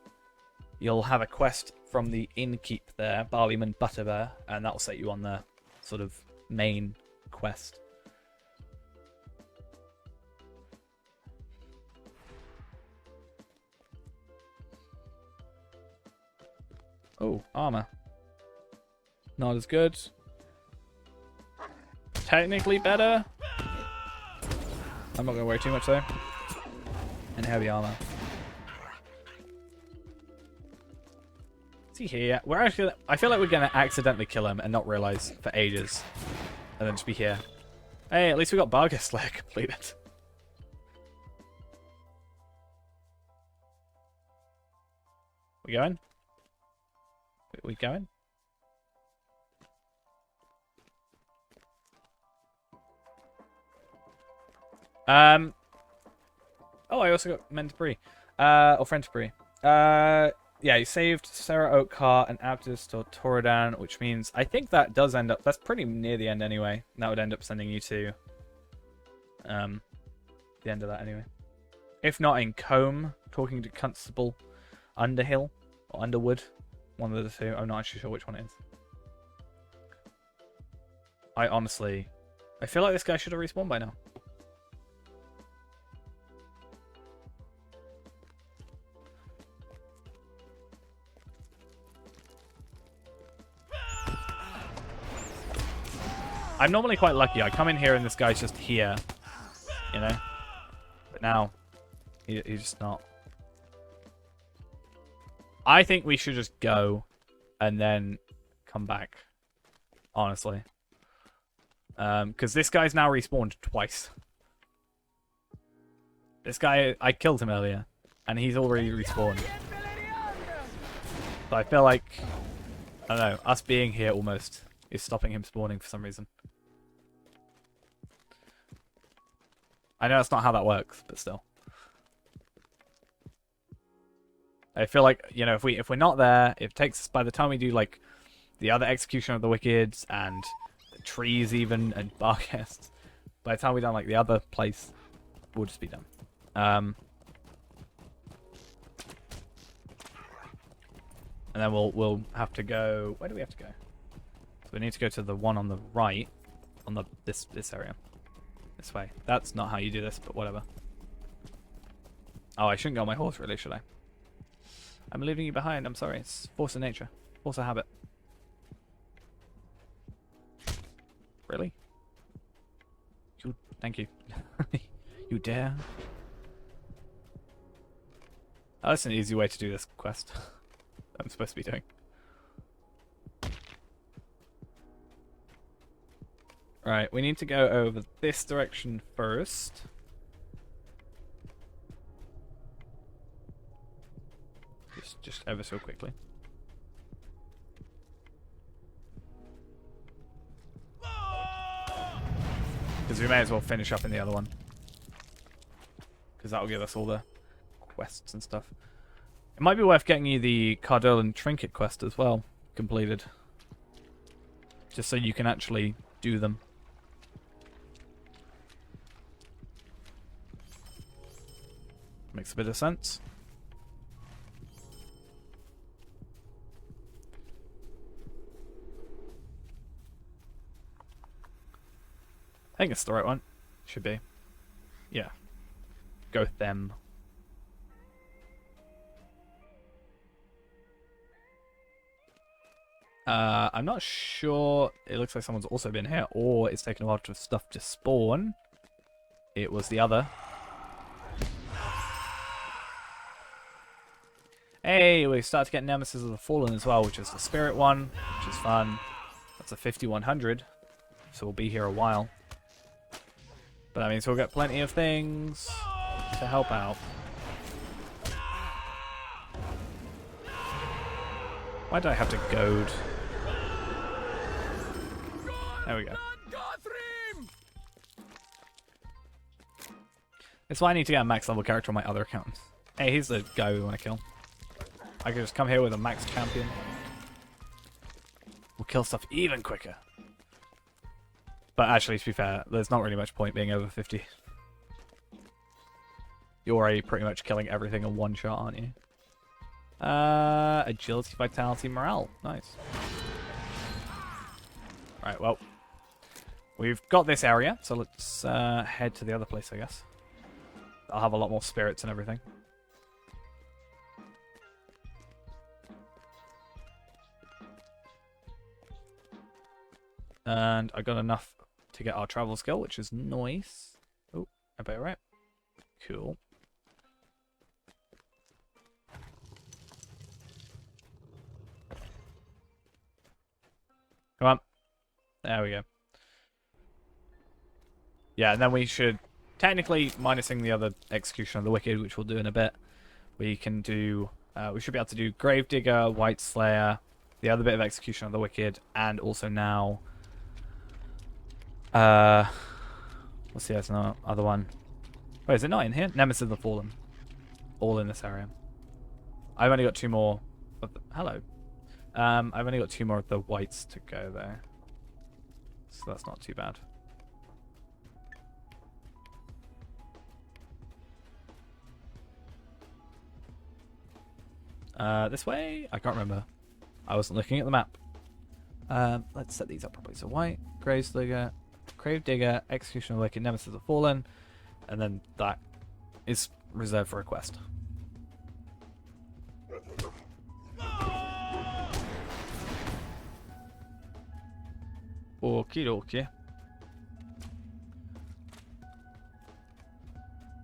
you'll have a quest from the innkeep there, Barleyman Butterbear, and that'll set you on the sort of main quest. Oh, armor. Not as good. Technically better. I'm not going to worry too much though. And heavy armor. Is he here? We're actually... I feel like we're going to accidentally kill him and not realize for ages. And then just be here. Hey, at least we got Barger Slayer completed. We going? We going? Oh, I also got men to Bree. Or friend to Bree. Yeah, he saved Sarah Oakhart and Abdus to Torodan, which means I think that does end up... That's pretty near the end anyway. That would end up sending you to the end of that anyway. If not in Combe, talking to Constable Underhill or Underwood. One of the two. I'm not actually sure which one it is. I honestly... I feel like this guy should have respawned by now. I'm normally quite lucky. I come in here and this guy's just here, you know? But now, he's just not. I think we should just go and then come back, honestly. Because this guy's now respawned twice. This guy, I killed him earlier, and he's already respawned. So I feel like, I don't know, us being here almost is stopping him spawning for some reason. I know that's not how that works, but still. I feel like, you know, if we're not there, it takes us, by the time we do like the other Execution of the Wicked and the trees even and Barcast, by the time we've done like the other place, we'll just be done. And then we'll have to go. Where do we have to go? So we need to go to the one on the right, on the this area. This way. That's not how you do this, but whatever. Oh, I shouldn't go on my horse, really, should I? I'm leaving you behind. I'm sorry. It's force of nature. Force of habit. Really? You... Thank you. You dare? Oh, that's an easy way to do this quest. I'm supposed to be doing. Right, we need to go over this direction first. Just ever so quickly. Because we may as well finish up in the other one. Because that'll give us all the quests and stuff. It might be worth getting you the Cardolan Trinket quest as well, completed. Just so you can actually do them. Makes a bit of sense. I think it's the right one. Should be. Yeah. Go with them. I'm not sure. It looks like someone's also been here, or it's taken a lot of stuff to spawn. It was the other. Hey, we start to get Nemesis of the Fallen as well, which is the Spirit one, which is fun. That's a 5100, so we'll be here a while. But that means we'll get plenty of things to help out. Why do I have to goad? There we go. That's why I need to get a max level character on my other account. Hey, he's the guy we want to kill. I could just come here with a max champion. We'll kill stuff even quicker. But actually, to be fair, there's not really much point being over 50. You're already pretty much killing everything in one shot, aren't you? Agility, vitality, morale. Nice. Right, well. We've got this area, so let's head to the other place, I guess. I'll have a lot more spirits and everything. And I got enough to get our travel skill, which is nice. Oh, I bet right. Cool. Come on. There we go. Yeah, and then we should, technically, minusing the other Execution of the Wicked, which we'll do in a bit, we can do, we should be able to do Gravedigger, White Slayer, the other bit of Execution of the Wicked, and also now, what's the other one? Wait, is it not in here? Nemesis of the Fallen. All in this area. I've only got 2 more of the, hello. I've only got 2 more of the whites to go there. So that's not too bad. This way? I can't remember. I wasn't looking at the map. Let's set these up properly. So white, Gravedigger, Execution of the Wicked, Nemesis of the Fallen, and then that is reserved for a quest. Okie dokie.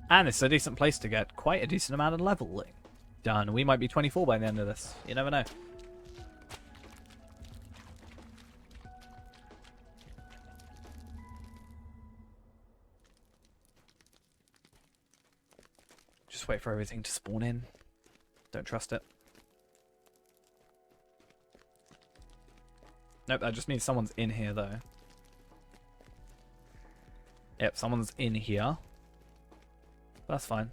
And it's a decent place to get quite a decent amount of leveling done. We might be 24 by the end of this. You never know. Just wait for everything to spawn in. Don't trust it. Nope, that just means someone's in here, though. Yep, someone's in here. That's fine.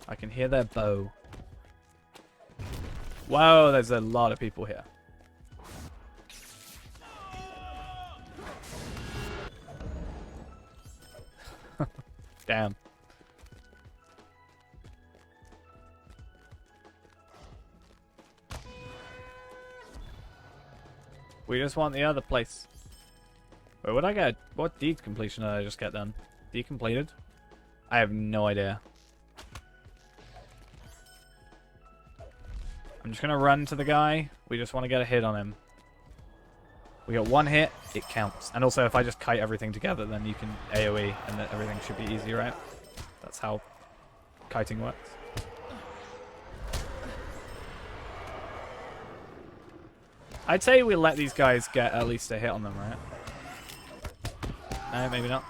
I can hear their bow. Whoa, there's a lot of people here. Damn. We just want the other place. Wait, what did I get? What deed completion did I just get done? Deed completed? I have no idea. I'm just gonna run to the guy. We just want to get a hit on him. We got 1 hit, it counts. And also, if I just kite everything together, then you can AoE, and then everything should be easy, right? That's how kiting works. I'd say we let these guys get at least a hit on them, right? No, maybe not.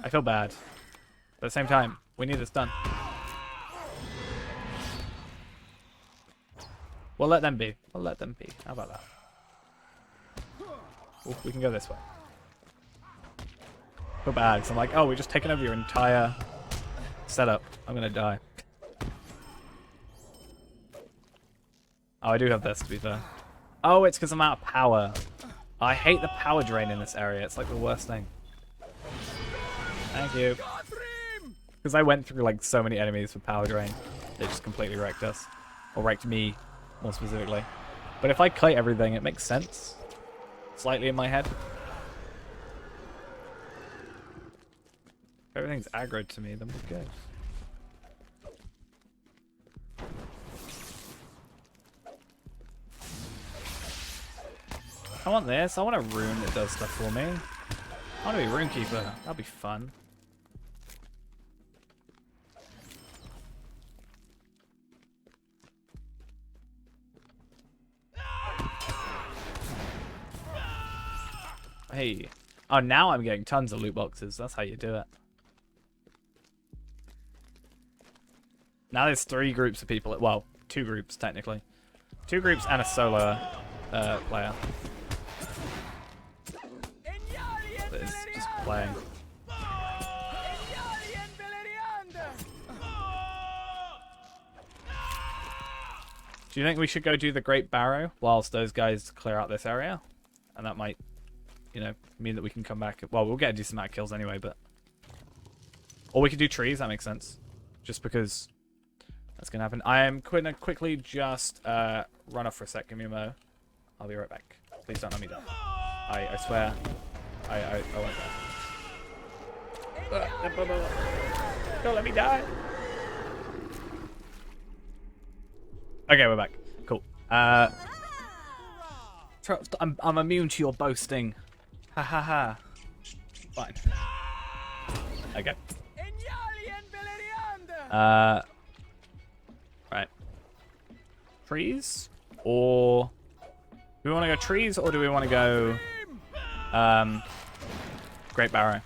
I feel bad. But at the same time, we need this done. We'll let them be. We'll let them be. How about that? Ooh, we can go this way. Feel bad, because I'm like, oh, we're just taking over your entire setup. I'm gonna die. Oh, I do have this, to be fair. Oh, it's because I'm out of power. I hate the power drain in this area. It's like the worst thing. Thank you. Because I went through like so many enemies with power drain. They just completely wrecked us. Or wrecked me, more specifically. But if I kite everything, it makes sense. Slightly in my head. If everything's aggroed to me, then we're good. I want this. I want a rune that does stuff for me. I want to be Runekeeper. That'll be fun. Hey. Oh, now I'm getting tons of loot boxes. That's how you do it. Now there's 3 groups of people. Well, 2 groups, technically. 2 groups and a solo player. That is just playing. Do you think we should go do the Great Barrow whilst those guys clear out this area? And that might, you know, mean that we can come back. Well, we'll get a decent amount of kills anyway, but... Or we could do trees, that makes sense. Just because that's going to happen. I am going to quickly just run off for a sec. Give me a mo. I'll be right back. Please don't let me die. I swear. I won't die. Don't let me die. Okay, we're back. Cool. I'm immune to your boasting. Ha ha ha. Fine. Okay. Right. Trees Or do we want to go trees, or do we want to go Great Barrow?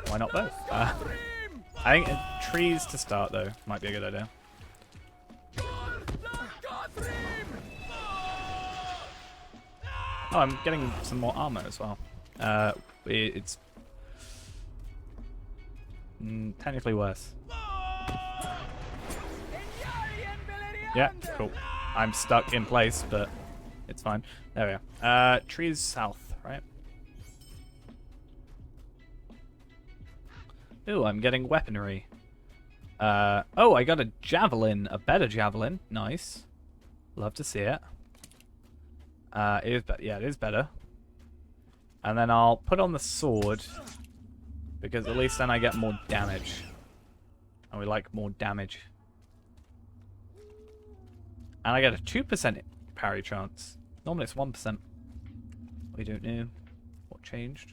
Why not both? I think trees to start, though, might be a good idea. Oh, I'm getting some more armor as well. It's technically worse. Yeah, cool. I'm stuck in place, but it's fine. There we are. Trees south, right? Ooh, I'm getting weaponry. Oh, I got a javelin, a better javelin. Nice. Love to see it. It is yeah, it is better. And then I'll put on the sword, because at least then I get more damage. And we like more damage. And I get a 2% parry chance. Normally it's 1%. We don't know what changed.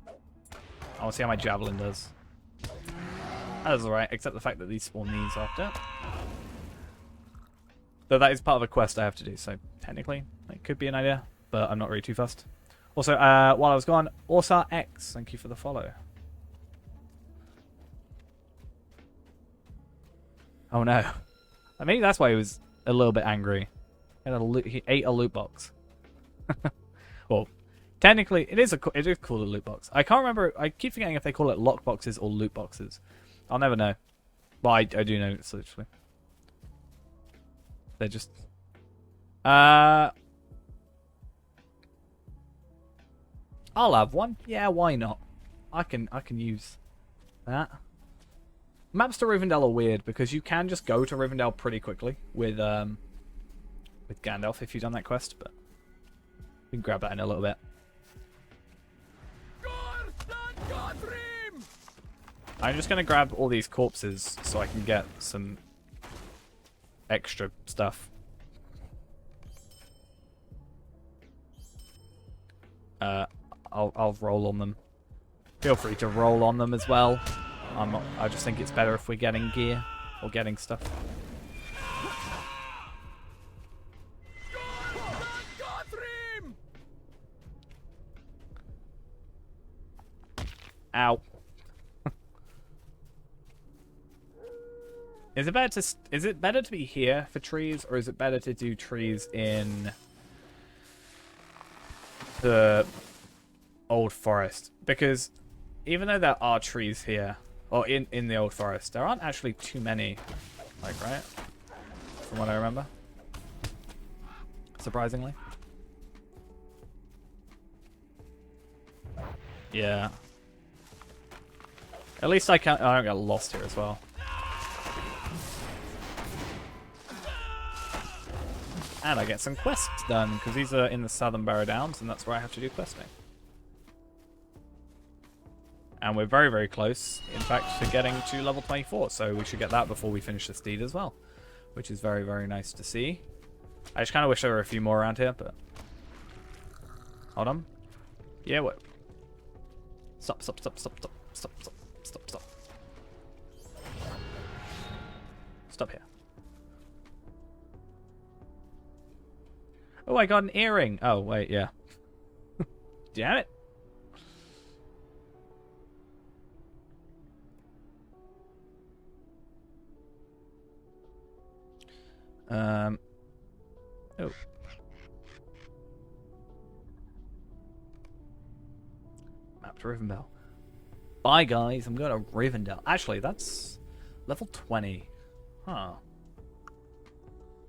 I want to see how my javelin does. That is alright, except the fact that these spawn these after. Though that is part of a quest I have to do, so technically it could be an idea, but I'm not really too fussed. Also, while I was gone, Orsar X, thank you for the follow. Oh no. I mean, that's why he was a little bit angry. He ate a loot box. Well, technically, it is called a loot box. I can't remember. I keep forgetting if they call it lock boxes or loot boxes. I'll never know. But I do know it's literally. They're just. I'll have one. Yeah, why not? I can use that. Maps to Rivendell are weird because you can just go to Rivendell pretty quickly with Gandalf if you've done that quest, but we can grab that in a little bit. I'm just gonna grab all these corpses so I can get some extra stuff. I'll roll on them. Feel free to roll on them as well. I just think it's better if we're getting gear or getting stuff. Ow. Is it better to be here for trees, or is it better to do trees in the old forest? Because even though there are trees here, or in the old forest, there aren't actually too many, like, right? From what I remember. Surprisingly. Yeah. At least I don't get lost here as well. And I get some quests done, because these are in the Southern Barrow Downs, and that's where I have to do questing. And we're very, very close, in fact, to getting to level 24, so we should get that before we finish this deed as well, which is very, very nice to see. I just kind of wish there were a few more around here, but... Hold on. Yeah, what? Stop. Stop here. Oh, I got an earring. Oh, wait, yeah. Damn it. Oh. Map to Rivendell. Bye, guys. I'm going to Rivendell. Actually, that's level 20. Huh.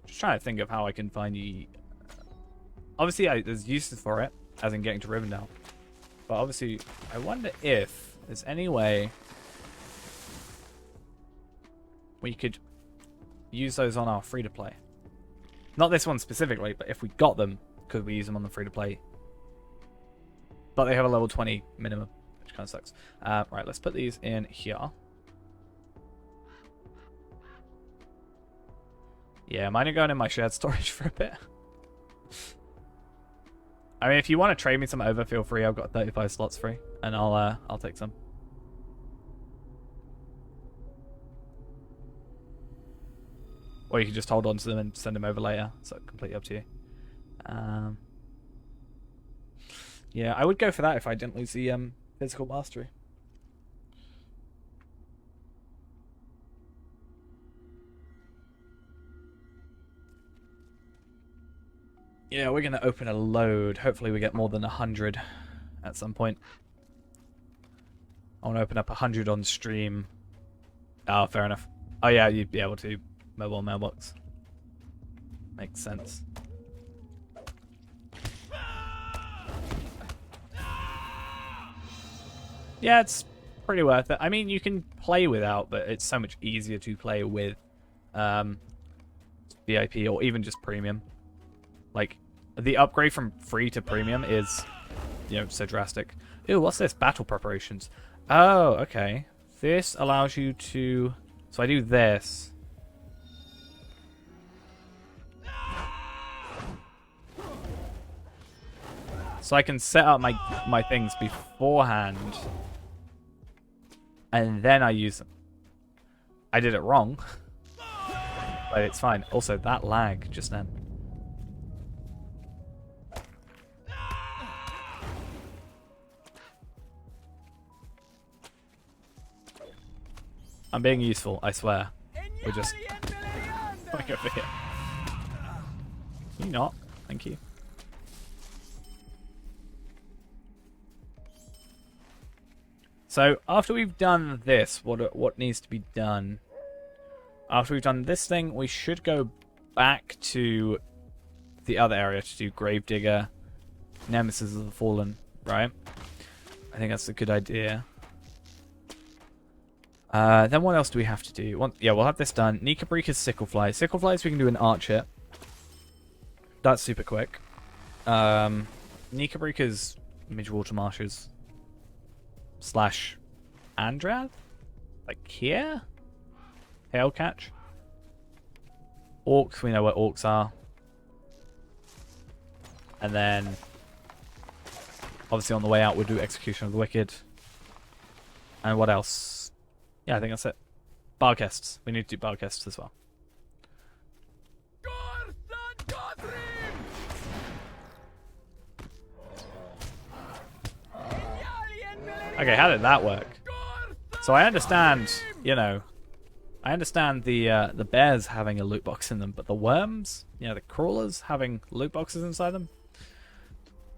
Just trying to think of how I can find you. Obviously, there's uses for it, as in getting to Rivendell. But obviously, I wonder if there's any way we could use those on our free-to-play. Not this one specifically, but if we got them, could we use them on the free-to-play? But they have a level 20 minimum, which kind of sucks. Right, let's put these in here. Yeah, mine are going in my shared storage for a bit. I mean, if you want to trade me some over, feel free. I've got 35 slots free. and I'll take some. Or you can just hold on to them and send them over later. So completely up to you. Yeah, I would go for that if I didn't lose the physical mastery. Yeah, we're going to open a load. Hopefully we get more than 100 at some point. I want to open up 100 on stream. Oh, fair enough. Oh yeah, you'd be able to. Mobile mailbox. Makes sense. Yeah, it's pretty worth it. I mean, you can play without, but it's so much easier to play with VIP or even just premium. Like, the upgrade from free to premium is, you know, so drastic. Ew, what's this? Battle preparations. Oh, okay. This allows you to... So I do this. So I can set up my things beforehand. And then I use them. I did it wrong. But it's fine. Also, that lag just then. I'm being useful, I swear. We're just going over here. You not? Thank you. So after we've done this, what needs to be done? After we've done this thing, we should go back to the other area to do Gravedigger, Nemesis of the Fallen, right? I think that's a good idea. Then what else do we have to do? Yeah, we'll have this done. Nikabrika's Sicklefly. Sickleflies we can do an Archer. That's super quick. Nikabrika's Midgewater Marshes. Slash Andrath? Like here? Hailcatch? Orcs, we know where orcs are. And then obviously on the way out we'll do Execution of the Wicked. And what else? Yeah, I think that's it. Barcasts. We need to do Barcasts as well. Okay, how did that work? So I understand, you know, I understand the bears having a loot box in them, but the worms, you know, the crawlers having loot boxes inside them?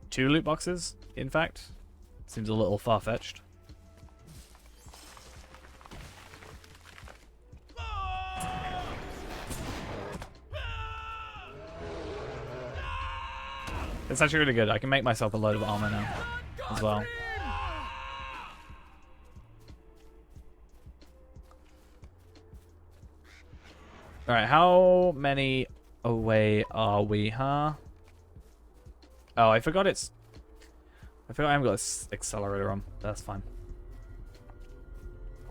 2 loot boxes, in fact. Seems a little far-fetched. It's actually really good. I can make myself a load of armor now as well. Alright, how many away are we, huh? Oh, I forgot I haven't got this accelerator on. That's fine.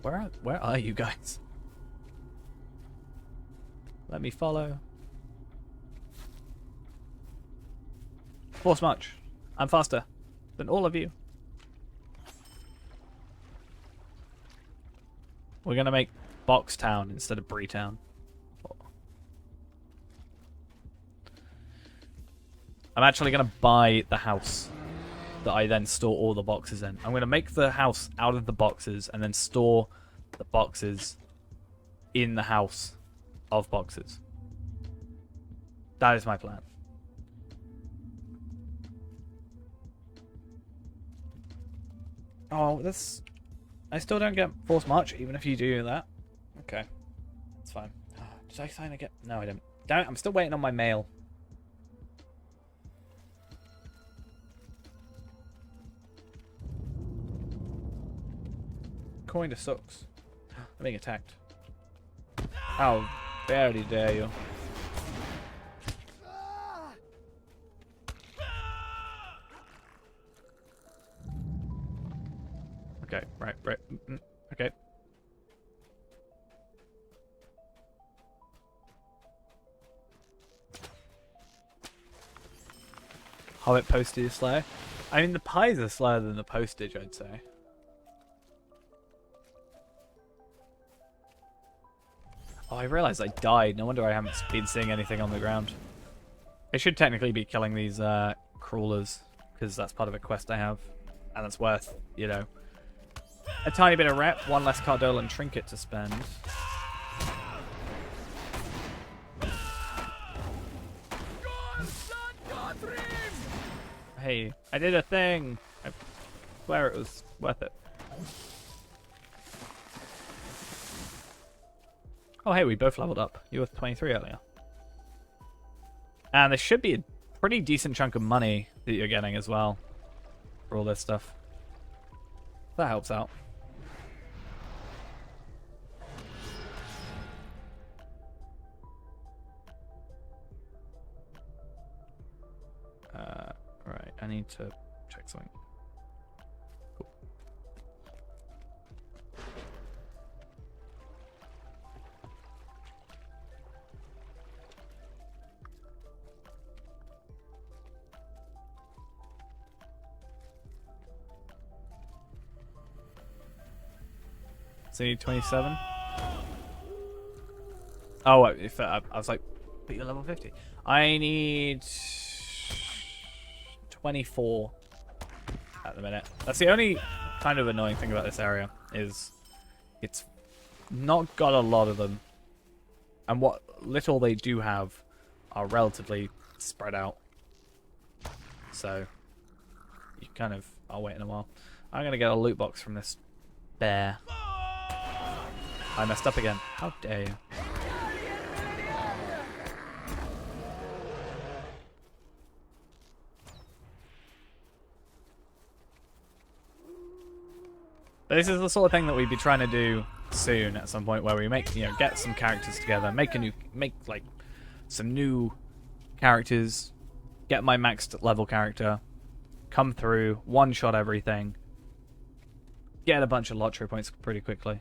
Where are you guys? Let me follow. Force march. I'm faster than all of you. We're gonna make Box Town instead of Bree Town. I'm actually going to buy the house that I then store all the boxes in. I'm going to make the house out of the boxes and then store the boxes in the house of boxes. That is my plan. Oh, that's... I still don't get Force March even if you do that. Okay. That's fine. Did I sign again? No, I didn't. Damn it, I'm still waiting on my mail. Kinda sucks. I'm being attacked. How very dare you? Okay, right. Okay. Hobbit posted slayer. I mean, the pies are slower than the postage, I'd say. Oh, I realized I died. No wonder I haven't been seeing anything on the ground. I should technically be killing these crawlers, because that's part of a quest I have. And that's worth, you know, a tiny bit of rep, one less Cardolan trinket to spend. Hey, I did a thing! I swear it was worth it. Oh hey, we both leveled up. You were 23 earlier. And there should be a pretty decent chunk of money that you're getting as well for all this stuff. That helps out. Right, I need to check something. Cool. So you need 27? Oh, if I was like, but you're level 50. I need 24 at the minute. That's the only kind of annoying thing about this area, is it's not got a lot of them. And what little they do have are relatively spread out. So you kind of are waiting a while. I'm going to get a loot box from this bear. I messed up again. How dare you? But this is the sort of thing that we'd be trying to do soon at some point, where we make, you know, get some characters together, make like some new characters, get my maxed level character, come through, one-shot everything, get a bunch of lottery points pretty quickly.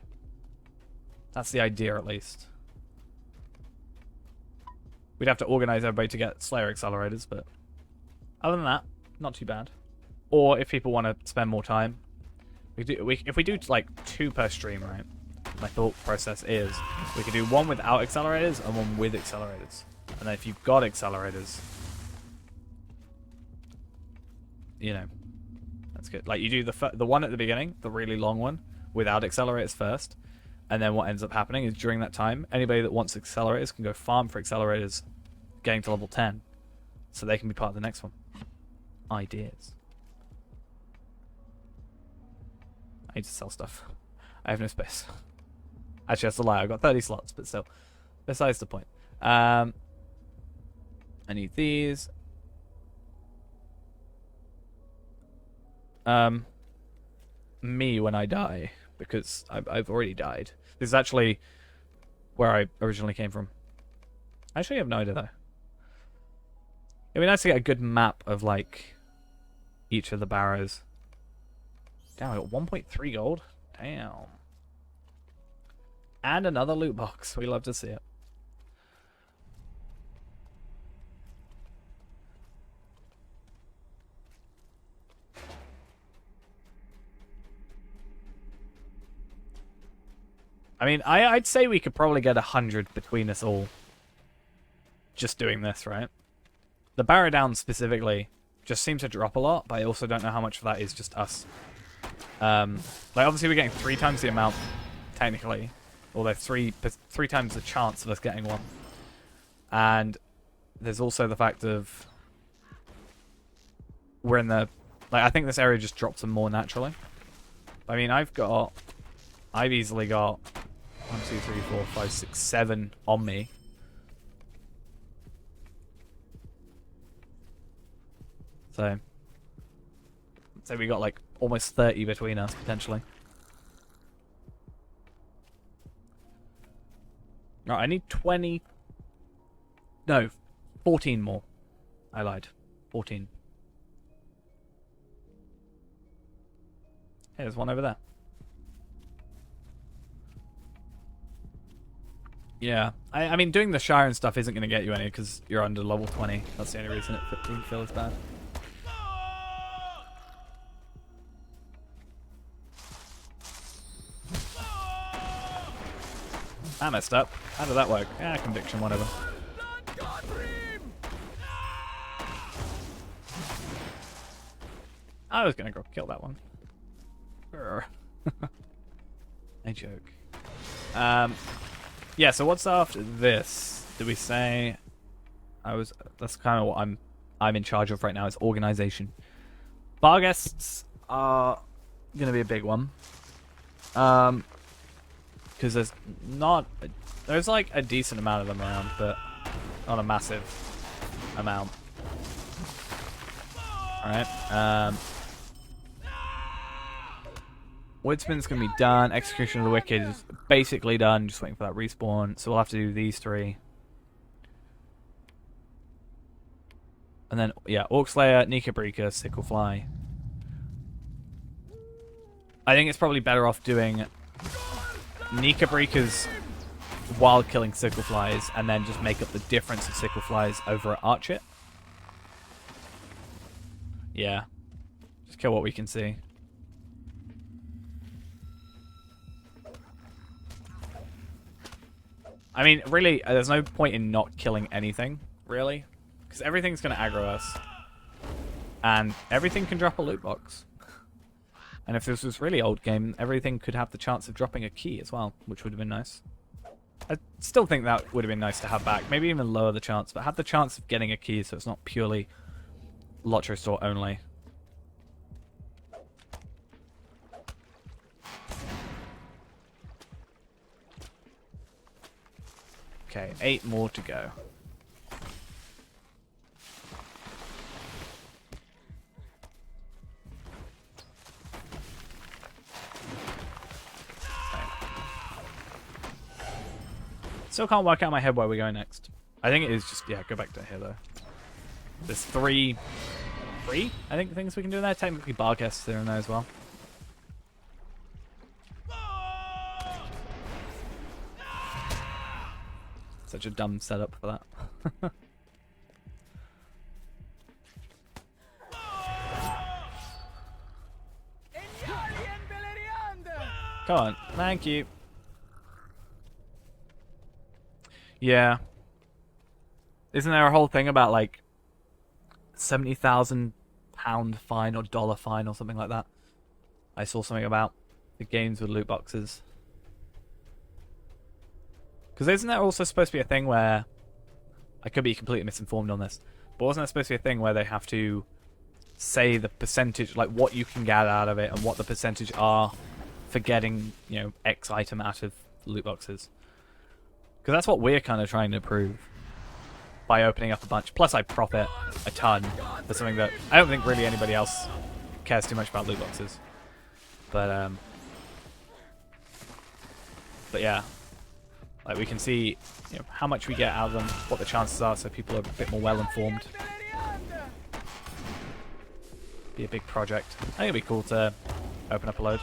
That's the idea, at least. We'd have to organize everybody to get Slayer accelerators, but other than that, not too bad. Or if people want to spend more time, if we do like 2 per stream, right? My thought process is we could do one without accelerators and one with accelerators. And then if you've got accelerators, you know, that's good. Like you do the one at the beginning, the really long one, without accelerators first. And then what ends up happening is during that time, anybody that wants accelerators can go farm for accelerators getting to level 10. So they can be part of the next one. Ideas. I need to sell stuff. I have no space. Actually, that's a lie. I've got 30 slots, but still. Besides the point. I need these. Me when I die, because I've already died. This is actually where I originally came from. Actually, I have no idea, though. It'd be nice to get a good map of, like, each of the barrows. Damn, I got 1.3 gold. Damn. And another loot box. We love to see it. I mean, I'd say we could probably get 100 between us all. Just doing this, right? The barrow down specifically just seems to drop a lot, but I also don't know how much of that is just us. Like, obviously we're getting 3 times the amount, technically. Although 3 times the chance of us getting one. And there's also the fact of we're in the... Like, I think this area just drops them more naturally. I mean, I've easily got 1, 2, 3, 4, 5, 6, 7 on me. So we got like almost 30 between us, potentially. Right, I need 20... No, 14 more. I lied. 14. Hey, there's one over there. Yeah, I mean, doing the Shire and stuff isn't going to get you any because you're under level 20. That's the only reason it didn't feel as bad. That messed up. How did that work? Ah, conviction, whatever. I was gonna go kill that one. Grr. I joke. Yeah, so what's after this? Did we say that's kind of what I'm in charge of right now, is organization. Bar guests are gonna be a big one. Because there's like a decent amount of them around, but not a massive amount. Alright. Woodsman's gonna be done. Execution of the Wicked is basically done. Just waiting for that respawn. So we'll have to do these three. And then, yeah, Orc Slayer, Nikabrika, Sicklefly. I think it's probably better off doing Nikabrikas while killing Sickleflies, and then just make up the difference of Sickleflies over at Archit. Yeah. Just kill what we can see. I mean, really, there's no point in not killing anything, really. Because everything's going to aggro us. And everything can drop a loot box. And if this was really old game, everything could have the chance of dropping a key as well, which would have been nice. I still think that would have been nice to have back. Maybe even lower the chance, but have the chance of getting a key so it's not purely Lottery Store only. Okay, 8 more to go. Still can't work out in my head where we're going next. I think it is just, yeah, go back to here though. There's three, I think, things we can do there. Technically bar guests there and there as well. Such a dumb setup for that. Come on, thank you. Yeah. Isn't there a whole thing about like £70,000 fine or dollar fine or something like that? I saw something about the games with loot boxes. Because isn't there also supposed to be a thing where, I could be completely misinformed on this, but wasn't there supposed to be a thing where they have to say the percentage, like what you can get out of it and what the percentage are for getting, you know, X item out of loot boxes? Because that's what we're kind of trying to prove by opening up a bunch. Plus I profit a ton for something that I don't think really anybody else cares too much about loot boxes. But yeah. Like we can see, you know, how much we get out of them, what the chances are, so people are a bit more well informed. Be a big project. I think it'd be cool to open up a load.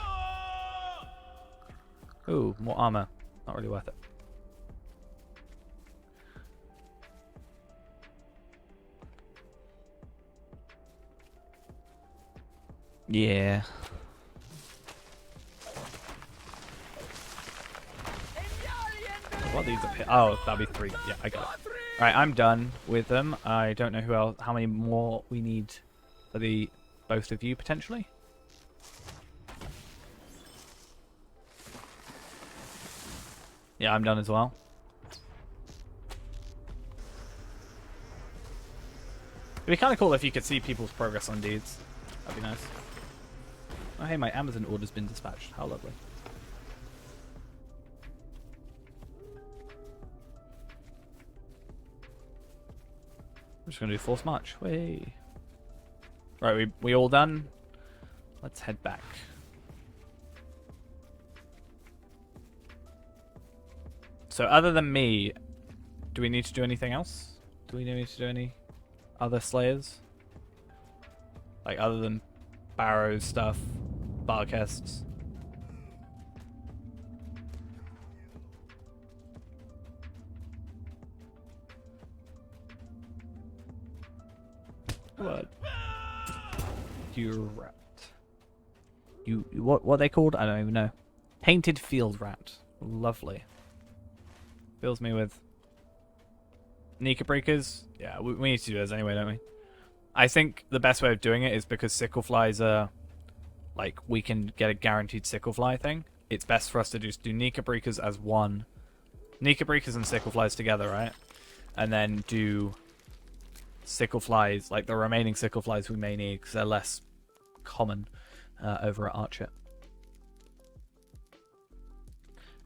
Ooh, more armor. Not really worth it. Yeah. What are these up here? Oh, that'll be 3. Yeah, I got it. Alright, I'm done with them. I don't know who else, how many more we need for the both of you, potentially. Yeah, I'm done as well. It'd be kind of cool if you could see people's progress on deeds. That'd be nice. Oh, hey, my Amazon order's been dispatched. How lovely. I'm just gonna do force march. Way. Right, we all done? Let's head back. So other than me, do we need to do anything else? Do we need to do any other slayers? Like other than Barrows stuff, Barcasts? What? You rat. You what are they called? I don't even know. Painted field rat. Lovely. fills me with Nika Breakers. Yeah, we need to do those anyway, don't we? I think the best way of doing it is because sickle flies are, like, we can get a guaranteed sickle fly thing. It's best for us to just do Nika Breakers as one. Nika Breakers and sickle flies together, right? And then do sickle flies, like the remaining sickle flies we may need, because they're less common over at Archer.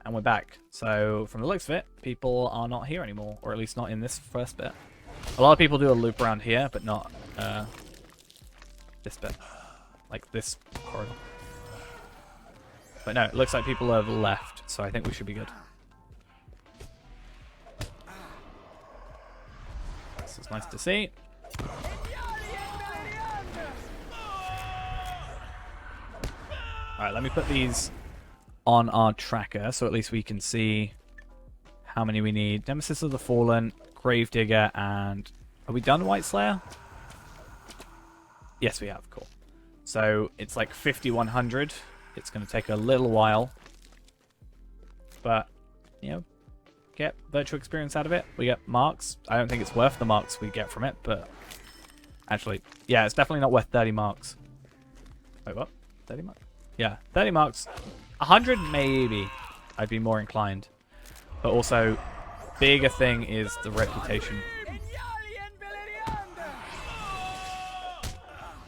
And we're back. So, from the looks of it, people are not here anymore, or at least not in this first bit. A lot of people do a loop around here, but not this bit. Like this corridor. But no, it looks like people have left, so I think we should be good. This is nice to see. Alright, let me put these on our tracker, so at least we can see how many we need. Nemesis of the Fallen, Gravedigger, and... Are we done White Slayer? Yes, we have. Cool. So, it's like 5,100. It's going to take a little while. But, you know, get virtual experience out of it. We get marks. I don't think it's worth the marks we get from it, but... Actually, yeah, it's definitely not worth 30 marks. Wait, what? 30 marks? Yeah, 30 marks. 100 maybe. I'd be more inclined. But also, bigger thing is the reputation.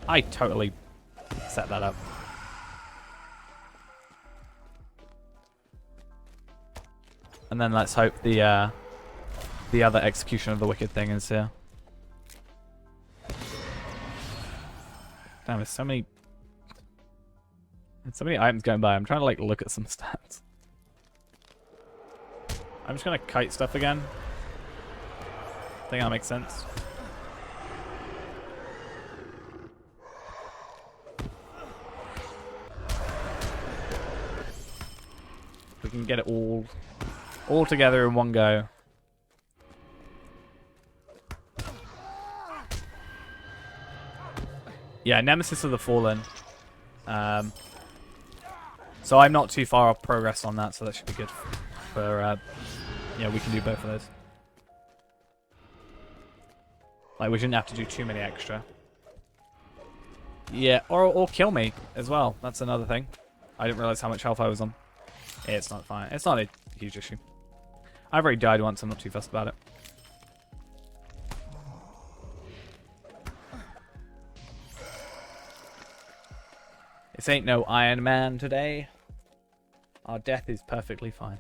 I totally set that up. And then let's hope the other execution of the wicked thing is here. Damn, there's so many items going by. I'm trying to like look at some stats. I'm just gonna kite stuff again. I think that makes sense. We can get it all together in one go. Yeah, Nemesis of the Fallen. So I'm not too far off progress on that, so that should be good. For yeah, we can do both of those. Like, we shouldn't have to do too many extra. Yeah, or kill me as well. That's another thing. I didn't realize how much health I was on. It's not fine. It's not a huge issue. I've already died once. I'm not too fussed about it. This ain't no Iron Man today. Our death is perfectly fine.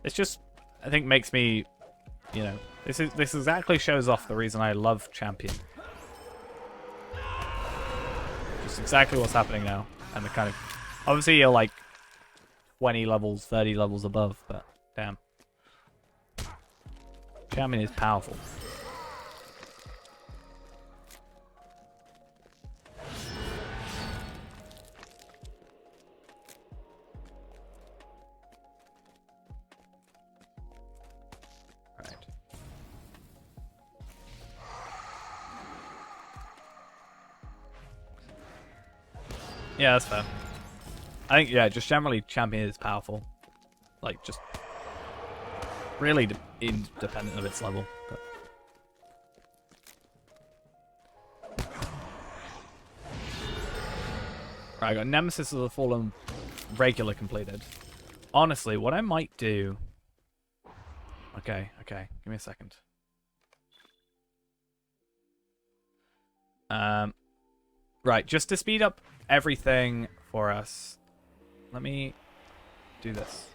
This just, I think, makes me, you know, this exactly shows off the reason I love Champion. Just exactly what's happening now, and the kind of, obviously you're like 20 levels, 30 levels above, but damn, Champion is powerful. Yeah, that's fair. I think, yeah, just generally Champion is powerful. Like, just really independent of its level. But... Right, I got Nemesis of the Fallen regular completed. Honestly, what I might do... Okay, give me a second. Right, just to speed up everything for us, let me do this.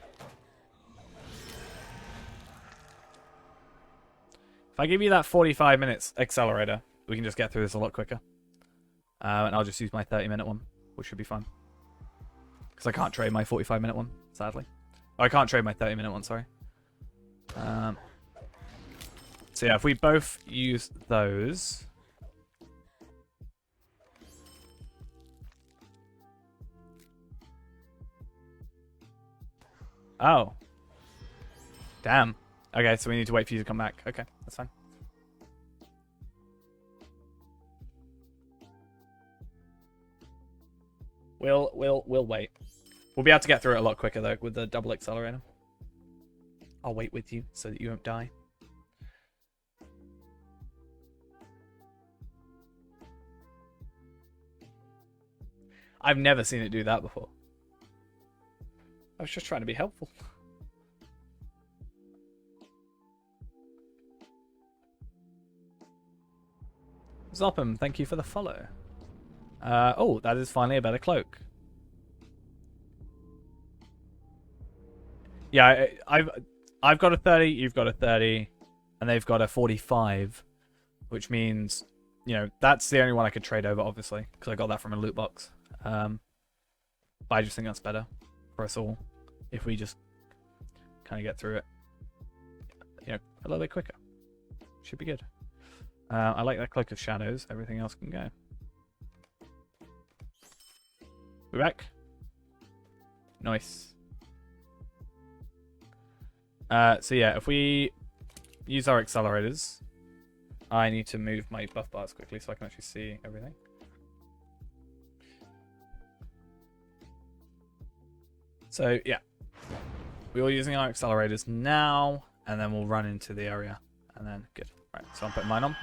If I give you that 45 minutes accelerator, we can just get through this a lot quicker. And I'll just use my 30-minute one, which should be fun. Because I can't trade my 45-minute one, sadly. Oh, I can't trade my 30-minute one, sorry. So yeah, if we both use those... Oh. Damn. Okay, so we need to wait for you to come back. Okay, that's fine. We'll wait. We'll be able to get through it a lot quicker though with the double accelerator. I'll wait with you so that you won't die. I've never seen it do that before. I was just trying to be helpful. Zopham, thank you for the follow. Oh, that is finally a better cloak. Yeah, I've got a 30, you've got a 30, and they've got a 45, which means, you know, that's the only one I could trade over, obviously, because I got that from a loot box. But I just think that's better for us all if we just kind of get through it, you know, a little bit quicker. Should be good. I like that Cloak of Shadows. Everything else can go. We back? Nice. So yeah, if we use our accelerators, I need to move my buff bars quickly so I can actually see everything. So yeah, we're all using our accelerators now, and then we'll run into the area, and then good. Right, so I'm putting mine on.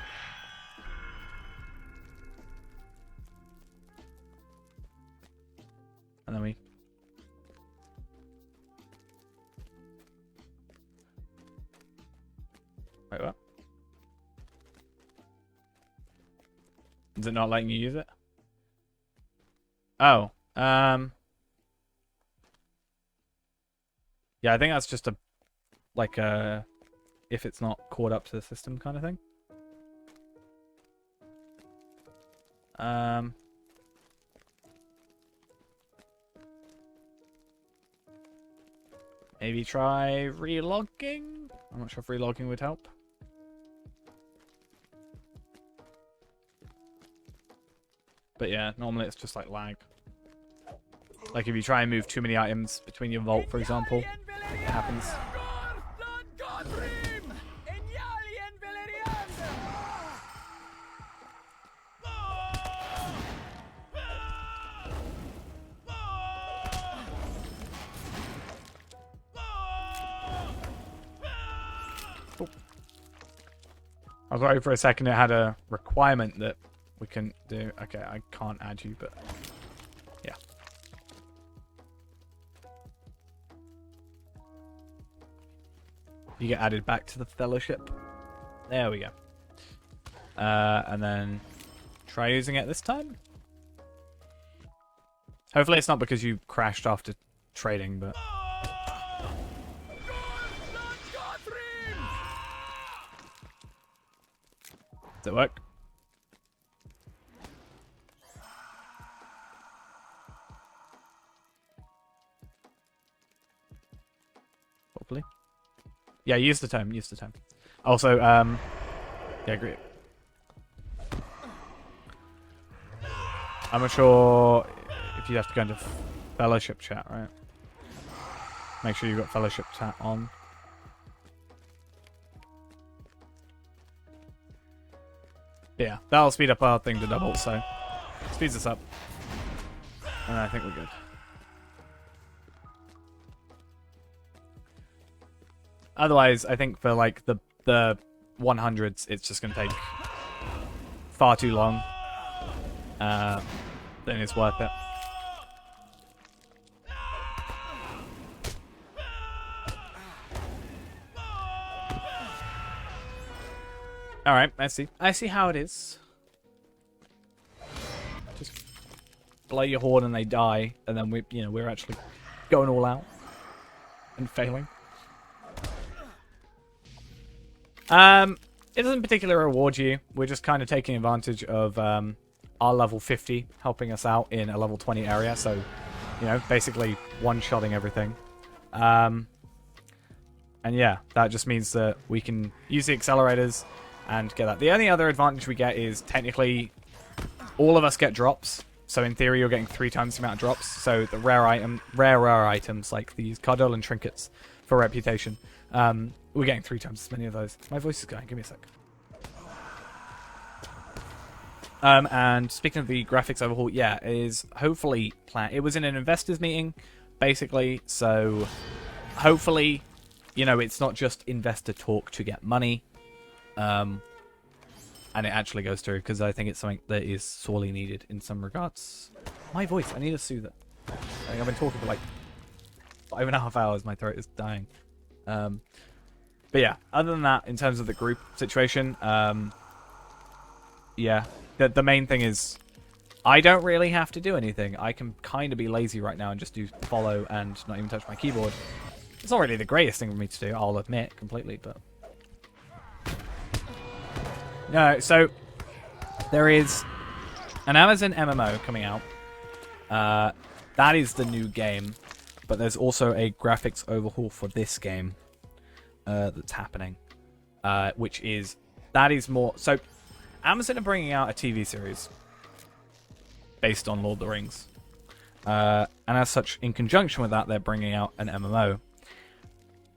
And then we... Wait, what? Is it not letting you use it? Oh, yeah, I think that's just a, like a, if it's not caught up to the system kind of thing. Maybe try relogging? I'm not sure if relogging would help. But yeah, normally it's just like lag. Like if you try and move too many items between your vault, for example, it happens. I was worried for a second it had a requirement that we can do. Okay, I can't add you, but yeah. You get added back to the fellowship. There we go. And then try using it this time. Hopefully it's not because you crashed after trading, but... Does it work? Hopefully. Yeah, use the time, use the time. Also, yeah, great. I'm not sure if you have to go into fellowship chat, right? Make sure you've got fellowship chat on. Yeah, that'll speed up our thing to double, so speeds us up. And I think we're good. Otherwise, I think for like the 100s, it's just going to take far too long. Then it's worth it. Alright, I see. I see how it is. Just blow your horn and they die, and then we're actually going all out and failing. It doesn't particularly reward you. We're just kind of taking advantage of our level 50 helping us out in a level 20 area, so basically one-shotting everything. And yeah, that just means that we can use the accelerators and get that. The only other advantage we get is technically all of us get drops. So in theory, you're getting 3 times the amount of drops. So the rare items like these Cardol and trinkets for reputation, we're getting 3 times as many of those. My voice is going. Give me a sec. And speaking of the graphics overhaul, yeah, is hopefully planned. It was in an investors meeting, basically, so hopefully, you know, it's not just investor talk to get money, and it actually goes through, because I think it's something that is sorely needed in some regards. My voice, I need a soother. I think I've been talking for like 5.5 hours, my throat is dying. But yeah, other than that, in terms of the group situation, yeah, the main thing is I don't really have to do anything. I can kind of be lazy right now and just do follow and not even touch my keyboard. It's not really the greatest thing for me to do, I'll admit, completely, but... No, so there is an Amazon MMO coming out. That is the new game, but there's also a graphics overhaul for this game that's happening, which is... That is more... So... Amazon are bringing out a TV series based on Lord of the Rings. And as such, in conjunction with that, they're bringing out an MMO.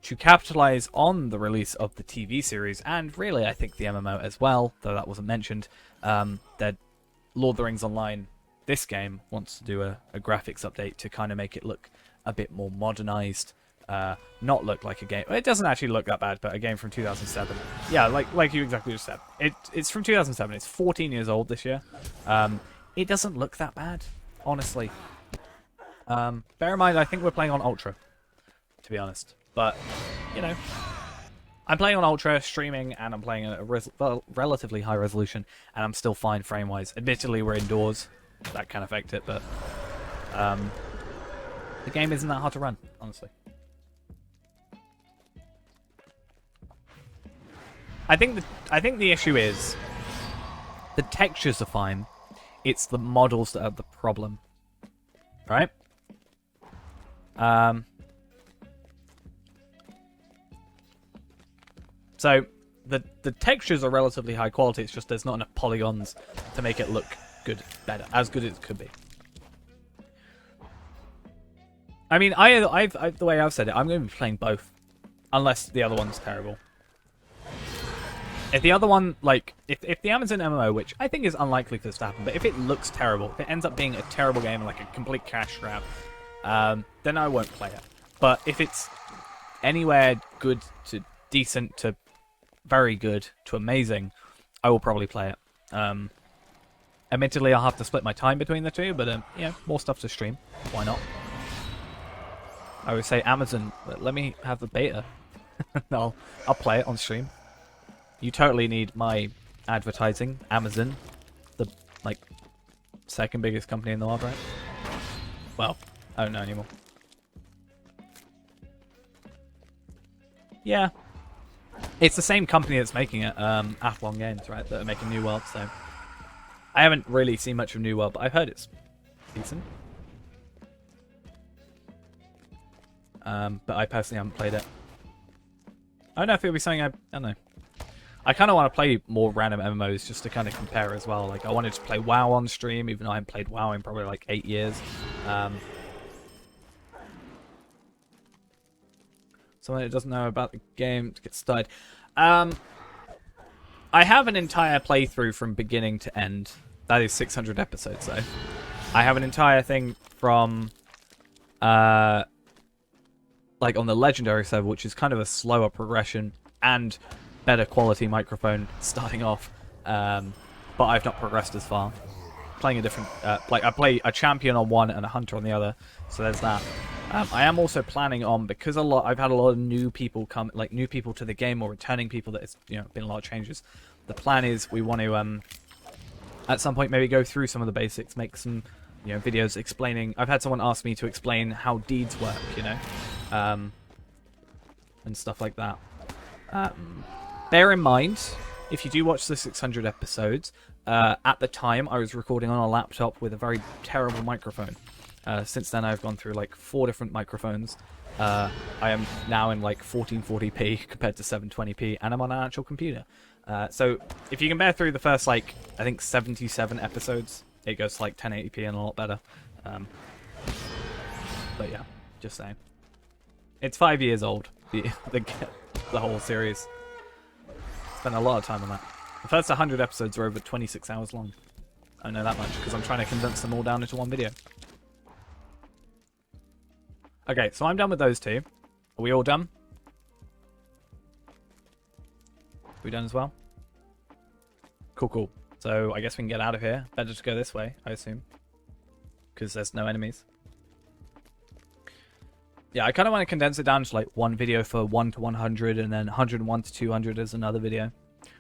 To capitalize on the release of the TV series, and really, I think the MMO as well, though that wasn't mentioned, that Lord of the Rings Online, this game, wants to do a graphics update to kind of make it look a bit more modernized. Not look like a game. It doesn't actually look that bad, but a game from 2007. Yeah, like you exactly just said. It's from 2007. It's 14 years old this year. It doesn't look that bad, honestly. Bear in mind, I think we're playing on Ultra, to be honest. But, you know, I'm playing on Ultra, streaming, and I'm playing at a relatively high resolution, and I'm still fine frame-wise. Admittedly, we're indoors. That can affect it, but the game isn't that hard to run, honestly. I think the issue is the textures are fine. It's the models that are the problem, right? So the textures are relatively high quality. It's just there's not enough polygons to make it look good, as good as it could be. I mean, the way I've said it, I'm going to be playing both, unless the other one's terrible. If the other one, like, if the Amazon MMO, which I think is unlikely for this to happen, but if it looks terrible, if it ends up being a terrible game, like a complete cash grab, then I won't play it. But if it's anywhere good to decent to very good to amazing, I will probably play it. Admittedly, I'll have to split my time between the two, but yeah, more stuff to stream. Why not? I would say Amazon, let me have the beta. I'll play it on stream. You totally need my advertising. Amazon, the like second biggest company in the world, right? Well, I don't know anymore. Yeah, it's the same company that's making it, Athlon Games, right? That are making New World. So I haven't really seen much of New World, but I've heard it's decent. But I personally haven't played it. I don't know if it'll be something I don't know. I kind of want to play more random MMOs just to kind of compare as well. Like, I wanted to play WoW on stream, even though I haven't played WoW in probably like 8 years. Someone that doesn't know about the game to get started. I have an entire playthrough from beginning to end. That is 600 episodes, though. I have an entire thing from, like, on the Legendary server, which is kind of a slower progression and better quality microphone starting off, but I've not progressed as far. Playing a different, like I play a champion on one and a hunter on the other, so there's that. I am also planning on, because I've had a lot of new people come, like new people to the game or returning people that it's, you know, been a lot of changes. The plan is we want to at some point maybe go through some of the basics, make some, you know, videos explaining. I've had someone ask me to explain how deeds work, you know, and stuff like that. Bear in mind, if you do watch the 600 episodes, at the time I was recording on a laptop with a very terrible microphone. Since then I've gone through like 4 different microphones. I am now in like 1440p compared to 720p, and I'm on an actual computer. So if you can bear through the first, like, I think 77 episodes, it goes to like 1080p and a lot better. But yeah, just saying. It's 5 years old, the whole series. Spent a lot of time on that. The first 100 episodes are over 26 hours long. I know that much because I'm trying to condense them all down into one video. Okay, so I'm done with those two. Are we all done? Are we done as well? Cool, cool. So I guess we can get out of here. Better to go this way, I assume. Because there's no enemies. Yeah, I kind of want to condense it down to like one video for 1 to 100 and then 101 to 200 is another video.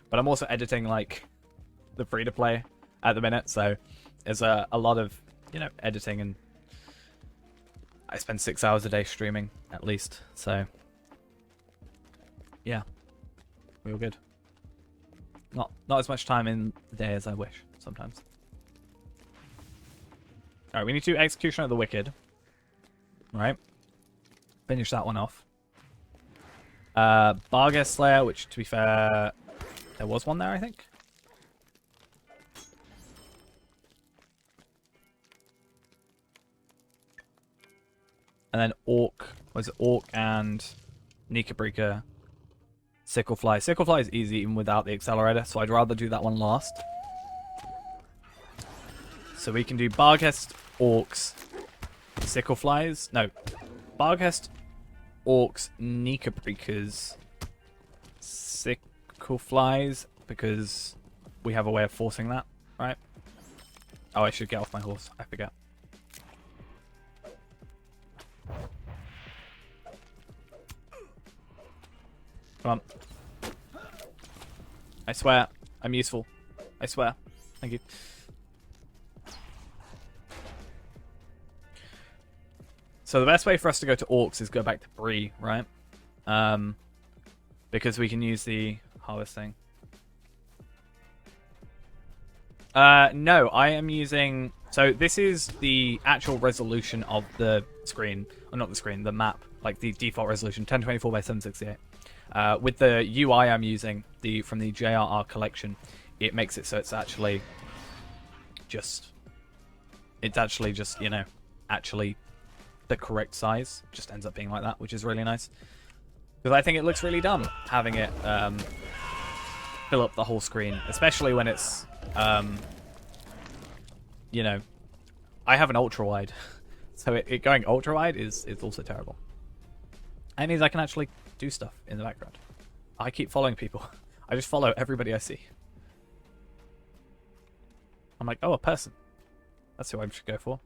But I'm also editing like the free-to-play at the minute, so there's a lot of, you know, editing, and I spend 6 hours a day streaming at least, so yeah, we're all good. Not as much time in the day as I wish sometimes. Alright, we need to do Execution of the Wicked. Right. Finish that one off. Barghest Slayer, which to be fair, there was one there, I think. And then Orc, was it Orc and Nikabrika Sicklefly. Sicklefly is easy even without the accelerator, so I'd rather do that one last. So we can do Barghest, Orcs, Sickleflies. No. Barghest, Orcs, Nikabrikas, Sickleflies, because we have a way of forcing that, right? Oh, I should get off my horse. I forget. Come on. I swear, I'm useful. I swear. Thank you. So the best way for us to go to Orcs is go back to Bree, right? Because we can use the harvesting. No, I am using... So this is the actual resolution of the screen. Or not the screen, the map. Like the default resolution, 1024 by 768. With the UI I'm using, from the JRR collection, it makes it so it's actually just, you know, actually the correct size. Just ends up being like that, which is really nice. Because I think it looks really dumb having it fill up the whole screen, especially when it's, you know, I have an ultra wide, so it going ultra wide is also terrible. It means I can actually do stuff in the background. I keep following people. I just follow everybody I see. I'm like, oh, a person. That's who I should go for.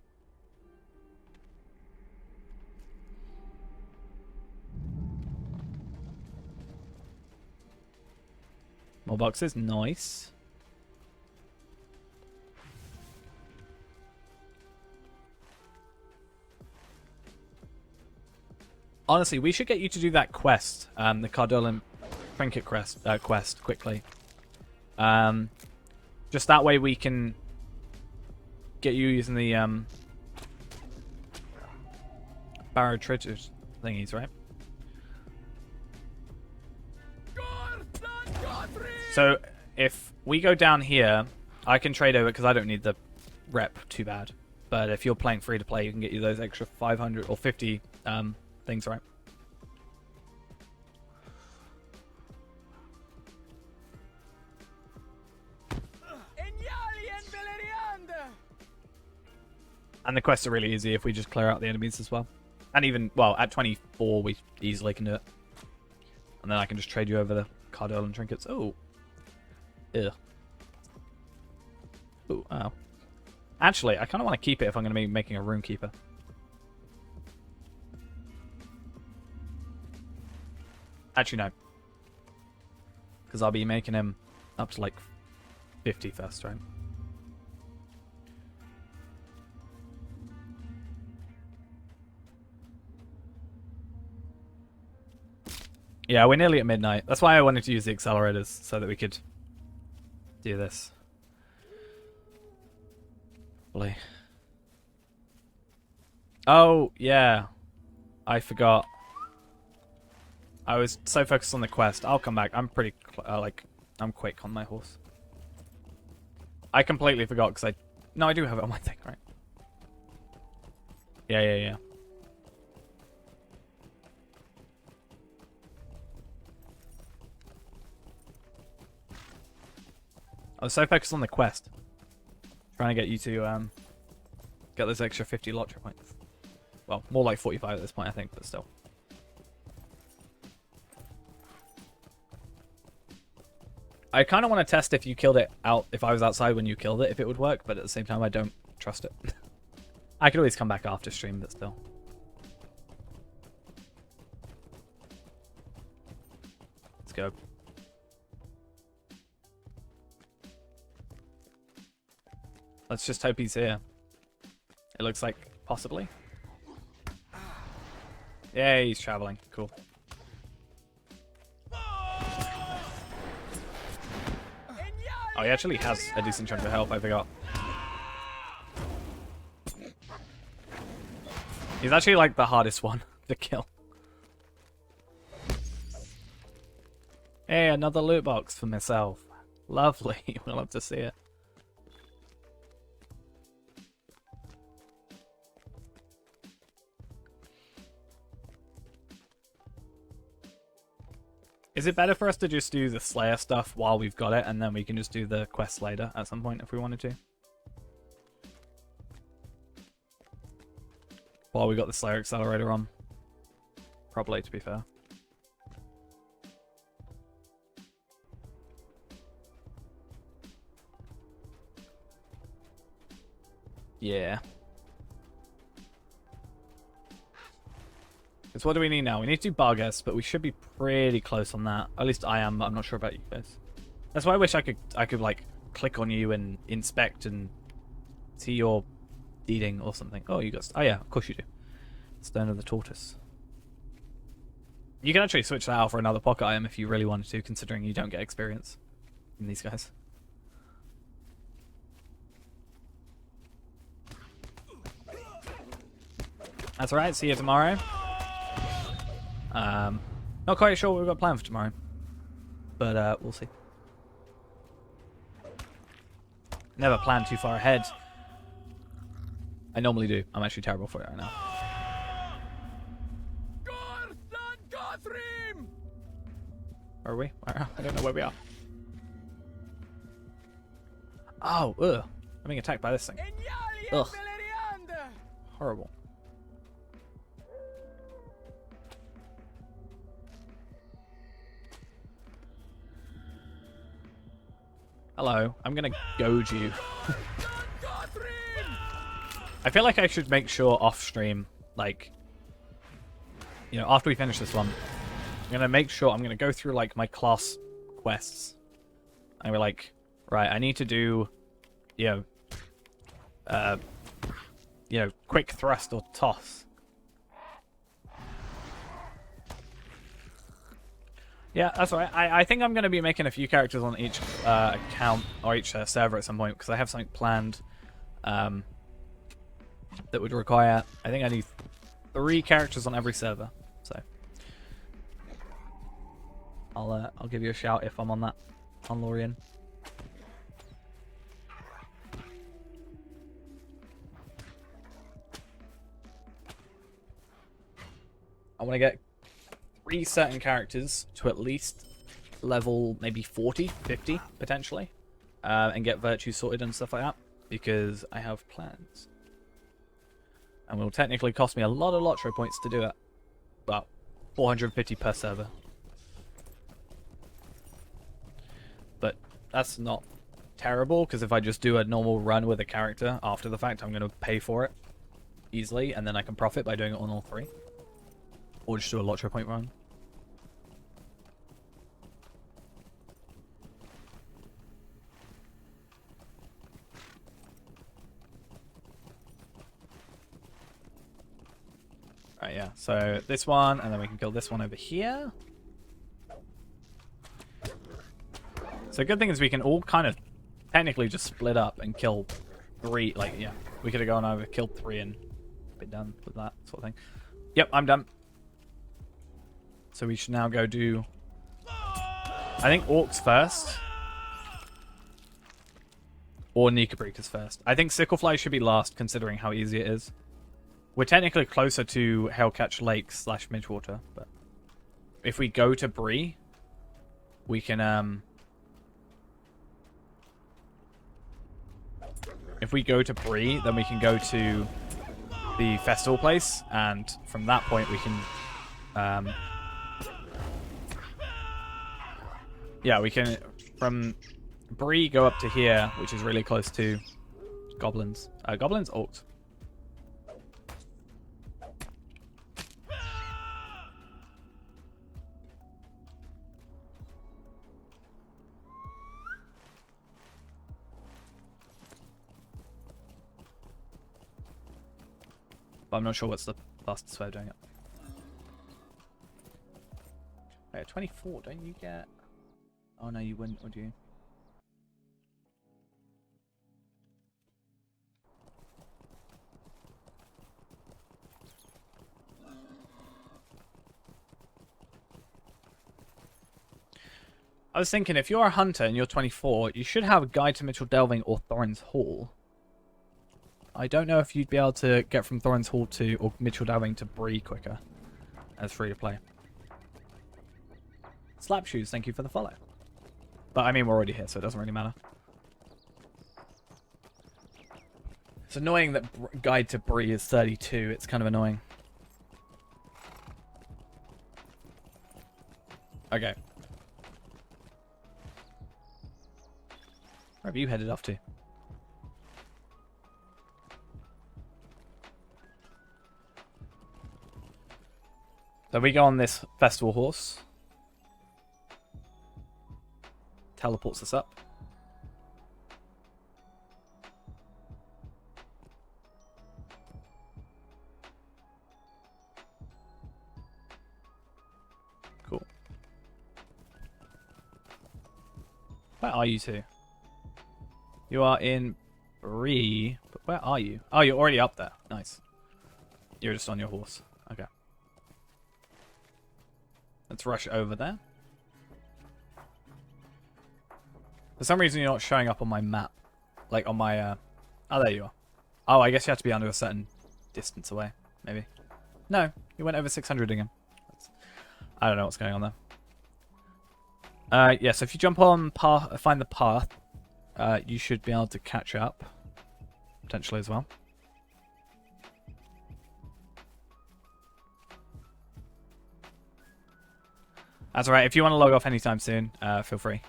More boxes, nice. Honestly, we should get you to do that quest, the Cardolan Trinket quest quickly. Just that way we can get you using the Barrow Treasures thingies, right? So if we go down here, I can trade over because I don't need the rep too bad. But if you're playing free to play, you can get you those extra 500 or 50 things, right? And the quests are really easy if we just clear out the enemies as well. And even, well, at 24 we easily can do it. And then I can just trade you over the Cardolan trinkets. Oh. Ew. Ooh, ow. Actually, I kind of want to keep it if I'm going to be making a rune keeper. Actually, no. Because I'll be making him up to like 50 first, right? Yeah, we're nearly at midnight. That's why I wanted to use the accelerators, so that we could do this. Lovely. Oh, yeah. I forgot. I was so focused on the quest. I'll come back. I'm pretty, I'm quick on my horse. I completely forgot because no, I do have it on my thing, right? Yeah. I was so focused on the quest. Trying to get you to get those extra 50 lottery points. Well, more like 45 at this point, I think, but still. I kind of want to test if you killed it out, if I was outside when you killed it, if it would work, but at the same time, I don't trust it. I could always come back after stream, but still. Let's go. Let's just hope he's here. It looks like possibly. Yeah, he's traveling. Cool. Oh, he actually has a decent chunk of health, I forgot. He's actually like the hardest one to kill. Hey, another loot box for myself. Lovely. We'll love to see it. Is it better for us to just do the Slayer stuff while we've got it, and then we can just do the quest later at some point if we wanted to? While we got the Slayer Accelerator on. Probably, to be fair. Yeah. Because what do we need now? We need to do Barghest, but we should be pretty close on that. At least I am, but I'm not sure about you guys. That's why I wish I could like click on you and inspect and see your deeding or something. Oh, you got... Oh yeah, of course you do. Stone of the Tortoise. You can actually switch that out for another pocket item if you really wanted to, considering you don't get experience in these guys. That's alright, see you tomorrow. Not quite sure what we've got planned for tomorrow, but we'll see. Never plan too far ahead. I normally do. I'm actually terrible for it right now. Are we? I don't know where we are. Oh, ugh. I'm being attacked by this thing. Ugh. Horrible. Hello, I'm gonna goad you. I feel like I should make sure off stream, like, you know, after we finish this one, I'm gonna make sure, I'm gonna go through like my class quests. And we're like, right, I need to do, you know, quick thrust or toss. Yeah, that's all right. I think I'm going to be making a few characters on each account or each server at some point because I have something planned that would require... I think I need 3 characters on every server. So I'll give you a shout if I'm on that on Lorien. I want to get 3 certain characters to at least level maybe 40, 50 potentially, and get virtue sorted and stuff like that because I have plans. And it will technically cost me a lot of lottery points to do it. About 450 per server. But that's not terrible because if I just do a normal run with a character after the fact, I'm going to pay for it easily and then I can profit by doing it on all 3. Or just do a lottery point run. Right, yeah. So this one, and then we can kill this one over here. So good thing is we can all kind of technically just split up and kill 3. Like, yeah, we could have gone over, killed 3 and been done with that sort of thing. Yep, I'm done. So we should now go do... I think Orcs first. Or Nikabreakers first. I think Sicklefly should be last, considering how easy it is. We're technically closer to Hellcatch Lake / Midgewater, but... If we go to Bree, we can, if we go to Bree, then we can go to the festival place, and from that point we can, yeah, we can from Bree go up to here, which is really close to goblins. Goblins, orcs. But I'm not sure what's the fastest way of doing it. Wait, 24, don't you get... Oh no, you wouldn't, would you? I was thinking, if you're a hunter and you're 24, you should have a Guide to Mitchell Delving or Thorin's Hall. I don't know if you'd be able to get from Thorin's Hall to, or Mitchell Delving to Bree quicker as free to play. Slapshoes, thank you for the follow. But I mean, we're already here, so it doesn't really matter. It's annoying that Guide to Bree is 32. It's kind of annoying. Okay. Where have you headed off to? So we go on this festival horse. Teleports us up. Cool. Where are you two? You are in Bree, but where are you? Oh, you're already up there. Nice. You're just on your horse. Okay. Let's rush over there. For some reason, you're not showing up on my map. Like, on my, Oh, there you are. Oh, I guess you have to be under a certain distance away, maybe. No, you went over 600 again. I don't know what's going on there. Yeah, so if you jump on path, find the path, you should be able to catch up. Potentially as well. That's alright. If you want to log off anytime soon, feel free.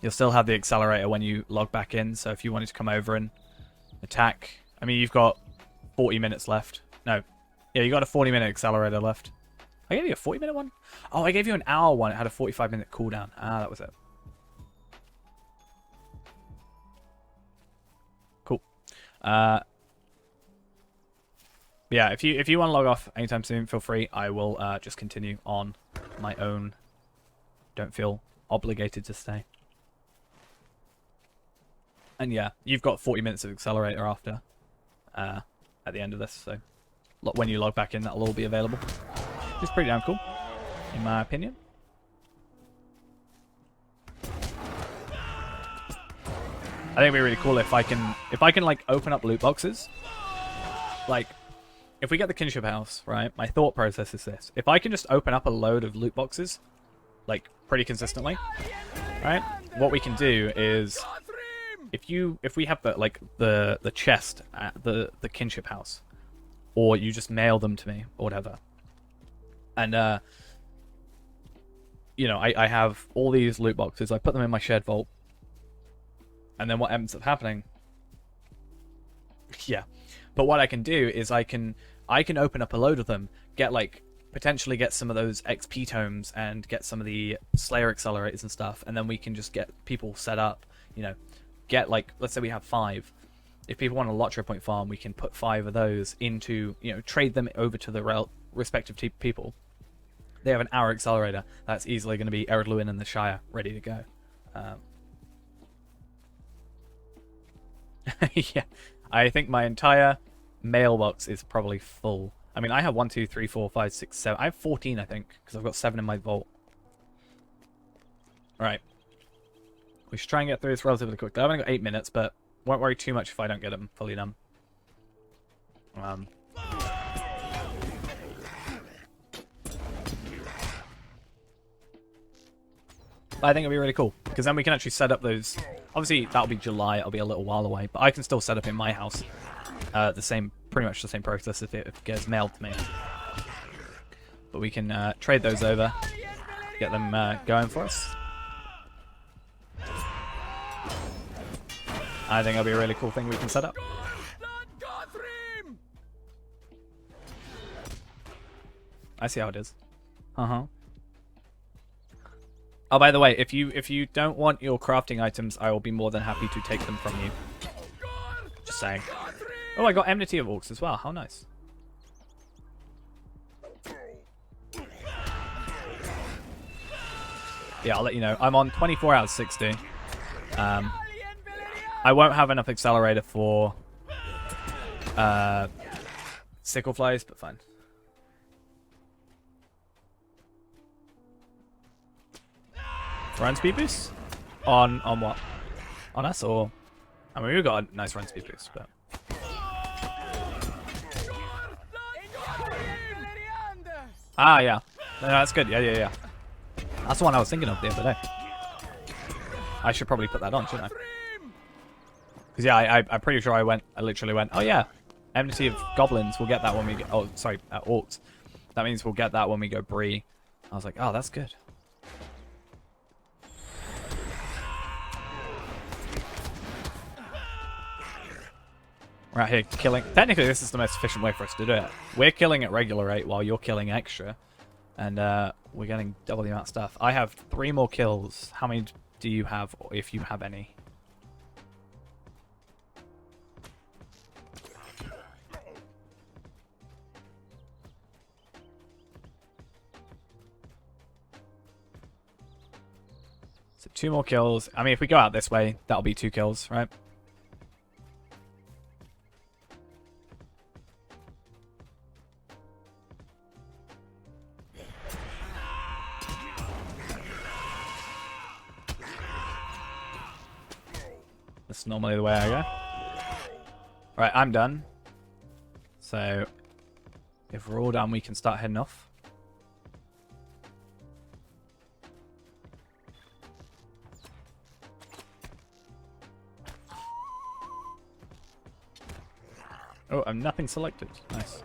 You'll still have the accelerator when you log back in, so if you wanted to come over and attack... I mean, you've got 40 minutes left. No. Yeah, you got a 40-minute accelerator left. I gave you a 40-minute one? Oh, I gave you an hour one. It had a 45-minute cooldown. Ah, that was it. Cool. Yeah, if you want to log off anytime soon, feel free. I will just continue on my own. Don't feel obligated to stay. And yeah, you've got 40 minutes of accelerator after at the end of this, so when you log back in, that'll all be available. It's pretty damn cool, in my opinion. I think it'd be really cool if I can like open up loot boxes. Like, if we get the kinship house, right? My thought process is this: if I can just open up a load of loot boxes, like pretty consistently, right? What we can do is, if we have the chest at the kinship house, or you just mail them to me or whatever, and you know, I have all these loot boxes. I put them in my shared vault, and then what ends up happening? Yeah, but what I can do is I can open up a load of them, potentially get some of those XP tomes and get some of the Slayer accelerators and stuff, and then we can just get people set up, you know, get let's say we have 5. If people want a Lottery Point farm, we can put 5 of those into, you know, trade them over to the respective people. They have an hour accelerator. That's easily going to be Ered Luin and the Shire ready to go. Yeah, I think my entire mailbox is probably full. I mean, I have 1, 2, 3, 4, 5, 6, 7. I have 14, I think, because I've got 7 in my vault. Alright. We should try and get through this relatively quickly. I've only got 8 minutes, but won't worry too much if I don't get them fully done. But I think it'll be really cool because then we can actually set up those. Obviously, that'll be July. It'll be a little while away, but I can still set up in my house pretty much the same process if it gets mailed to me. But we can trade those over, get them going for us. I think it'll be a really cool thing we can set up. I see how it is. Uh-huh. Oh, by the way, if you don't want your crafting items, I will be more than happy to take them from you. Just saying. Oh, I got Enmity of Orcs as well. How nice. Yeah, I'll let you know. I'm on 24 out of 60. I won't have enough accelerator for sickle flies, but fine. Run speed boost? On what? On us or? I mean, we've got a nice run speed boost, but. Ah, yeah. No, that's good. Yeah. That's the one I was thinking of the other day. I should probably put that on, shouldn't I? Because yeah, I'm pretty sure I literally went, oh yeah, Enmity of Goblins, we'll get that when we get, oh sorry, Orcs. That means we'll get that when we go Bree. I was like, oh, that's good. We're out here killing. Technically, this is the most efficient way for us to do it. We're killing at regular rate while you're killing extra. And we're getting double the amount of stuff. I have 3 more kills. How many do you have, if you have any? So 2 more kills. I mean, if we go out this way, that'll be 2 kills, right? That's normally the way I go. Right, I'm done. So, if we're all done, we can start heading off. Oh, I'm nothing selected. Nice.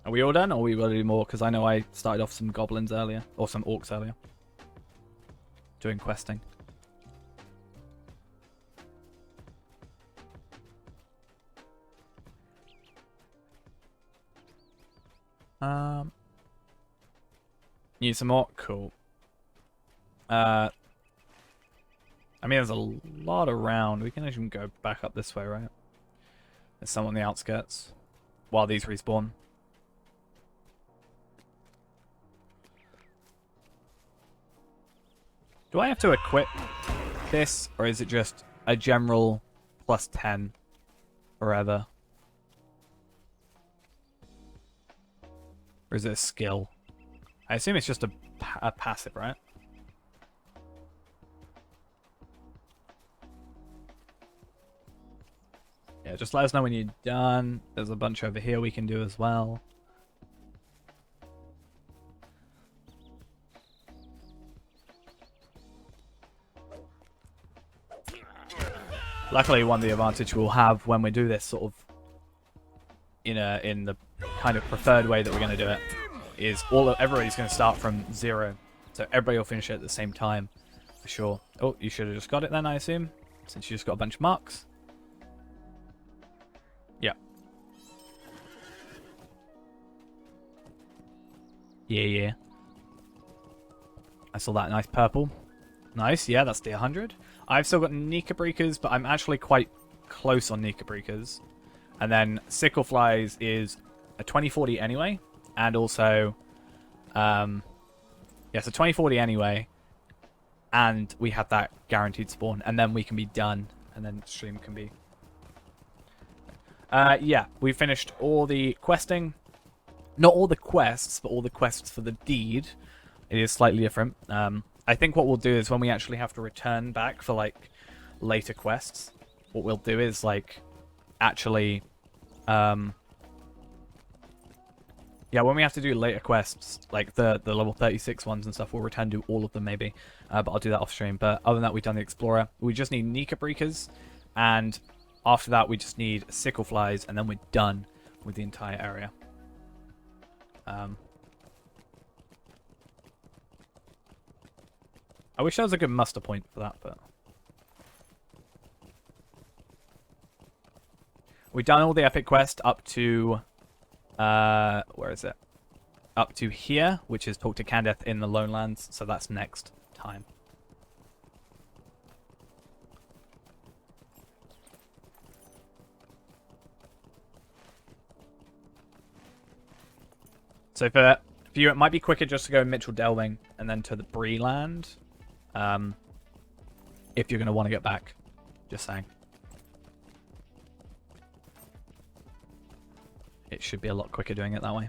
Are we all done, or we will do more? Because I know I started off some goblins earlier, or some orcs earlier. Doing questing. Need some more? Cool. I mean, there's a lot around. We can actually go back up this way, right? There's some on the outskirts while these respawn. Do I have to equip this, or is it just a general plus 10 forever? Or is it a skill? I assume it's just a passive, right? Yeah, just let us know when you're done. There's a bunch over here we can do as well. Luckily, one of the advantage we'll have when we do this sort of in the kind of preferred way that we're going to do it is everybody's going to start from 0, so everybody will finish it at the same time for sure. Oh, you should have just got it then, I assume, since you just got a bunch of marks. Yeah. Yeah. I saw that nice purple. Nice, yeah, that's the 100. I've still got Nika Breakers, but I'm actually quite close on Nika Breakers. And then Sickle Flies is a 2040 anyway. And also, yeah, so 2040 anyway. And we have that guaranteed spawn. And then we can be done. And then stream can be... yeah, we finished all the questing. Not all the quests, but all the quests for the deed. It is slightly different. I think what we'll do is when we actually have to return back for, like, later quests, what we'll do is, like, actually, Yeah, when we have to do later quests, like the level 36 ones and stuff, we'll return to all of them maybe. But I'll do that off stream. But other than that, we've done the Explorer. We just need Nika Breakers, and after that, we just need Sickle Flies, and then we're done with the entire area. I wish there was a good muster point for that, but... We've done all the epic quest up to... where is it? Up to here, which is talk to Candeth in the Lone Lands, so that's next time. So for you, it might be quicker just to go Mitchell Delving and then to the Bree-Land. If you're going to want to get back. Just saying. It should be a lot quicker doing it that way.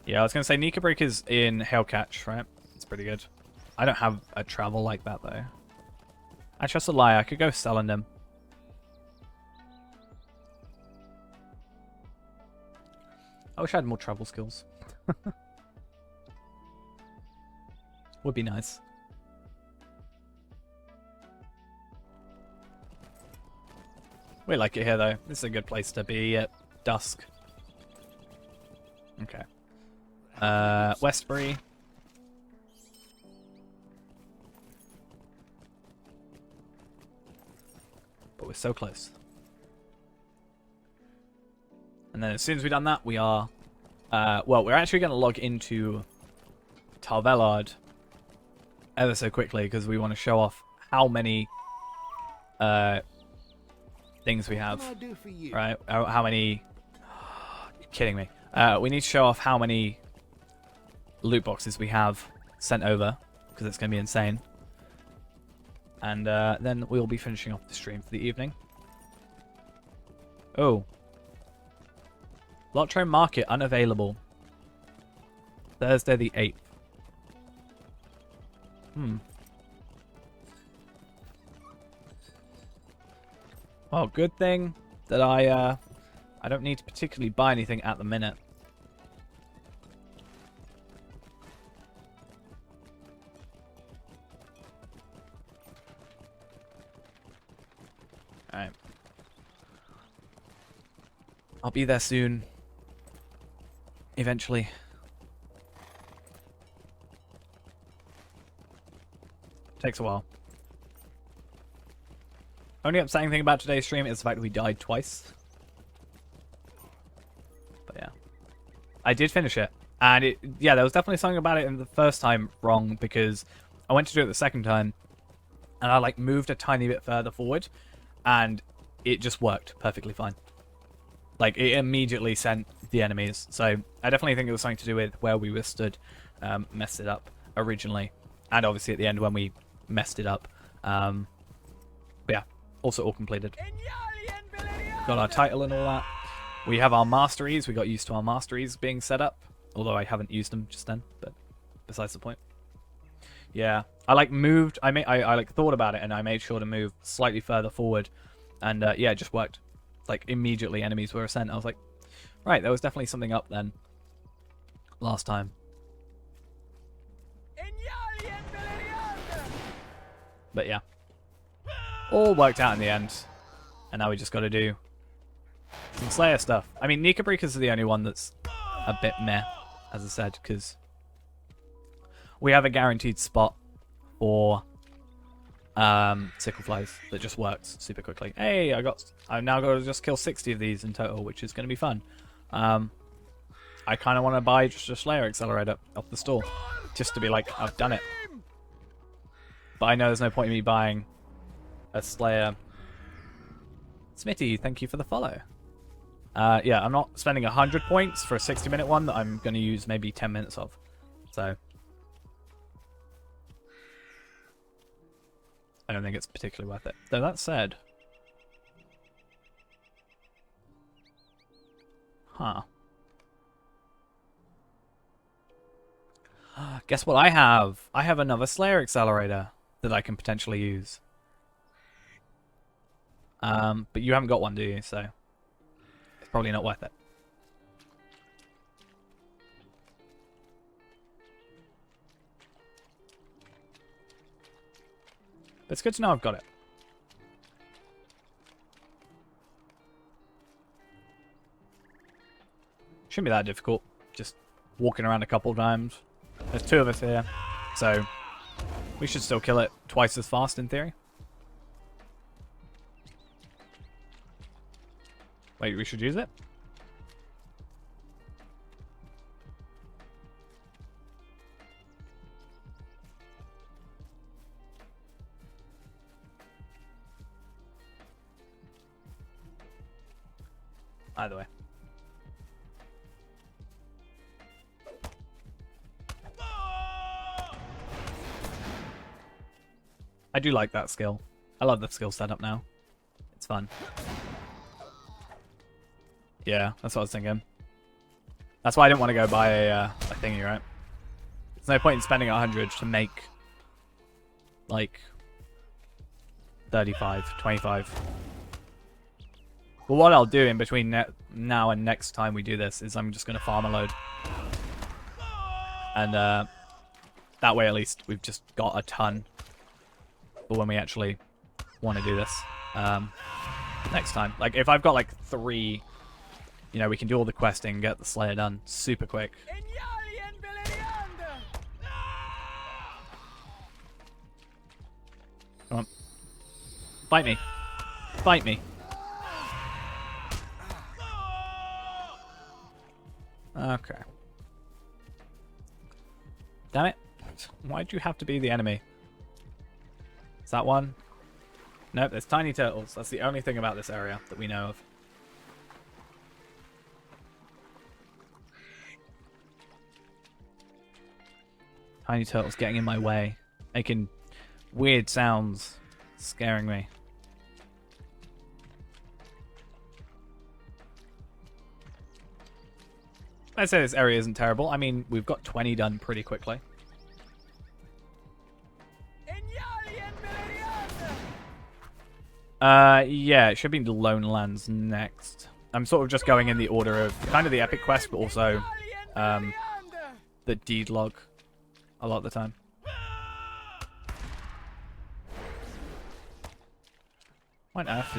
Yeah, I was going to say Nika Breaker's in Hailcatch, right? It's pretty good. I don't have a travel like that, though. Actually, that's a lie. I could go selling them. I wish I had more travel skills. Would be nice. We like it here, though. This is a good place to be at dusk. Okay. Westbury. But we're so close. And then as soon as we've done that, we are... well, we're actually going to log into Tarvelard ever so quickly because we want to show off how many things we have. Right? How many... You're kidding me. We need to show off how many loot boxes we have sent over because it's going to be insane. And then we'll be finishing off the stream for the evening. Oh. Lotro Market unavailable. Thursday the 8th. Well, good thing that I don't need to particularly buy anything at the minute. Alright. I'll be there soon. Eventually. Takes a while. Only upsetting thing about today's stream is the fact that we died twice. But yeah. I did finish it. And yeah, there was definitely something about it in the first time wrong because I went to do it the second time and I like moved a tiny bit further forward and it just worked perfectly fine. Like, it immediately sent the enemies. So, I definitely think it was something to do with where we were stood, messed it up originally. And obviously at the end when we messed it up. But yeah, also all completed. Got our title and all that. We have our masteries. We got used to our masteries being set up. Although I haven't used them just then, but besides the point. Yeah, I like moved, I like thought about it and I made sure to move slightly further forward. And yeah, it just worked. Like, immediately enemies were sent. I was like, right, there was definitely something up then. Last time. But yeah. All worked out in the end. And now we just got to do some Slayer stuff. I mean, Nika Breakers are the only one that's a bit meh, as I said, because we have a guaranteed spot for Sickle Flies that just works super quickly. Hey, I've now got to just kill 60 of these in total, which is going to be fun. I kind of want to buy just a Slayer Accelerator off the store, just to be like, I've done it. But I know there's no point in me buying a Slayer. Smitty, thank you for the follow. Yeah, I'm not spending 100 points for a 60-minute one that I'm going to use maybe 10 minutes of. So I don't think it's particularly worth it. Though that said... Huh. Guess what I have? I have another Slayer Accelerator that I can potentially use. But you haven't got one, do you? So it's probably not worth it. But it's good to know I've got it. Shouldn't be that difficult. Just walking around a couple of times. There's 2 of us here, so we should still kill it twice as fast in theory. Wait, we should use it? Either way. I do like that skill. I love the skill setup now. It's fun. Yeah, that's what I was thinking. That's why I didn't want to go buy a thingy, right? There's no point in spending 100 to make, like, 35, 25. But what I'll do in between now and next time we do this is I'm just going to farm a load. And that way at least we've just got a ton for when we actually want to do this next time. Like, if I've got, like, 3... You know, we can do all the questing, get the Slayer done super quick. Come on. Fight me. Fight me. Okay. Damn it. Why'd you have to be the enemy? Is that one? Nope, there's tiny turtles. That's the only thing about this area that we know of. Tiny turtles getting in my way, making weird sounds, scaring me. I'd say this area isn't terrible. I mean, we've got 20 done pretty quickly. Yeah, it should be the Lone Lands next. I'm sort of just going in the order of kind of the epic quest, but also the deed log. A lot of the time. What on earth?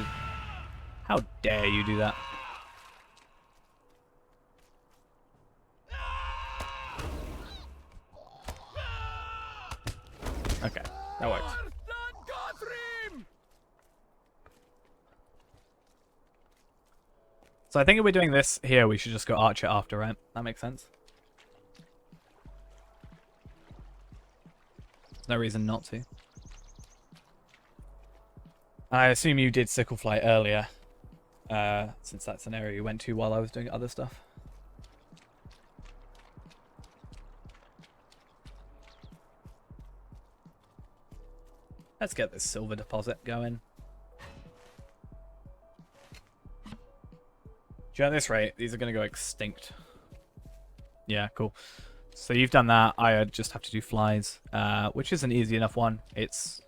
How dare you do that? Okay, that works. So I think if we're doing this here, we should just go Archer after, right? That makes sense. No reason not to. I assume you did Sickle Flight earlier, since that's an area you went to while I was doing other stuff. Let's get this silver deposit going. Do you know at this rate, these are going to go extinct. Yeah, cool. So you've done that. I just have to do flies, which is an easy enough one. It's...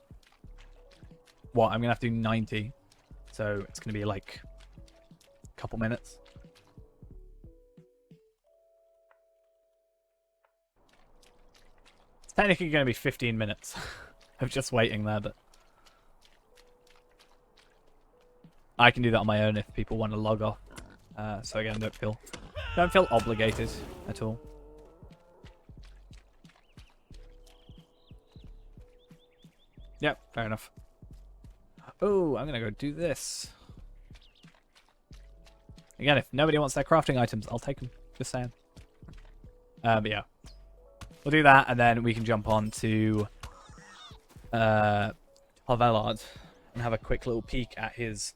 What? I'm going to have to do 90. So it's going to be like a couple minutes. It's technically going to be 15 minutes of just waiting there, but... I can do that on my own if people want to log off. So again, don't feel obligated at all. Yep, fair enough. Oh, I'm gonna go do this. Again, if nobody wants their crafting items, I'll take them. Just saying. But yeah. We'll do that, and then we can jump on to Harvellard and have a quick little peek at his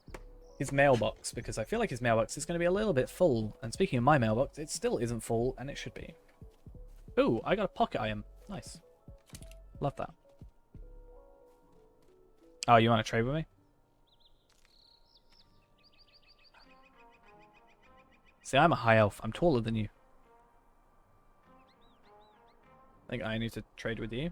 mailbox, because I feel like his mailbox is going to be a little bit full. And speaking of my mailbox, it still isn't full, and it should be. Ooh, I got a pocket item. Nice. Love that. Oh, you want to trade with me? See, I'm a high elf. I'm taller than you. I think I need to trade with you.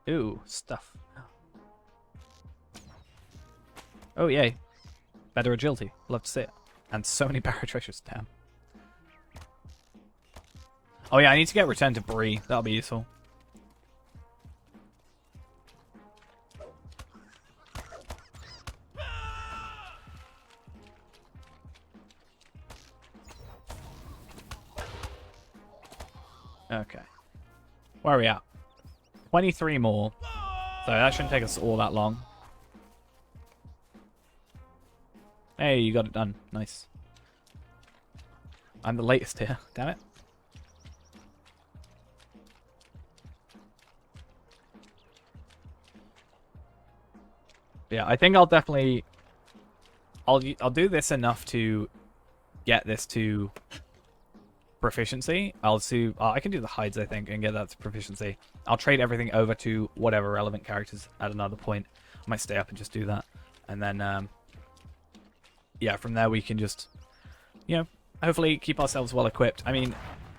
Ooh, stuff. Oh, yay. Better agility. Love to see it. And so many barrow treasures. Damn. Oh, yeah, I need to get returned to Bree. That'll be useful. Okay. Where are we at? 23 more. So that shouldn't take us all that long. Hey, you got it done. Nice. I'm the latest here. Damn it. Yeah, I think I'll definitely... I'll do this enough to get this to proficiency. I'll do... I can do the hides, I think, and get that to proficiency. I'll trade everything over to whatever relevant characters at another point. I might stay up and just do that. And then, yeah, from there we can just, you know, hopefully keep ourselves well equipped. I mean,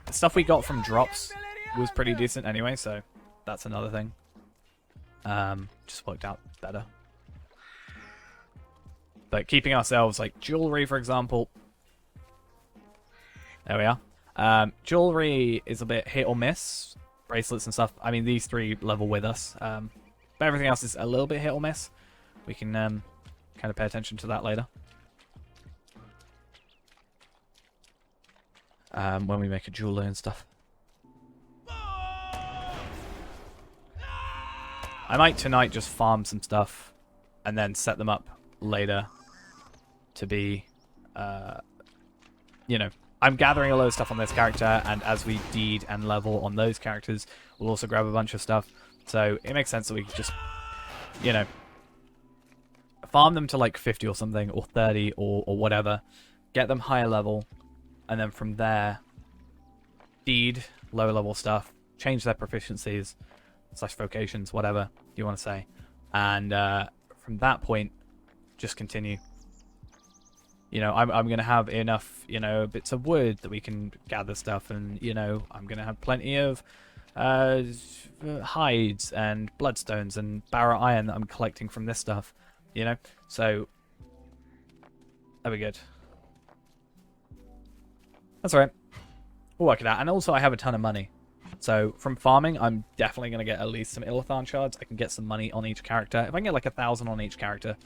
the stuff we got from drops was pretty decent anyway, so that's another thing. Just worked out better. But keeping ourselves, like, jewelry, for example. There we are. Jewelry is a bit hit or miss. Bracelets and stuff. I mean, these three level with us. But everything else is a little bit hit or miss. We can kind of pay attention to that later. When we make a jeweler and stuff. I might tonight just farm some stuff and then set them up later to be, you know, I'm gathering a load of stuff on this character, and as we deed and level on those characters, we'll also grab a bunch of stuff. So it makes sense that we can just, you know, farm them to like 50 or something, or 30 or whatever, get them higher level, and then from there, deed lower level stuff, change their proficiencies, / vocations, whatever you want to say, and from that point, just continue. You know, I'm going to have enough, you know, bits of wood that we can gather stuff, and, you know, I'm going to have plenty of hides and bloodstones and barrow iron that I'm collecting from this stuff, you know, so that'll be good. That's alright. We'll work it out. And also I have a ton of money. So from farming, I'm definitely going to get at least some Illithon shards. I can get some money on each character. If I can get like 1,000 on each character,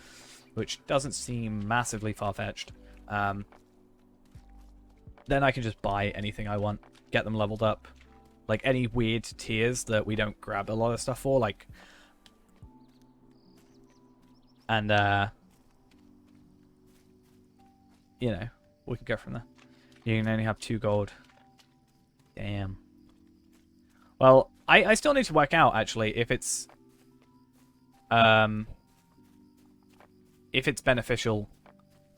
which doesn't seem massively far-fetched, then I can just buy anything I want, get them leveled up. Like any weird tiers that we don't grab a lot of stuff for, like... And, you know, we can go from there. You can only have 2 gold. Damn. Well, I still need to work out, actually, if it's beneficial,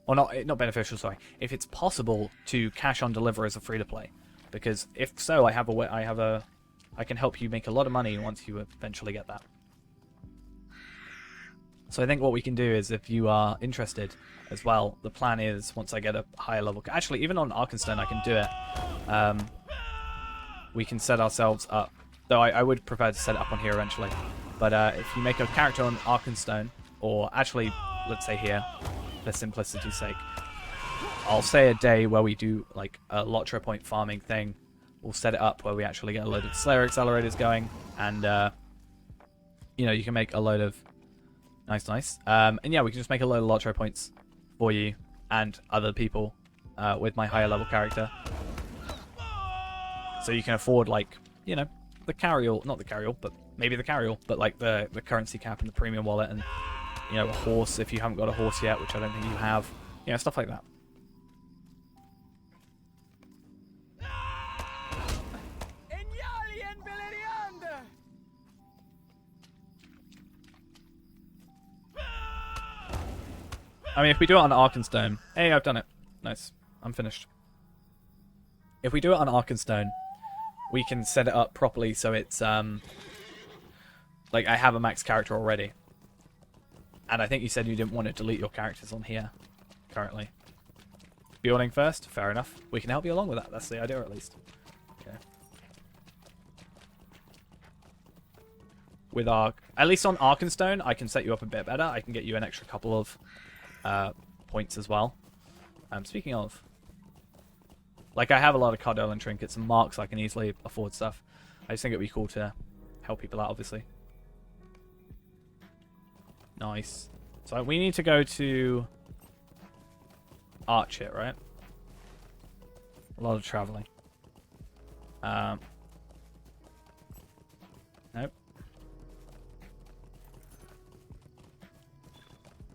or not beneficial, sorry, if it's possible to cash on deliver as a free-to-play. Because if so, I can help you make a lot of money once you eventually get that. So I think what we can do is, if you are interested as well, the plan is, once I get a higher level... Actually, even on Arkenstone I can do it. We can set ourselves up. Though I would prefer to set it up on here eventually. But if you make a character on Arkenstone, or actually, let's say here, for simplicity's sake, I'll say a day where we do like a Lotro point farming thing. We'll set it up where we actually get a load of Slayer accelerators going, and you know, you can make a load of nice. And yeah, we can just make a load of Lotro points for you and other people with my higher level character. So you can afford, like, you know, the carry-all, not the carry-all, but maybe the carry-all, but like the currency cap and the premium wallet, and, you know, a horse if you haven't got a horse yet, which I don't think you have. You know, stuff like that. I mean, if we do it on Arkenstone... Hey, I've done it. Nice. I'm finished. If we do it on Arkenstone, we can set it up properly so it's, like, I have a max character already. And I think you said you didn't want to delete your characters on here, currently. Building first? Fair enough. We can help you along with that. That's the idea, at least. Okay. with our... At least on Arkenstone, I can set you up a bit better. I can get you an extra couple of points as well. Speaking of... Like, I have a lot of Cardolan trinkets and marks. I can easily afford stuff. I just think it'd be cool to help people out, obviously. Nice. So we need to go to... Arch it, right? A lot of traveling. Nope.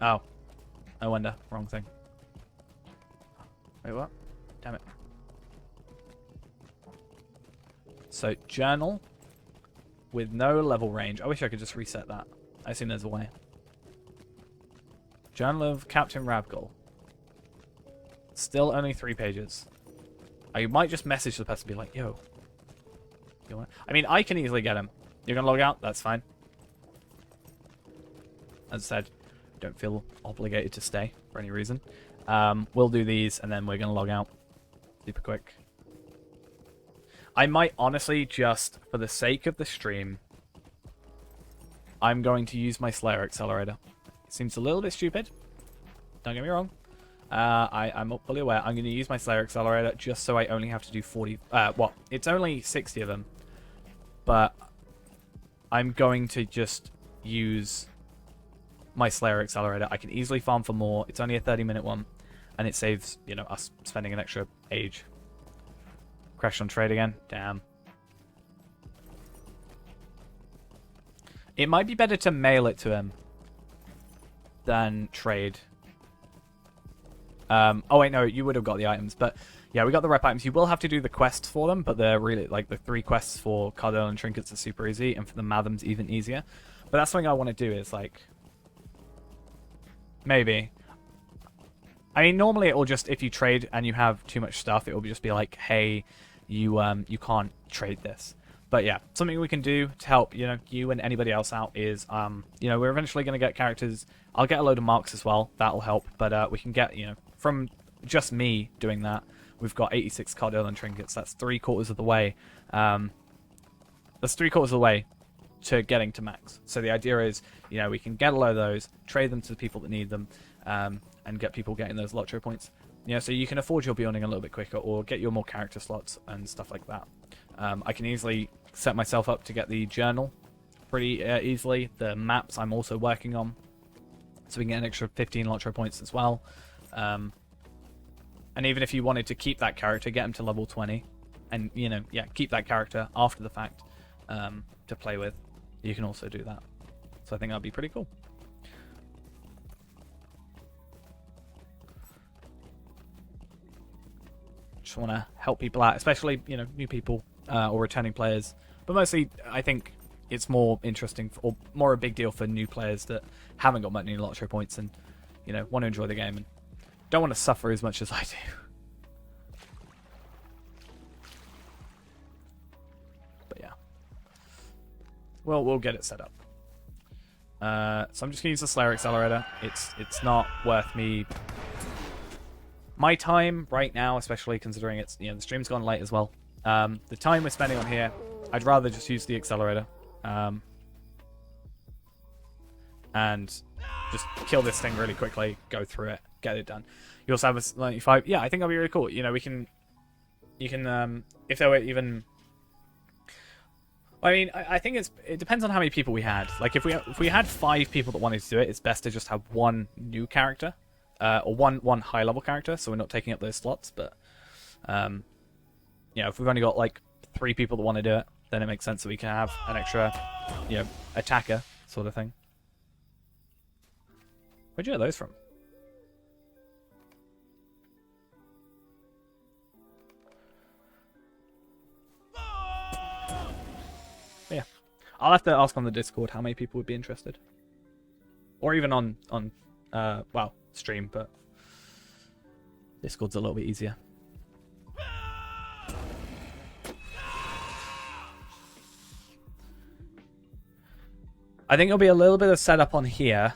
Oh. No wonder. Wrong thing. Wait, what? Damn it. So, journal with no level range. I wish I could just reset that. I assume there's a way. Journal of Captain Rabgul. Still only 3 pages. I might just message the person and be like, yo. You want... I mean, I can easily get him. You're going to log out? That's fine. As I said, don't feel obligated to stay for any reason. We'll do these, and then we're going to log out super quick. I might honestly just, for the sake of the stream, I'm going to use my Slayer Accelerator. It seems a little bit stupid. Don't get me wrong. I'm fully aware. I'm going to use my Slayer Accelerator just so I only have to do 40... well, it's only 60 of them. But I'm going to just use my Slayer Accelerator. I can easily farm for more. It's only a 30-minute one. And it saves, you know, us spending an extra age. Crashed on trade again. Damn. It might be better to mail it to him than trade. Oh wait, no, you would have got the items, but yeah, we got the rep items. You will have to do the quests for them, but they're really, like, the 3 quests for Cardolan and Trinkets are super easy, and for the Madams even easier. But that's something I want to do is, like, maybe. I mean, normally it will just, if you trade and you have too much stuff, it will just be like, hey, you can't trade this. But yeah, something we can do to help, you know, you and anybody else out is, you know, we're eventually going to get characters. I'll get a load of marks as well. That'll help. But we can get, you know, from just me doing that, we've got 86 Cardolan trinkets. That's 3/4 of the way. That's 3/4 of the way to getting to max. So the idea is, you know, we can get a load of those, trade them to the people that need them, and get people getting those Lotro points. You know, so you can afford your building a little bit quicker, or get your more character slots and stuff like that. I can easily set myself up to get the journal pretty easily. The maps I'm also working on, so we can get an extra 15 Lotro points as well. And even if you wanted to keep that character, get him to level 20, and, you know, yeah, keep that character after the fact to play with, you can also do that. So I think that'd be pretty cool. Just want to help people out, especially, you know, new people or returning players. But mostly, I think it's more interesting or more a big deal for new players that haven't got many Lotro points and, you know, want to enjoy the game and don't want to suffer as much as I do. But yeah, well, we'll get it set up. So I'm just gonna use the Slayer Accelerator. It's not worth me. My time right now, especially considering it's, you know, the stream's gone late as well. The time we're spending on here, I'd rather just use the accelerator and just kill this thing really quickly, go through it, get it done. You also have a 95. Yeah, I think that'll be really cool. You know, you can if there were even. I mean, I think it depends on how many people we had. Like, if we had 5 people that wanted to do it, it's best to just have one new character. Or one high level character, so we're not taking up those slots. But you know, if we've only got like 3 people that want to do it, then it makes sense that we can have an extra, you know, attacker sort of thing. Where'd you get those from? Yeah, I'll have to ask on the Discord how many people would be interested, or even on well, stream, but Discord's a little bit easier. I think it'll be a little bit of setup on here,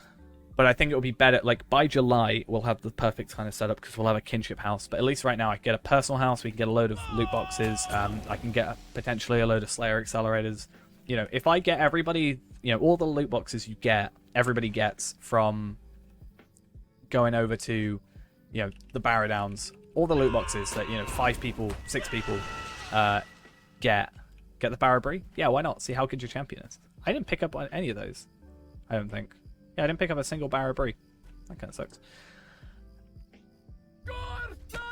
but I think it'll be better, like, by July we'll have the perfect kind of setup because we'll have a kinship house. But at least right now I can get a personal house, we can get a load of loot boxes, I can get potentially a load of Slayer accelerators, you know, if I get everybody, you know, all the loot boxes you get, everybody gets from going over to, you know, the Barrow Downs, all the loot boxes that, you know, 5 people, 6 people get the Barrow Brie? Yeah, why not? See, how good your Completionist? I didn't pick up on any of those, I don't think. Yeah, I didn't pick up a single Barrow Brie. That kind of sucks.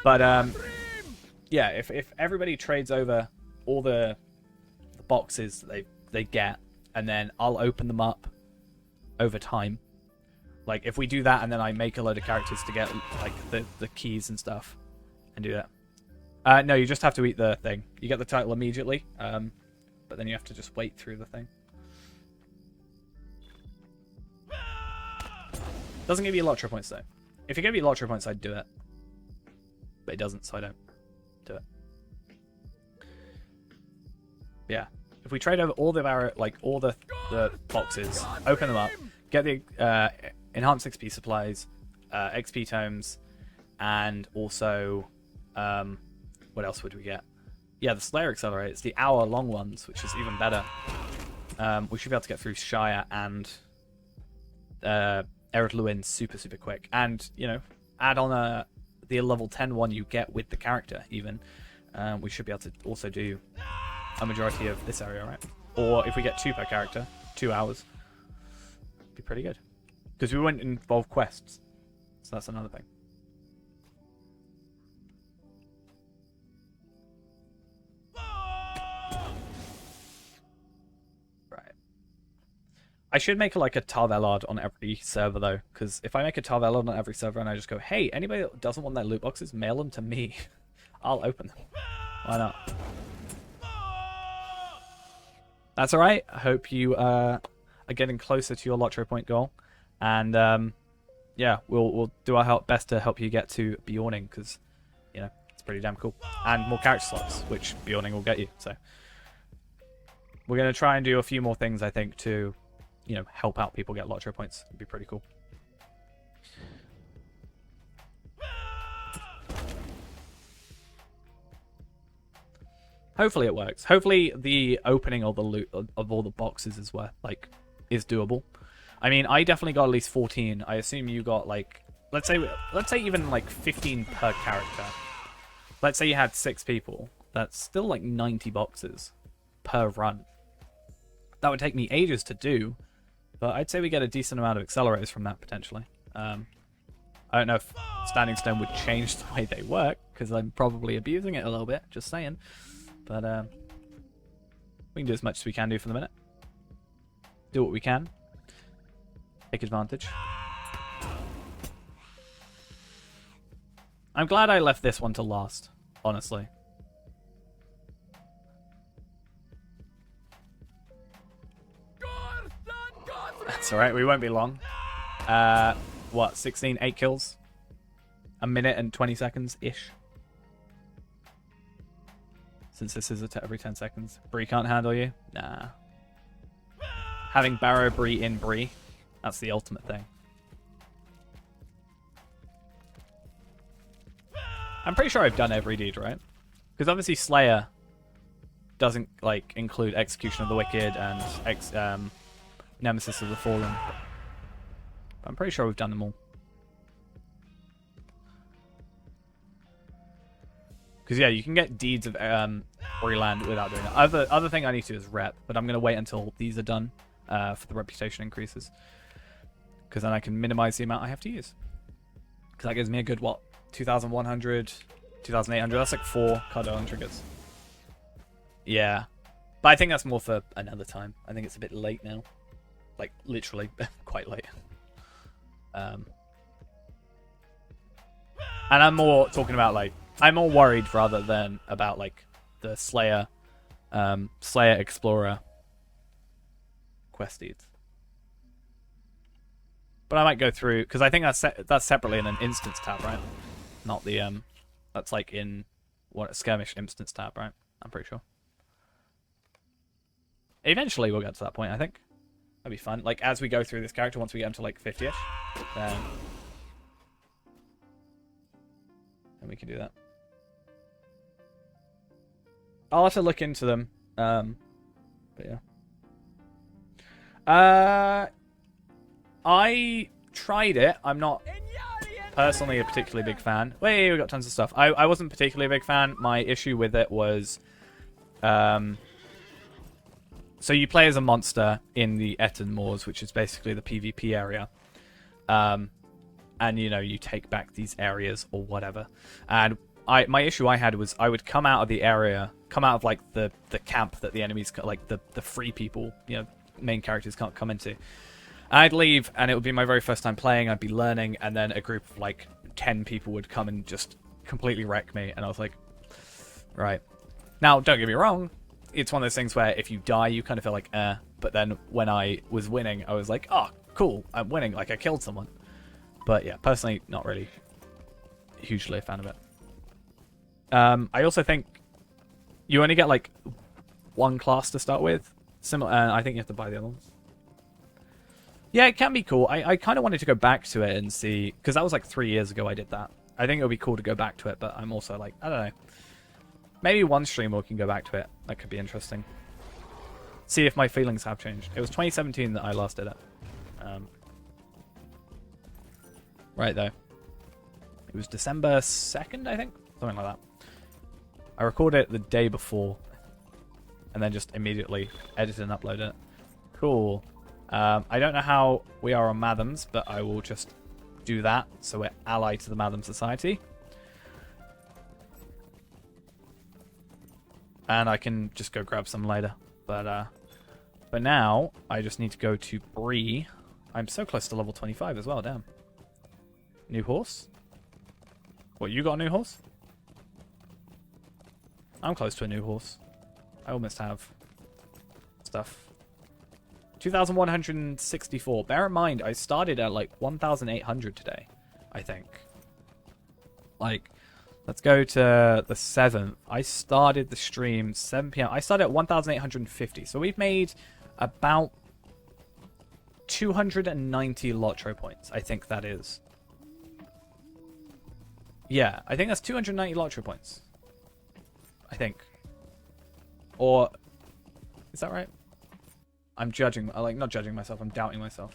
But, yeah, if everybody trades over all the boxes that they get, and then I'll open them up over time. Like, if we do that, and then I make a load of characters to get, like, the keys and stuff, and do that. No, you just have to eat the thing. You get the title immediately, but then you have to just wait through the thing. Doesn't give you Lottery points, though. If it gave you Lottery points, I'd do it. But it doesn't, so I don't do it. Yeah. If we trade over all the boxes, open them up, get the enhanced XP supplies, XP tomes, and also what else would we get? Yeah, the Slayer accelerators, the hour-long ones, which is even better. We should be able to get through Shire and Ered Luin super quick, and you know, add on the level 10 one you get with the character. Even we should be able to also do a majority of this area, right? Or if we get 2 per character, 2 hours, be pretty good. Because we wouldn't involve quests, so that's another thing. Right. I should make like a Tarvelard on every server though, because if I make a Tarvelard on every server and I just go, hey, anybody that doesn't want their loot boxes, mail them to me. I'll open them. Why not? That's alright. I hope you are getting closer to your Lottery point goal. And yeah, we'll do our best to help you get to Bjorning, because, you know, it's pretty damn cool. And more character slots, which Bjorning will get you. So we're going to try and do a few more things, I think, to, you know, help out people get Lottery points. It'd be pretty cool. Hopefully it works. Hopefully the opening of the loot of all the boxes is is doable. I mean, I definitely got at least 14. I assume you got like, let's say even like 15 per character. Let's say you had 6 people. That's still like 90 boxes per run. That would take me ages to do, but I'd say we get a decent amount of accelerators from that potentially. I don't know if Standing Stone would change the way they work, because I'm probably abusing it a little bit, just saying. But we can do as much as we can do for the minute. Do what we can. Take advantage. I'm glad I left this one to last, honestly. That's alright, we won't be long. What, 16, 8 kills? A minute and 20 seconds-ish. Since this is every 10 seconds. Bree can't handle you? Nah. Having Barrow Bree in Bree, that's the ultimate thing. I'm pretty sure I've done every deed, right? Because obviously Slayer doesn't like include Execution of the Wicked and Nemesis of the Fallen. But I'm pretty sure we've done them all. Because yeah, you can get deeds of Bree-Land without doing it. Other thing I need to do is rep, but I'm going to wait until these are done for the reputation increases. Because then I can minimize the amount I have to use. Because that gives me a good, what, 2,100, 2,800. That's like 4 Cardone triggers. Yeah. But I think that's more for another time. I think it's a bit late now. Like, literally, quite late. And I'm more talking about, like, I'm more worried rather than about like the Slayer Explorer quest deeds. But I might go through, because I think that's separately in an instance tab, right? Not the that's like in what, a skirmish instance tab, right? I'm pretty sure. Eventually we'll get to that point, I think. That'd be fun. Like as we go through this character, once we get into like 50ish, then we can do that. I'll have to look into them. But yeah. I tried it. I'm not personally a particularly big fan. Wait, we got tons of stuff. I wasn't particularly a big fan. My issue with it was, so you play as a monster in the Eton Moors, which is basically the PvP area. And you know, you take back these areas or whatever. And my issue I had was I would come out of the area, come out of like the camp that the enemies, like the free people, you know, main characters can't come into. I'd leave, and it would be my very first time playing. I'd be learning, and then a group of like 10 people would come and just completely wreck me. And I was like, right. Now, don't get me wrong. It's one of those things where if you die, you kind of feel like, eh. But then when I was winning, I was like, oh, cool, I'm winning. Like, I killed someone. But yeah, personally, not really hugely a fan of it. I also think you only get like one class to start with. Similar, I think you have to buy the other ones. Yeah, it can be cool. I kind of wanted to go back to it and see, because that was like 3 years ago I did that. I think it would be cool to go back to it, but I'm also like, I don't know. Maybe one stream we can go back to it. That could be interesting. See if my feelings have changed. It was 2017 that I last did it. Right, though. It was December 2nd, I think? Something like that. I recorded it the day before. And then just immediately edited and uploaded it. Cool. I don't know how we are on Mathams, but I will just do that. So we're allied to the Matham Society. And I can just go grab some later. But now, I just need to go to Bree. I'm so close to level 25 as well, damn. New horse? What, you got a new horse? I'm close to a new horse. I almost have stuff. 2,164. Bear in mind, I started at like 1,800 today, I think. Like, let's go to the 7th. I started the stream 7 p.m. I started at 1,850. So we've made about 290 Lotro points, I think that is. Yeah, I think that's 290 Lotro points. I think. Or, is that right? I'm judging, like, not judging myself, I'm doubting myself.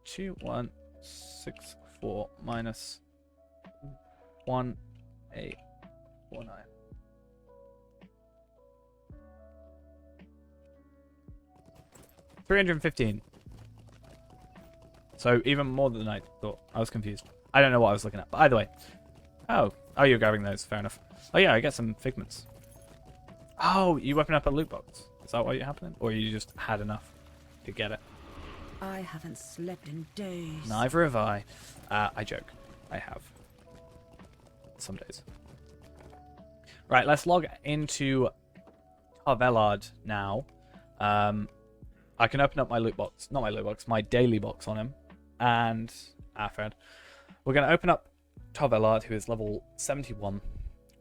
2164 minus 1849. 315. So even more than I thought. I was confused. I don't know what I was looking at, but either way. Oh, you're grabbing those. Fair enough. Oh yeah, I get some figments. Oh, you open up a loot box. Is that what you're happening? Or you just had enough to get it? I haven't slept in days. Neither have I. I joke. I have. Some days. Right, let's log into Tarvelard now. I can open up my loot box. Not my loot box, my daily box on him. And Fred. We're going to open up Tarvelard, who is level 71.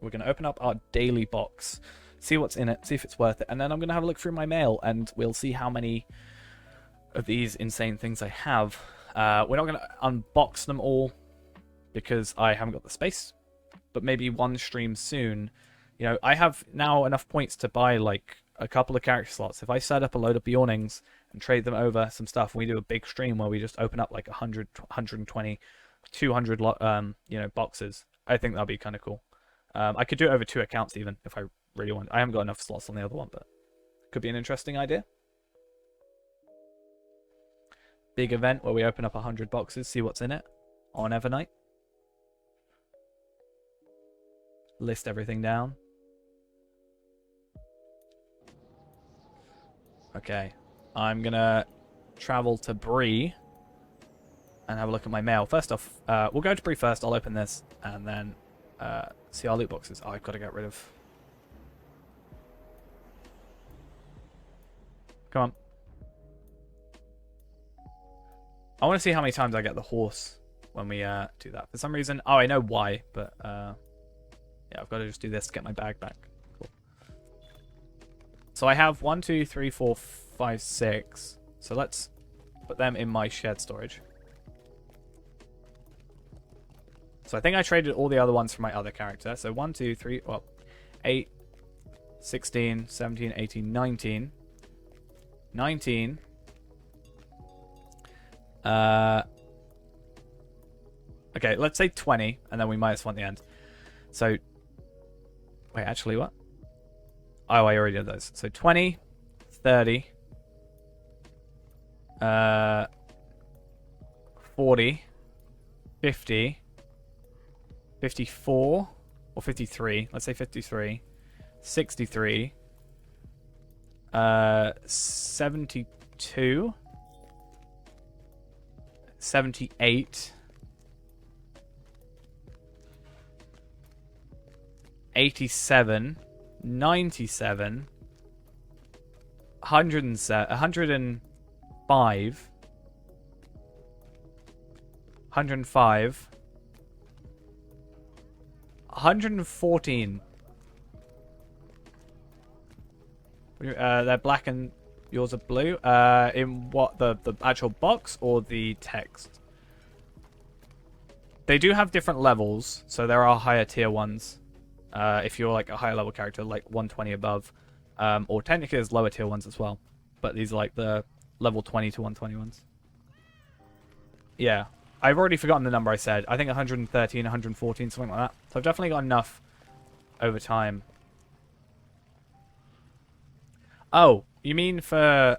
We're going to open up our daily box, see what's in it, see if it's worth it, and then I'm going to have a look through my mail, and we'll see how many of these insane things I have. We're not going to unbox them all, because I haven't got the space, but maybe one stream soon. You know, I have now enough points to buy, like, a couple of character slots. If I set up a load of Bjornings and trade them over some stuff, and we do a big stream where we just open up, like, 100, 120, 200, boxes, I think that'll be kind of cool. I could do it over 2 accounts even, if I really want. I haven't got enough slots on the other one, but could be an interesting idea. Big event where we open up 100 boxes, see what's in it on Evernight. List everything down. Okay, I'm gonna travel to Bree and have a look at my mail. First off, we'll go to Bree first. I'll open this and then see our loot boxes. Oh, I've got to get rid of. Come on. I want to see how many times I get the horse when we do that. For some reason, I know why, but yeah, I've got to just do this to get my bag back. Cool. So I have 1, 2, 3, 4, 5, 6. So let's put them in my shared storage. So I think I traded all the other ones for my other character. So 1, 2, 3, well, 8, 16, 17, 18, 19. 19. Okay, let's say 20, and then we minus 1 at the end. So, wait, actually, what? Oh, I already did those. So 20, 30, 40, 50, 54, or 53. Let's say 53, 63, 72, 78, 87, 97, 105, 105, 114. They're black and yours are blue. In what, the actual box or the text? They do have different levels, so there are higher tier ones. If you're like a higher level character, like 120 above, or technically there's lower tier ones as well, but these are like the level 20 to 120 ones. Yeah, I've already forgotten the number I said. I think 113, 114, something like that. So I've definitely got enough over time. Oh, you mean for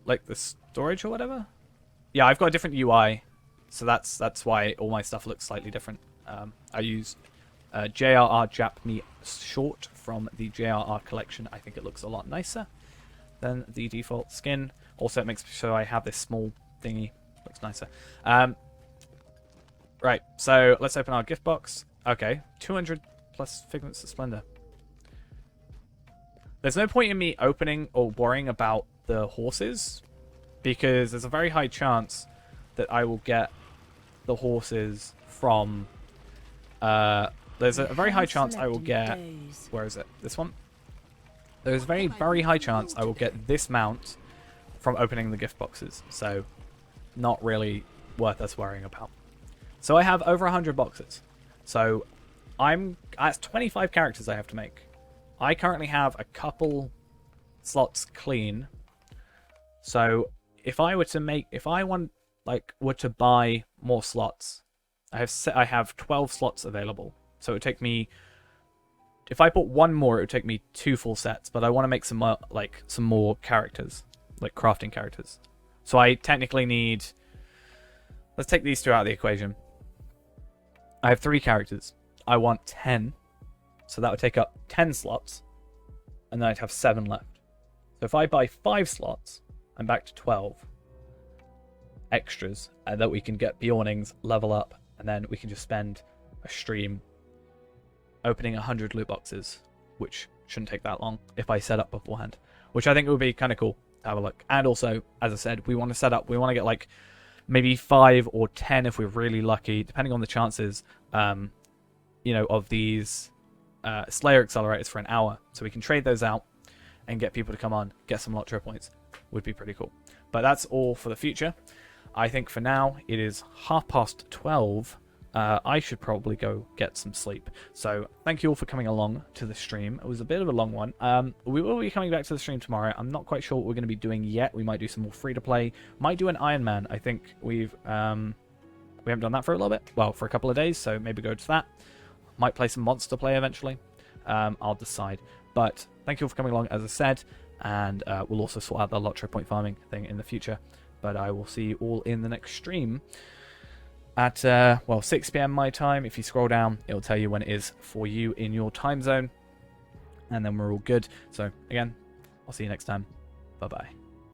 like the storage or whatever? Yeah, I've got a different UI, so that's why all my stuff looks slightly different. I use JRR Japme short from the JRR collection. I think it looks a lot nicer than the default skin. Also, it makes sure I have this small thingy. Looks nicer. Right, so let's open our gift box. Okay, 200 plus Figments of Splendor. There's no point in me opening or worrying about the horses, because there's a very high chance that I will get the horses from... there's a very high chance I will get... Where is it? This one? There's a very, very high chance I will get this mount from opening the gift boxes. So, not really worth us worrying about. So I have over 100 boxes. So, that's 25 characters I have to make. I currently have a couple slots clean. So, if I were to buy more slots, I have 12 slots available. So it would take me, if I bought one more, it would take me 2 full sets. But I want to make some more characters, like crafting characters. So I technically need, let's take these two out of the equation. I have 3 characters. I want 10. So that would take up 10 slots. And then I'd have 7 left. So if I buy 5 slots, I'm back to 12 extras that we can get Bjornings, level up, and then we can just spend a stream opening 100 loot boxes, which shouldn't take that long if I set up beforehand, which I think would be kind of cool to have a look. And also, as I said, we want to set up, we want to get like maybe 5 or 10 if we're really lucky, depending on the chances, of these Slayer accelerators for an hour, so we can trade those out and get people to come on, get some Lotro points. Would be pretty cool. But that's all for the future. I think for now it is 12:30. I should probably go get some sleep. So thank you all for coming along to the stream. It was a bit of a long one. We will be coming back to the stream tomorrow. I'm not quite sure what we're going to be doing yet. We might do some more free-to-play. Might do an Iron Man. I think we haven't done that for a little bit. Well, for a couple of days, so maybe go to that. Might play some Monster Play eventually. I'll decide. But thank you all for coming along, as I said. And we'll also sort out the Lotro point farming thing in the future. But I will see you all in the next stream at 6 PM my time. If you scroll down, it'll tell you when it is for you in your time zone, and then we're all good. So again, I'll see you next time. Bye bye.